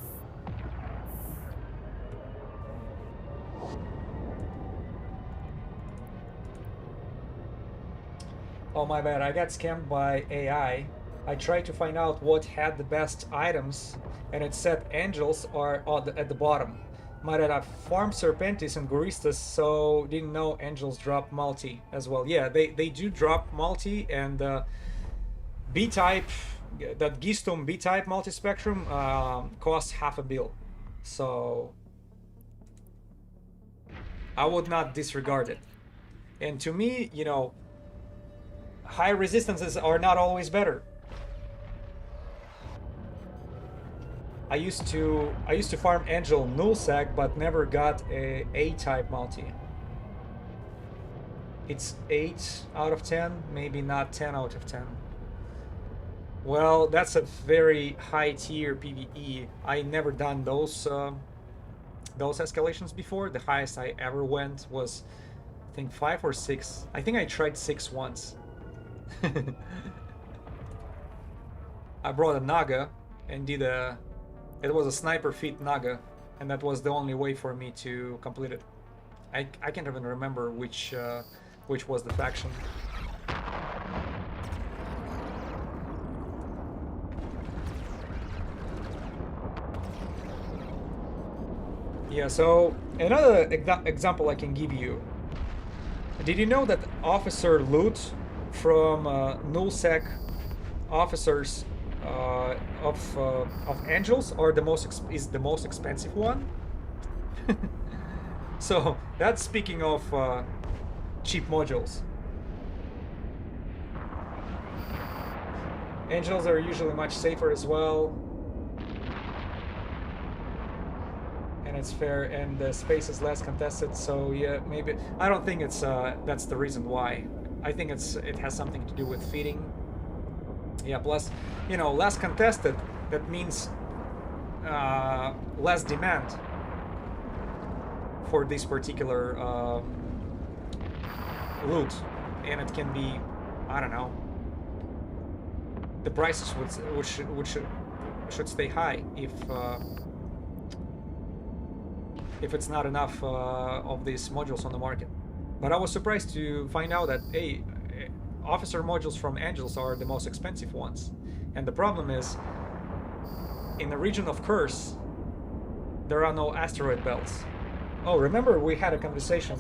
Oh my bad, I got scammed by AI. I tried to find out what had the best items, and it said angels are at the bottom. Might have farmed Serpentis and Goristas, so didn't know angels drop multi as well. Yeah, they do drop multi, and B-type, that Gistum B-type multi-spectrum costs $500 million. So I would not disregard it. And to me, you know, high resistances are not always better. I used to farm Angel Nullsec, but never got a A-type multi. It's 8 out of 10, maybe not 10 out of 10. Well, that's a very high tier PvE. I never done those escalations before. The highest I ever went was, I think, 5 or 6. I think I tried 6 once. I brought a Naga and did a... It was a sniper feat Naga, and that was the only way for me to complete it. I can't even remember which was the faction. Yeah, so another example I can give you. Did you know that officer loot from nullsec officers of angels are the is the most expensive one. So that's speaking of cheap modules. Angels are usually much safer as well, and it's fair, and the space is less contested. So yeah, maybe I don't think it's that's the reason why. I think it has something to do with feeding. Yeah, plus, you know, less contested. That means less demand for this particular loot, and it can be, I don't know, the prices should stay high if it's not enough of these modules on the market. But I was surprised to find out that hey, officer modules from Angels are the most expensive ones, and the problem is in the region of Curse there are no asteroid belts. Oh, remember we had a conversation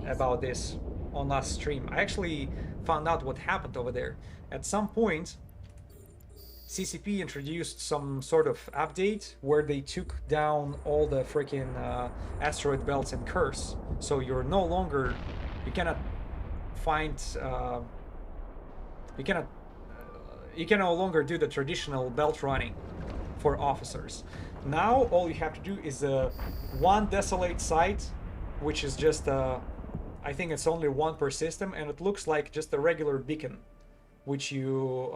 about this on last stream. I actually found out what happened over there. At some point, CCP introduced some sort of update where they took down all the freaking asteroid belts in Curse. So you're no longer, you cannot find, you cannot, you can no longer do the traditional belt running for officers. Now all you have to do is one desolate site, which is just I think it's only one per system, and it looks like just a regular beacon, which you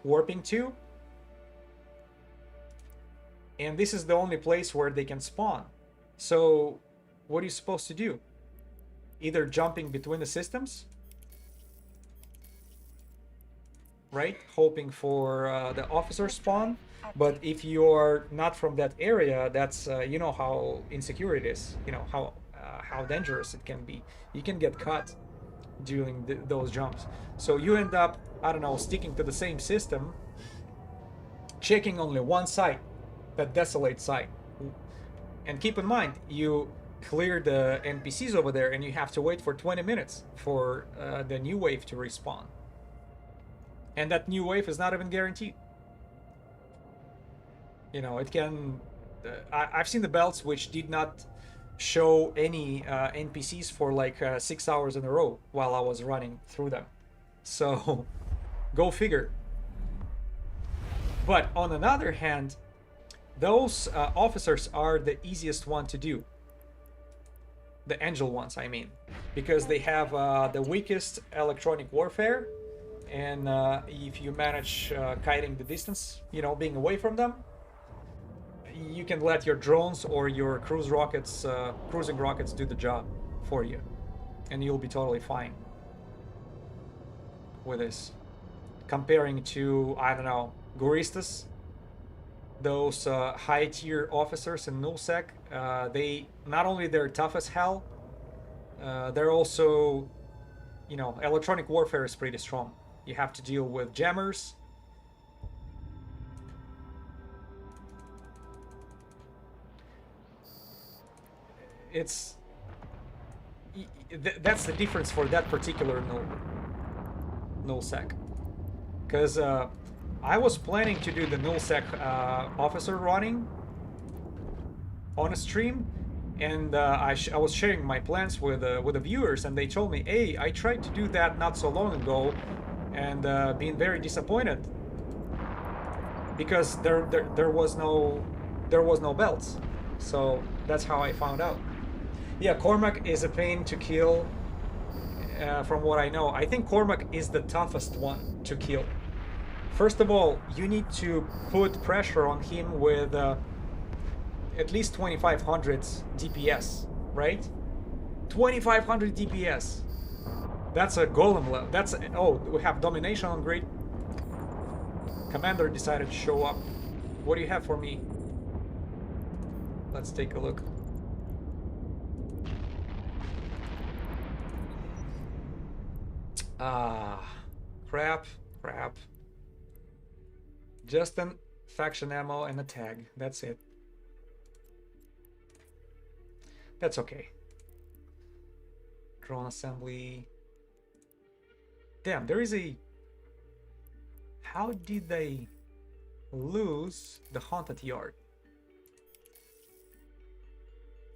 warping to. And this is the only place where they can spawn. So what are you supposed to do? Either jumping between the systems, right? Hoping for the officer spawn. But if you're not from that area, that's you know how insecure it is. You know how dangerous it can be. You can get caught during those jumps. So you end up, I don't know, sticking to the same system, checking only one site, that desolate site. And keep in mind, you clear the NPCs over there and you have to wait for 20 minutes for the new wave to respawn. And that new wave is not even guaranteed. You know, it can... I've seen the belts which did not show any NPCs for like 6 hours in a row while I was running through them. So, go figure. But on another hand, those officers are the easiest one to do. The angel ones, I mean. Because they have the weakest electronic warfare. And if you manage kiting the distance, you know, being away from them, you can let your drones or your cruising rockets do the job for you. And you'll be totally fine with this. Comparing to, I don't know, Guristas, those high tier officers in nullsec, they not only they're tough as hell, they're also, you know, electronic warfare is pretty strong. You have to deal with jammers. It's that's the difference for that particular nullsec. Because I was planning to do the nullsec officer running on a stream, and I was sharing my plans with the viewers, and they told me, "Hey, I tried to do that not so long ago, and being very disappointed because there was no belts." So that's how I found out. Yeah, Cormac is a pain to kill. From what I know, I think Cormac is the toughest one to kill. First of all, you need to put pressure on him with at least 2500 DPS, right? 2500 DPS. That's a golem level. That's oh, we have domination on grid. Commander decided to show up. What do you have for me? Let's take a look. Crap. Just an faction ammo and a tag. That's it. That's okay. Drone assembly. Damn, there is a... How did they lose the haunted yard.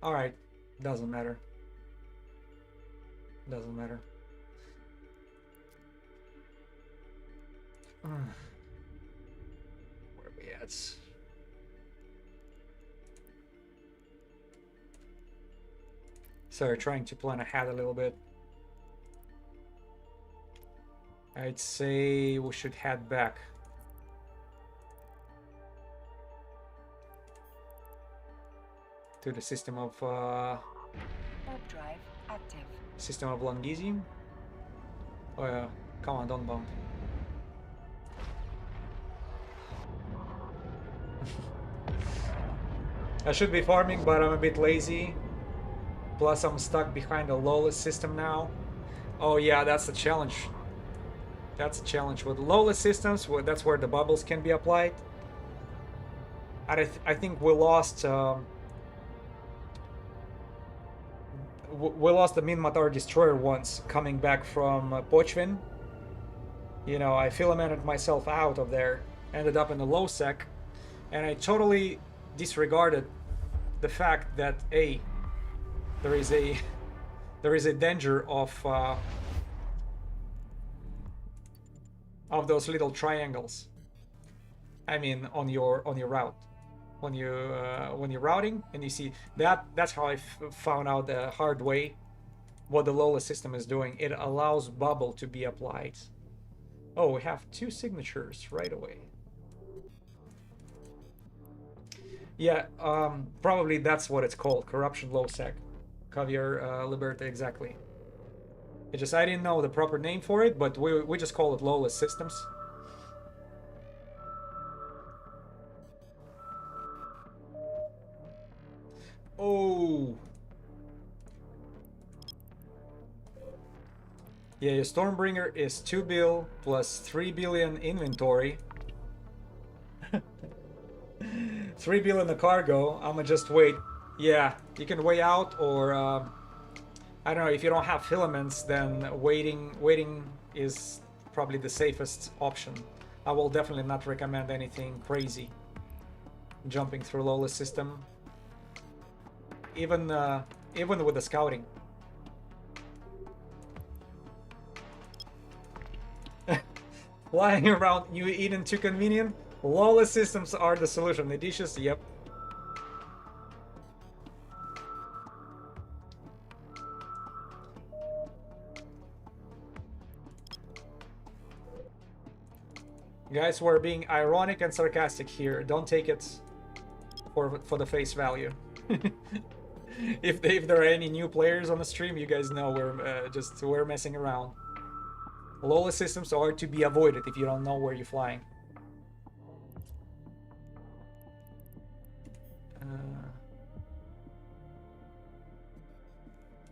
Alright, doesn't matter. Doesn't matter. Where are we at? Sorry, trying to plan ahead a little bit. I'd say we should head back. To the system of Warp drive active. system of Langesium. Oh yeah, come on, don't bump. I should be farming, but I'm a bit lazy. Plus I'm stuck behind a lawless system now. Oh yeah, that's the challenge. That's a challenge with lawless systems. That's where the bubbles can be applied. I think we lost. We lost the Minmatar destroyer once coming back from Pochvin. You know, I filamented myself out of there, ended up in the low sec, and I totally disregarded the fact that there is a danger of those little triangles. I mean, on your route, when you're routing, and you see that's how I found out the hard way what the lawless system is doing. It allows bubble to be applied. Oh, we have 2 signatures right away. Yeah, probably that's what it's called, corruption low sec. Caviar Liberta, exactly. It's just I didn't know the proper name for it, but we just call it lawless systems. Oh. Yeah, your Stormbringer is 2 bill plus 3 billion inventory. 3 bill in the cargo. I'ma just wait. Yeah, you can wait out, or I don't know, if you don't have filaments, then waiting is probably the safest option. I will definitely not recommend anything crazy. Jumping through lawless system. Even with the scouting. Flying around New Eden too convenient? Lawless systems are the solution. Edicious, yep. Guys, we're being ironic and sarcastic here. Don't take it for the face value. If there are any new players on the stream, you guys know we're messing around. Lawless systems are to be avoided if you don't know where you're flying.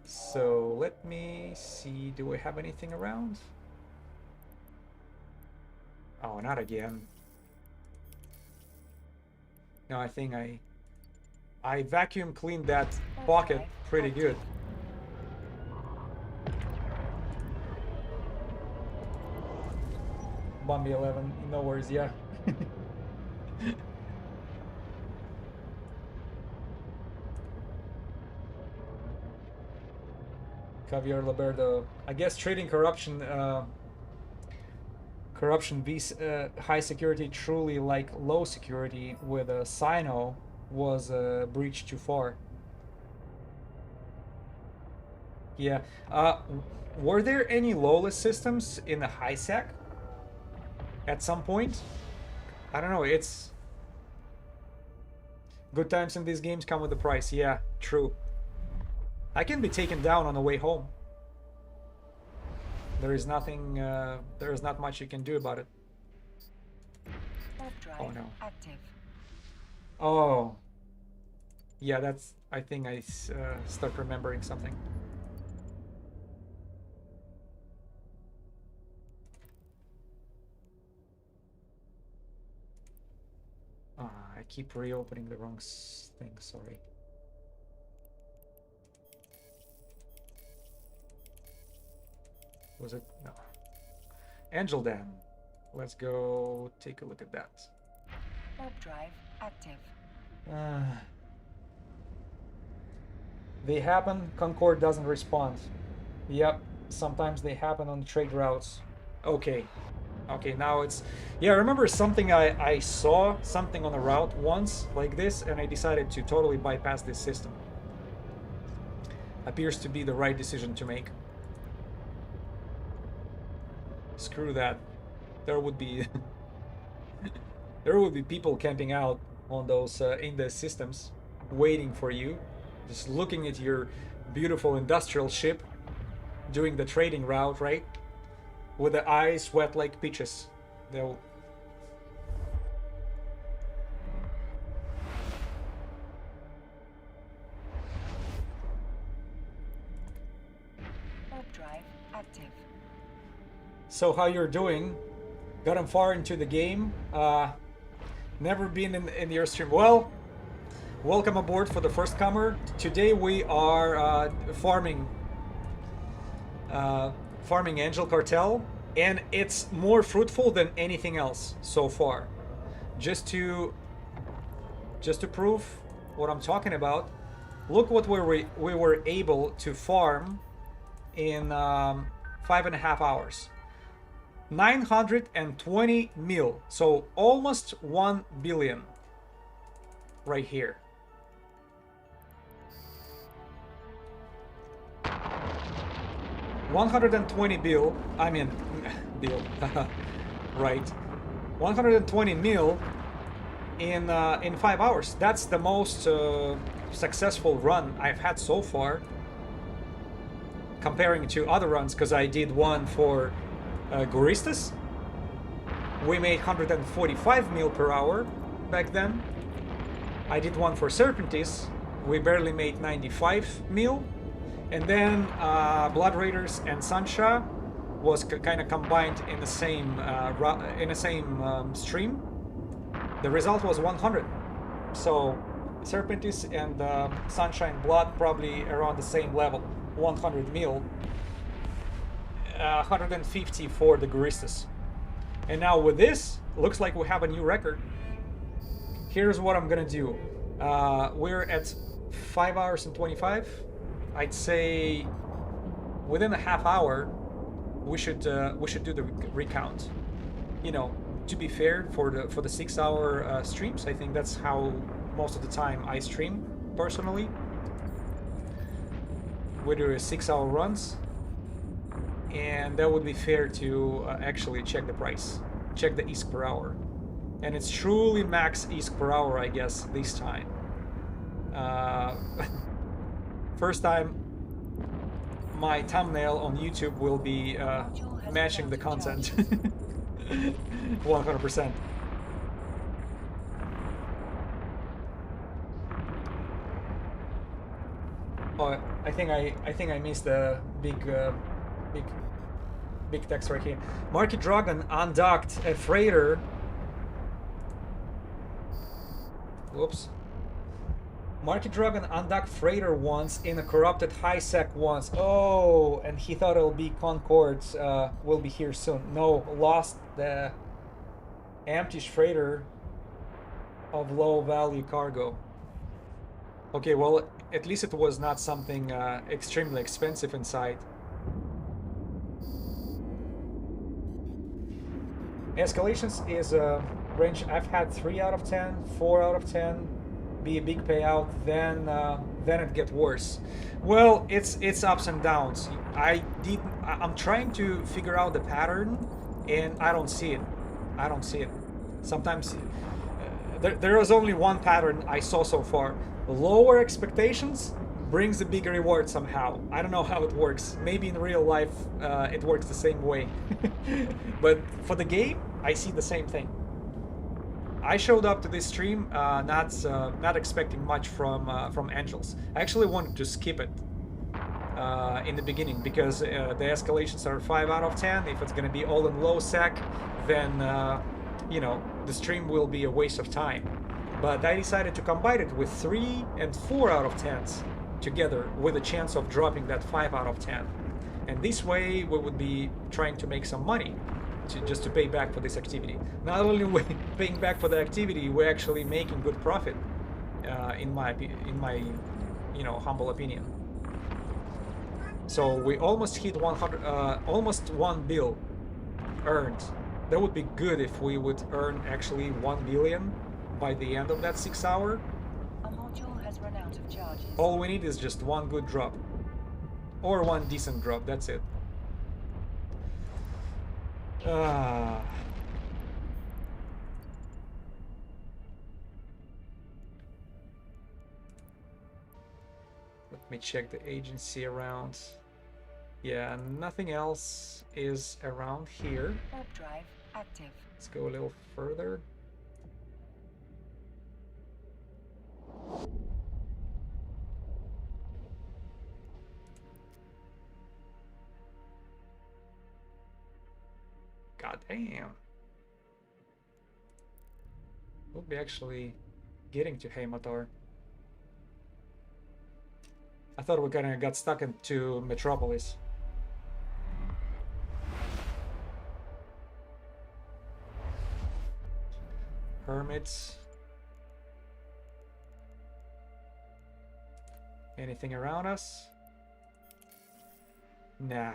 So let me see, do we have anything around? Oh, not again. No, I think I vacuum cleaned that pocket pretty good. Bombi 11, no worries, yeah. Caviar Liberto. I guess trading corruption V high security truly like low security with a Sino was a breach too far. Yeah. Were there any lawless systems in the high sec at some point? I don't know. It's good times in these games come with the price. Yeah, true. I can be taken down on the way home. There is nothing. There is not much you can do about it. Oh no. Active. Oh. Yeah, that's. I think I start remembering something. I keep reopening the wrong thing. Sorry. Was it? No. Angel Dam. Let's go take a look at that. Warp drive active. They happen, Concord doesn't respond. Yep, sometimes they happen on trade routes. Okay. Okay, now it's... Yeah, I remember something I saw something on a route once like this, and I decided to totally bypass this system. Appears to be the right decision to make. Screw that. There would be... there would be people camping out on those in the systems, waiting for you, just looking at your beautiful industrial ship, doing the trading route, right? With the eyes wet like peaches. They'll... Warp drive active. So how you're doing? Gotten far into the game? Never been in your stream. Well, welcome aboard for the first comer. Today we are farming Angel Cartel, and it's more fruitful than anything else so far. Just to prove what I'm talking about, look what we were able to farm in 5.5 hours. 920 mil, so almost 1 billion right here. $120 bill, I mean, bill, right? 120 mil in 5 hours. That's the most successful run I've had so far, comparing to other runs, because I did one for Guristas. We made 145 mil per hour back then. I did one for Serpentis. We barely made 95 mil. And then Blood Raiders and Sancha was kind of combined in the same stream. The result was 100. So Serpentis and Sunshine Blood probably around the same level, 100 mil. 150 for the Guristas. And now with this, looks like we have a new record. Here's what I'm gonna do. We're at 5 hours and 25. I'd say within a half hour we should do the recount. You know, to be fair, for the 6 hour streams, I think that's how most of the time I stream personally. We do 6 hour runs, and that would be fair to actually check the price, check the ISK per hour, and it's truly max ISK per hour, I guess, this time. First time my thumbnail on YouTube will be matching the content. 100%. Oh, I think I missed the big text right here. Market Dragon undocked a freighter. Whoops. Market Dragon undocked freighter once in a corrupted high sec once. Oh, and he thought it'll be Concords will be here soon. No, lost the empty freighter of low value cargo. Okay, well, at least it was not something extremely expensive inside. Escalations is a range I've had 3 out of 10, 4 out of 10. Be a big payout, then it get worse. Well, it's ups and downs. I'm trying to figure out the pattern, and I don't see it. I don't see it. Sometimes there is only one pattern I saw so far. Lower expectations brings a bigger reward somehow. I don't know how it works. Maybe in real life it works the same way. But for the game, I see the same thing. I showed up to this stream not expecting much from Angels. I actually wanted to skip it in the beginning, because the escalations are 5 out of 10. If it's going to be all in low sec, then you know, the stream will be a waste of time. But I decided to combine it with 3 and 4 out of 10s together, with a chance of dropping that 5 out of 10. And this way we would be trying to make some money. just to pay back for this activity. Not only we paying back for the activity, we're actually making good profit, in my humble opinion. So we almost hit 100, almost 1 bill earned. That would be good if we would earn actually 1 billion by the end of that 6 hour. A module has run out of charges. All we need is just one good drop. Or one decent drop, that's it. Let me check the agency around. Yeah, nothing else is around here. Warp drive active. Let's go a little further. God damn. We'll be actually getting to Heimatar. I thought we kind of got stuck into Metropolis. Hermits. Anything around us? Nah.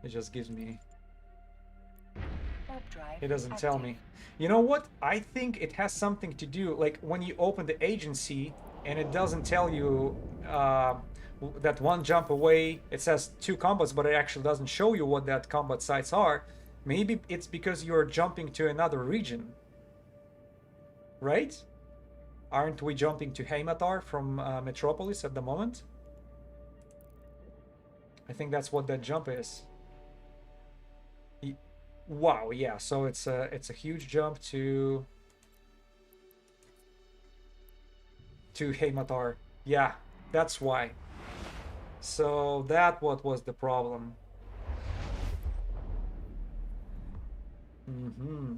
It just gives me... It doesn't tell me. You know what? I think it has something to do, like when you open the agency and it doesn't tell you that one jump away, it says 2 combats, but it actually doesn't show you what that combat sites are. Maybe it's because you're jumping to another region. Right? Aren't we jumping to Heimatar from Metropolis at the moment? I think that's what that jump is. Wow, yeah, so it's a huge jump to Heimatar. Yeah, that's why. So that what was the problem. Mm-hmm.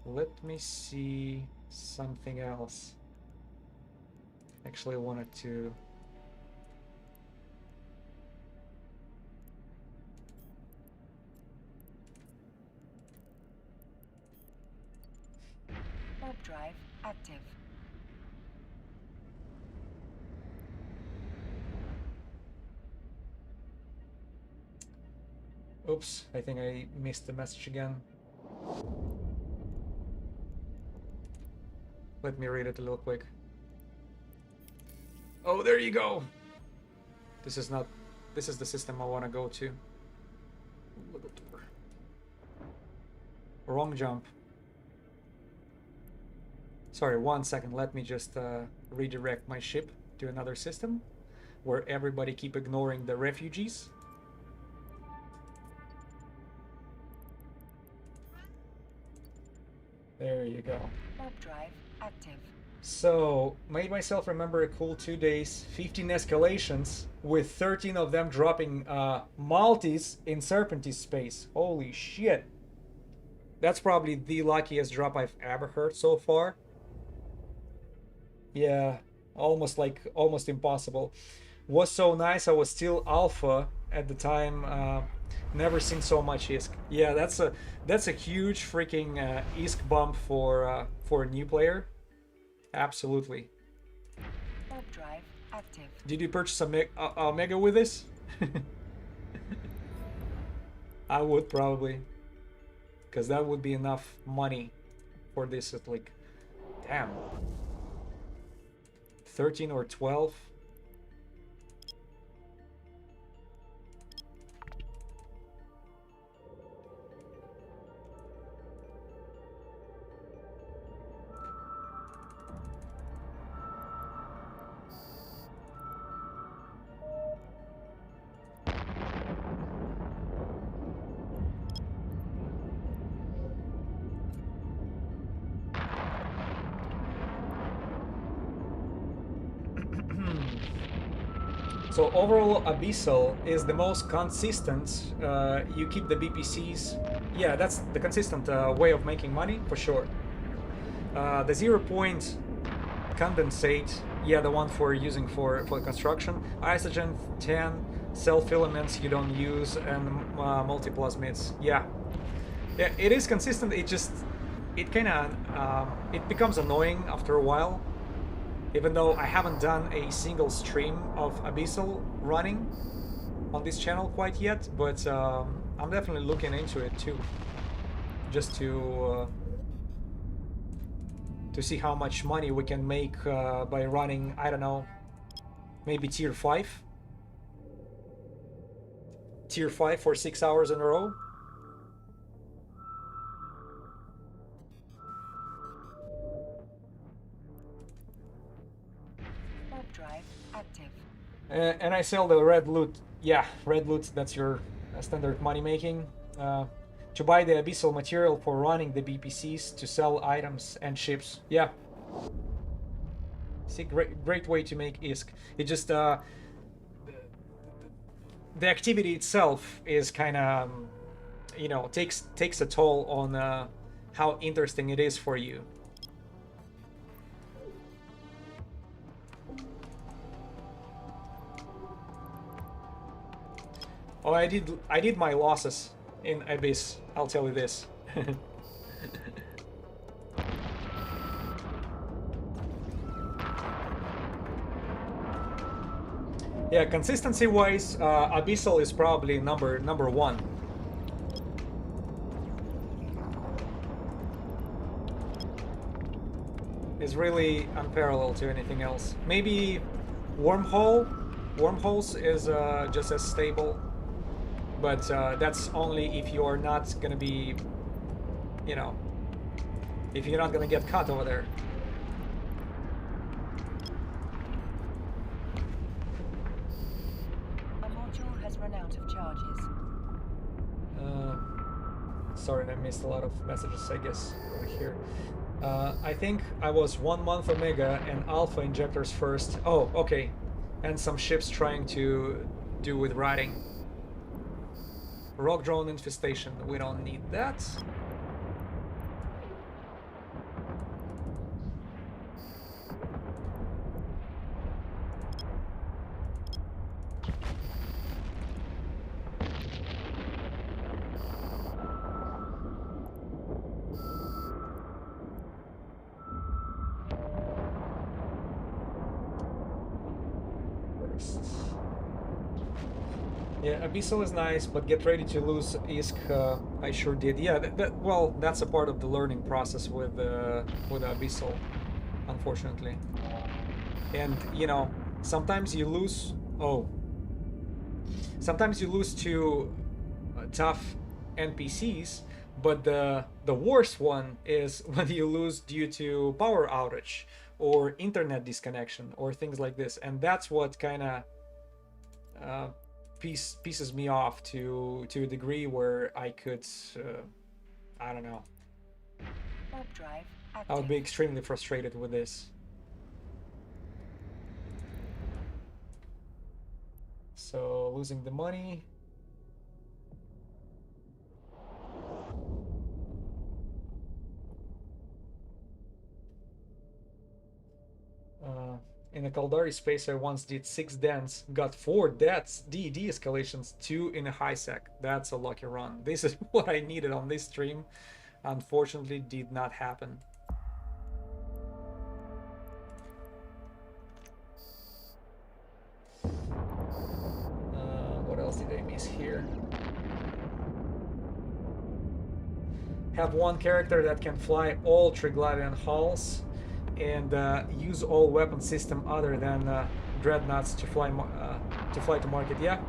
Let me see something else. Actually, I wanted to... Warp drive active. Oops, I think I missed the message again. Let me read it a little quick. Oh, there you go! This is the system I want to go to. Wrong jump. Sorry, 1 second. Let me just redirect my ship to another system where everybody keep ignoring the refugees. There you go. Warp drive active. So, made myself remember a cool 2 days, 15 escalations, with 13 of them dropping Maltese in Serpentine space. Holy shit. That's probably the luckiest drop I've ever heard so far. Yeah, almost impossible. Was so nice, I was still alpha at the time. Never seen so much ISK. Yeah, that's a huge freaking ISK bump for a new player. Absolutely. Warp drive active. Did you purchase a Omega with this? I would probably, because that would be enough money for this at like, damn, 13 or 12. So overall, Abyssal is the most consistent. You keep the BPCs. Yeah, that's the consistent way of making money, for sure. The 0 point condensate, Yeah, the one for using for construction. Isogen 10, cell filaments you don't use, and multiplasmids. Yeah, yeah, it is consistent. It kind of it becomes annoying after a while. Even though I haven't done a single stream of Abyssal running on this channel quite yet, but I'm definitely looking into it too, just to see how much money we can make by running, I don't know, maybe tier 5? Tier 5 for 6 hours in a row? Warp drive active. And I sell the red loot. Yeah, red loot, that's your standard money making. To buy the abyssal material for running the BPCs, to sell items and ships. Yeah. See, great way to make ISK. It just the activity itself is kind of you know, takes a toll on how interesting it is for you. Oh, I did my losses in Abyss, I'll tell you this. Yeah, consistency-wise, Abyssal is probably number one. Is really unparalleled to anything else. Maybe Wormholes is just as stable, but that's only if you're not gonna be, you know, if you're not gonna get caught over there. Run out of charges. Sorry, I missed a lot of messages, I guess, over here. I think I was 1 month Omega and Alpha injectors first. Oh, okay. And some ships trying to do with riding. Rock drone infestation. We don't need that. Yeah, Abyssal is nice, but get ready to lose ISK. I sure did. Yeah, well, that's a part of the learning process with Abyssal, unfortunately. And you know, sometimes you lose. Oh, sometimes you lose to tough NPCs, but the worst one is when you lose due to power outage or internet disconnection or things like this, and that's what kind of pieces me off to a degree where I could I don't know, I would be extremely frustrated with this. So losing the money. In a Caldari space, I once did 6 dents, got 4 deaths, de-escalations, 2 in a high sec. That's a lucky run. This is what I needed on this stream. Unfortunately, did not happen. What else did I miss here? Have one character that can fly all Triglavian hulls and use all weapon system other than dreadnoughts to fly to market. Yeah,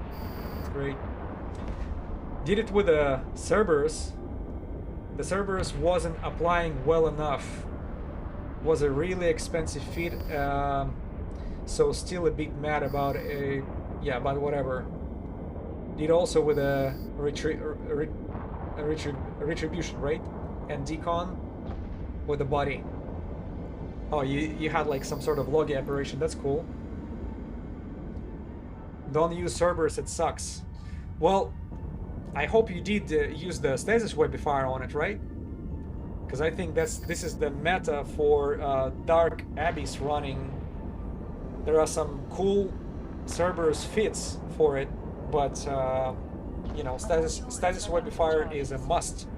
it's great. Did it with the Cerberus. The Cerberus wasn't applying well enough. Was a really expensive feat, so still a bit mad about a about whatever. Did also with a retribution, right? And decon with the body. Oh, you had like some sort of loggy operation. That's cool. Don't use Cerberus, it sucks. Well, I hope you did use the stasis webifier on it, right? Because I think this is the meta for Dark Abyss running There are some cool Cerberus fits for it, but you know, status webifier is a must.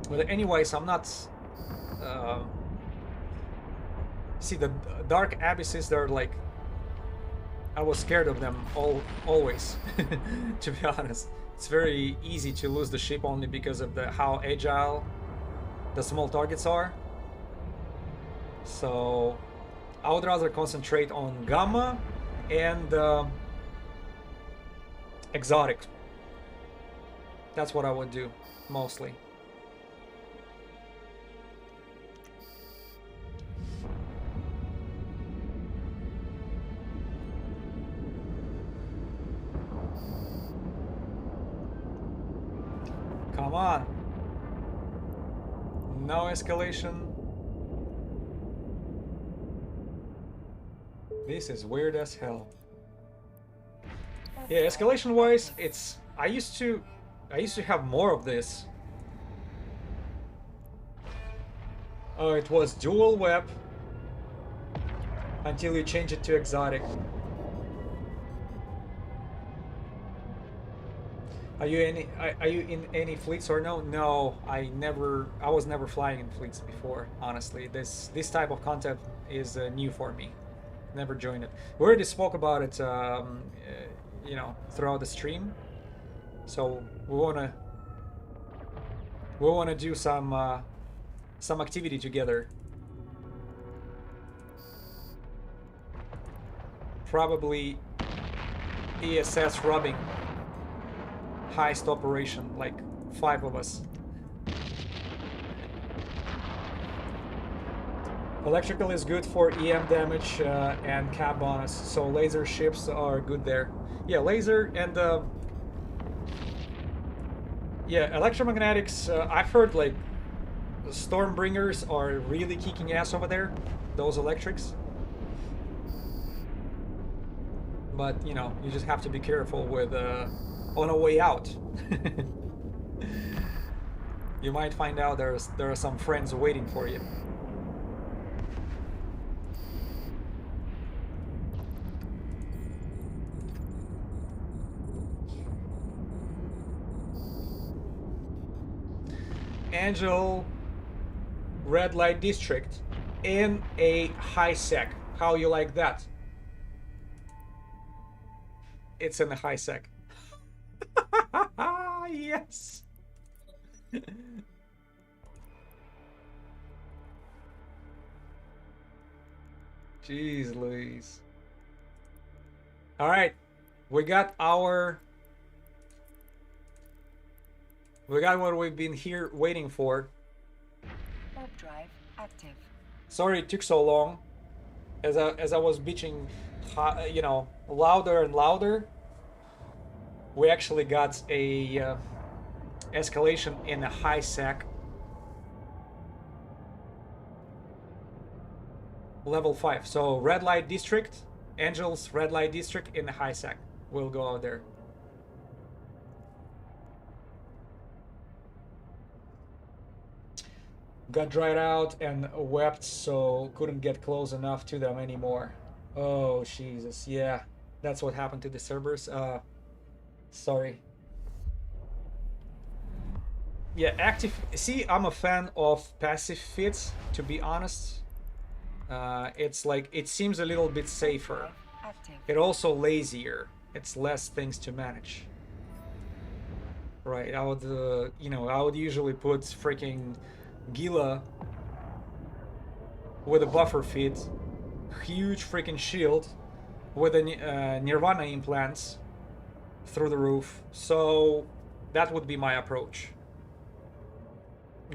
But anyways, I'm not. See, the dark abysses, they're like, I was scared of them always. To be honest, it's very easy to lose the ship only because of how agile the small targets are. So I would rather concentrate on Gamma and Exotic. That's what I would do mostly. Come on. No escalation. This is weird as hell. Yeah, escalation wise, it's I used to have more of this. Oh, it was dual web until you change it to exotic. Are you in any fleets or no? No, I was never flying in fleets before. Honestly, this type of content is new for me. Never joined it. We already spoke about it, you know, throughout the stream. So we wanna do some activity together. Probably ESS rubbing. Heist operation, like 5 of us. Electrical is good for EM damage and cap bonus, so laser ships are good there. Yeah, laser and yeah, electromagnetics. I've heard like Stormbringers are really kicking ass over there, those electrics. But you know, you just have to be careful with on a way out. You might find out there are some friends waiting for you. Angel red light district in a high sec. How you like that? It's in a high sec. Yes. Jeez Louise. All right, we got what we've been here waiting for. Warp drive active. Sorry it took so long. As I was bitching, you know, louder and louder. We actually got a escalation in a high sec. Level 5. So red light district, Angel's red light district in the high sec. We'll go out there. Got dried out and wept, so couldn't get close enough to them anymore. Oh Jesus, yeah, that's what happened to the Cerberus. Sorry. Yeah, active. See, I'm a fan of passive fits, to be honest. It's like, it seems a little bit safer. It also lazier. It's less things to manage. Right, I would, you know, I would usually put freaking Gila with a buffer fit, huge freaking shield with a Nirvana implants through the roof. So that would be my approach.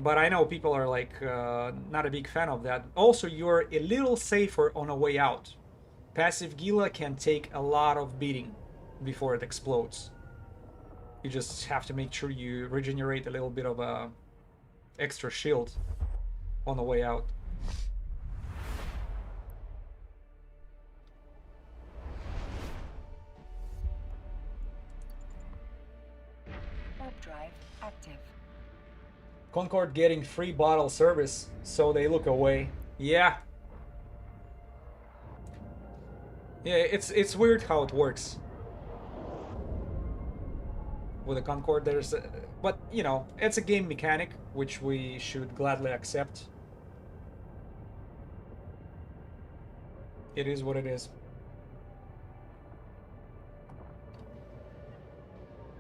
But I know people are like not a big fan of that. Also, you're a little safer on a way out. Passive Gila can take a lot of beating before it explodes. You just have to make sure you regenerate a little bit of a extra shield on the way out. Warp drive active. Concord getting free bottle service, so they look away. Yeah. Yeah, it's weird how it works. With the Concord, there's, but you know, it's a game mechanic which we should gladly accept. It is what it is.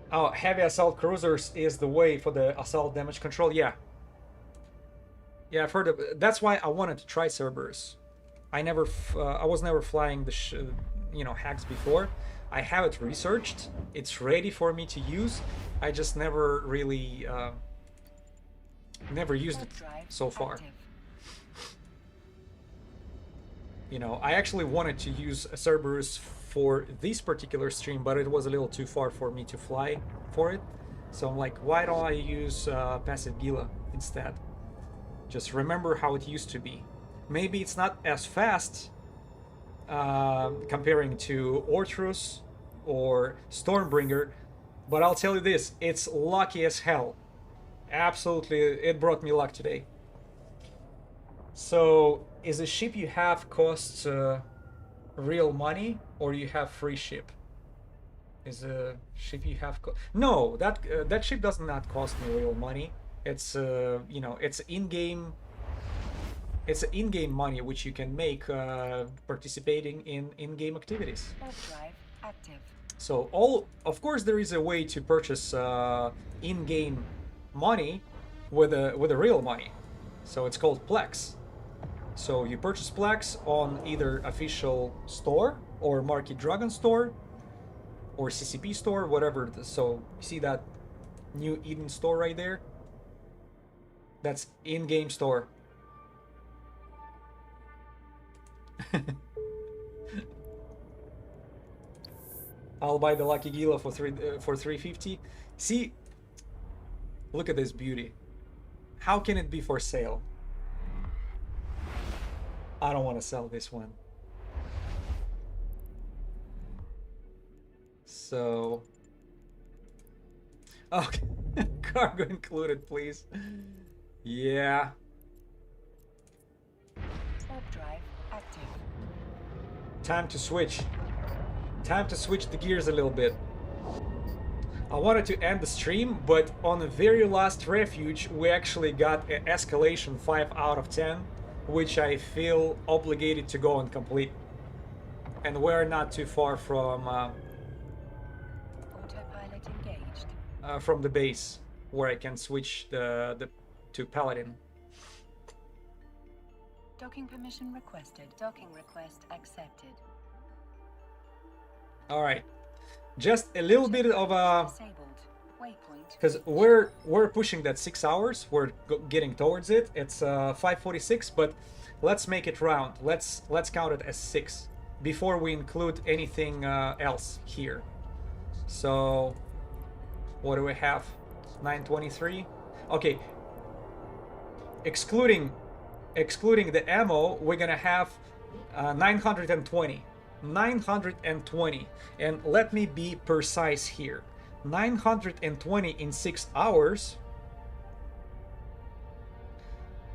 Oh, heavy assault cruisers is the way for the assault damage control. Yeah. Yeah, I've heard of. That's why I wanted to try Cerberus. I was never flying the you know, hacks before. I have it researched. It's ready for me to use. I just never really never used it so far. You know, I actually wanted to use Cerberus for this particular stream, but it was a little too far for me to fly for it. So I'm like, why don't I use passive Gila instead? Just remember how it used to be. Maybe it's not as fast comparing to Ortrus or Stormbringer, but I'll tell you this, it's lucky as hell. Absolutely, it brought me luck today. So, is the ship you have costs real money, or you have free ship? Is a ship you have no, that ship does not cost me real money. It's you know, it's in-game. It's in-game money which you can make participating in in-game activities. Drive active. So of course, there is a way to purchase in-game money with a real money. So it's called Plex. So you purchase Plex on either official store or Market Dragon store or CCP store, whatever. So you see that New Eden store right there? That's in-game store. I'll buy the Lucky Gila for 350. See, look at this beauty. How can it be for sale? I don't want to sell this one. So, okay, cargo included, please. Yeah. Drive active. Time to switch. Time to switch the gears a little bit. I wanted to end the stream, but on the very last refuge, we actually got an escalation 5 out of 10, which I feel obligated to go and complete. And we're not too far from Autopilot engaged. from the base, where I can switch to Paladin. Docking permission requested. Docking request accepted. All right, just a little bit of a, Disabled. Waypoint. because we're pushing that 6 hours. We're getting towards it. It's 5:46, but let's make it round. Let's count it as 6 before we include anything else here. So what do we have? 923. Okay, excluding the ammo, we're gonna have 920. 920, and let me be precise here. 920 in 6 hours.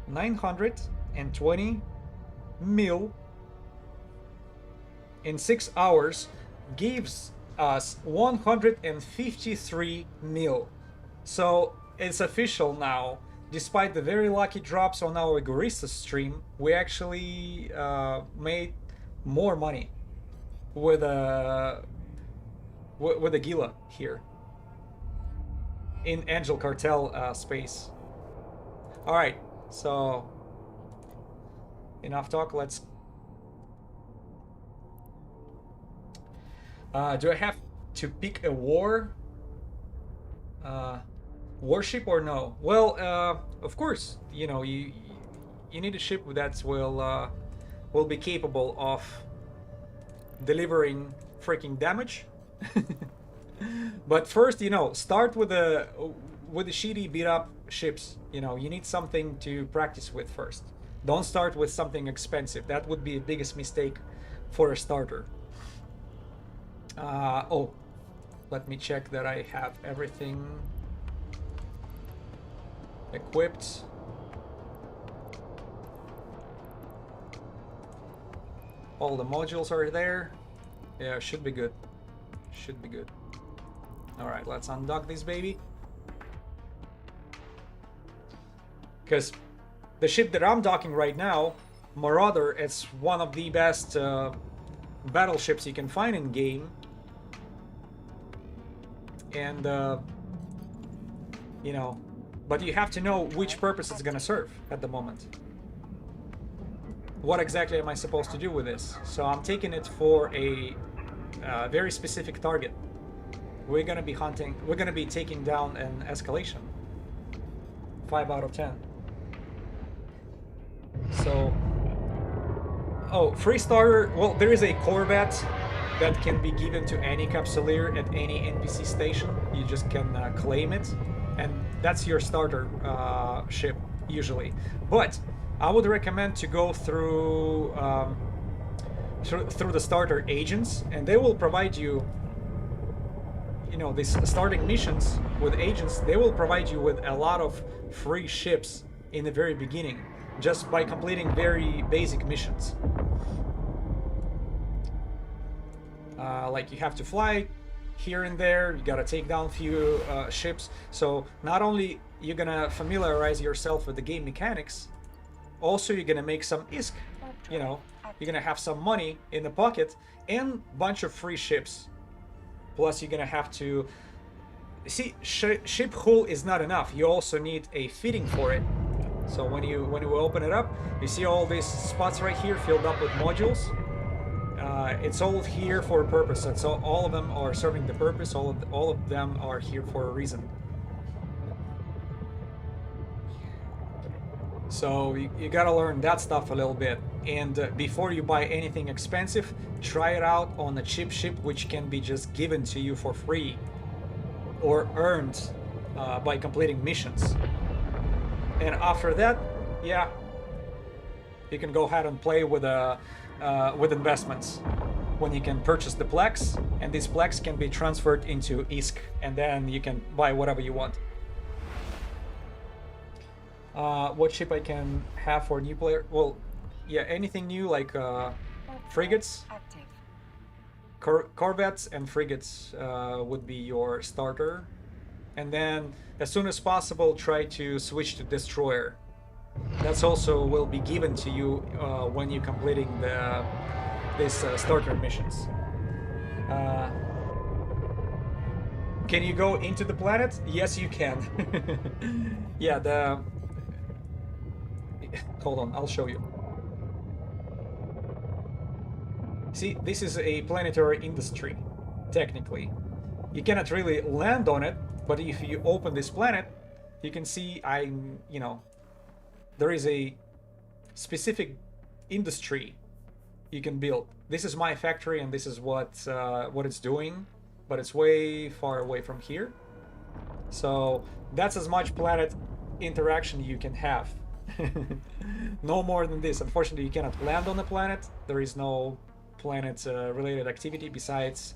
920 mil in 6 hours gives us 153 mil. So it's official now. Despite the very lucky drops on our Egorista stream, we actually made more money with a Gila here in Angel Cartel space. All right, so enough talk. Let's. Do I have to pick a warship or no? Well, of course, you know, you need a ship that will be capable of delivering freaking damage. But first, you know, start with the shitty beat up ships. You know, you need something to practice with first. Don't start with something expensive. That would be the biggest mistake for a starter. Oh, let me check that I have everything equipped. All the modules are there. Yeah, should be good. Should be good. Alright, let's undock this baby. Because the ship that I'm docking right now, Marauder, it's one of the best battleships you can find in game. And, you know, but you have to know which purpose it's gonna serve at the moment. What exactly am I supposed to do with this? So I'm taking it for a very specific target. We're gonna be hunting, we're gonna be taking down an escalation. 5 out of 10. So, oh, free starter, well, there is a Corvette that can be given to any Capsuleer at any NPC station. You just can claim it, and that's your starter ship, usually. But I would recommend to go through through the starter agents, and they will provide you, you know, these starting missions with agents. They will provide you with a lot of free ships in the very beginning, just by completing very basic missions. Like you have to fly here and there, you gotta take down a few ships. So not only you're gonna familiarize yourself with the game mechanics, also you're gonna make some ISK, you know, you're gonna have some money in the pocket and a bunch of free ships. Plus you're gonna have to see, ship hull is not enough, you also need a fitting for it. So when you open it up, you see all these spots right here filled up with modules. It's all here for a purpose, and so all of them are serving the purpose. All of them are here for a reason. So you gotta learn that stuff a little bit. And before you buy anything expensive, try it out on a cheap ship, which can be just given to you for free or earned by completing missions. And after that, yeah, you can go ahead and play with investments. When you can purchase the Plex, and these Plex can be transferred into ISK, and then you can buy whatever you want. What ship I can have for a new player? Well, yeah, anything new, like frigates, corvettes and frigates would be your starter. And then as soon as possible, try to switch to destroyer. That's also will be given to you when you're completing this starter missions. Can you go into the planet? Yes, you can. Yeah, hold on, I'll show you. See, this is a planetary industry, technically. You cannot really land on it, but if you open this planet, you can see you know, there is a specific industry you can build. This is my factory, and this is what it's doing, but it's way far away from here. So that's as much planet interaction you can have. No more than this. Unfortunately, you cannot land on the planet. There is no planet related activity besides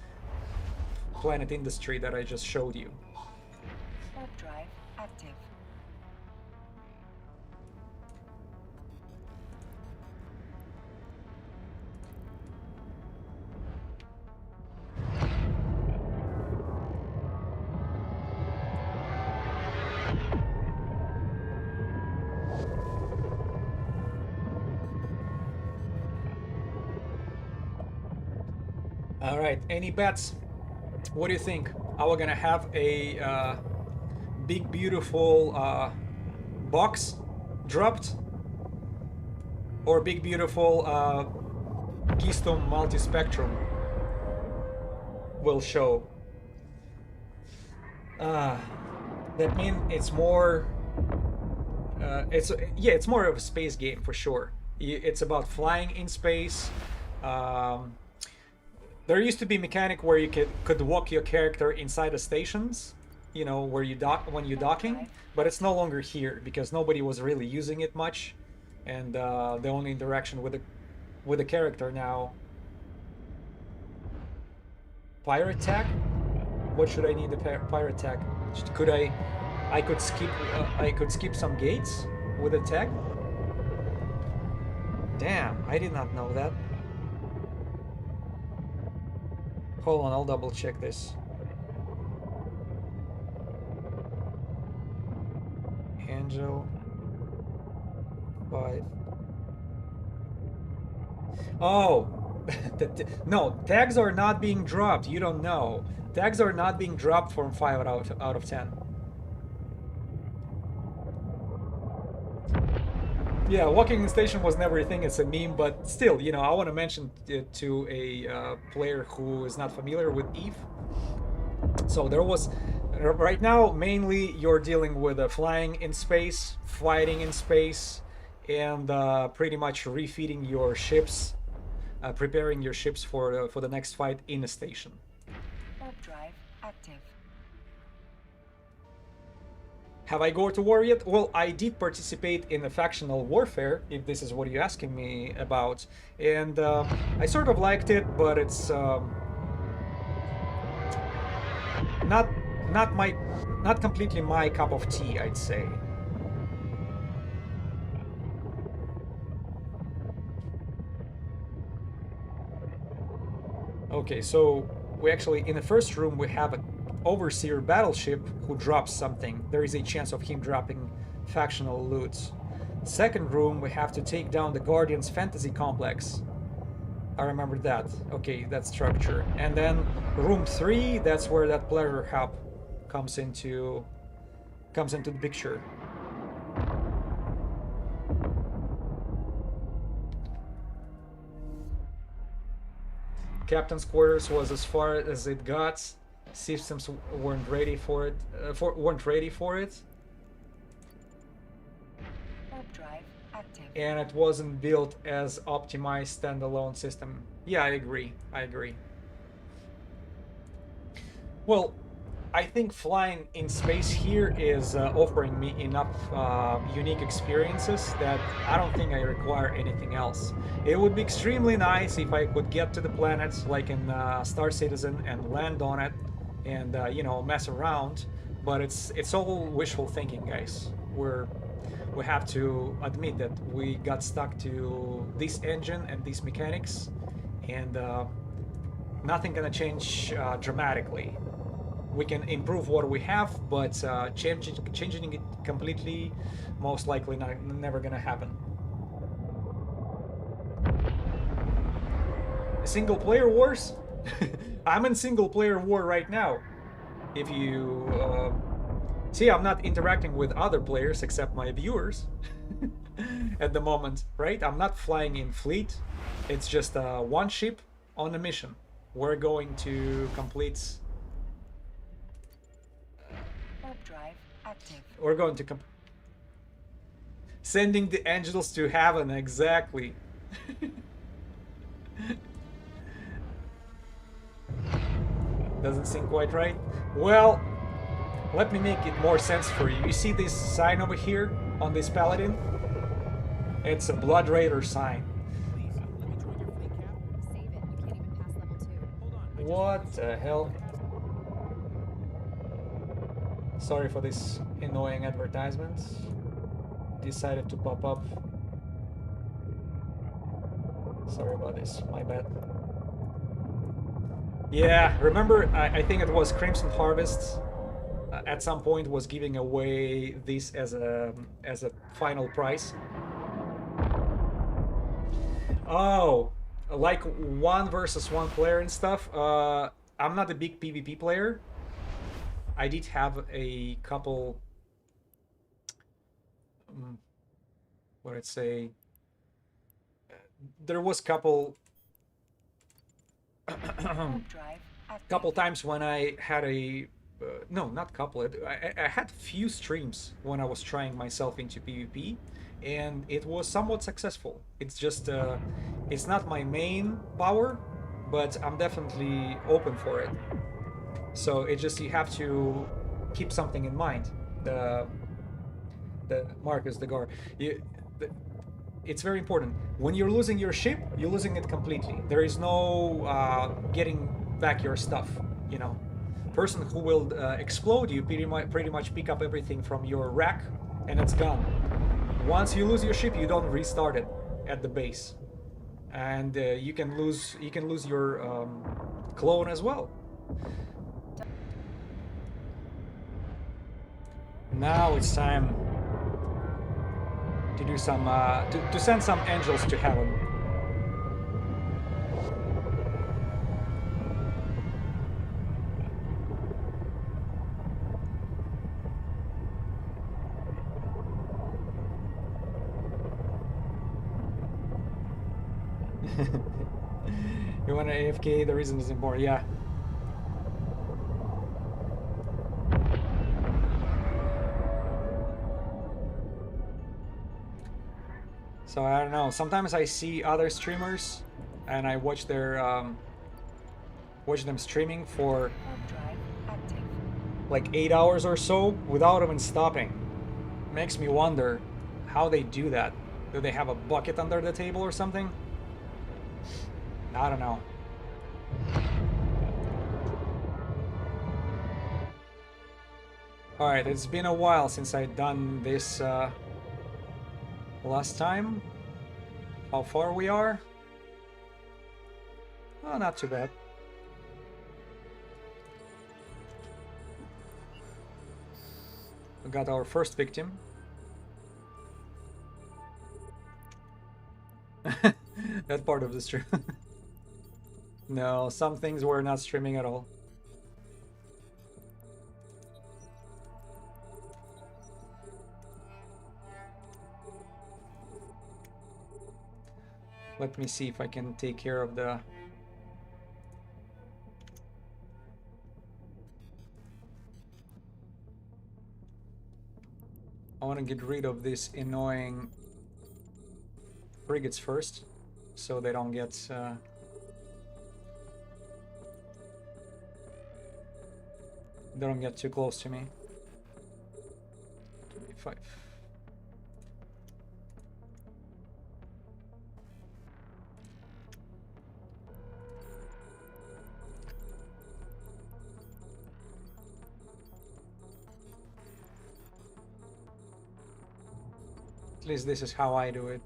planet industry that I just showed you. Warp drive active. All right, any bets? What do you think? Are we gonna have a big, beautiful box dropped, or big, beautiful Keystone multi-spectrum will show? That means it's more. It's more of a space game for sure. It's about flying in space. There used to be a mechanic where you could walk your character inside the stations, you know, where you dock when you're docking, but it's no longer here because nobody was really using it much, and the only interaction with the character now. Pirate tag? What should I need the pirate tag? Could I could skip some gates with a tag? Damn, I did not know that. Hold on, I'll double check this. Angel 5. Oh, no, tags are not being dropped. You don't know. Tags are not being dropped from 5 out of 10. Yeah, walking in station was never a thing. It's a meme, but still, you know, I want to mention it to a player who is not familiar with Eve. So there was, right now, mainly you're dealing with flying in space, fighting in space, and pretty much refeeding your ships, preparing your ships for the next fight in a station. Warp drive active. Have I gone to war yet? Well, I did participate in a factional warfare, if this is what you're asking me about, and I sort of liked it, but it's not completely my cup of tea, I'd say. Okay, so we actually, in the first room, we have an overseer battleship who drops something. There is a chance of him dropping factional loot. Second room, we have to take down the Guardian's fantasy complex. I remember that. Okay, that structure. And then room 3, that's where that pleasure hub comes into the picture. Captain's quarters was as far as it got. Systems weren't ready for it. Weren't ready for it. Warp drive active. And it wasn't built as optimized standalone system. Yeah, I agree. I agree. Well, I think flying in space here is offering me enough unique experiences that I don't think I require anything else. It would be extremely nice if I could get to the planet, like in Star Citizen, and land on it, and you know, mess around. But it's all wishful thinking, guys. We have to admit that we got stuck to this engine and these mechanics, and nothing gonna change dramatically. We can improve what we have, but changing it completely, most likely never gonna happen. Single player wars? I'm in single player war right now. If you see, I'm not interacting with other players except my viewers at the moment, right? I'm not flying in fleet. It's just one ship on a mission. We're going to complete. Warp drive active. We're going to sending the angels to heaven, exactly. Doesn't seem quite right. Well, let me make it more sense for you. You see this sign over here on this Paladin? It's a Blood Raider sign. Please, let me join your fleet, Cap. Save it. You can't even pass level 2. Hold on. I just What the hell? Sorry for this annoying advertisement. Decided to pop up. Sorry about this, my bad. Yeah, remember, I think it was Crimson Harvest at some point was giving away this as a final prize. Oh, like 1 versus 1 player and stuff. I'm not a big PvP player. I did have a couple. What I'd say. There was couple. Warp drive active. Couple times when I had a no, not couple. I had few streams when I was trying myself into PvP, and it was somewhat successful. It's just it's not my main power, but I'm definitely open for it. So it just, you have to keep something in mind. The Marcus the Gar. It's very important. When you're losing your ship, you're losing it completely. There is no getting back your stuff. You know, person who will explode you pretty much pick up everything from your rack, and it's gone. Once you lose your ship, you don't restart it at the base, and you can lose your clone as well. Now it's time to do some to send some angels to heaven. You want to AFK? The reason is important. Yeah. So I don't know. Sometimes I see other streamers, and I watch their watch them streaming for Warp drive active. like 8 hours or so without even stopping. Makes me wonder how they do that. Do they have a bucket under the table or something? I don't know. Alright, it's been a while since I've done this last time. How far we are? Oh, not too bad. We got our first victim. That part of the stream. No, some things were not streaming at all. Let me see if I can take care of the... I want to get rid of these annoying frigates first, so they don't get... they don't get too close to me. 25. At least this is how I do it.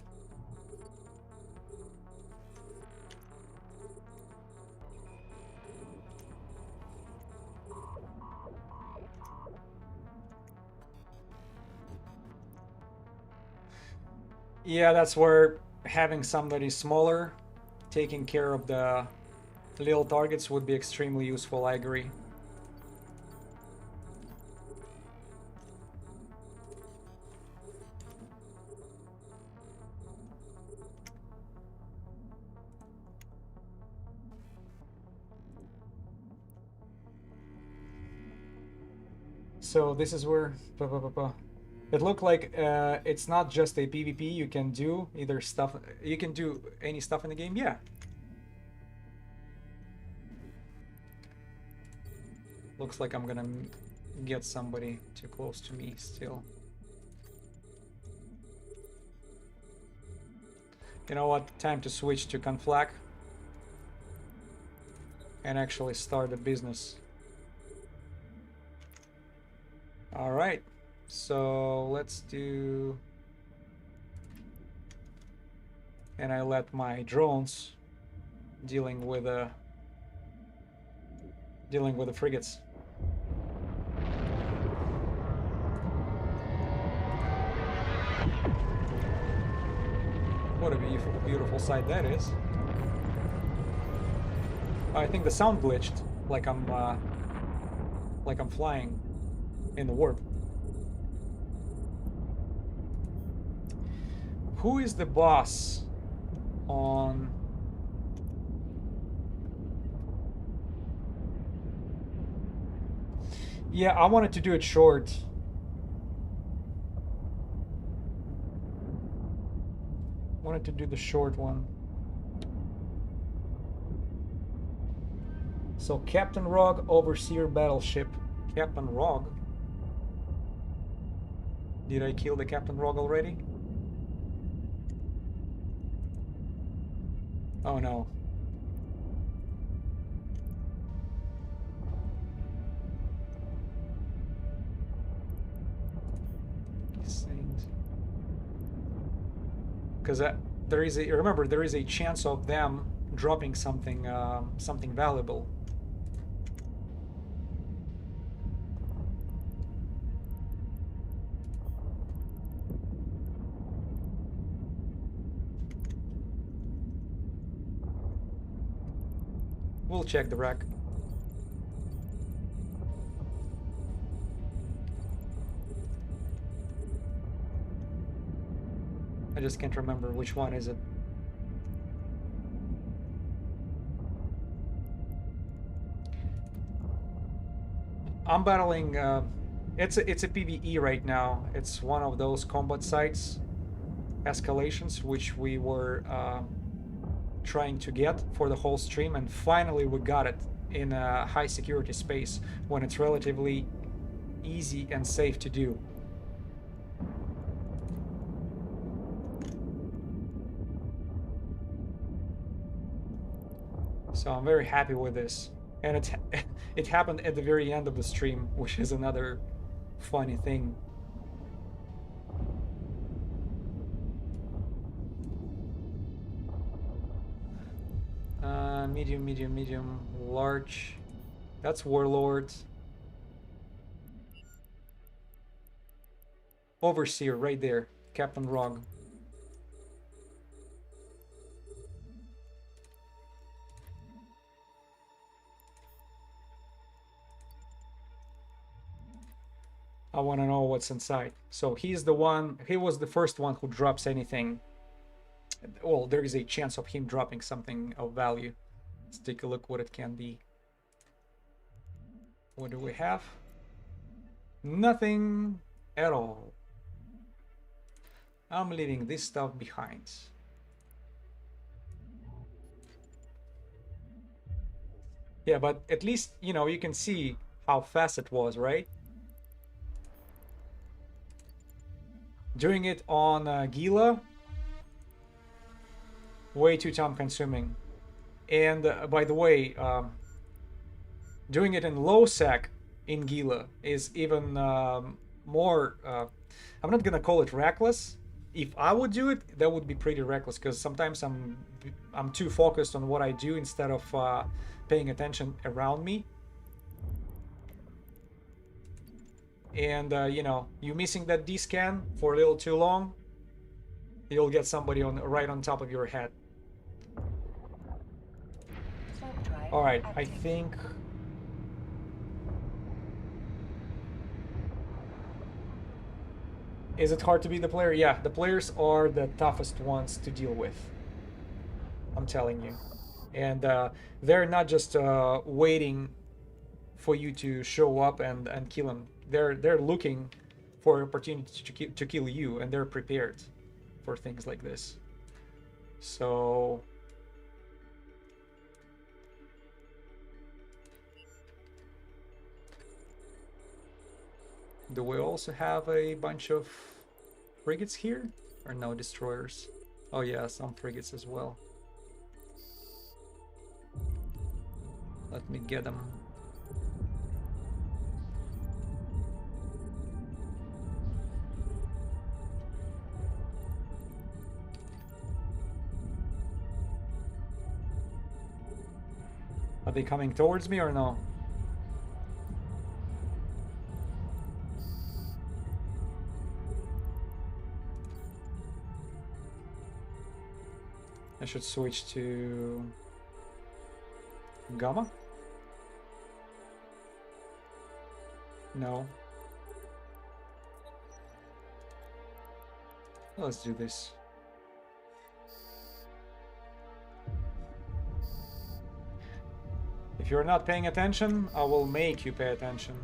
Yeah, that's where having somebody smaller taking care of the little targets would be extremely useful, I agree. So this is where it looked like it's not just a PvP. You can do either stuff. You can do any stuff in the game. Yeah. Looks like I'm gonna get somebody too close to me still. You know what? Time to switch to Conflag and actually start a business. All right, so let's do, and I let my drones dealing with the frigates. What a beautiful, beautiful sight that is. I think the sound glitched, like I'm flying in the warp. Who is the boss on... Yeah, I wanted to do it short. Wanted to do the short one. So Captain Rog, Overseer Battleship. Captain Rog? Did I kill the Captain Rog already? Oh no. Because there is a, remember, there is a chance of them dropping something something valuable We'll check the rack. I just can't remember which one is it. I'm battling. It's a PvE right now. It's one of those combat sites escalations which we were trying to get for the whole stream, and finally we got it in a high security space when it's relatively easy and safe to do. So I'm very happy with this, and it happened at the very end of the stream, which is another funny thing. Medium, medium, medium, large. That's Warlord. Overseer right there, Captain Rog. I want to know what's inside. So he's the one, he was the first one who drops anything. Well, there is a chance of him dropping something of value. Let's take a look what it can be. What do we have? Nothing at all. I'm leaving this stuff behind. Yeah, but at least, you know, you can see how fast it was, right? Doing it on Gila, way too time consuming. And by the way, doing it in low sec in Gila is even more, I'm not gonna call it reckless. If I would do it, that would be pretty reckless, because sometimes I'm too focused on what I do instead of paying attention around me. And you know, you missing that D-scan for a little too long, you'll get somebody right on top of your head. All right, I think is it hard to be the player? Yeah, the players are the toughest ones to deal with, I'm telling you. And they're not just waiting for you to show up and kill them. They're looking for opportunity to kill you, and they're prepared for things like this. So do we also have a bunch of frigates here? Or no, destroyers? Oh yeah, some frigates as well. Let me get them. Are they coming towards me or no? I should switch to Gamma? No. Let's do this. If you're not paying attention, I will make you pay attention.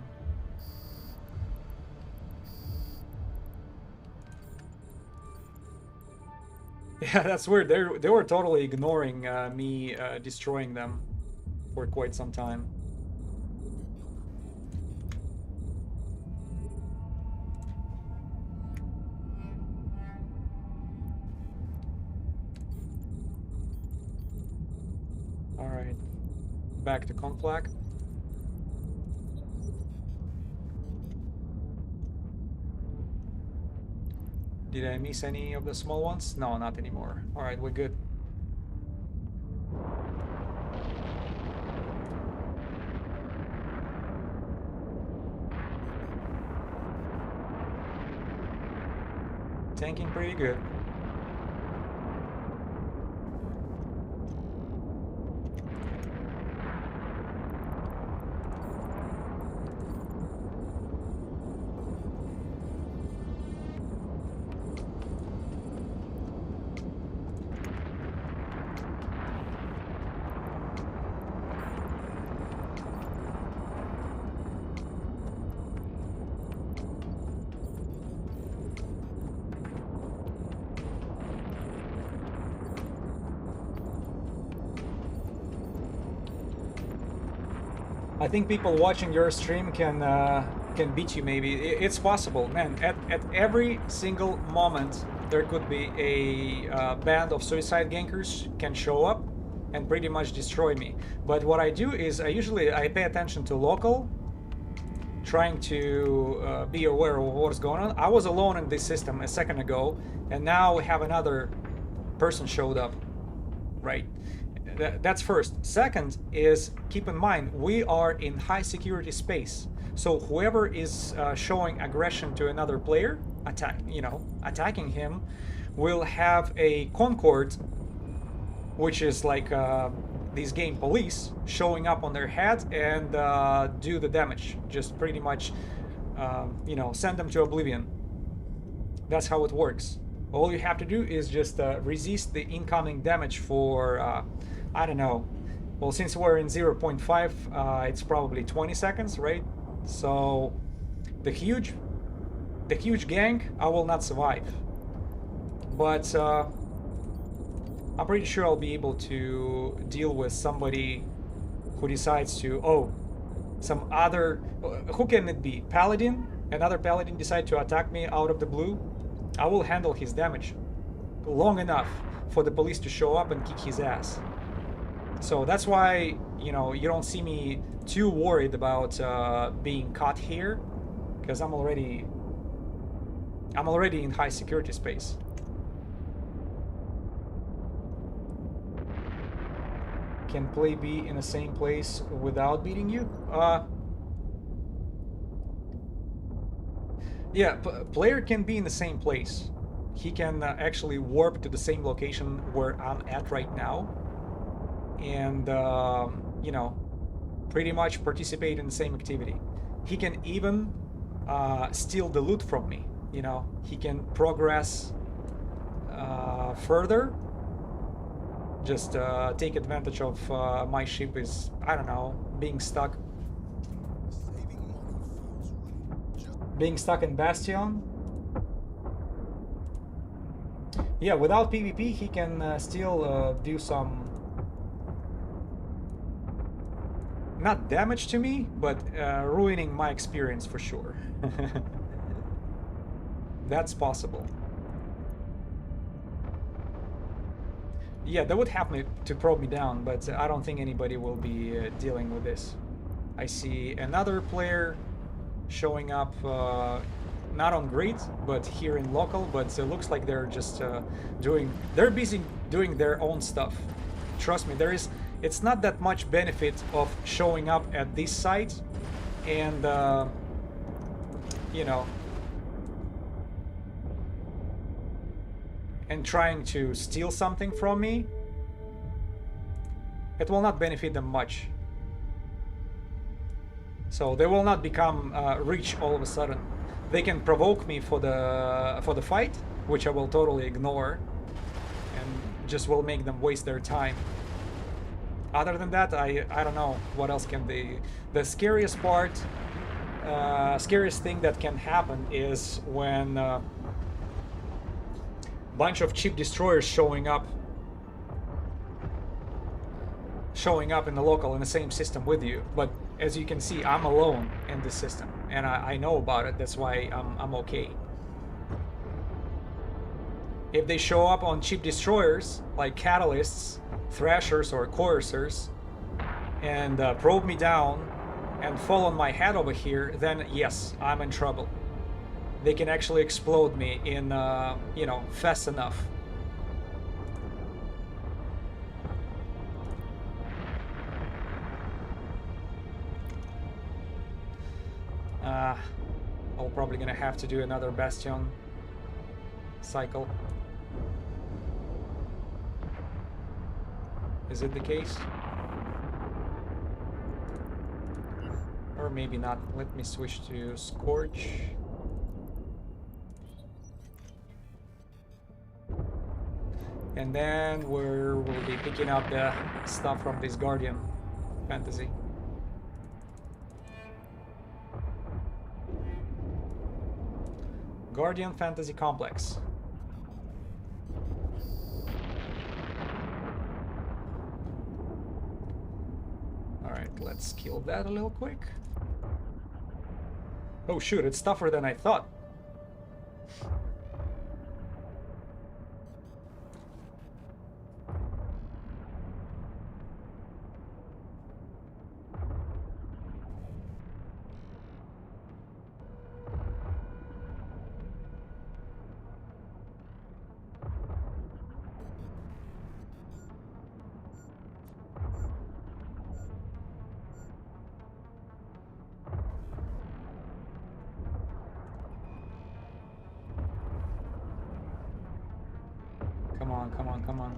Yeah, that's weird. They were totally ignoring me destroying them for quite some time. All right, back to Conflag. Did I miss any of the small ones? No, not anymore. All right, we're good. Tanking pretty good. I think people watching your stream can beat you. Maybe it's possible, man. At every single moment, there could be a band of suicide gankers can show up and pretty much destroy me. But what I do is I pay attention to local, trying to be aware of what's going on. I was alone in this system a second ago, and now we have another person showed up, right? That's first. Second is, keep in mind, we are in high security space. So whoever is showing aggression to another player, attacking him, will have a Concord, which is like these game police, showing up on their head and do the damage. Just pretty much, send them to oblivion. That's how it works. All you have to do is just resist the incoming damage for, I don't know. Well, since we're in 0.5, it's probably 20 seconds, right? So the huge gang, I will not survive. But I'm pretty sure I'll be able to deal with somebody who decides to, some other, who can it be? Paladin? Another Paladin decide to attack me out of the blue? I will handle his damage long enough for the police to show up and kick his ass. So that's why, you don't see me too worried about being caught here, because I'm already in high security space. Can play be in the same place without beating you? Yeah, player can be in the same place. He can actually warp to the same location where I'm at right now, and pretty much participate in the same activity. He can even steal the loot from me. He can progress further. Just take advantage of my ship is, I don't know, being stuck in Bastion. Yeah, without PvP he can still do some, not damage to me, but ruining my experience for sure. That's possible. Yeah, that would have to probe me down, but I don't think anybody will be dealing with this. I see another player showing up, not on grid, but here in local, but it looks like they're just they're busy doing their own stuff. Trust me, it's not that much benefit of showing up at this site and, and trying to steal something from me. It will not benefit them much. So they will not become rich all of a sudden. They can provoke me for the fight, which I will totally ignore, and just will make them waste their time. Other than that, I don't know what else can they. The scariest part, scariest thing that can happen is when bunch of cheap destroyers showing up in the local in the same system with you. But as you can see, I'm alone in this system, and I know about it. That's why I'm okay. If they show up on cheap destroyers like catalysts, thrashers, or coursers, and probe me down and fall on my head over here, then yes, I'm in trouble. They can actually explode me in, fast enough. I'm probably gonna have to do another Bastion cycle. Is it the case? Or maybe not. Let me switch to Scorch. And then we'll be picking up the stuff from this Guardian fantasy. Guardian Fantasy Complex. Alright, let's Let's kill that a little quick. Oh shoot, it's tougher than I thought. Come on, come on, come on.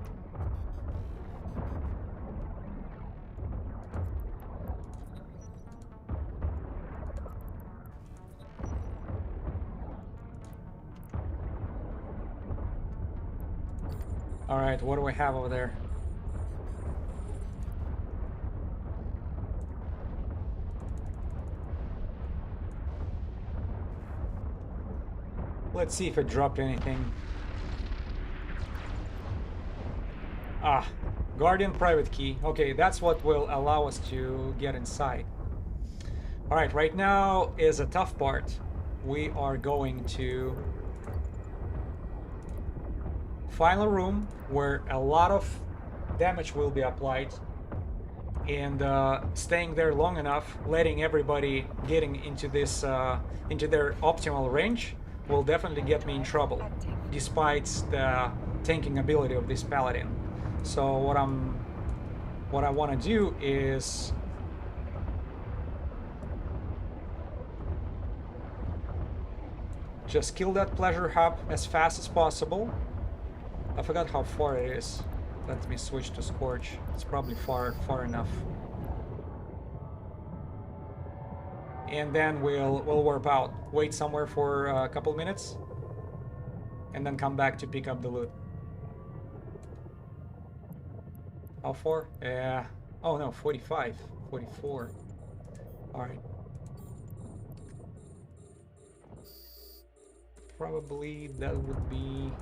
All right, what do we have over there? Let's see if it dropped anything. Ah, Guardian private key. Okay, that's what will allow us to get inside. All right, right now is a tough part. We are going to find a room where a lot of damage will be applied, and staying there long enough, letting everybody getting into this into their optimal range will definitely get me in trouble, despite the tanking ability of this Paladin. So what I want to do is just kill that pleasure hub as fast as possible. I forgot how far it is. Let me switch to Scorch. It's probably far enough. And then we'll warp out. Wait somewhere for a couple minutes, and then come back to pick up the loot. How far? Yeah. Oh no, 45, 44. All right. Probably that would be.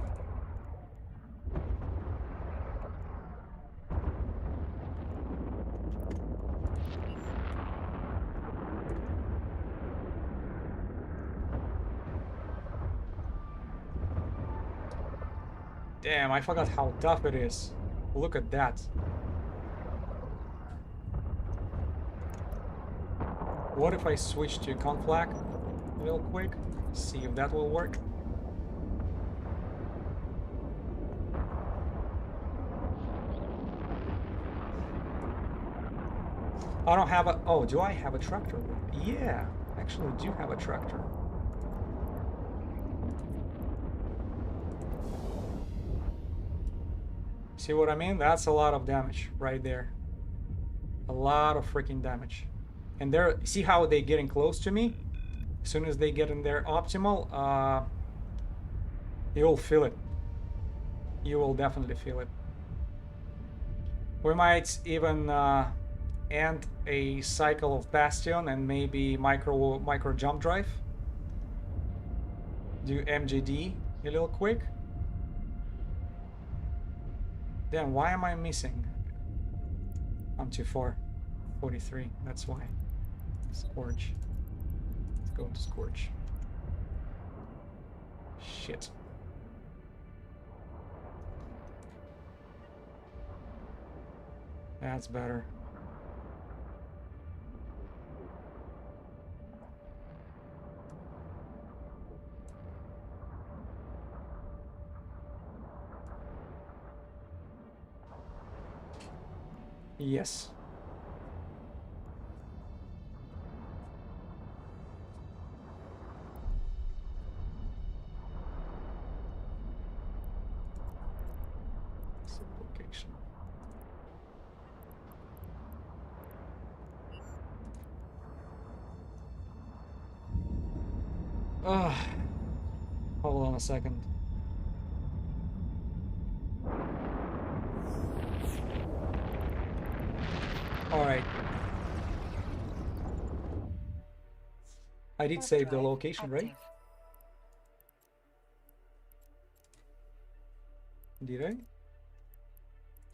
Damn, I forgot how tough it is. Look at that. What if I switch to conflag real quick? See if that will work. I don't have a... Oh, do I have a tractor? Yeah, actually do have a tractor. See what I mean? That's a lot of damage right there. A lot of freaking damage. And they're... See how they're getting close to me? As soon as they get in their optimal, you'll feel it. You will definitely feel it. We might even end a cycle of Bastion and maybe micro jump drive. Do MJD a little quick. Damn, why am I missing? I'm too far. 43, that's why. Scorch. Let's go to Scorch. Shit. That's better. Yes. Location. Hold on a second. All right. I did save the location, right? Did I?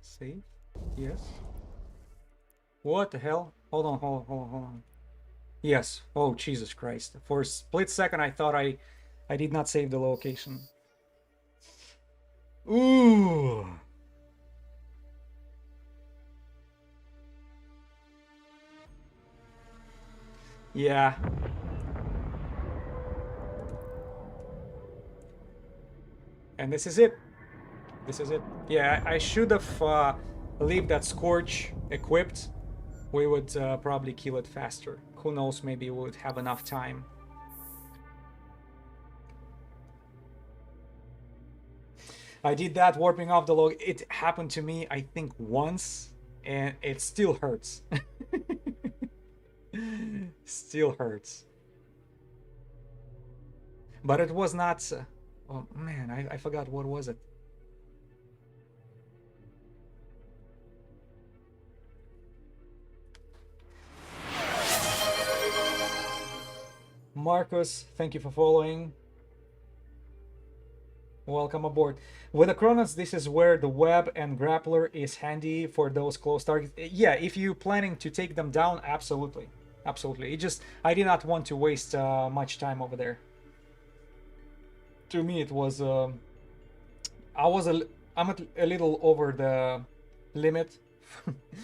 Save? Yes. What the hell? Hold on, hold on. Yes. Oh, Jesus Christ. For a split second, I thought I did not save the location. Ooh. Yeah. And this is it. This is it. Yeah, I should have leave that Scorch equipped. We would probably kill it faster. Who knows, maybe we would have enough time. I did that warping off the log. It happened to me, I think, once, and it still hurts. Still hurts. But it was not... oh man, I forgot what was it. Marcus, thank you for following. Welcome aboard. With the Chronos, this is where the web and grappler is handy for those close targets. Yeah, if you're planning to take them down, absolutely. Absolutely. It just, I did not want to waste much time over there. To me, it was, I'm a little over the limit,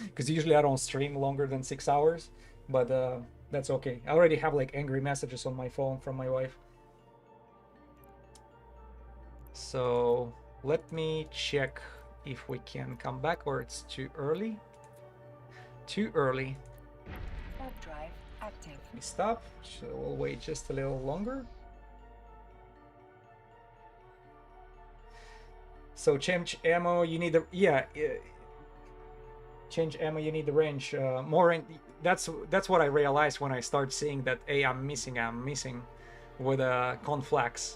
because usually I don't stream longer than 6 hours, but that's okay. I already have like angry messages on my phone from my wife. So let me check if we can come back, or it's too early. Too early. Warp drive active. Let me stop. So we'll wait just a little longer. So change ammo, you need the change ammo, you need the range. More range. That's what I realized when I start seeing that. Hey, I'm missing with conflax.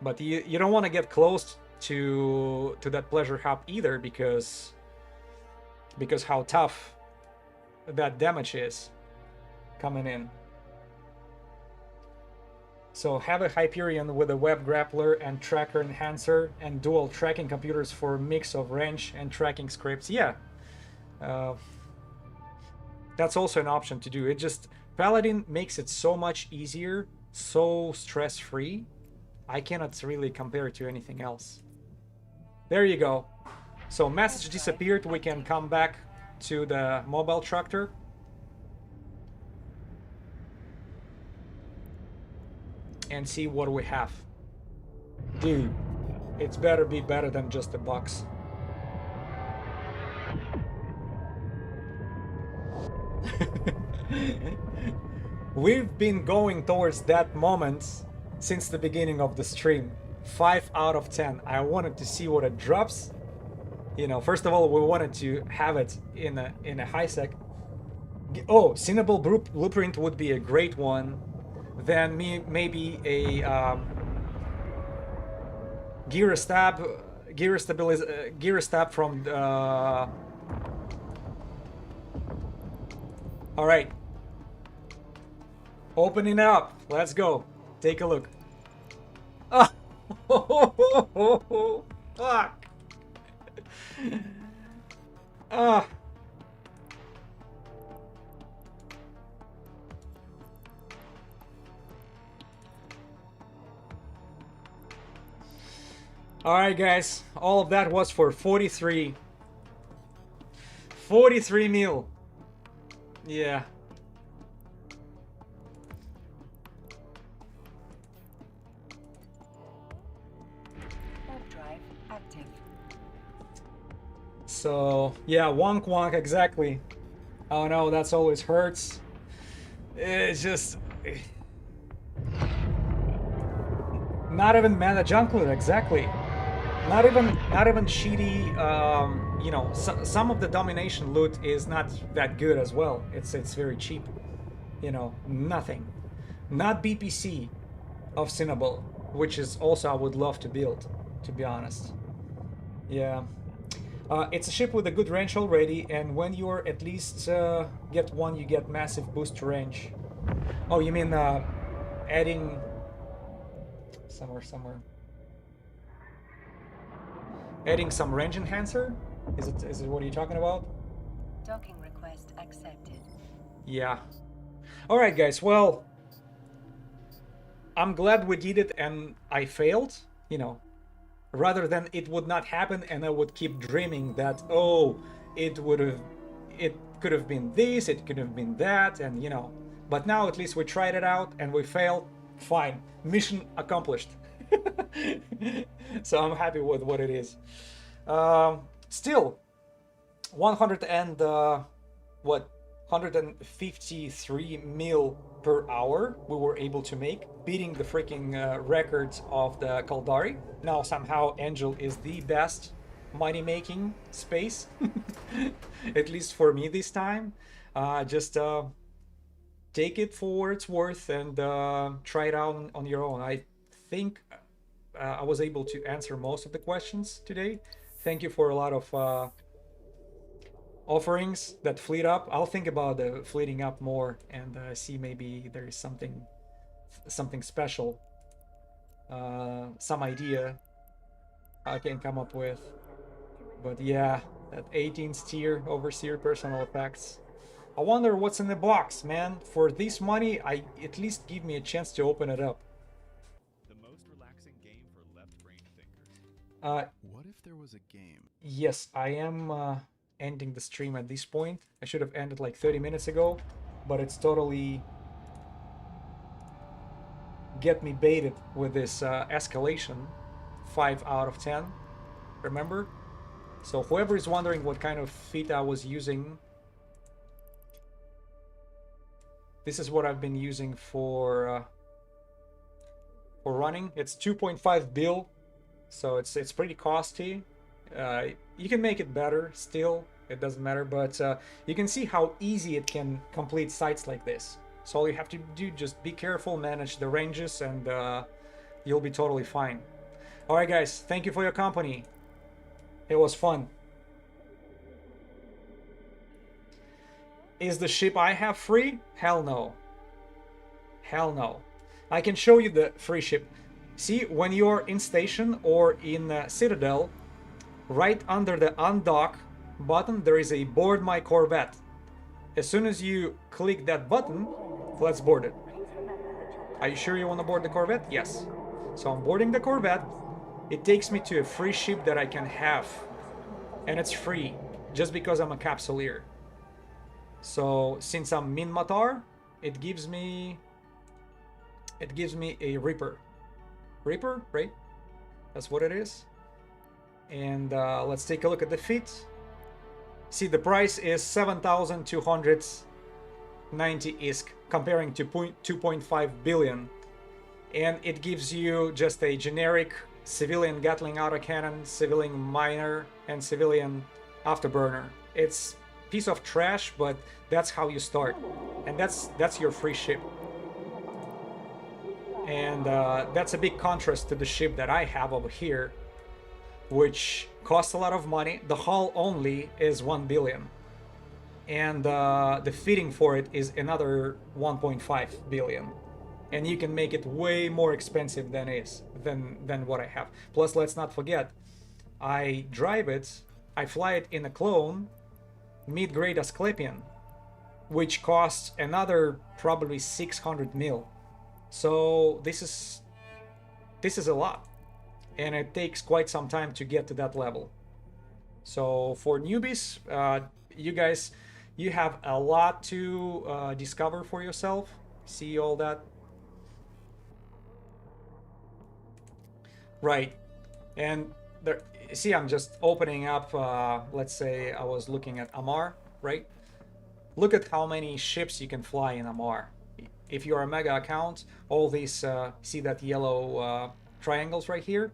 But you don't want to get close to that pleasure hub either, because how tough that damage is coming in. So have a Hyperion with a web grappler and tracker enhancer and dual tracking computers for a mix of range and tracking scripts. Yeah, that's also an option to do. It just, Paladin makes it so much easier, so stress-free. I cannot really compare it to anything else. There you go. So message disappeared. We can come back to the mobile tractor. And see what we have. Dude, it's better be better than just a box. We've been going towards that moment since the beginning of the stream. 5 out of 10. I wanted to see what it drops. You know, first of all, we wanted to have it in a high sec. Oh, Cinnable Blueprint would be a great one. Then maybe a gear stab from the... All right, opening up. Let's go. Take a look. Oh, fuck. Alright guys, all of that was for 43 mil. Yeah. Warp drive active. So, yeah, wonk wonk, exactly. Oh no, that's always hurts. It's just... Not even mana junk loot, exactly. Not even shitty, you know, some of the domination loot is not that good as well. It's very cheap. You know, nothing. Not BPC of Cinnable, which is also I would love to build, to be honest. Yeah. It's a ship with a good range already, and when you're at least get one, you get massive boost to range. Oh, you mean adding... Somewhere. Adding some range enhancer? Is it what are you talking about? Docking request accepted. Yeah. All right, guys. Well, I'm glad we did it and I failed, you know, rather than it would not happen and I would keep dreaming that, oh, it would have, it could have been this, it could have been that, and you know. But now at least we tried it out and we failed. Fine. Mission accomplished. So I'm happy with what it is. Still, 100 and what 153 mil per hour we were able to make, beating the freaking records of the Kaldari. Now somehow Angel is the best money making space, at least for me this time. Just take it for what it's worth and try it out on your own. I think I was able to answer most of the questions today. Thank you for a lot of offerings that fleet up. I'll think about fleeting up more and see maybe there is something special, some idea I can come up with. But yeah, that 18 steer overseer personal effects. I wonder what's in the box, man. For this money, I at least give me a chance to open it up. The most relaxing game for left-brained thinkers. What if there was a game? Yes, I am ending the stream at this point. I should have ended like 30 minutes ago, but it's totally get me baited with this escalation. 5 out of 10, remember? So whoever is wondering what kind of feet I was using, this is what I've been using for running. It's 2.5 bill, so it's pretty costly. You can make it better still, it doesn't matter, but you can see how easy it can complete sites like this. So all you have to do, just be careful, manage the ranges, and you'll be totally fine. Alright guys, thank you for your company. It was fun. Is the ship I have free? Hell no. Hell no. I can show you the free ship. See, when you're in station or in Citadel, right under the undock button, there is a board my Corvette. As soon as you click that button, let's board it. Are you sure you want to board the Corvette? Yes. So I'm boarding the Corvette. It takes me to a free ship that I can have. And it's free, just because I'm a capsuleer. So since I'm Min Matar, it gives me a Reaper. Reaper, right? That's what it is. And let's take a look at the feet. See, the price is 7,290 ISK, comparing to 2.5 billion. And it gives you just a generic civilian Gatling autocannon, civilian miner, and civilian afterburner. It's a piece of trash, but that's how you start. And that's your free ship. And that's a big contrast to the ship that I have over here, which costs a lot of money. The hull only is 1 billion. And the fitting for it is another 1.5 billion. And you can make it way more expensive than what I have. Plus, let's not forget, I drive it, I fly it in a clone, mid-grade Asclepian, which costs another probably 600 mil. So this is a lot. And it takes quite some time to get to that level. So for newbies, you guys, you have a lot to discover for yourself. See all that? Right. And there, see, I'm just opening up, let's say I was looking at Amar, right? Look at how many ships you can fly in Amar. If you're a mega account, all these, see that yellow triangles right here?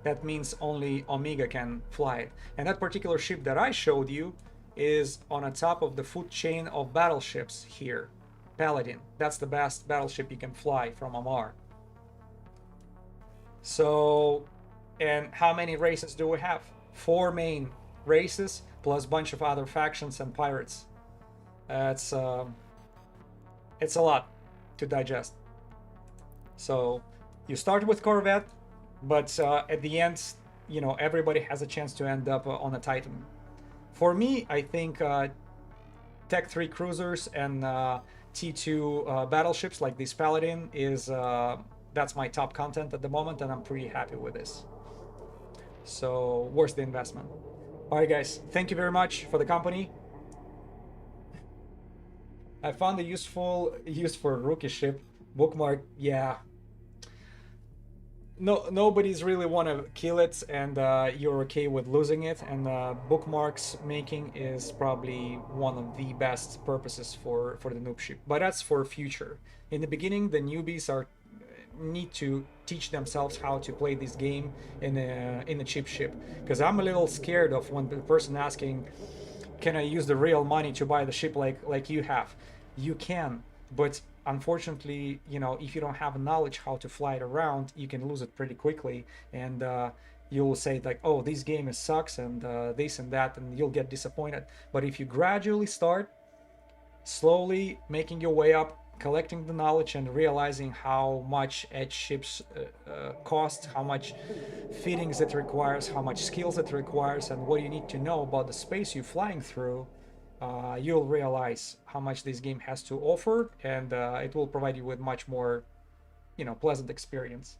That means only Omega can fly it. And that particular ship that I showed you is on the top of the food chain of battleships here. Paladin. That's the best battleship you can fly from Amar. So, and how many races do we have? 4 main races, plus a bunch of other factions and pirates. It's a lot to digest. So, you start with Corvette, but at the end, you know, everybody has a chance to end up on a Titan. For me, I think Tech 3 cruisers and T2 battleships like this Paladin is that's my top content at the moment, and I'm pretty happy with this. So worth the investment. All right, guys, thank you very much for the company. I found a useful use for rookie ship bookmark. Yeah, nobody's really want to kill it, and you're okay with losing it, and bookmarks making is probably one of the best purposes for the noob ship, but that's for future. In the beginning, the newbies are need to teach themselves how to play this game in a cheap ship, because I'm a little scared of when the person asking, can I use the real money to buy the ship like you have? You can, but unfortunately, you know, if you don't have knowledge how to fly it around, you can lose it pretty quickly, and you'll say like, oh, this game sucks, and this and that, and you'll get disappointed. But if you gradually start slowly making your way up, collecting the knowledge and realizing how much edge ships cost, how much fittings it requires, how much skills it requires, and what you need to know about the space you're flying through, you'll realize how much this game has to offer, and it will provide you with much more, you know, pleasant experience.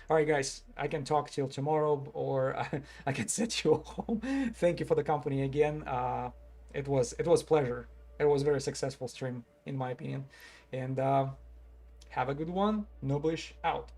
All right, guys, I can talk till tomorrow, or I can send you home. Thank you for the company again. It was pleasure. It was a very successful stream, in my opinion. And have a good one. Noblish out.